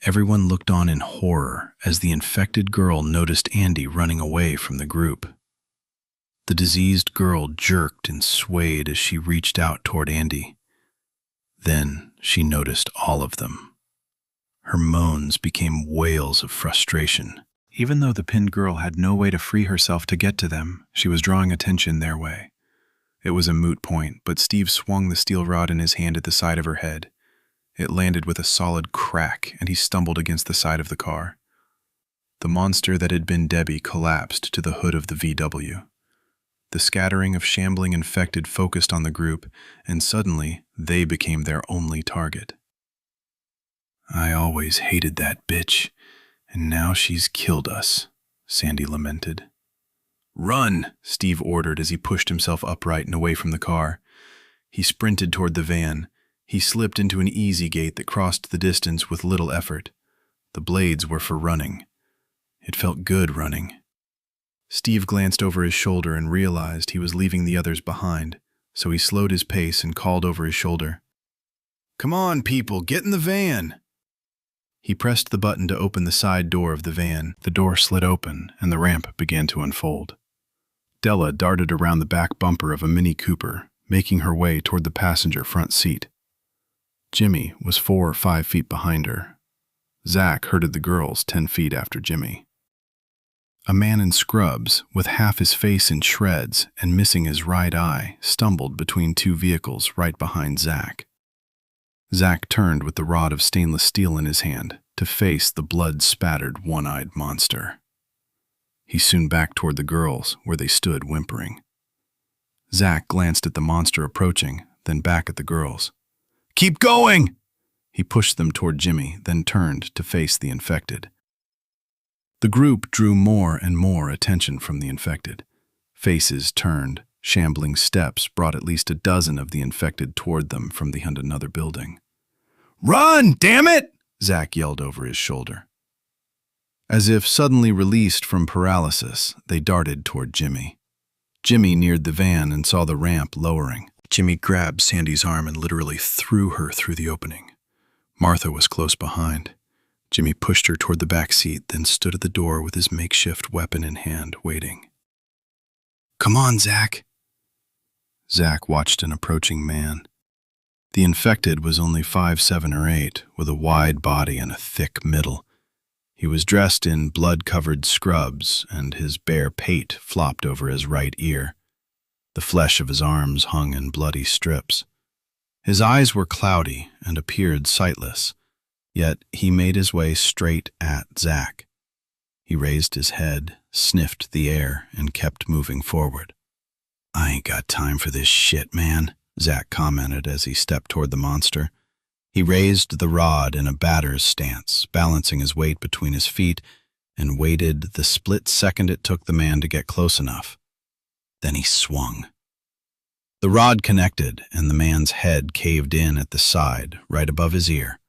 Everyone looked on in horror as the infected girl noticed Andy running away from the group. The diseased girl jerked and swayed as she reached out toward Andy. Then she noticed all of them. Her moans became wails of frustration. Even though the pinned girl had no way to free herself to get to them, she was drawing attention their way. It was a moot point, but Steve swung the steel rod in his hand at the side of her head. It landed with a solid crack, and he stumbled against the side of the car. The monster that had been Debbie collapsed to the hood of the VW. The scattering of shambling infected focused on the group, and suddenly they became their only target. I always hated that bitch, and now she's killed us, Sandy lamented. Run, Steve ordered as he pushed himself upright and away from the car. He sprinted toward the van. He slipped into an easy gate that crossed the distance with little effort. The blades were for running. It felt good running. Steve glanced over his shoulder and realized he was leaving the others behind, so he slowed his pace and called over his shoulder. Come on, people, get in the van! He pressed the button to open the side door of the van. The door slid open, and the ramp began to unfold. Della darted around the back bumper of a Mini Cooper, making her way toward the passenger front seat. Jimmy was 4 or 5 feet behind her. Zach herded the girls 10 feet after Jimmy. A man in scrubs, with half his face in shreds and missing his right eye, stumbled between 2 vehicles right behind Zach. Zach turned with the rod of stainless steel in his hand to face the blood-spattered, one-eyed monster. He soon backed toward the girls, where they stood whimpering. Zach glanced at the monster approaching, then back at the girls. Keep going! He pushed them toward Jimmy, then turned to face the infected. The group drew more and more attention from the infected. Faces turned, shambling steps brought at least a dozen of the infected toward them from behind another building. Run, damn it! Zach yelled over his shoulder. As if suddenly released from paralysis, they darted toward Jimmy. Jimmy neared the van and saw the ramp lowering. Jimmy grabbed Sandy's arm and literally threw her through the opening. Martha was close behind. Jimmy pushed her toward the back seat, then stood at the door with his makeshift weapon in hand, waiting. "Come on, Zach." Zach watched an approaching man. The infected was only 5'7" or 8", with a wide body and a thick middle. He was dressed in blood-covered scrubs, and his bare pate flopped over his right ear. The flesh of his arms hung in bloody strips. His eyes were cloudy and appeared sightless, yet he made his way straight at Zach. He raised his head, sniffed the air, and kept moving forward. "I ain't got time for this shit, man," Zach commented as he stepped toward the monster. He raised the rod in a batter's stance, balancing his weight between his feet, and waited the split second it took the man to get close enough. Then he swung. The rod connected, and the man's head caved in at the side, right above his ear.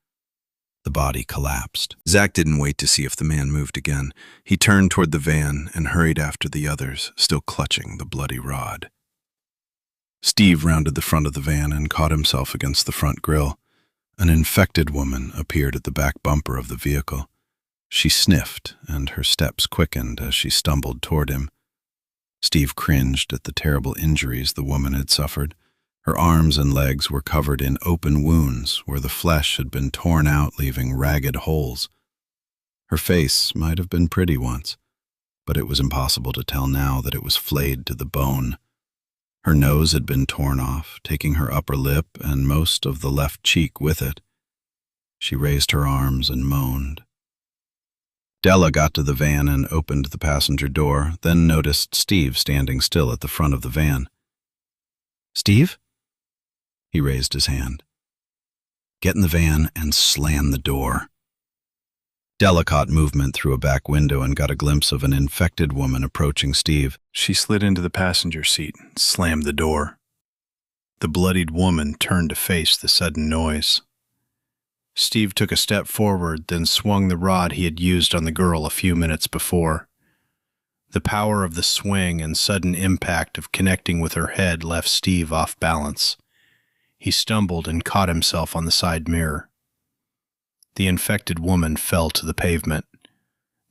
The body collapsed. Zach didn't wait to see if the man moved again. He turned toward the van and hurried after the others, still clutching the bloody rod. Steve rounded the front of the van and caught himself against the front grille. An infected woman appeared at the back bumper of the vehicle. She sniffed, and her steps quickened as she stumbled toward him. Steve cringed at the terrible injuries the woman had suffered. Her arms and legs were covered in open wounds where the flesh had been torn out, leaving ragged holes. Her face might have been pretty once, but it was impossible to tell now that it was flayed to the bone. Her nose had been torn off, taking her upper lip and most of the left cheek with it. She raised her arms and moaned. Della got to the van and opened the passenger door, then noticed Steve standing still at the front of the van. "Steve?" He raised his hand. "Get in the van and slam the door." Della caught movement through a back window and got a glimpse of an infected woman approaching Steve. She slid into the passenger seat and slammed the door. The bloodied woman turned to face the sudden noise. Steve took a step forward, then swung the rod he had used on the girl a few minutes before. The power of the swing and sudden impact of connecting with her head left Steve off balance. He stumbled and caught himself on the side mirror. The infected woman fell to the pavement.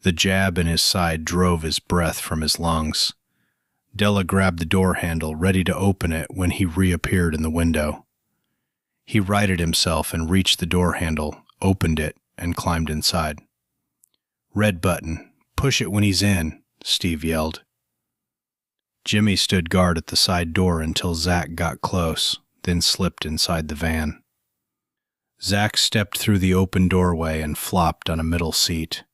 The jab in his side drove his breath from his lungs. Della grabbed the door handle, ready to open it when he reappeared in the window. He righted himself and reached the door handle, opened it, and climbed inside. "Red button. Push it when he's in," Steve yelled. Jimmy stood guard at the side door until Zach got close, then slipped inside the van. Zach stepped through the open doorway and flopped on a middle seat.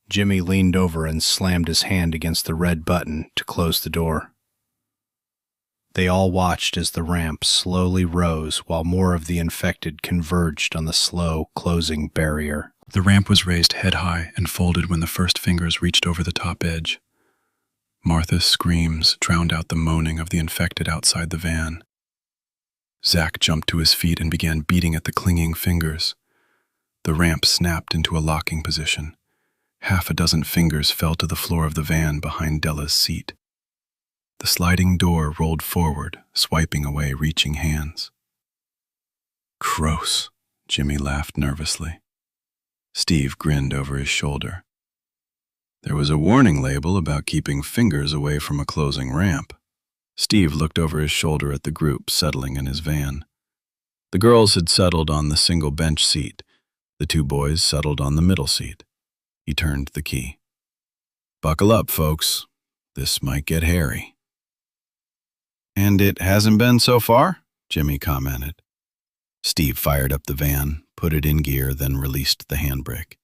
Jimmy leaned over and slammed his hand against the red button to close the door. They all watched as the ramp slowly rose while more of the infected converged on the slow closing barrier. The ramp was raised head-high and folded when the first fingers reached over the top edge. Martha's screams drowned out the moaning of the infected outside the van. Zach jumped to his feet and began beating at the clinging fingers. The ramp snapped into a locking position. Half a dozen fingers fell to the floor of the van behind Della's seat. The sliding door rolled forward, swiping away reaching hands. "Gross," Jimmy laughed nervously. Steve grinned over his shoulder. There was a warning label about keeping fingers away from a closing ramp. Steve looked over his shoulder at the group settling in his van. The girls had settled on the single bench seat. The two boys settled on the middle seat. He turned the key. "Buckle up, folks. This might get hairy." "And it hasn't been so far," Jimmy commented. Steve fired up the van, put it in gear, then released the handbrake.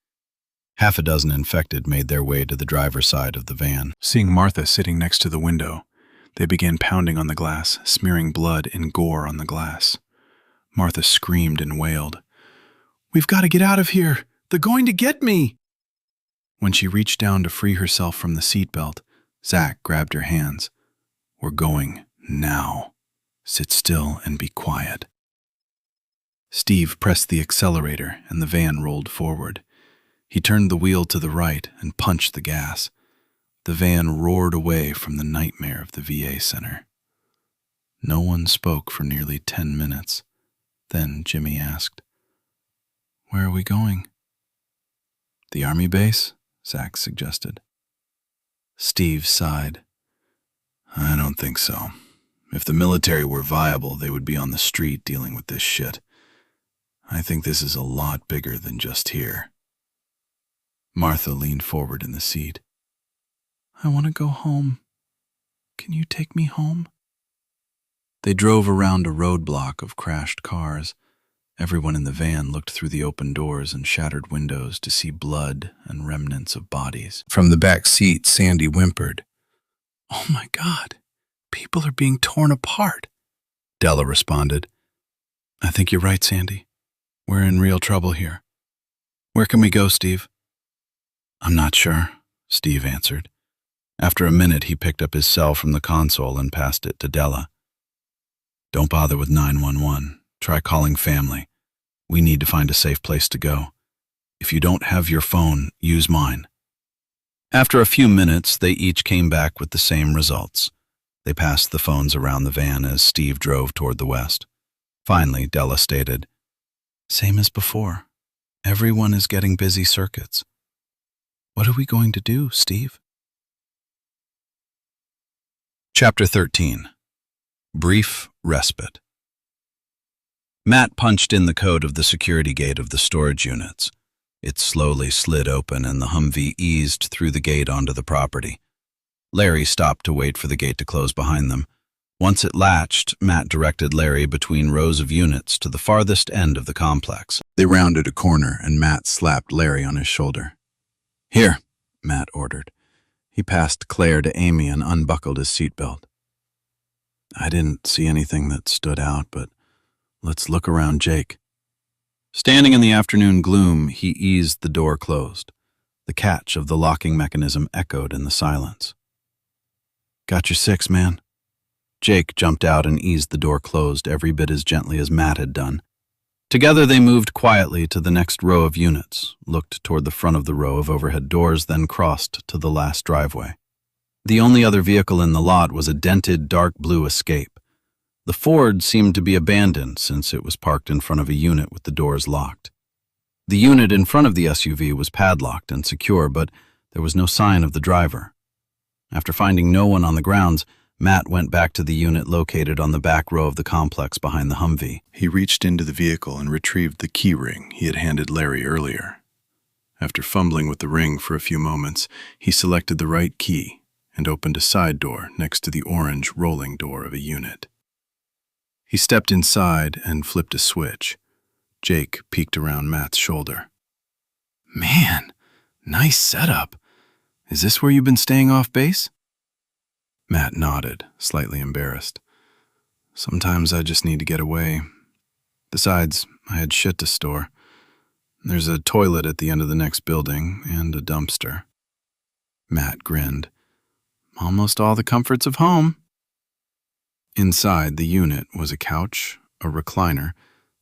Half a dozen infected made their way to the driver's side of the van. Seeing Martha sitting next to the window, they began pounding on the glass, smearing blood and gore on the glass. Martha screamed and wailed, "We've got to get out of here! They're going to get me!" When she reached down to free herself from the seatbelt, Zach grabbed her hands. "We're going now. Sit still and be quiet." Steve pressed the accelerator and the van rolled forward. He turned the wheel to the right and punched the gas. The van roared away from the nightmare of the VA center. No one spoke for nearly 10 minutes. Then Jimmy asked, "Where are we going?" "The army base," Zach suggested. Steve sighed. I don't think so. If the military were viable, they would be on the street dealing with this shit. I think this is a lot bigger than just here. Martha leaned forward in the seat. I want to go home. Can you take me home? They drove around a roadblock of crashed cars. Everyone in the van looked through the open doors and shattered windows to see blood and remnants of bodies. From the back seat, Sandy whimpered. Oh my God, people are being torn apart. Della responded. I think you're right, Sandy. We're in real trouble here. Where can we go, Steve? I'm not sure, Steve answered. After a minute, he picked up his cell from the console and passed it to Della. Don't bother with 911. Try calling family. We need to find a safe place to go. If you don't have your phone, use mine. After a few minutes, they each came back with the same results. They passed the phones around the van as Steve drove toward the west. Finally, Della stated, Same as before. Everyone is getting busy circuits. What are we going to do, Steve? Chapter 13. Brief Respite. Matt punched in the code of the security gate of the storage units. It slowly slid open and the Humvee eased through the gate onto the property. Larry stopped to wait for the gate to close behind them. Once it latched, Matt directed Larry between rows of units to the farthest end of the complex. They rounded a corner and Matt slapped Larry on his shoulder. Here, Matt ordered. He passed Claire to Amy and unbuckled his seatbelt. I didn't see anything that stood out, but let's look around Jake. Standing in the afternoon gloom, he eased the door closed. The catch of the locking mechanism echoed in the silence. Got your six, man? Jake jumped out and eased the door closed every bit as gently as Matt had done. Together they moved quietly to the next row of units, looked toward the front of the row of overhead doors, then crossed to the last driveway. The only other vehicle in the lot was a dented dark blue Escape. The Ford seemed to be abandoned since it was parked in front of a unit with the doors locked. The unit in front of the SUV was padlocked and secure, but there was no sign of the driver. After finding no one on the grounds, Matt went back to the unit located on the back row of the complex behind the Humvee. He reached into the vehicle and retrieved the key ring he had handed Larry earlier. After fumbling with the ring for a few moments, he selected the right key and opened a side door next to the orange rolling door of a unit. He stepped inside and flipped a switch. Jake peeked around Matt's shoulder. Man, nice setup. Is this where you've been staying off base? Matt nodded, slightly embarrassed. Sometimes I just need to get away. Besides, I had shit to store. There's a toilet at the end of the next building and a dumpster. Matt grinned. Almost all the comforts of home. Inside the unit was a couch, a recliner,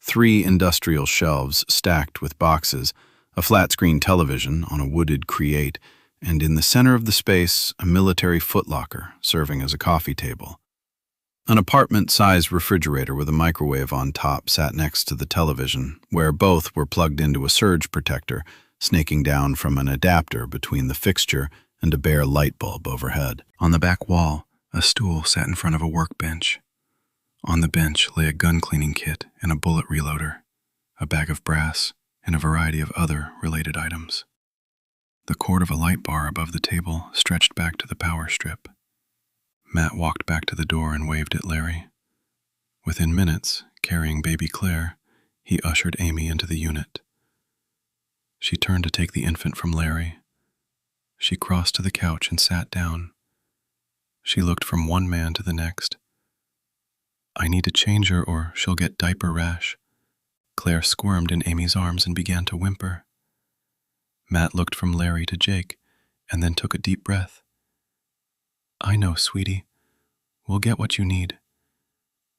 3 industrial shelves stacked with boxes, a flat-screen television on a wooded create, and in the center of the space, a military footlocker serving as a coffee table. An apartment-sized refrigerator with a microwave on top sat next to the television, where both were plugged into a surge protector, snaking down from an adapter between the fixture and a bare light bulb overhead. On the back wall, a stool sat in front of a workbench. On the bench lay a gun cleaning kit and a bullet reloader, a bag of brass, and a variety of other related items. The cord of a light bar above the table stretched back to the power strip. Matt walked back to the door and waved at Larry. Within minutes, carrying baby Claire, he ushered Amy into the unit. She turned to take the infant from Larry. She crossed to the couch and sat down. She looked from one man to the next. I need to change her or she'll get diaper rash. Claire squirmed in Amy's arms and began to whimper. Matt looked from Larry to Jake and then took a deep breath. I know, sweetie. We'll get what you need.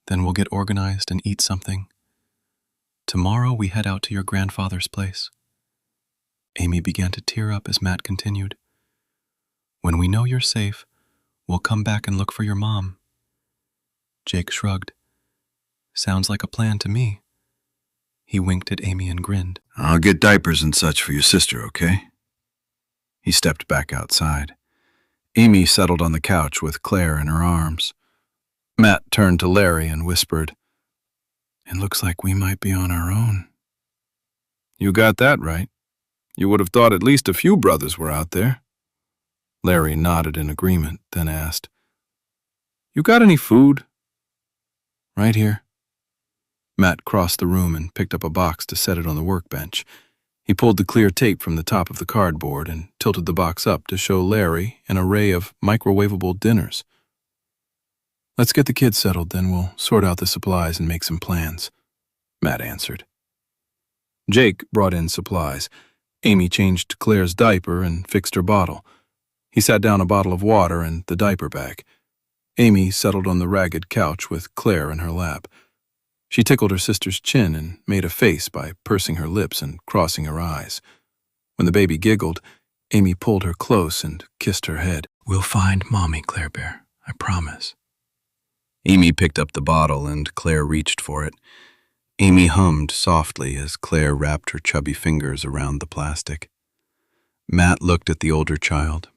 Then we'll get organized and eat something. Tomorrow we head out to your grandfather's place. Amy began to tear up as Matt continued. When we know you're safe, we'll come back and look for your mom. Jake shrugged. Sounds like a plan to me. He winked at Amy and grinned. I'll get diapers and such for your sister, okay? He stepped back outside. Amy settled on the couch with Claire in her arms. Matt turned to Larry and whispered, "It looks like we might be on our own." "You got that right. You would have thought at least a few brothers were out there." Larry nodded in agreement, then asked, "You got any food?" "Right here." Matt crossed the room and picked up a box to set it on the workbench. He pulled the clear tape from the top of the cardboard and tilted the box up to show Larry an array of microwavable dinners. "Let's get the kids settled, then we'll sort out the supplies and make some plans," Matt answered. Jake brought in supplies. Amy changed Claire's diaper and fixed her bottle. He sat down a bottle of water and the diaper bag. Amy settled on the ragged couch with Claire in her lap. She tickled her sister's chin and made a face by pursing her lips and crossing her eyes. When the baby giggled, Amy pulled her close and kissed her head. "We'll find Mommy, Claire Bear, I promise." Amy picked up the bottle and Claire reached for it. Amy hummed softly as Claire wrapped her chubby fingers around the plastic. Matt looked at the older child.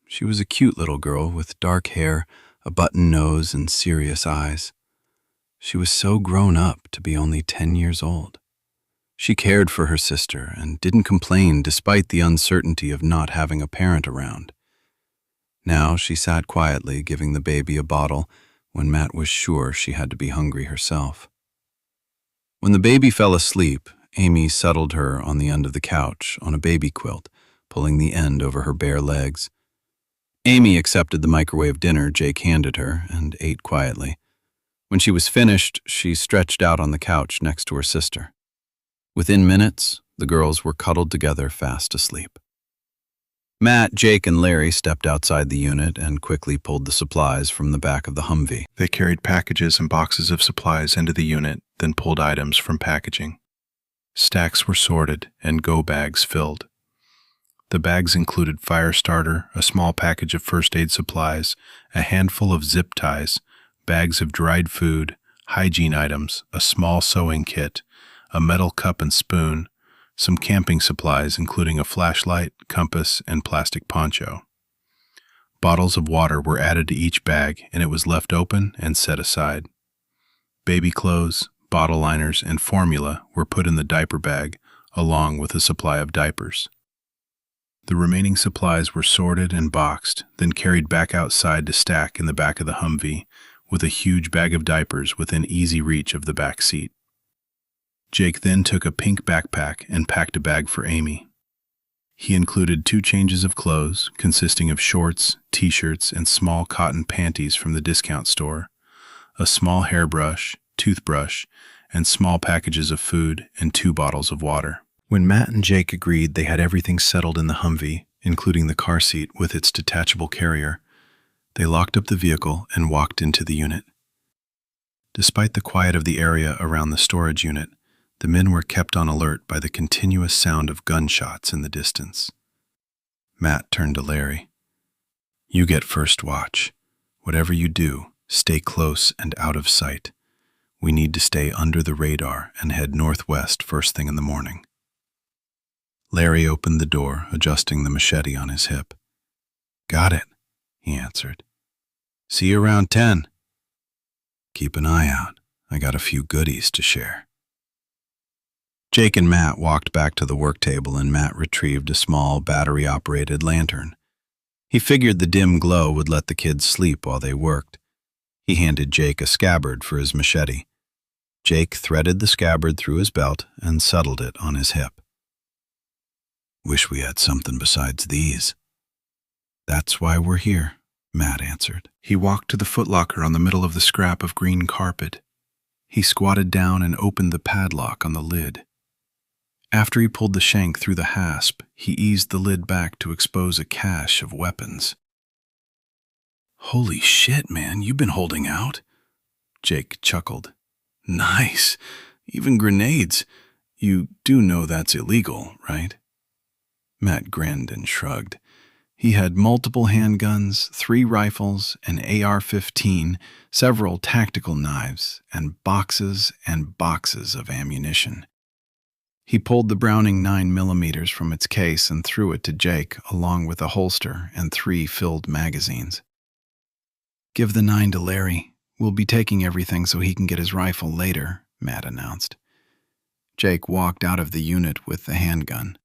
She was a cute little girl with dark hair, a button nose, and serious eyes. She was so grown up to be only 10 years old. She cared for her sister and didn't complain despite the uncertainty of not having a parent around. Now she sat quietly giving the baby a bottle when Matt was sure she had to be hungry herself. When the baby fell asleep, Amy settled her on the end of the couch on a baby quilt, pulling the end over her bare legs. Amy accepted the microwave dinner Jake handed her and ate quietly. When she was finished, she stretched out on the couch next to her sister. Within minutes, the girls were cuddled together fast asleep. Matt, Jake, and Larry stepped outside the unit and quickly pulled the supplies from the back of the Humvee. They carried packages and boxes of supplies into the unit, then pulled items from packaging. Stacks were sorted and go bags filled. The bags included fire starter, a small package of first aid supplies, a handful of zip ties, bags of dried food, hygiene items, a small sewing kit, a metal cup and spoon, some camping supplies including a flashlight, compass, and plastic poncho. Bottles of water were added to each bag and it was left open and set aside. Baby clothes, bottle liners, and formula were put in the diaper bag along with a supply of diapers. The remaining supplies were sorted and boxed, then carried back outside to stack in the back of the Humvee, with a huge bag of diapers within easy reach of the back seat. Jake then took a pink backpack and packed a bag for Amy. He included 2 changes of clothes, consisting of shorts, t-shirts, and small cotton panties from the discount store, a small hairbrush, toothbrush, and small packages of food and 2 bottles of water. When Matt and Jake agreed they had everything settled in the Humvee, including the car seat with its detachable carrier, they locked up the vehicle and walked into the unit. Despite the quiet of the area around the storage unit, the men were kept on alert by the continuous sound of gunshots in the distance. Matt turned to Larry. "You get first watch. Whatever you do, stay close and out of sight. We need to stay under the radar and head northwest first thing in the morning." Larry opened the door, adjusting the machete on his hip. "Got it," he answered. "See you around 10. Keep an eye out. I got a few goodies to share." Jake and Matt walked back to the work table and Matt retrieved a small battery-operated lantern. He figured the dim glow would let the kids sleep while they worked. He handed Jake a scabbard for his machete. Jake threaded the scabbard through his belt and settled it on his hip. "Wish we had something besides these." "That's why we're here," Matt answered. He walked to the footlocker on the middle of the scrap of green carpet. He squatted down and opened the padlock on the lid. After he pulled the shank through the hasp, he eased the lid back to expose a cache of weapons. "Holy shit, man, you've been holding out." Jake chuckled. "Nice. Even grenades. You do know that's illegal, right?" Matt grinned and shrugged. He had multiple handguns, 3 rifles, an AR-15, several tactical knives, and boxes of ammunition. He pulled the Browning 9mm from its case and threw it to Jake, along with a holster and 3 filled magazines. "Give the 9 to Larry. We'll be taking everything so he can get his rifle later," Matt announced. Jake walked out of the unit with the handgun.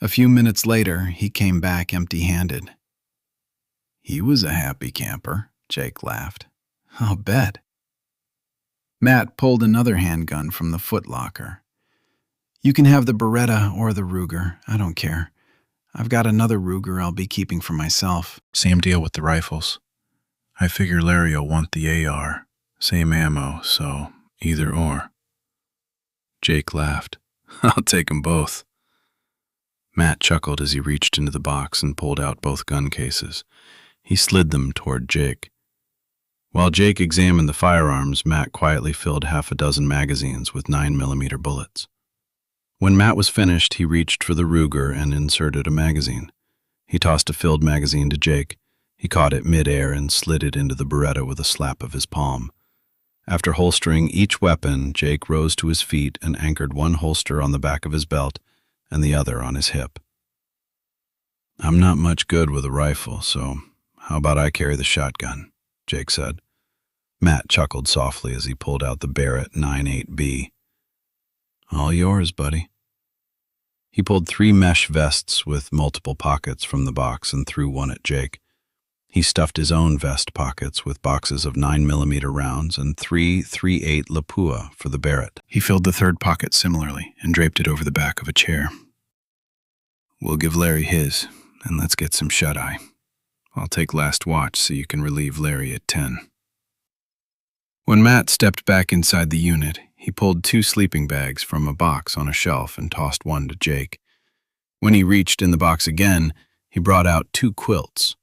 A few minutes later, he came back empty-handed. "He was a happy camper," Jake laughed. "I'll bet." Matt pulled another handgun from the footlocker. "You can have the Beretta or the Ruger. I don't care. I've got another Ruger I'll be keeping for myself." Same deal with the rifles. I figure Larry'll want the AR. Same ammo, so either or. Jake laughed. "I'll take 'em both." Matt chuckled as he reached into the box and pulled out both gun cases. He slid them toward Jake. While Jake examined the firearms, Matt quietly filled half a dozen magazines with 9mm bullets. When Matt was finished, he reached for the Ruger and inserted a magazine. He tossed a filled magazine to Jake. He caught it mid-air and slid it into the Beretta with a slap of his palm. After holstering each weapon, Jake rose to his feet and anchored one holster on the back of his belt and the other on his hip. "I'm not much good with a rifle, so how about I carry the shotgun?" Jake said. Matt chuckled softly as he pulled out the Barrett 9.8B. "All yours, buddy." He pulled 3 mesh vests with multiple pockets from the box and threw one at Jake. He stuffed his own vest pockets with boxes of 9mm rounds and 3 .38 Lapua for the Barrett. He filled the third pocket similarly and draped it over the back of a chair. "We'll give Larry his, and let's get some shut-eye. I'll take last watch so you can relieve Larry at 10. When Matt stepped back inside the unit, he pulled 2 sleeping bags from a box on a shelf and tossed one to Jake. When he reached in the box again, he brought out 2 quilts.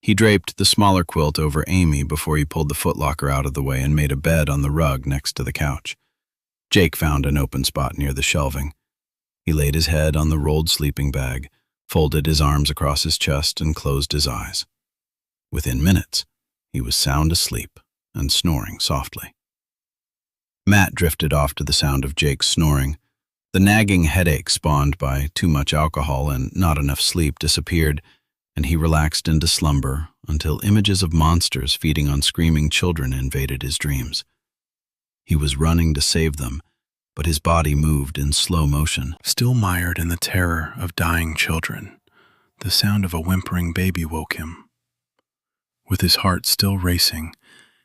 He draped the smaller quilt over Amy before he pulled the footlocker out of the way and made a bed on the rug next to the couch. Jake found an open spot near the shelving. He laid his head on the rolled sleeping bag, folded his arms across his chest, and closed his eyes. Within minutes, he was sound asleep and snoring softly. Matt drifted off to the sound of Jake's snoring. The nagging headache spawned by too much alcohol and not enough sleep disappeared, and he relaxed into slumber until images of monsters feeding on screaming children invaded his dreams. He was running to save them, but his body moved in slow motion. Still mired in the terror of dying children, the sound of a whimpering baby woke him. With his heart still racing,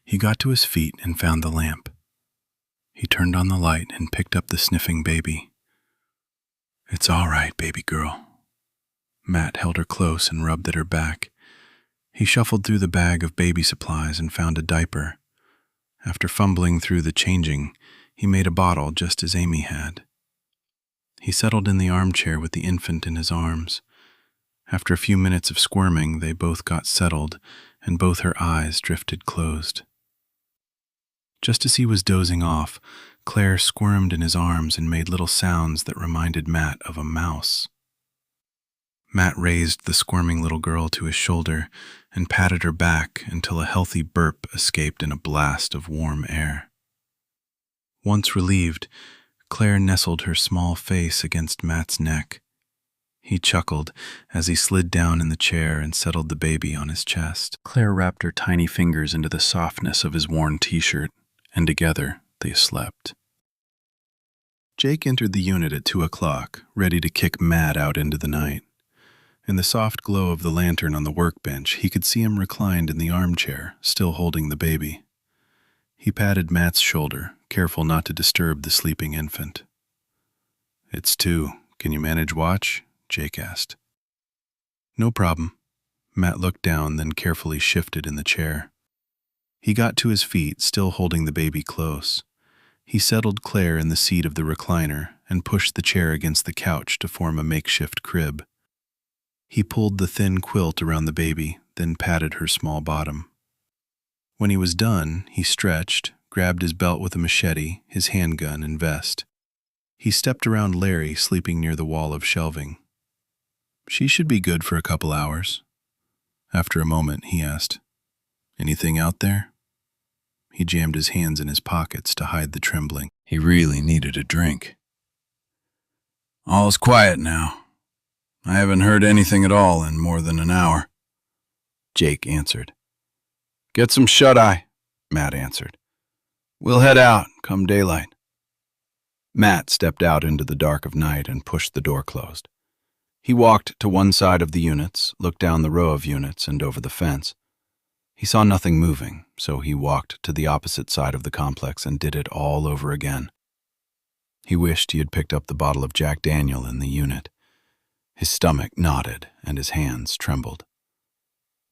he got to his feet and found the lamp. He turned on the light and picked up the sniffing baby. "It's all right, baby girl." Matt held her close and rubbed at her back. He shuffled through the bag of baby supplies and found a diaper. After fumbling through the changing, he made a bottle just as Amy had. He settled in the armchair with the infant in his arms. After a few minutes of squirming, they both got settled, and both her eyes drifted closed. Just as he was dozing off, Claire squirmed in his arms and made little sounds that reminded Matt of a mouse. Matt raised the squirming little girl to his shoulder and patted her back until a healthy burp escaped in a blast of warm air. Once relieved, Claire nestled her small face against Matt's neck. He chuckled as he slid down in the chair and settled the baby on his chest. Claire wrapped her tiny fingers into the softness of his worn t-shirt, and together they slept. Jake entered the unit at 2 o'clock, ready to kick Matt out into the night. In the soft glow of the lantern on the workbench, he could see him reclined in the armchair, still holding the baby. He patted Matt's shoulder, careful not to disturb the sleeping infant. "It's 2. Can you manage watch?" Jake asked. "No problem." Matt looked down, then carefully shifted in the chair. He got to his feet, still holding the baby close. He settled Claire in the seat of the recliner and pushed the chair against the couch to form a makeshift crib. He pulled the thin quilt around the baby, then patted her small bottom. When he was done, he stretched, grabbed his belt with a machete, his handgun, and vest. He stepped around Larry, sleeping near the wall of shelving. "She should be good for a couple hours." After a moment, he asked, "Anything out there?" He jammed his hands in his pockets to hide the trembling. He really needed a drink. All's quiet now. I haven't heard anything at all in more than an hour, Jake answered. Get some shut-eye, Matt answered. We'll head out come daylight. Matt stepped out into the dark of night and pushed the door closed. He walked to one side of the units, looked down the row of units and over the fence. He saw nothing moving, so he walked to the opposite side of the complex and did it all over again. He wished he had picked up the bottle of Jack Daniel in the unit. His stomach knotted and his hands trembled.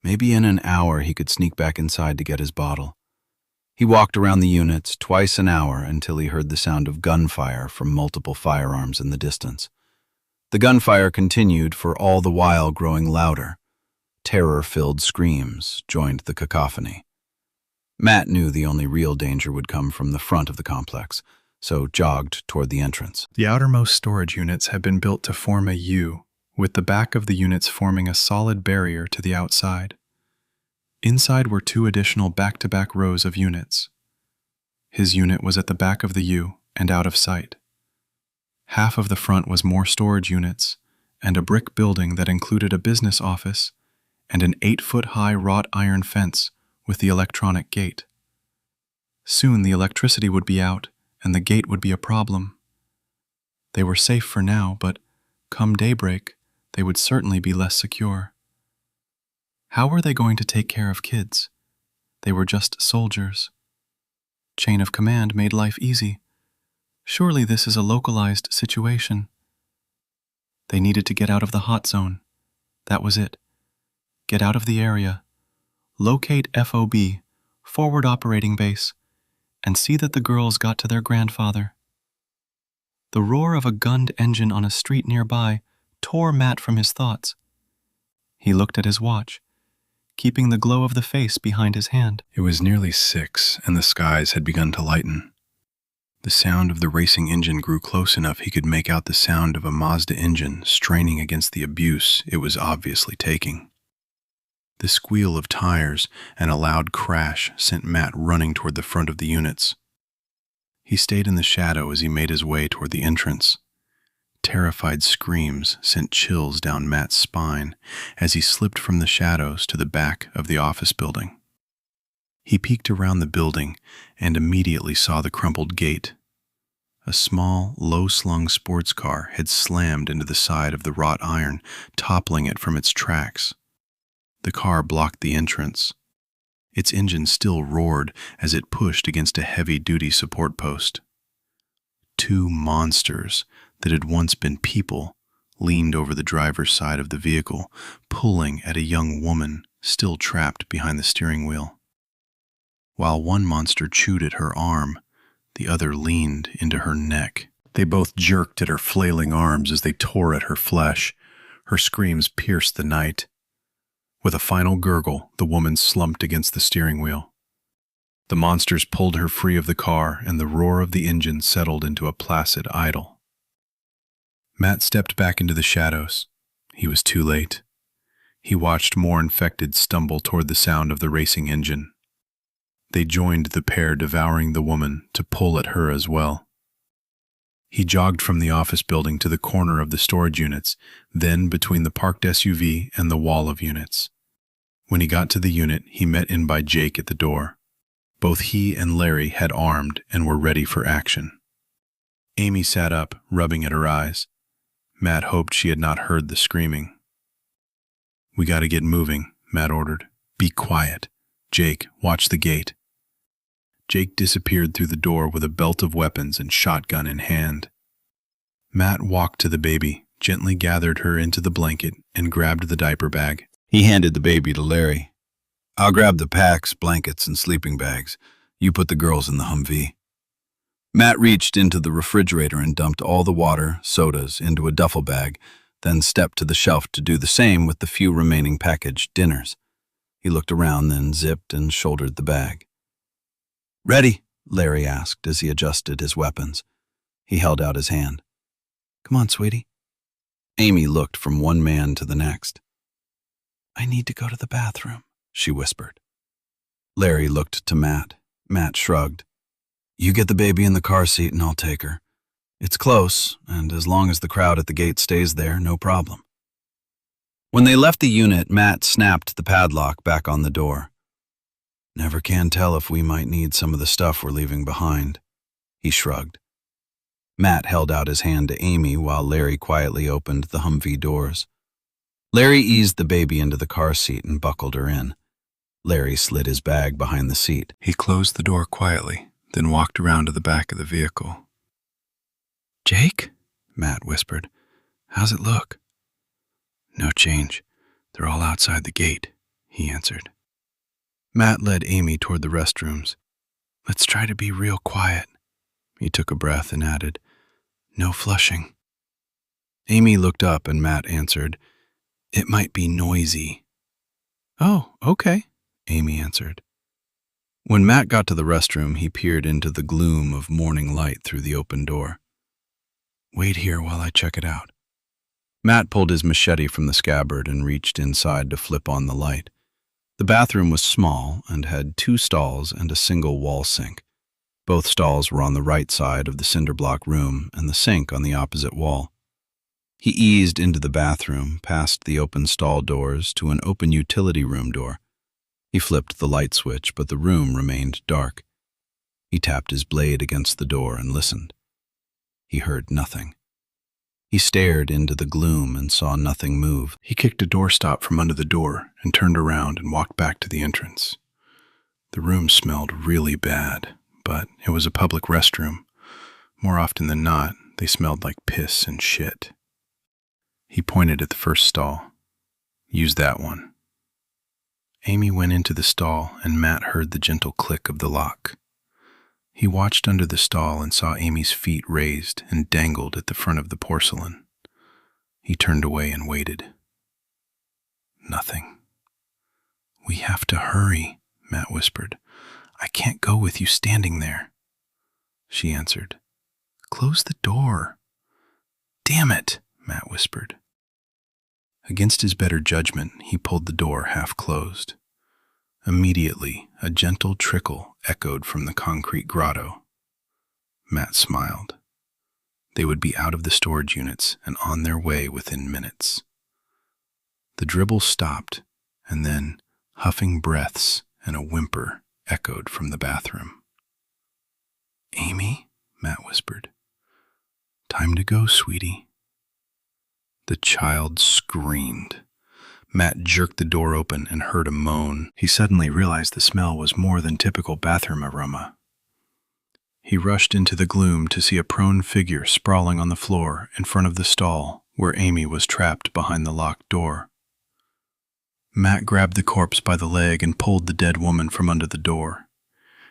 Maybe in an hour he could sneak back inside to get his bottle. He walked around the units twice an hour until he heard the sound of gunfire from multiple firearms in the distance. The gunfire continued for all the while growing louder. Terror-filled screams joined the cacophony. Matt knew the only real danger would come from the front of the complex, so jogged toward the entrance. The outermost storage units had been built to form a U, with the back of the units forming a solid barrier to the outside. Inside were 2 additional back-to-back rows of units. His unit was at the back of the U and out of sight. Half of the front was more storage units and a brick building that included a business office and an 8-foot-high wrought iron fence with the electronic gate. Soon the electricity would be out and the gate would be a problem. They were safe for now, but come daybreak, they would certainly be less secure. How were they going to take care of kids? They were just soldiers. Chain of command made life easy. Surely this is a localized situation. They needed to get out of the hot zone. That was it. Get out of the area. Locate FOB, Forward Operating Base, and see that the girls got to their grandfather. The roar of a gunned engine on a street nearby tore Matt from his thoughts. He looked at his watch, keeping the glow of the face behind his hand. It was nearly 6, and the skies had begun to lighten. The sound of the racing engine grew close enough he could make out the sound of a Mazda engine straining against the abuse it was obviously taking. The squeal of tires and a loud crash sent Matt running toward the front of the units. He stayed in the shadow as he made his way toward the entrance. Terrified screams sent chills down Matt's spine as he slipped from the shadows to the back of the office building. He peeked around the building and immediately saw the crumpled gate. A small, low-slung sports car had slammed into the side of the wrought iron, toppling it from its tracks. The car blocked the entrance. Its engine still roared as it pushed against a heavy-duty support post. 2 monsters that had once been people leaned over the driver's side of the vehicle, pulling at a young woman still trapped behind the steering wheel. While one monster chewed at her arm, the other leaned into her neck. They both jerked at her flailing arms as they tore at her flesh. Her screams pierced the night. With a final gurgle, the woman slumped against the steering wheel. The monsters pulled her free of the car, and the roar of the engine settled into a placid idle. Matt stepped back into the shadows. He was too late. He watched more infected stumble toward the sound of the racing engine. They joined the pair devouring the woman to pull at her as well. He jogged from the office building to the corner of the storage units, then between the parked SUV and the wall of units. When he got to the unit, he met in by Jake at the door. Both he and Larry had armed and were ready for action. Amy sat up, rubbing at her eyes. Matt hoped she had not heard the screaming. "We got to get moving," Matt ordered. "Be quiet. Jake, watch the gate." Jake disappeared through the door with a belt of weapons and shotgun in hand. Matt walked to the baby, gently gathered her into the blanket, and grabbed the diaper bag. He handed the baby to Larry. "I'll grab the packs, blankets, and sleeping bags. You put the girls in the Humvee." Matt reached into the refrigerator and dumped all the water, sodas, into a duffel bag, then stepped to the shelf to do the same with the few remaining packaged dinners. He looked around, then zipped and shouldered the bag. "Ready?" Larry asked as he adjusted his weapons. He held out his hand. "Come on, sweetie." Amy looked from one man to the next. "I need to go to the bathroom," she whispered. Larry looked to Matt. Matt shrugged. "You get the baby in the car seat and I'll take her. It's close, and as long as the crowd at the gate stays there, no problem. When they left the unit, Matt snapped the padlock back on the door. Never can tell if we might need some of the stuff we're leaving behind. He shrugged. Matt held out his hand to Amy while Larry quietly opened the Humvee doors. Larry eased the baby into the car seat and buckled her in. Larry slid his bag behind the seat. He closed the door quietly, then walked around to the back of the vehicle. "Jake?" Matt whispered. "How's it look?" "No change. They're all outside the gate," he answered. Matt led Amy toward the restrooms. "Let's try to be real quiet." He took a breath and added, "No flushing." Amy looked up and Matt answered, "It might be noisy." "Oh, okay," Amy answered. When Matt got to the restroom, he peered into the gloom of morning light through the open door. "Wait here while I check it out." Matt pulled his machete from the scabbard and reached inside to flip on the light. The bathroom was small and had 2 stalls and a single wall sink. Both stalls were on the right side of the cinderblock room and the sink on the opposite wall. He eased into the bathroom, past the open stall doors to an open utility room door. He flipped the light switch, but the room remained dark. He tapped his blade against the door and listened. He heard nothing. He stared into the gloom and saw nothing move. He kicked a doorstop from under the door and turned around and walked back to the entrance. The room smelled really bad, but it was a public restroom. More often than not, they smelled like piss and shit. He pointed at the first stall. "Use that one." Amy went into the stall and Matt heard the gentle click of the lock. He watched under the stall and saw Amy's feet raised and dangled at the front of the porcelain. He turned away and waited. Nothing. "We have to hurry," Matt whispered. "I can't go with you standing there." She answered, "Close the door." "Damn it," Matt whispered. Against his better judgment, he pulled the door half closed. Immediately, a gentle trickle echoed from the concrete grotto. Matt smiled. They would be out of the storage units and on their way within minutes. The dribble stopped, and then huffing breaths and a whimper echoed from the bathroom. "Amy," Matt whispered. "Time to go, sweetie." The child screamed. Matt jerked the door open and heard a moan. He suddenly realized the smell was more than typical bathroom aroma. He rushed into the gloom to see a prone figure sprawling on the floor in front of the stall where Amy was trapped behind the locked door. Matt grabbed the corpse by the leg and pulled the dead woman from under the door.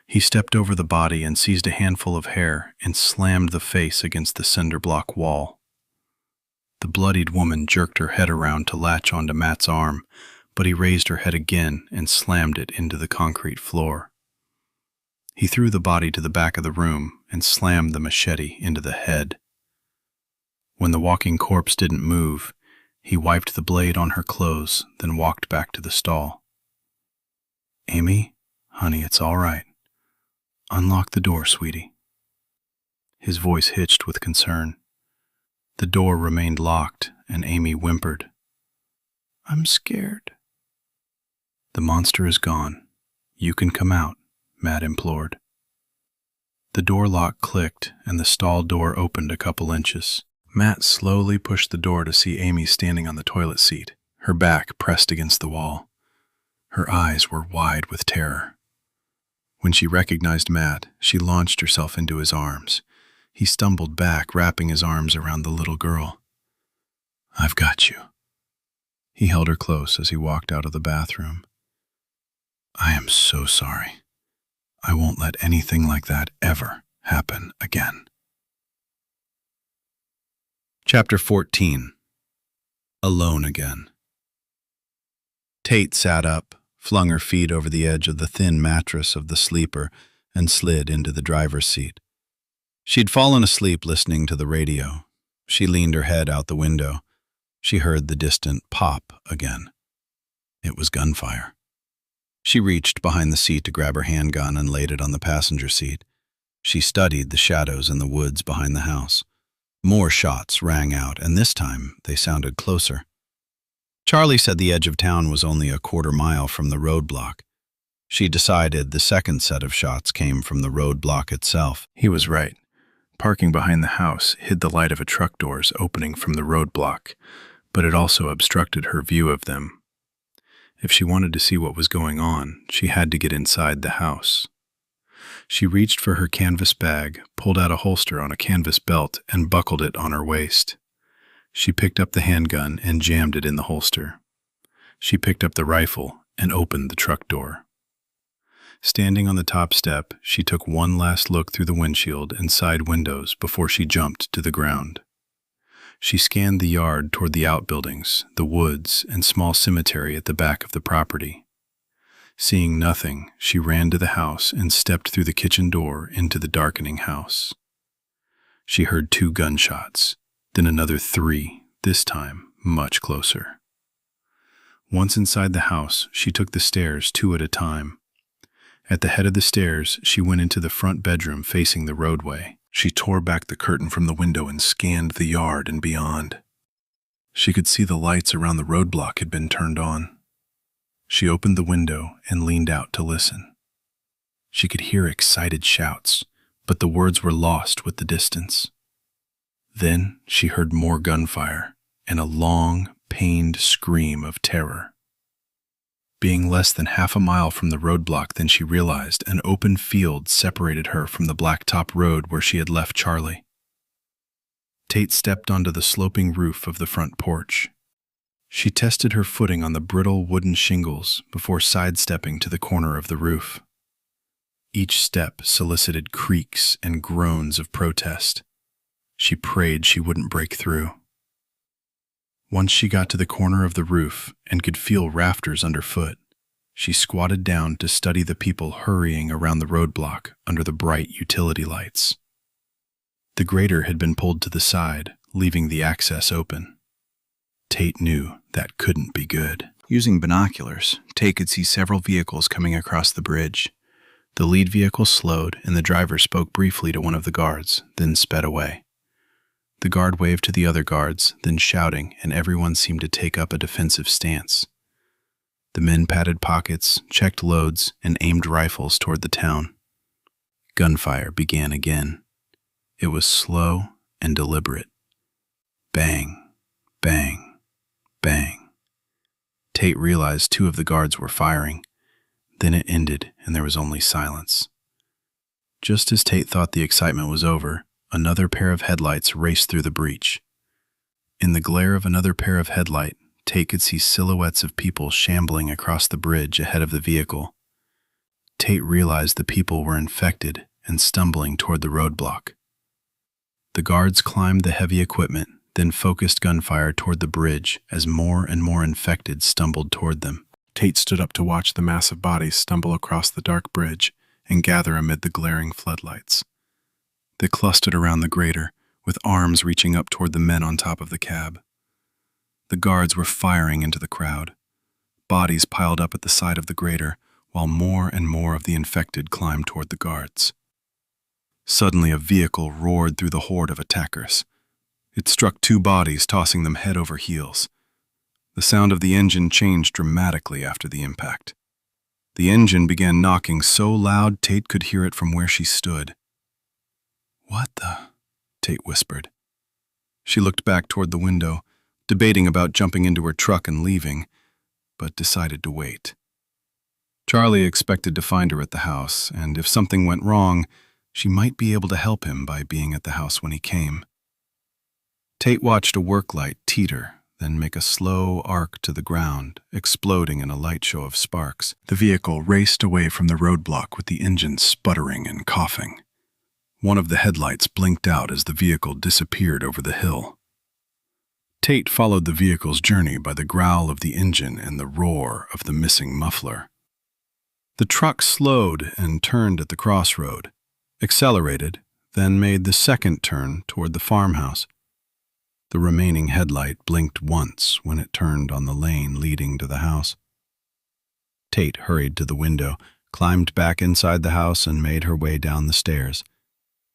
He stepped over the body and seized a handful of hair and slammed the face against the cinder block wall. The bloodied woman jerked her head around to latch onto Matt's arm, but he raised her head again and slammed it into the concrete floor. He threw the body to the back of the room and slammed the machete into the head. When the walking corpse didn't move, he wiped the blade on her clothes, then walked back to the stall. "Amy, honey, it's all right. Unlock the door, sweetie." His voice hitched with concern. The door remained locked, and Amy whimpered, "I'm scared." "The monster is gone. You can come out," Matt implored. The door lock clicked, and the stall door opened a couple inches. Matt slowly pushed the door to see Amy standing on the toilet seat, her back pressed against the wall. Her eyes were wide with terror. When she recognized Matt, she launched herself into his arms. He stumbled back, wrapping his arms around the little girl. "I've got you." He held her close as he walked out of the bathroom. "I am so sorry. I won't let anything like that ever happen again." Chapter 14. Alone Again. Tate sat up, flung her feet over the edge of the thin mattress of the sleeper, and slid into the driver's seat. She'd fallen asleep listening to the radio. She leaned her head out the window. She heard the distant pop again. It was gunfire. She reached behind the seat to grab her handgun and laid it on the passenger seat. She studied the shadows in the woods behind the house. More shots rang out, and this time they sounded closer. Charlie said the edge of town was only a quarter-mile from the roadblock. She decided the second set of shots came from the roadblock itself. He was right. Parking behind the house hid the light of a truck doors opening from the roadblock, but it also obstructed her view of them. If she wanted to see what was going on, she had to get inside the house. She reached for her canvas bag, pulled out a holster on a canvas belt, and buckled it on her waist. She picked up the handgun and jammed it in the holster. She picked up the rifle and opened the truck door. Standing on the top step, she took one last look through the windshield and side windows before she jumped to the ground. She scanned the yard toward the outbuildings, the woods, and small cemetery at the back of the property. Seeing nothing, she ran to the house and stepped through the kitchen door into the darkening house. She heard 2 gunshots, then another 3, this time much closer. Once inside the house, she took the stairs 2 at a time. At the head of the stairs, she went into the front bedroom facing the roadway. She tore back the curtain from the window and scanned the yard and beyond. She could see the lights around the roadblock had been turned on. She opened the window and leaned out to listen. She could hear excited shouts, but the words were lost with the distance. Then she heard more gunfire and a long, pained scream of terror. Being less than half a mile from the roadblock than she realized, an open field separated her from the blacktop road where she had left Charlie. Tate stepped onto the sloping roof of the front porch. She tested her footing on the brittle wooden shingles before sidestepping to the corner of the roof. Each step solicited creaks and groans of protest. She prayed she wouldn't break through. Once she got to the corner of the roof and could feel rafters underfoot, she squatted down to study the people hurrying around the roadblock under the bright utility lights. The grader had been pulled to the side, leaving the access open. Tate knew that couldn't be good. Using binoculars, Tate could see several vehicles coming across the bridge. The lead vehicle slowed, and the driver spoke briefly to one of the guards, then sped away. The guard waved to the other guards, then shouting, and everyone seemed to take up a defensive stance. The men patted pockets, checked loads, and aimed rifles toward the town. Gunfire began again. It was slow and deliberate. Bang, bang, bang. Tate realized 2 of the guards were firing. Then it ended, and there was only silence. Just as Tate thought the excitement was over, another pair of headlights raced through the breach. In the glare of another pair of headlights, Tate could see silhouettes of people shambling across the bridge ahead of the vehicle. Tate realized the people were infected and stumbling toward the roadblock. The guards climbed the heavy equipment, then focused gunfire toward the bridge as more and more infected stumbled toward them. Tate stood up to watch the massive bodies stumble across the dark bridge and gather amid the glaring floodlights. They clustered around the grader, with arms reaching up toward the men on top of the cab. The guards were firing into the crowd. Bodies piled up at the side of the grader, while more and more of the infected climbed toward the guards. Suddenly, a vehicle roared through the horde of attackers. It struck 2 bodies, tossing them head over heels. The sound of the engine changed dramatically after the impact. The engine began knocking so loud Tate could hear it from where she stood. "What the?" Tate whispered. She looked back toward the window, debating about jumping into her truck and leaving, but decided to wait. Charlie expected to find her at the house, and if something went wrong, she might be able to help him by being at the house when he came. Tate watched a work light teeter, then make a slow arc to the ground, exploding in a light show of sparks. The vehicle raced away from the roadblock with the engine sputtering and coughing. One of the headlights blinked out as the vehicle disappeared over the hill. Tate followed the vehicle's journey by the growl of the engine and the roar of the missing muffler. The truck slowed and turned at the crossroad, accelerated, then made the second turn toward the farmhouse. The remaining headlight blinked once when it turned on the lane leading to the house. Tate hurried to the window, climbed back inside the house, and made her way down the stairs.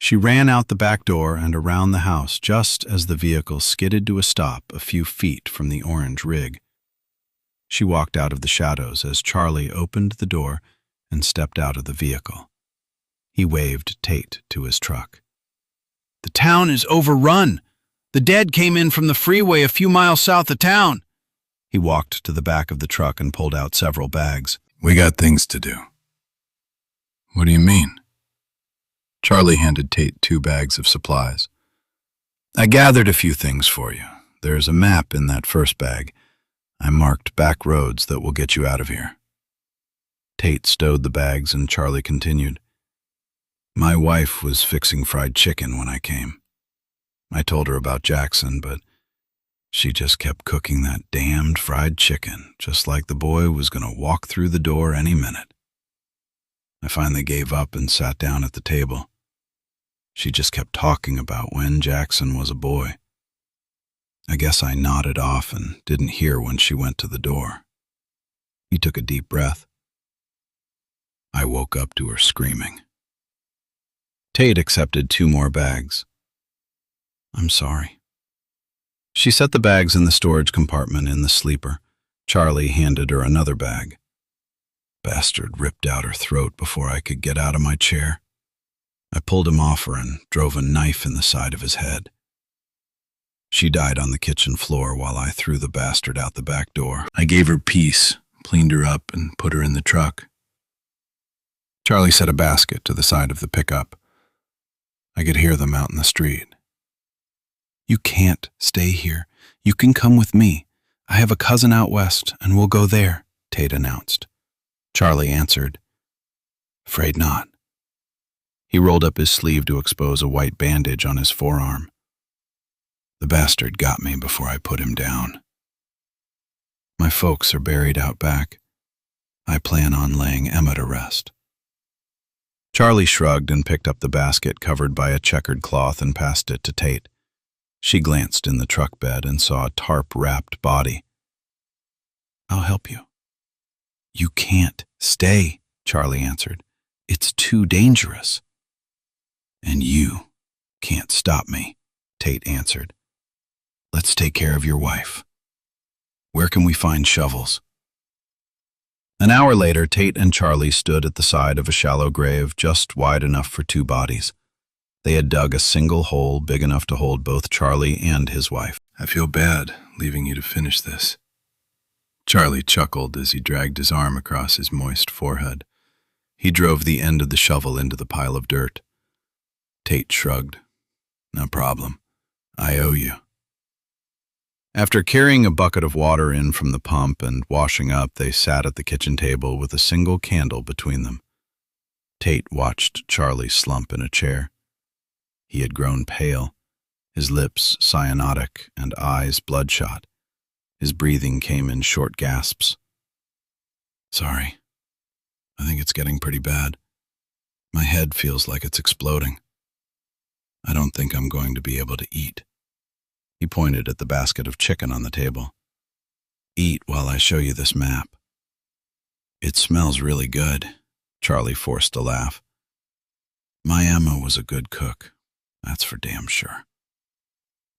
She ran out the back door and around the house just as the vehicle skidded to a stop a few feet from the orange rig. She walked out of the shadows as Charlie opened the door and stepped out of the vehicle. He waved Tate to his truck. The town is overrun. The dead came in from the freeway a few miles south of town. He walked to the back of the truck and pulled out several bags. We got things to do. What do you mean? Charlie handed Tate 2 bags of supplies. I gathered a few things for you. There's a map in that first bag. I marked back roads that will get you out of here. Tate stowed the bags and Charlie continued. My wife was fixing fried chicken when I came. I told her about Jackson, but she just kept cooking that damned fried chicken, just like the boy was going to walk through the door any minute. I finally gave up and sat down at the table. She just kept talking about when Jackson was a boy. I guess I nodded off and didn't hear when she went to the door. He took a deep breath. I woke up to her screaming. Tate accepted 2 more bags. I'm sorry. She set the bags in the storage compartment in the sleeper. Charlie handed her another bag. Bastard ripped out her throat before I could get out of my chair. I pulled him off her and drove a knife in the side of his head. She died on the kitchen floor while I threw the bastard out the back door. I gave her peace, cleaned her up, and put her in the truck. Charlie set a basket to the side of the pickup. I could hear them out in the street. You can't stay here. You can come with me. I have a cousin out west, and we'll go there, Tate announced. Charlie answered, Afraid not. He rolled up his sleeve to expose a white bandage on his forearm. The bastard got me before I put him down. My folks are buried out back. I plan on laying Emma to rest. Charlie shrugged and picked up the basket covered by a checkered cloth and passed it to Tate. She glanced in the truck bed and saw a tarp-wrapped body. I'll help you. You can't stay, Charlie answered. It's too dangerous. And you can't stop me, Tate answered. Let's take care of your wife. Where can we find shovels? An hour later, Tate and Charlie stood at the side of a shallow grave just wide enough for 2 bodies. They had dug a single hole big enough to hold both Charlie and his wife. I feel bad leaving you to finish this. Charlie chuckled as he dragged his arm across his moist forehead. He drove the end of the shovel into the pile of dirt. Tate shrugged. No problem. I owe you. After carrying a bucket of water in from the pump and washing up, they sat at the kitchen table with a single candle between them. Tate watched Charlie slump in a chair. He had grown pale, his lips cyanotic and eyes bloodshot. His breathing came in short gasps. Sorry. I think it's getting pretty bad. My head feels like it's exploding. I don't think I'm going to be able to eat. He pointed at the basket of chicken on the table. Eat while I show you this map. It smells really good. Charlie forced a laugh. My Emma was a good cook. That's for damn sure.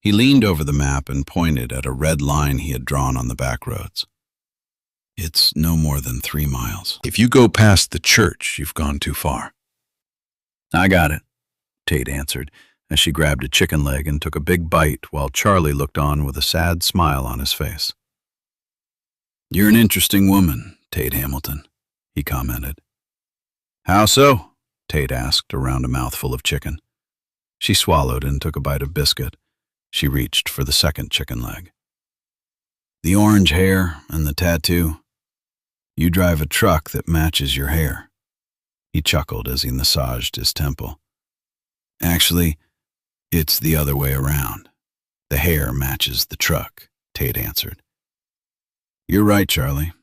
He leaned over the map and pointed at a red line he had drawn on the back roads. It's no more than 3 miles. If you go past the church, you've gone too far. I got it, Tate answered, as she grabbed a chicken leg and took a big bite while Charlie looked on with a sad smile on his face. You're an interesting woman, Tate Hamilton, he commented. How so? Tate asked around a mouthful of chicken. She swallowed and took a bite of biscuit. She reached for the second chicken leg. The orange hair and the tattoo. You drive a truck that matches your hair. He chuckled as he massaged his temple. Actually, it's the other way around. The hair matches the truck, Tate answered. You're right, Charlie.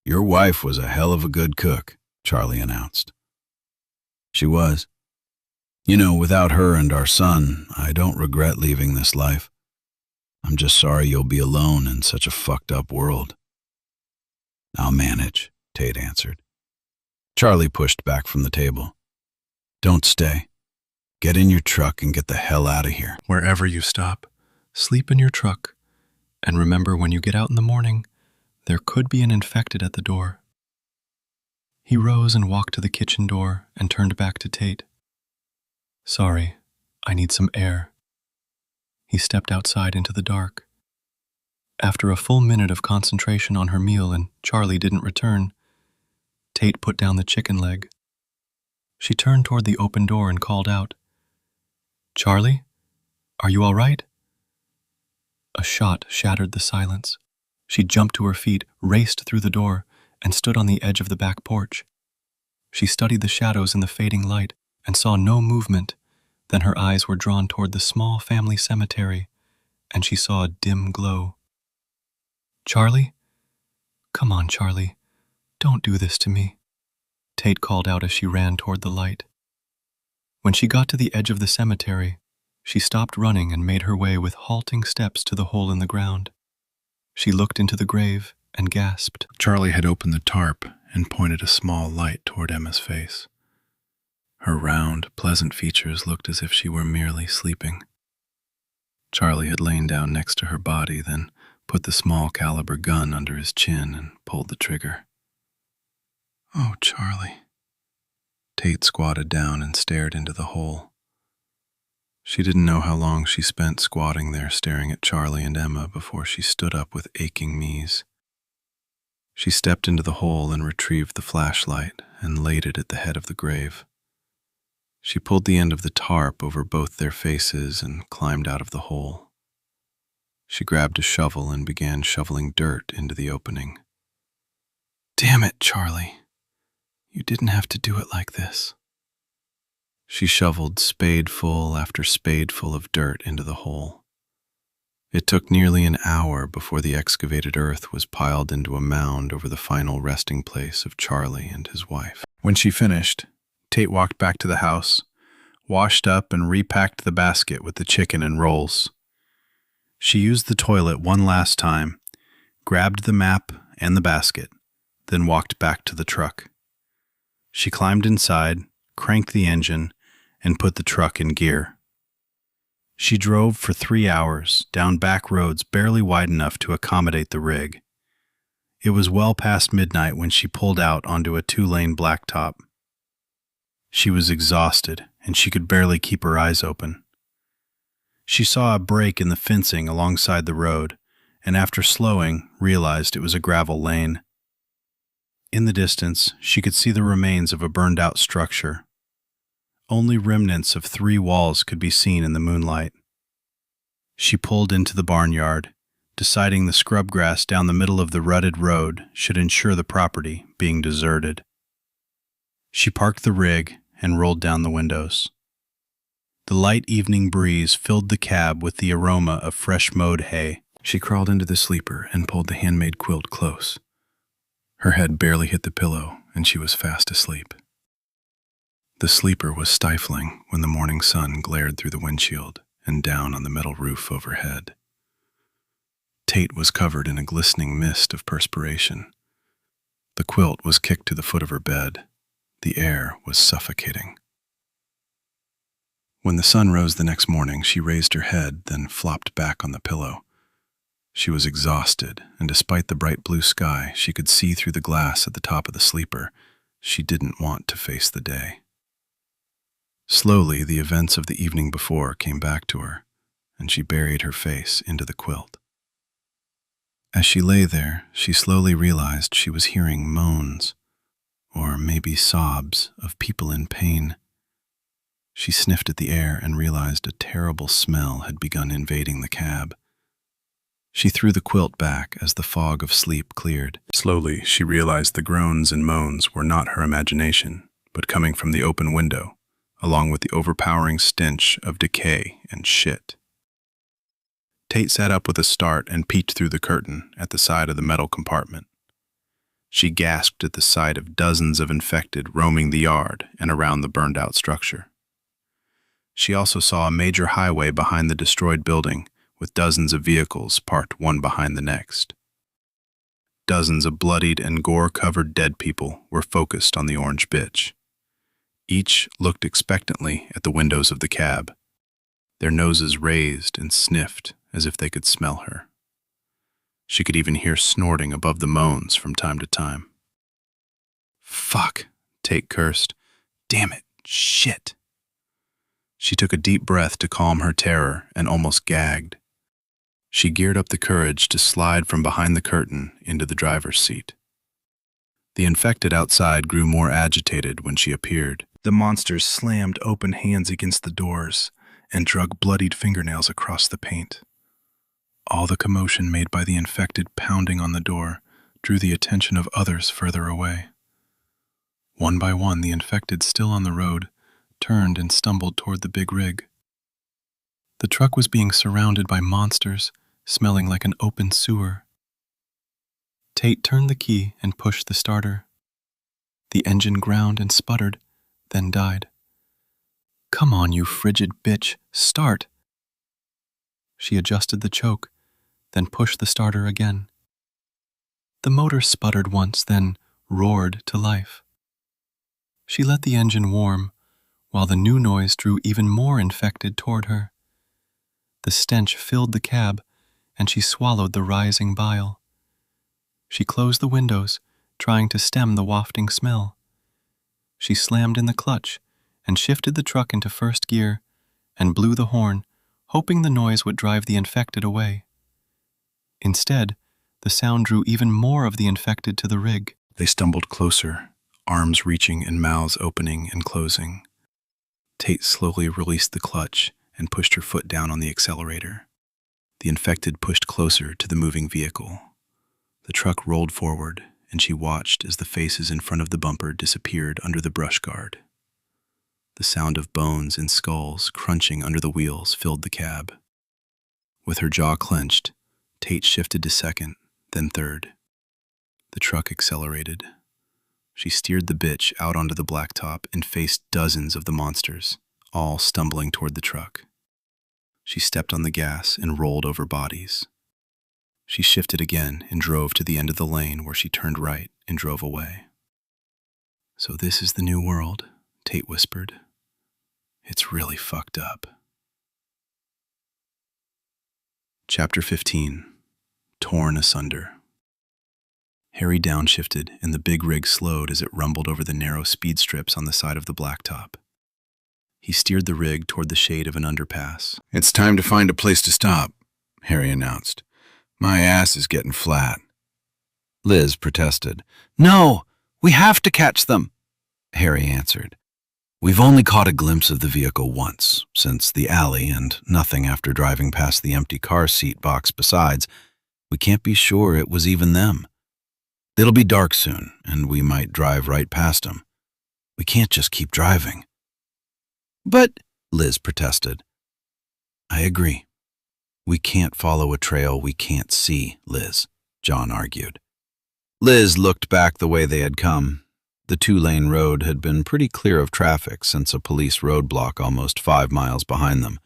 Your wife was a hell of a good cook, Charlie announced. She was. You know, without her and our son, I don't regret leaving this life. I'm just sorry you'll be alone in such a fucked up world. I'll manage, Tate answered. Charlie pushed back from the table. Don't stay. Get in your truck and get the hell out of here. Wherever you stop, sleep in your truck, and remember when you get out in the morning, there could be an infected at the door. He rose and walked to the kitchen door and turned back to Tate. Sorry, I need some air. He stepped outside into the dark. After a full minute of concentration on her meal and Charlie didn't return, Tate put down the chicken leg. She turned toward the open door and called out, "Charlie, are you all right?" A shot shattered the silence. She jumped to her feet, raced through the door, and stood on the edge of the back porch. She studied the shadows in the fading light and saw no movement. Then her eyes were drawn toward the small family cemetery, and she saw a dim glow. "Charlie? Come on, Charlie. Don't do this to me," Tate called out as she ran toward the light. When she got to the edge of the cemetery, she stopped running and made her way with halting steps to the hole in the ground. She looked into the grave and gasped. Charlie had opened the tarp and pointed a small light toward Emma's face. Her round, pleasant features looked as if she were merely sleeping. Charlie had lain down next to her body, then put the small caliber gun under his chin and pulled the trigger. "Oh, Charlie." Tate squatted down and stared into the hole. She didn't know how long she spent squatting there staring at Charlie and Emma before she stood up with aching knees. She stepped into the hole and retrieved the flashlight and laid it at the head of the grave. She pulled the end of the tarp over both their faces and climbed out of the hole. She grabbed a shovel and began shoveling dirt into the opening. "Damn it, Charlie. You didn't have to do it like this." She shoveled spadeful after spadeful of dirt into the hole. It took nearly an hour before the excavated earth was piled into a mound over the final resting place of Charlie and his wife. When she finished, Tate walked back to the house, washed up and repacked the basket with the chicken and rolls. She used the toilet one last time, grabbed the map and the basket, then walked back to the truck. She climbed inside, cranked the engine, and put the truck in gear. She drove for 3 hours down back roads barely wide enough to accommodate the rig. It was well past midnight when she pulled out onto a 2-lane blacktop. She was exhausted, and she could barely keep her eyes open. She saw a break in the fencing alongside the road, and after slowing, realized it was a gravel lane. In the distance, she could see the remains of a burned-out structure. Only remnants of 3 walls could be seen in the moonlight. She pulled into the barnyard, deciding the scrub grass down the middle of the rutted road should ensure the property being deserted. She parked the rig and rolled down the windows. The light evening breeze filled the cab with the aroma of fresh mowed hay. She crawled into the sleeper and pulled the handmade quilt close. Her head barely hit the pillow, and she was fast asleep. The sleeper was stifling when the morning sun glared through the windshield and down on the metal roof overhead. Tate was covered in a glistening mist of perspiration. The quilt was kicked to the foot of her bed. The air was suffocating. When the sun rose the next morning, she raised her head, then flopped back on the pillow. She was exhausted, and despite the bright blue sky, she could see through the glass at the top of the sleeper. She didn't want to face the day. Slowly, the events of the evening before came back to her, and she buried her face into the quilt. As she lay there, she slowly realized she was hearing moans, or maybe sobs, of people in pain. She sniffed at the air and realized a terrible smell had begun invading the cab. She threw the quilt back as the fog of sleep cleared. Slowly, she realized the groans and moans were not her imagination, but coming from the open window, along with the overpowering stench of decay and shit. Tate sat up with a start and peeked through the curtain at the side of the metal compartment. She gasped at the sight of dozens of infected roaming the yard and around the burned-out structure. She also saw a major highway behind the destroyed building, with dozens of vehicles parked one behind the next. Dozens of bloodied and gore-covered dead people were focused on the orange bitch. Each looked expectantly at the windows of the cab, their noses raised and sniffed as if they could smell her. She could even hear snorting above the moans from time to time. "Fuck," Tate cursed. "Damn it. Shit." She took a deep breath to calm her terror and almost gagged. She geared up the courage to slide from behind the curtain into the driver's seat. The infected outside grew more agitated when she appeared. The monsters slammed open hands against the doors and drug bloodied fingernails across the paint. All the commotion made by the infected pounding on the door drew the attention of others further away. One by one, the infected, still on the road, turned and stumbled toward the big rig. The truck was being surrounded by monsters, smelling like an open sewer. Tate turned the key and pushed the starter. The engine ground and sputtered, then died. "Come on, you frigid bitch, start!" She adjusted the choke, then pushed the starter again. The motor sputtered once, then roared to life. She let the engine warm, while the new noise drew even more infected toward her. The stench filled the cab, and she swallowed the rising bile. She closed the windows, trying to stem the wafting smell. She slammed in the clutch and shifted the truck into first gear and blew the horn, hoping the noise would drive the infected away. Instead, the sound drew even more of the infected to the rig. They stumbled closer, arms reaching and mouths opening and closing. Tate slowly released the clutch and pushed her foot down on the accelerator. The infected pushed closer to the moving vehicle. The truck rolled forward, and she watched as the faces in front of the bumper disappeared under the brush guard. The sound of bones and skulls crunching under the wheels filled the cab. With her jaw clenched, Tate shifted to second, then third. The truck accelerated. She steered the bitch out onto the blacktop and faced dozens of the monsters, all stumbling toward the truck. She stepped on the gas and rolled over bodies. She shifted again and drove to the end of the lane where she turned right and drove away. "So this is the new world," Tate whispered. "It's really fucked up." Chapter 15. Torn Asunder. Harry downshifted, and the big rig slowed as it rumbled over the narrow speed strips on the side of the blacktop. He steered the rig toward the shade of an underpass. "It's time to find a place to stop," Harry announced. "My ass is getting flat." Liz protested. "No, we have to catch them," Harry answered. "We've only caught a glimpse of the vehicle once, since the alley, and nothing after driving past the empty car seat box besides. We can't be sure it was even them. It'll be dark soon, and we might drive right past them. We can't just keep driving." "But," Liz protested. "I agree. We can't follow a trail we can't see, Liz," John argued. Liz looked back the way they had come. The 2-lane road had been pretty clear of traffic since a police roadblock almost 5 miles behind them.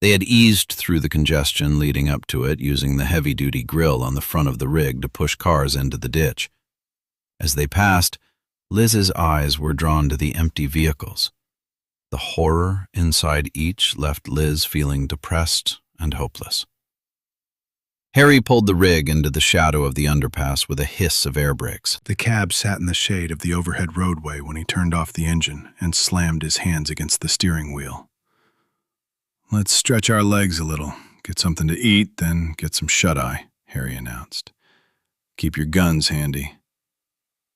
They had eased through the congestion leading up to it, using the heavy-duty grill on the front of the rig to push cars into the ditch. As they passed, Liz's eyes were drawn to the empty vehicles. The horror inside each left Liz feeling depressed and hopeless. Harry pulled the rig into the shadow of the underpass with a hiss of air brakes. The cab sat in the shade of the overhead roadway when he turned off the engine and slammed his hands against the steering wheel. "Let's stretch our legs a little, get something to eat, then get some shut-eye," Harry announced. "Keep your guns handy."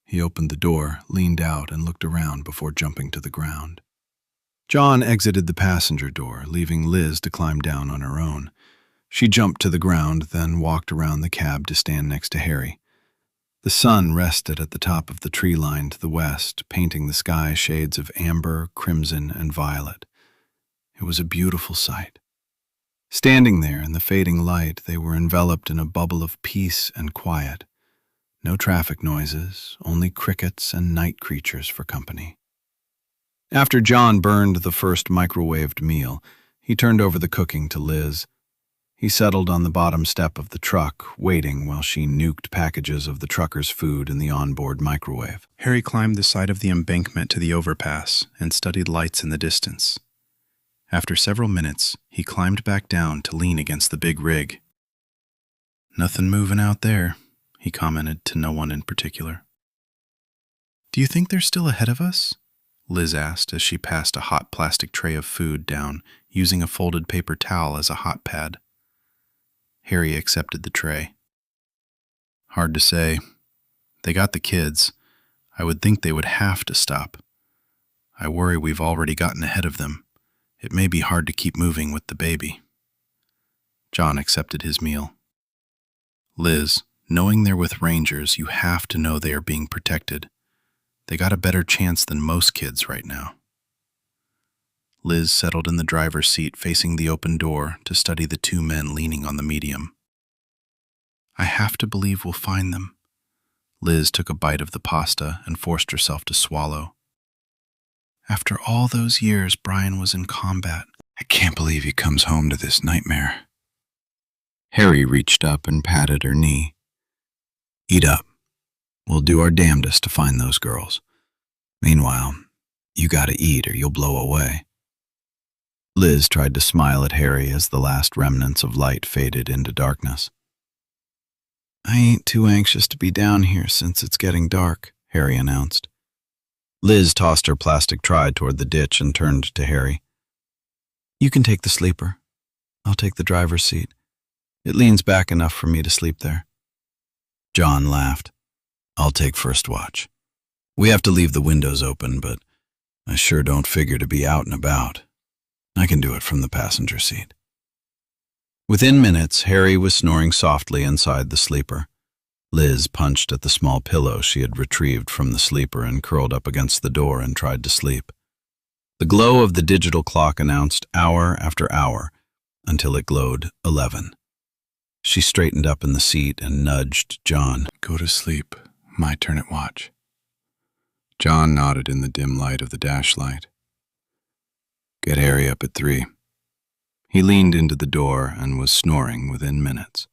He opened the door, leaned out, and looked around before jumping to the ground. John exited the passenger door, leaving Liz to climb down on her own. She jumped to the ground, then walked around the cab to stand next to Harry. The sun rested at the top of the tree line to the west, painting the sky shades of amber, crimson, and violet. It was a beautiful sight. Standing there in the fading light, they were enveloped in a bubble of peace and quiet. No traffic noises, only crickets and night creatures for company. After John burned the first microwaved meal, he turned over the cooking to Liz. He settled on the bottom step of the truck, waiting while she nuked packages of the trucker's food in the onboard microwave. Harry climbed the side of the embankment to the overpass and studied lights in the distance. After several minutes, he climbed back down to lean against the big rig. "Nothing moving out there," he commented to no one in particular. "Do you think they're still ahead of us?" Liz asked as she passed a hot plastic tray of food down, using a folded paper towel as a hot pad. Harry accepted the tray. "Hard to say. They got the kids. I would think they would have to stop. I worry we've already gotten ahead of them. It may be hard to keep moving with the baby." John accepted his meal. "Liz, knowing they're with rangers, you have to know they are being protected. They got a better chance than most kids right now." Liz settled in the driver's seat facing the open door to study the two men leaning on the medium. "I have to believe we'll find them." Liz took a bite of the pasta and forced herself to swallow. "After all those years Brian was in combat, I can't believe he comes home to this nightmare." Harry reached up and patted her knee. "Eat up. We'll do our damnedest to find those girls. Meanwhile, you gotta eat or you'll blow away." Liz tried to smile at Harry as the last remnants of light faded into darkness. "I ain't too anxious to be down here since it's getting dark," Harry announced. Liz tossed her plastic tray toward the ditch and turned to Harry. "You can take the sleeper. I'll take the driver's seat. It leans back enough for me to sleep there." John laughed. "I'll take first watch. We have to leave the windows open, but I sure don't figure to be out and about. I can do it from the passenger seat." Within minutes, Harry was snoring softly inside the sleeper. Liz punched at the small pillow she had retrieved from the sleeper and curled up against the door and tried to sleep. The glow of the digital clock announced hour after hour until it glowed 11. She straightened up in the seat and nudged John. "Go to sleep. My turn at watch." John nodded in the dim light of the dash light. "Get Harry up at 3. He leaned into the door and was snoring within minutes.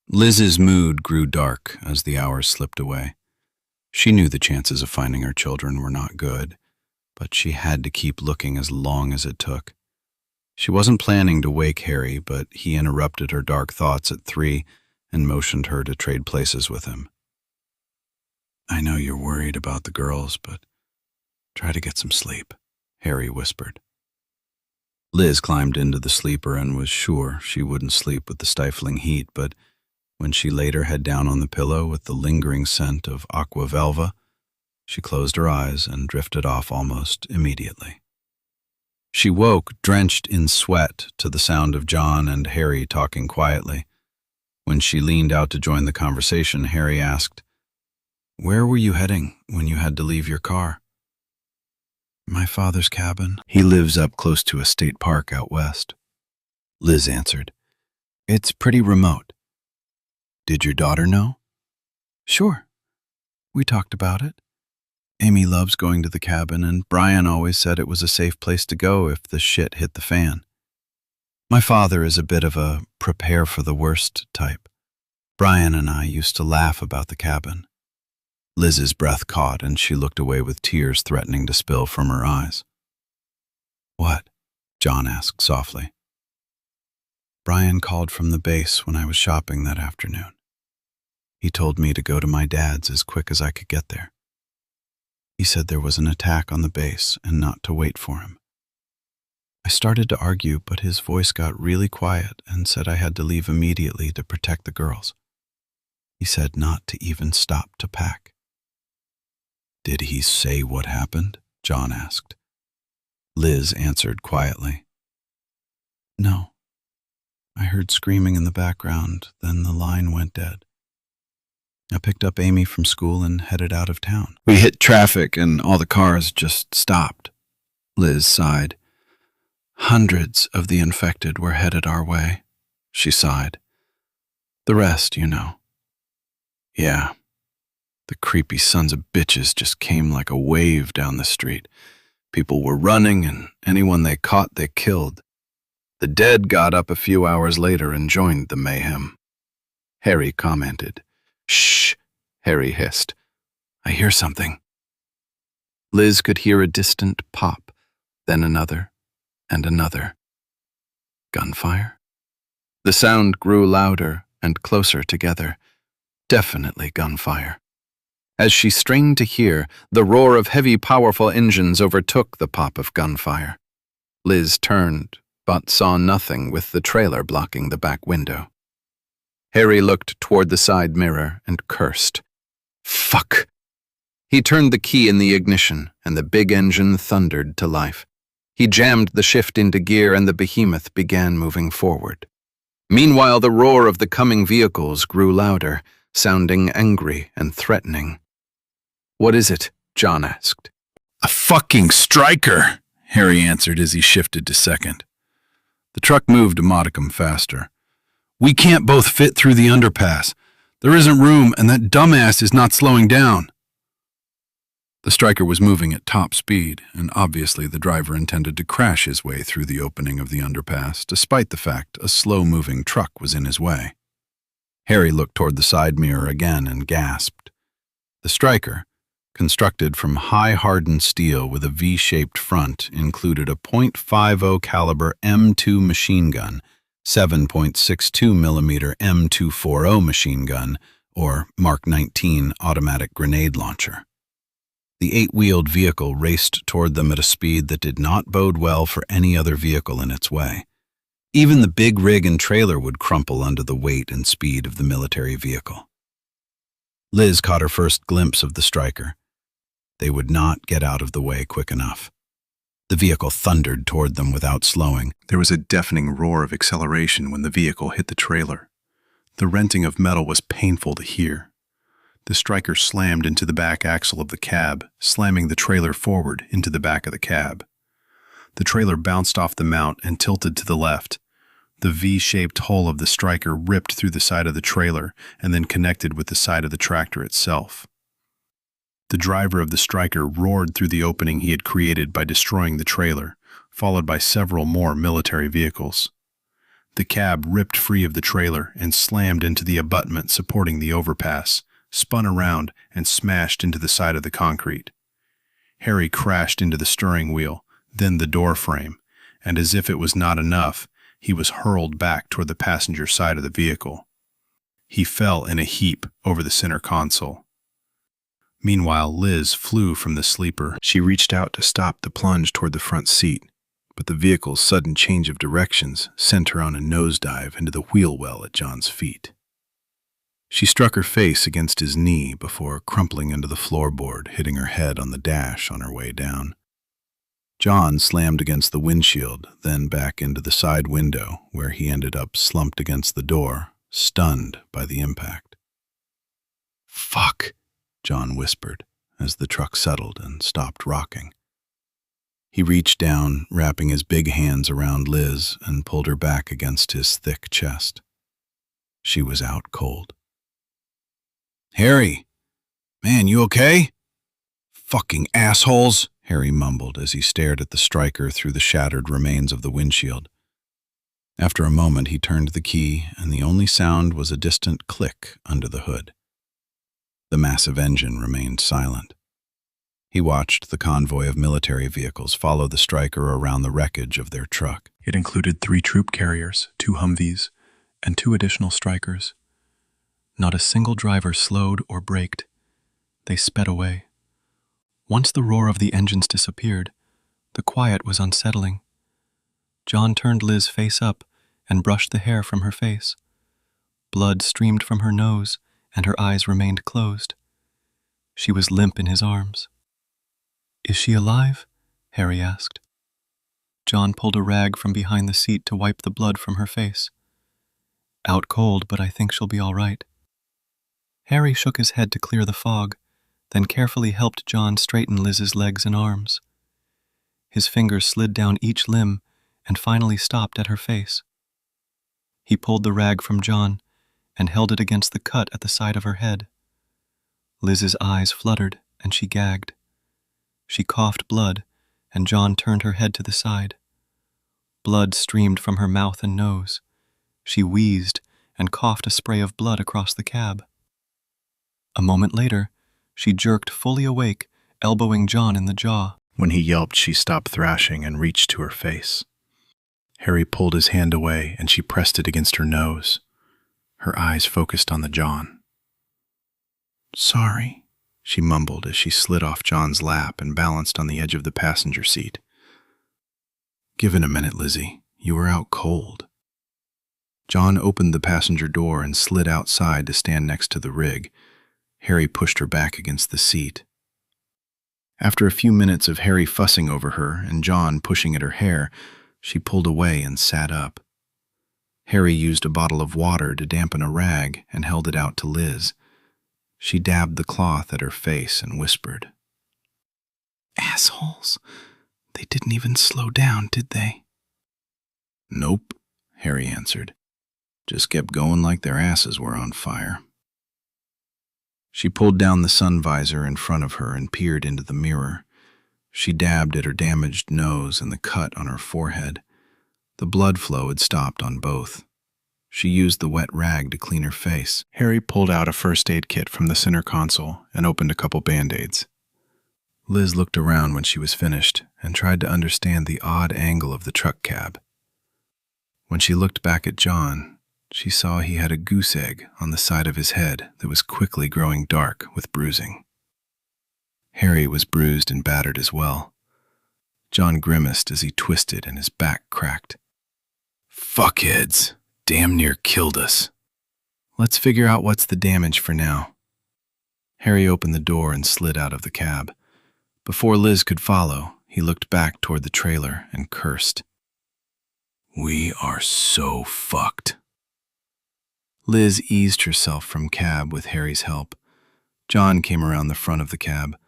Liz's mood grew dark as the hours slipped away. She knew the chances of finding her children were not good, but she had to keep looking as long as it took. She wasn't planning to wake Harry, but he interrupted her dark thoughts at 3 and motioned her to trade places with him. "I know you're worried about the girls, but try to get some sleep," Harry whispered. Liz climbed into the sleeper and was sure she wouldn't sleep with the stifling heat, but when she laid her head down on the pillow with the lingering scent of aqua velva, she closed her eyes and drifted off almost immediately. She woke, drenched in sweat, to the sound of John and Harry talking quietly. When she leaned out to join the conversation, Harry asked, "Where were you heading when you had to leave your car?" "My father's cabin. He lives up close to a state park out west." Liz answered, "It's pretty remote." "Did your daughter know?" "Sure. We talked about it. Amy loves going to the cabin, and Brian always said it was a safe place to go if the shit hit the fan. My father is a bit of a prepare for the worst type. Brian and I used to laugh about the cabin." Liz's breath caught, and she looked away with tears threatening to spill from her eyes. "What?" John asked softly. "Brian called from the base when I was shopping that afternoon. He told me to go to my dad's as quick as I could get there. He said there was an attack on the base and not to wait for him. I started to argue, but his voice got really quiet and said I had to leave immediately to protect the girls. He said not to even stop to pack." "Did he say what happened?" John asked. Liz answered quietly. "No. I heard screaming in the background, then the line went dead. I picked up Amy from school and headed out of town. We hit traffic and all the cars just stopped." Liz sighed. "Hundreds of the infected were headed our way," she sighed. "The rest, you know. Yeah. The creepy sons of bitches just came like a wave down the street. People were running, and anyone they caught, they killed. The dead got up a few hours later and joined the mayhem. Harry commented. "Shh," Harry hissed. "I hear something." Liz could hear a distant pop, then another, and another. Gunfire? The sound grew louder and closer together. Definitely gunfire. As she strained to hear, the roar of heavy, powerful engines overtook the pop of gunfire. Liz turned, but saw nothing with the trailer blocking the back window. Harry looked toward the side mirror and cursed. Fuck! He turned the key in the ignition, and the big engine thundered to life. He jammed the shift into gear, and the behemoth began moving forward. Meanwhile, the roar of the coming vehicles grew louder, sounding angry and threatening. "What is it?" John asked. "A fucking striker," Harry answered as he shifted to second. The truck moved a modicum faster. "We can't both fit through the underpass. There isn't room, and that dumbass is not slowing down." The striker was moving at top speed, and obviously the driver intended to crash his way through the opening of the underpass, despite the fact a slow-moving truck was in his way. Harry looked toward the side mirror again and gasped. The striker, constructed from high-hardened steel with a V-shaped front, included a .50 caliber M2 machine gun, 7.62 mm M240 machine gun, or Mark 19 automatic grenade launcher. The 8-wheeled vehicle raced toward them at a speed that did not bode well for any other vehicle in its way. Even the big rig and trailer would crumple under the weight and speed of the military vehicle. Liz caught her first glimpse of the striker. They would not get out of the way quick enough. The vehicle thundered toward them without slowing. There was a deafening roar of acceleration when the vehicle hit the trailer. The renting of metal was painful to hear. The striker slammed into the back axle of the cab, slamming the trailer forward into the back of the cab. The trailer bounced off the mount and tilted to the left. The V-shaped hull of the striker ripped through the side of the trailer and then connected with the side of the tractor itself. The driver of the striker roared through the opening he had created by destroying the trailer, followed by several more military vehicles. The cab ripped free of the trailer and slammed into the abutment supporting the overpass, spun around, and smashed into the side of the concrete. Harry crashed into the steering wheel, then the door frame, and as if it was not enough, he was hurled back toward the passenger side of the vehicle. He fell in a heap over the center console. Meanwhile, Liz flew from the sleeper. She reached out to stop the plunge toward the front seat, but the vehicle's sudden change of directions sent her on a nosedive into the wheel well at John's feet. She struck her face against his knee before crumpling into the floorboard, hitting her head on the dash on her way down. John slammed against the windshield, then back into the side window, where he ended up slumped against the door, stunned by the impact. "Fuck," John whispered, as the truck settled and stopped rocking. He reached down, wrapping his big hands around Liz, and pulled her back against his thick chest. She was out cold. "Harry, man, you okay?" "Fucking assholes," Harry mumbled as he stared at the striker through the shattered remains of the windshield. After a moment, he turned the key, and the only sound was a distant click under the hood. The massive engine remained silent. He watched the convoy of military vehicles follow the striker around the wreckage of their truck. It included 3 troop carriers, 2 Humvees, and 2 additional strikers. Not a single driver slowed or braked. They sped away. Once the roar of the engines disappeared, the quiet was unsettling. John turned Liz face up and brushed the hair from her face. Blood streamed from her nose, and her eyes remained closed. She was limp in his arms. "Is she alive?" Harry asked. John pulled a rag from behind the seat to wipe the blood from her face. "Out cold, but I think she'll be all right." Harry shook his head to clear the fog, then carefully helped John straighten Liz's legs and arms. His fingers slid down each limb and finally stopped at her face. He pulled the rag from John and held it against the cut at the side of her head. Liz's eyes fluttered and she gagged. She coughed blood, and John turned her head to the side. Blood streamed from her mouth and nose. She wheezed and coughed a spray of blood across the cab. A moment later, she jerked fully awake, elbowing John in the jaw. When he yelped, she stopped thrashing and reached to her face. Harry pulled his hand away and she pressed it against her nose. Her eyes focused on the John. "Sorry," she mumbled as she slid off John's lap and balanced on the edge of the passenger seat. "Give it a minute, Lizzie. You were out cold." John opened the passenger door and slid outside to stand next to the rig. Harry pushed her back against the seat. After a few minutes of Harry fussing over her and John pushing at her hair, she pulled away and sat up. Harry used a bottle of water to dampen a rag and held it out to Liz. She dabbed the cloth at her face and whispered, "Assholes. They didn't even slow down, did they?" "Nope," Harry answered. "Just kept going like their asses were on fire." She pulled down the sun visor in front of her and peered into the mirror. She dabbed at her damaged nose and the cut on her forehead. The blood flow had stopped on both. She used the wet rag to clean her face. Harry pulled out a first aid kit from the center console and opened a couple Band-Aids. Liz looked around when she was finished and tried to understand the odd angle of the truck cab. When she looked back at John, she saw he had a goose egg on the side of his head that was quickly growing dark with bruising. Harry was bruised and battered as well. John grimaced as he twisted and his back cracked. "Fuckheads, damn near killed us. Let's figure out what's the damage for now." Harry opened the door and slid out of the cab. Before Liz could follow, he looked back toward the trailer and cursed. "We are so fucked." Liz eased herself from cab with Harry's help. John came around the front of the cab.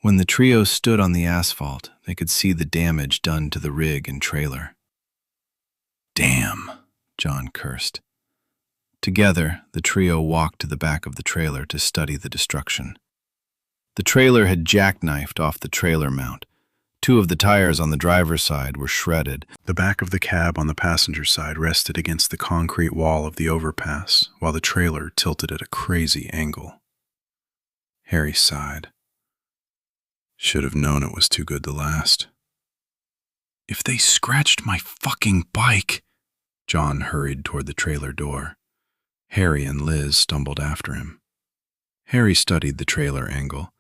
When the trio stood on the asphalt, they could see the damage done to the rig and trailer. "Damn," John cursed. Together, the trio walked to the back of the trailer to study the destruction. The trailer had jackknifed off the trailer mount. Two of the tires on the driver's side were shredded. The back of the cab on the passenger side rested against the concrete wall of the overpass, while the trailer tilted at a crazy angle. Harry sighed. "Should have known it was too good to last." "If they scratched my fucking bike!" John hurried toward the trailer door. Harry and Liz stumbled after him. Harry studied the trailer angle.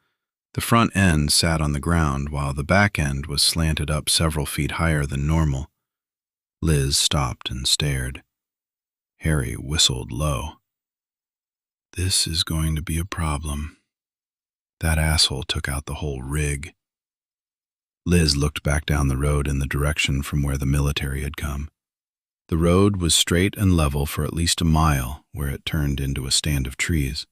The front end sat on the ground while the back end was slanted up several feet higher than normal. Liz stopped and stared. Harry whistled low. "This is going to be a problem. That asshole took out the whole rig." Liz looked back down the road in the direction from where the military had come. The road was straight and level for at least a mile, where it turned into a stand of trees.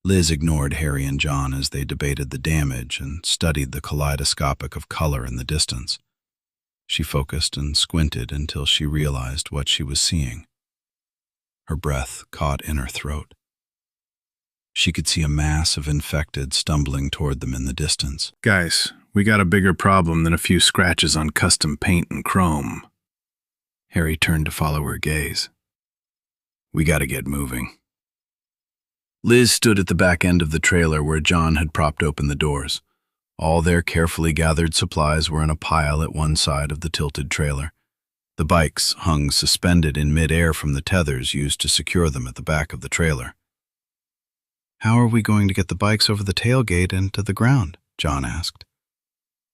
Liz ignored Harry and John as they debated the damage and studied the kaleidoscopic of color in the distance. She focused and squinted until she realized what she was seeing. Her breath caught in her throat. She could see a mass of infected stumbling toward them in the distance. "Guys, we got a bigger problem than a few scratches on custom paint and chrome." Harry turned to follow her gaze. "We gotta get moving." Liz stood at the back end of the trailer where John had propped open the doors. All their carefully gathered supplies were in a pile at one side of the tilted trailer. The bikes hung suspended in mid-air from the tethers used to secure them at the back of the trailer. "How are we going to get the bikes over the tailgate and to the ground?" John asked.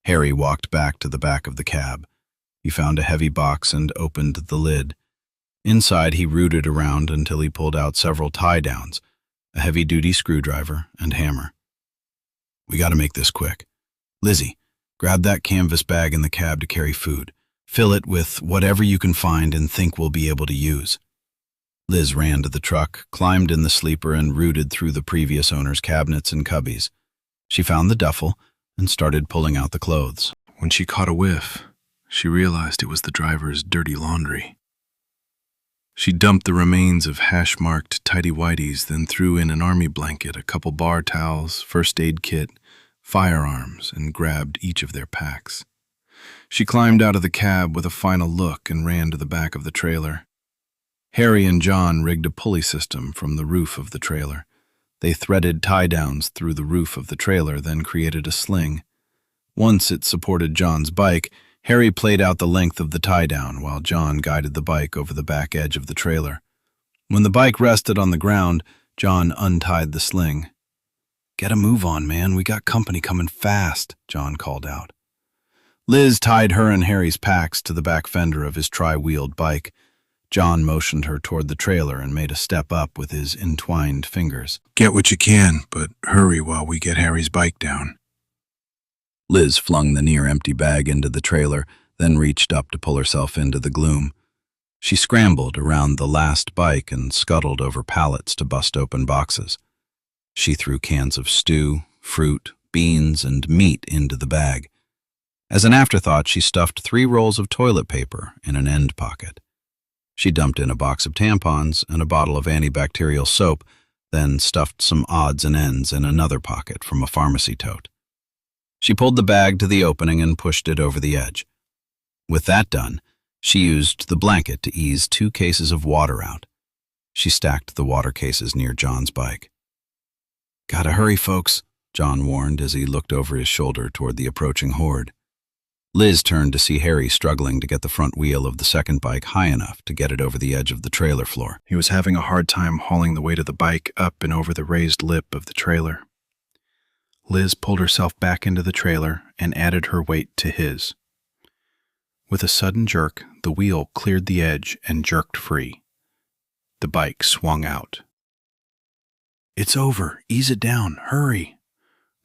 Harry walked back to the back of the cab. He found a heavy box and opened the lid. Inside, he rooted around until he pulled out several tie-downs, a heavy-duty screwdriver, and hammer. "We gotta make this quick. Lizzie, grab that canvas bag in the cab to carry food. Fill it with whatever you can find and think we'll be able to use." Liz ran to the truck, climbed in the sleeper, and rooted through the previous owner's cabinets and cubbies. She found the duffel and started pulling out the clothes. When she caught a whiff, she realized it was the driver's dirty laundry. She dumped the remains of hash-marked tighty-whities, then threw in an army blanket, a couple bar towels, first aid kit, firearms, and grabbed each of their packs. She climbed out of the cab with a final look and ran to the back of the trailer. Harry and John rigged a pulley system from the roof of the trailer. They threaded tie-downs through the roof of the trailer, then created a sling. Once it supported John's bike, Harry played out the length of the tie-down while John guided the bike over the back edge of the trailer. When the bike rested on the ground, John untied the sling. "Get a move on, man. We got company coming fast," John called out. Liz tied her and Harry's packs to the back fender of his tri-wheeled bike. John motioned her toward the trailer and made a step up with his entwined fingers. "Get what you can, but hurry while we get Harry's bike down." Liz flung the near-empty bag into the trailer, then reached up to pull herself into the gloom. She scrambled around the last bike and scuttled over pallets to bust open boxes. She threw cans of stew, fruit, beans, and meat into the bag. As an afterthought, she stuffed 3 rolls of toilet paper in an end pocket. She dumped in a box of tampons and a bottle of antibacterial soap, then stuffed some odds and ends in another pocket from a pharmacy tote. She pulled the bag to the opening and pushed it over the edge. With that done, she used the blanket to ease 2 cases of water out. She stacked the water cases near John's bike. "Gotta hurry, folks," John warned as he looked over his shoulder toward the approaching horde. Liz turned to see Harry struggling to get the front wheel of the second bike high enough to get it over the edge of the trailer floor. He was having a hard time hauling the weight of the bike up and over the raised lip of the trailer. Liz pulled herself back into the trailer and added her weight to his. With a sudden jerk, the wheel cleared the edge and jerked free. The bike swung out. "It's over. Ease it down. Hurry,"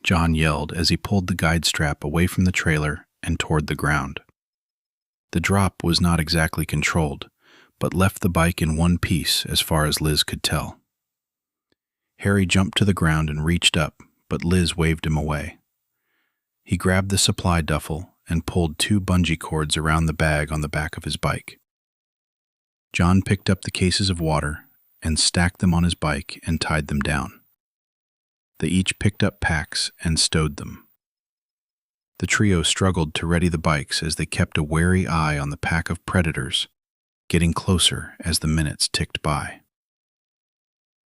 John yelled as he pulled the guide strap away from the trailer and toward the ground. The drop was not exactly controlled, but left the bike in one piece as far as Liz could tell. Harry jumped to the ground and reached up, but Liz waved him away. He grabbed the supply duffel and pulled 2 bungee cords around the bag on the back of his bike. John picked up the cases of water and stacked them on his bike and tied them down. They each picked up packs and stowed them. The trio struggled to ready the bikes as they kept a wary eye on the pack of predators, getting closer as the minutes ticked by.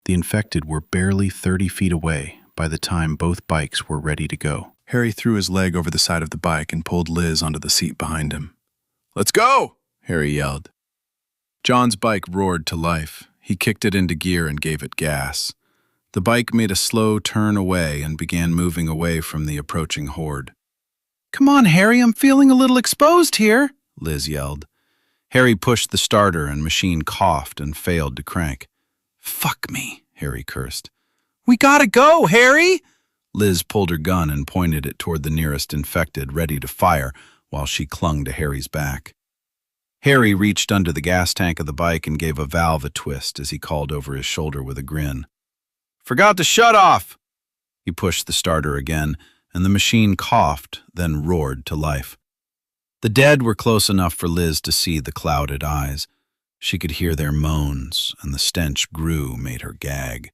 The infected were barely 30 feet away by the time both bikes were ready to go. Harry threw his leg over the side of the bike and pulled Liz onto the seat behind him. "Let's go!" Harry yelled. John's bike roared to life. He kicked it into gear and gave it gas. The bike made a slow turn away and began moving away from the approaching horde. "Come on, Harry, I'm feeling a little exposed here," Liz yelled. Harry pushed the starter and machine coughed and failed to crank. "Fuck me," Harry cursed. "We gotta go, Harry!" Liz pulled her gun and pointed it toward the nearest infected, ready to fire, while she clung to Harry's back. Harry reached under the gas tank of the bike and gave a valve a twist as he called over his shoulder with a grin. "Forgot to shut off!" He pushed the starter again, and the machine coughed, then roared to life. The dead were close enough for Liz to see the clouded eyes. She could hear their moans, and the stench grew, made her gag.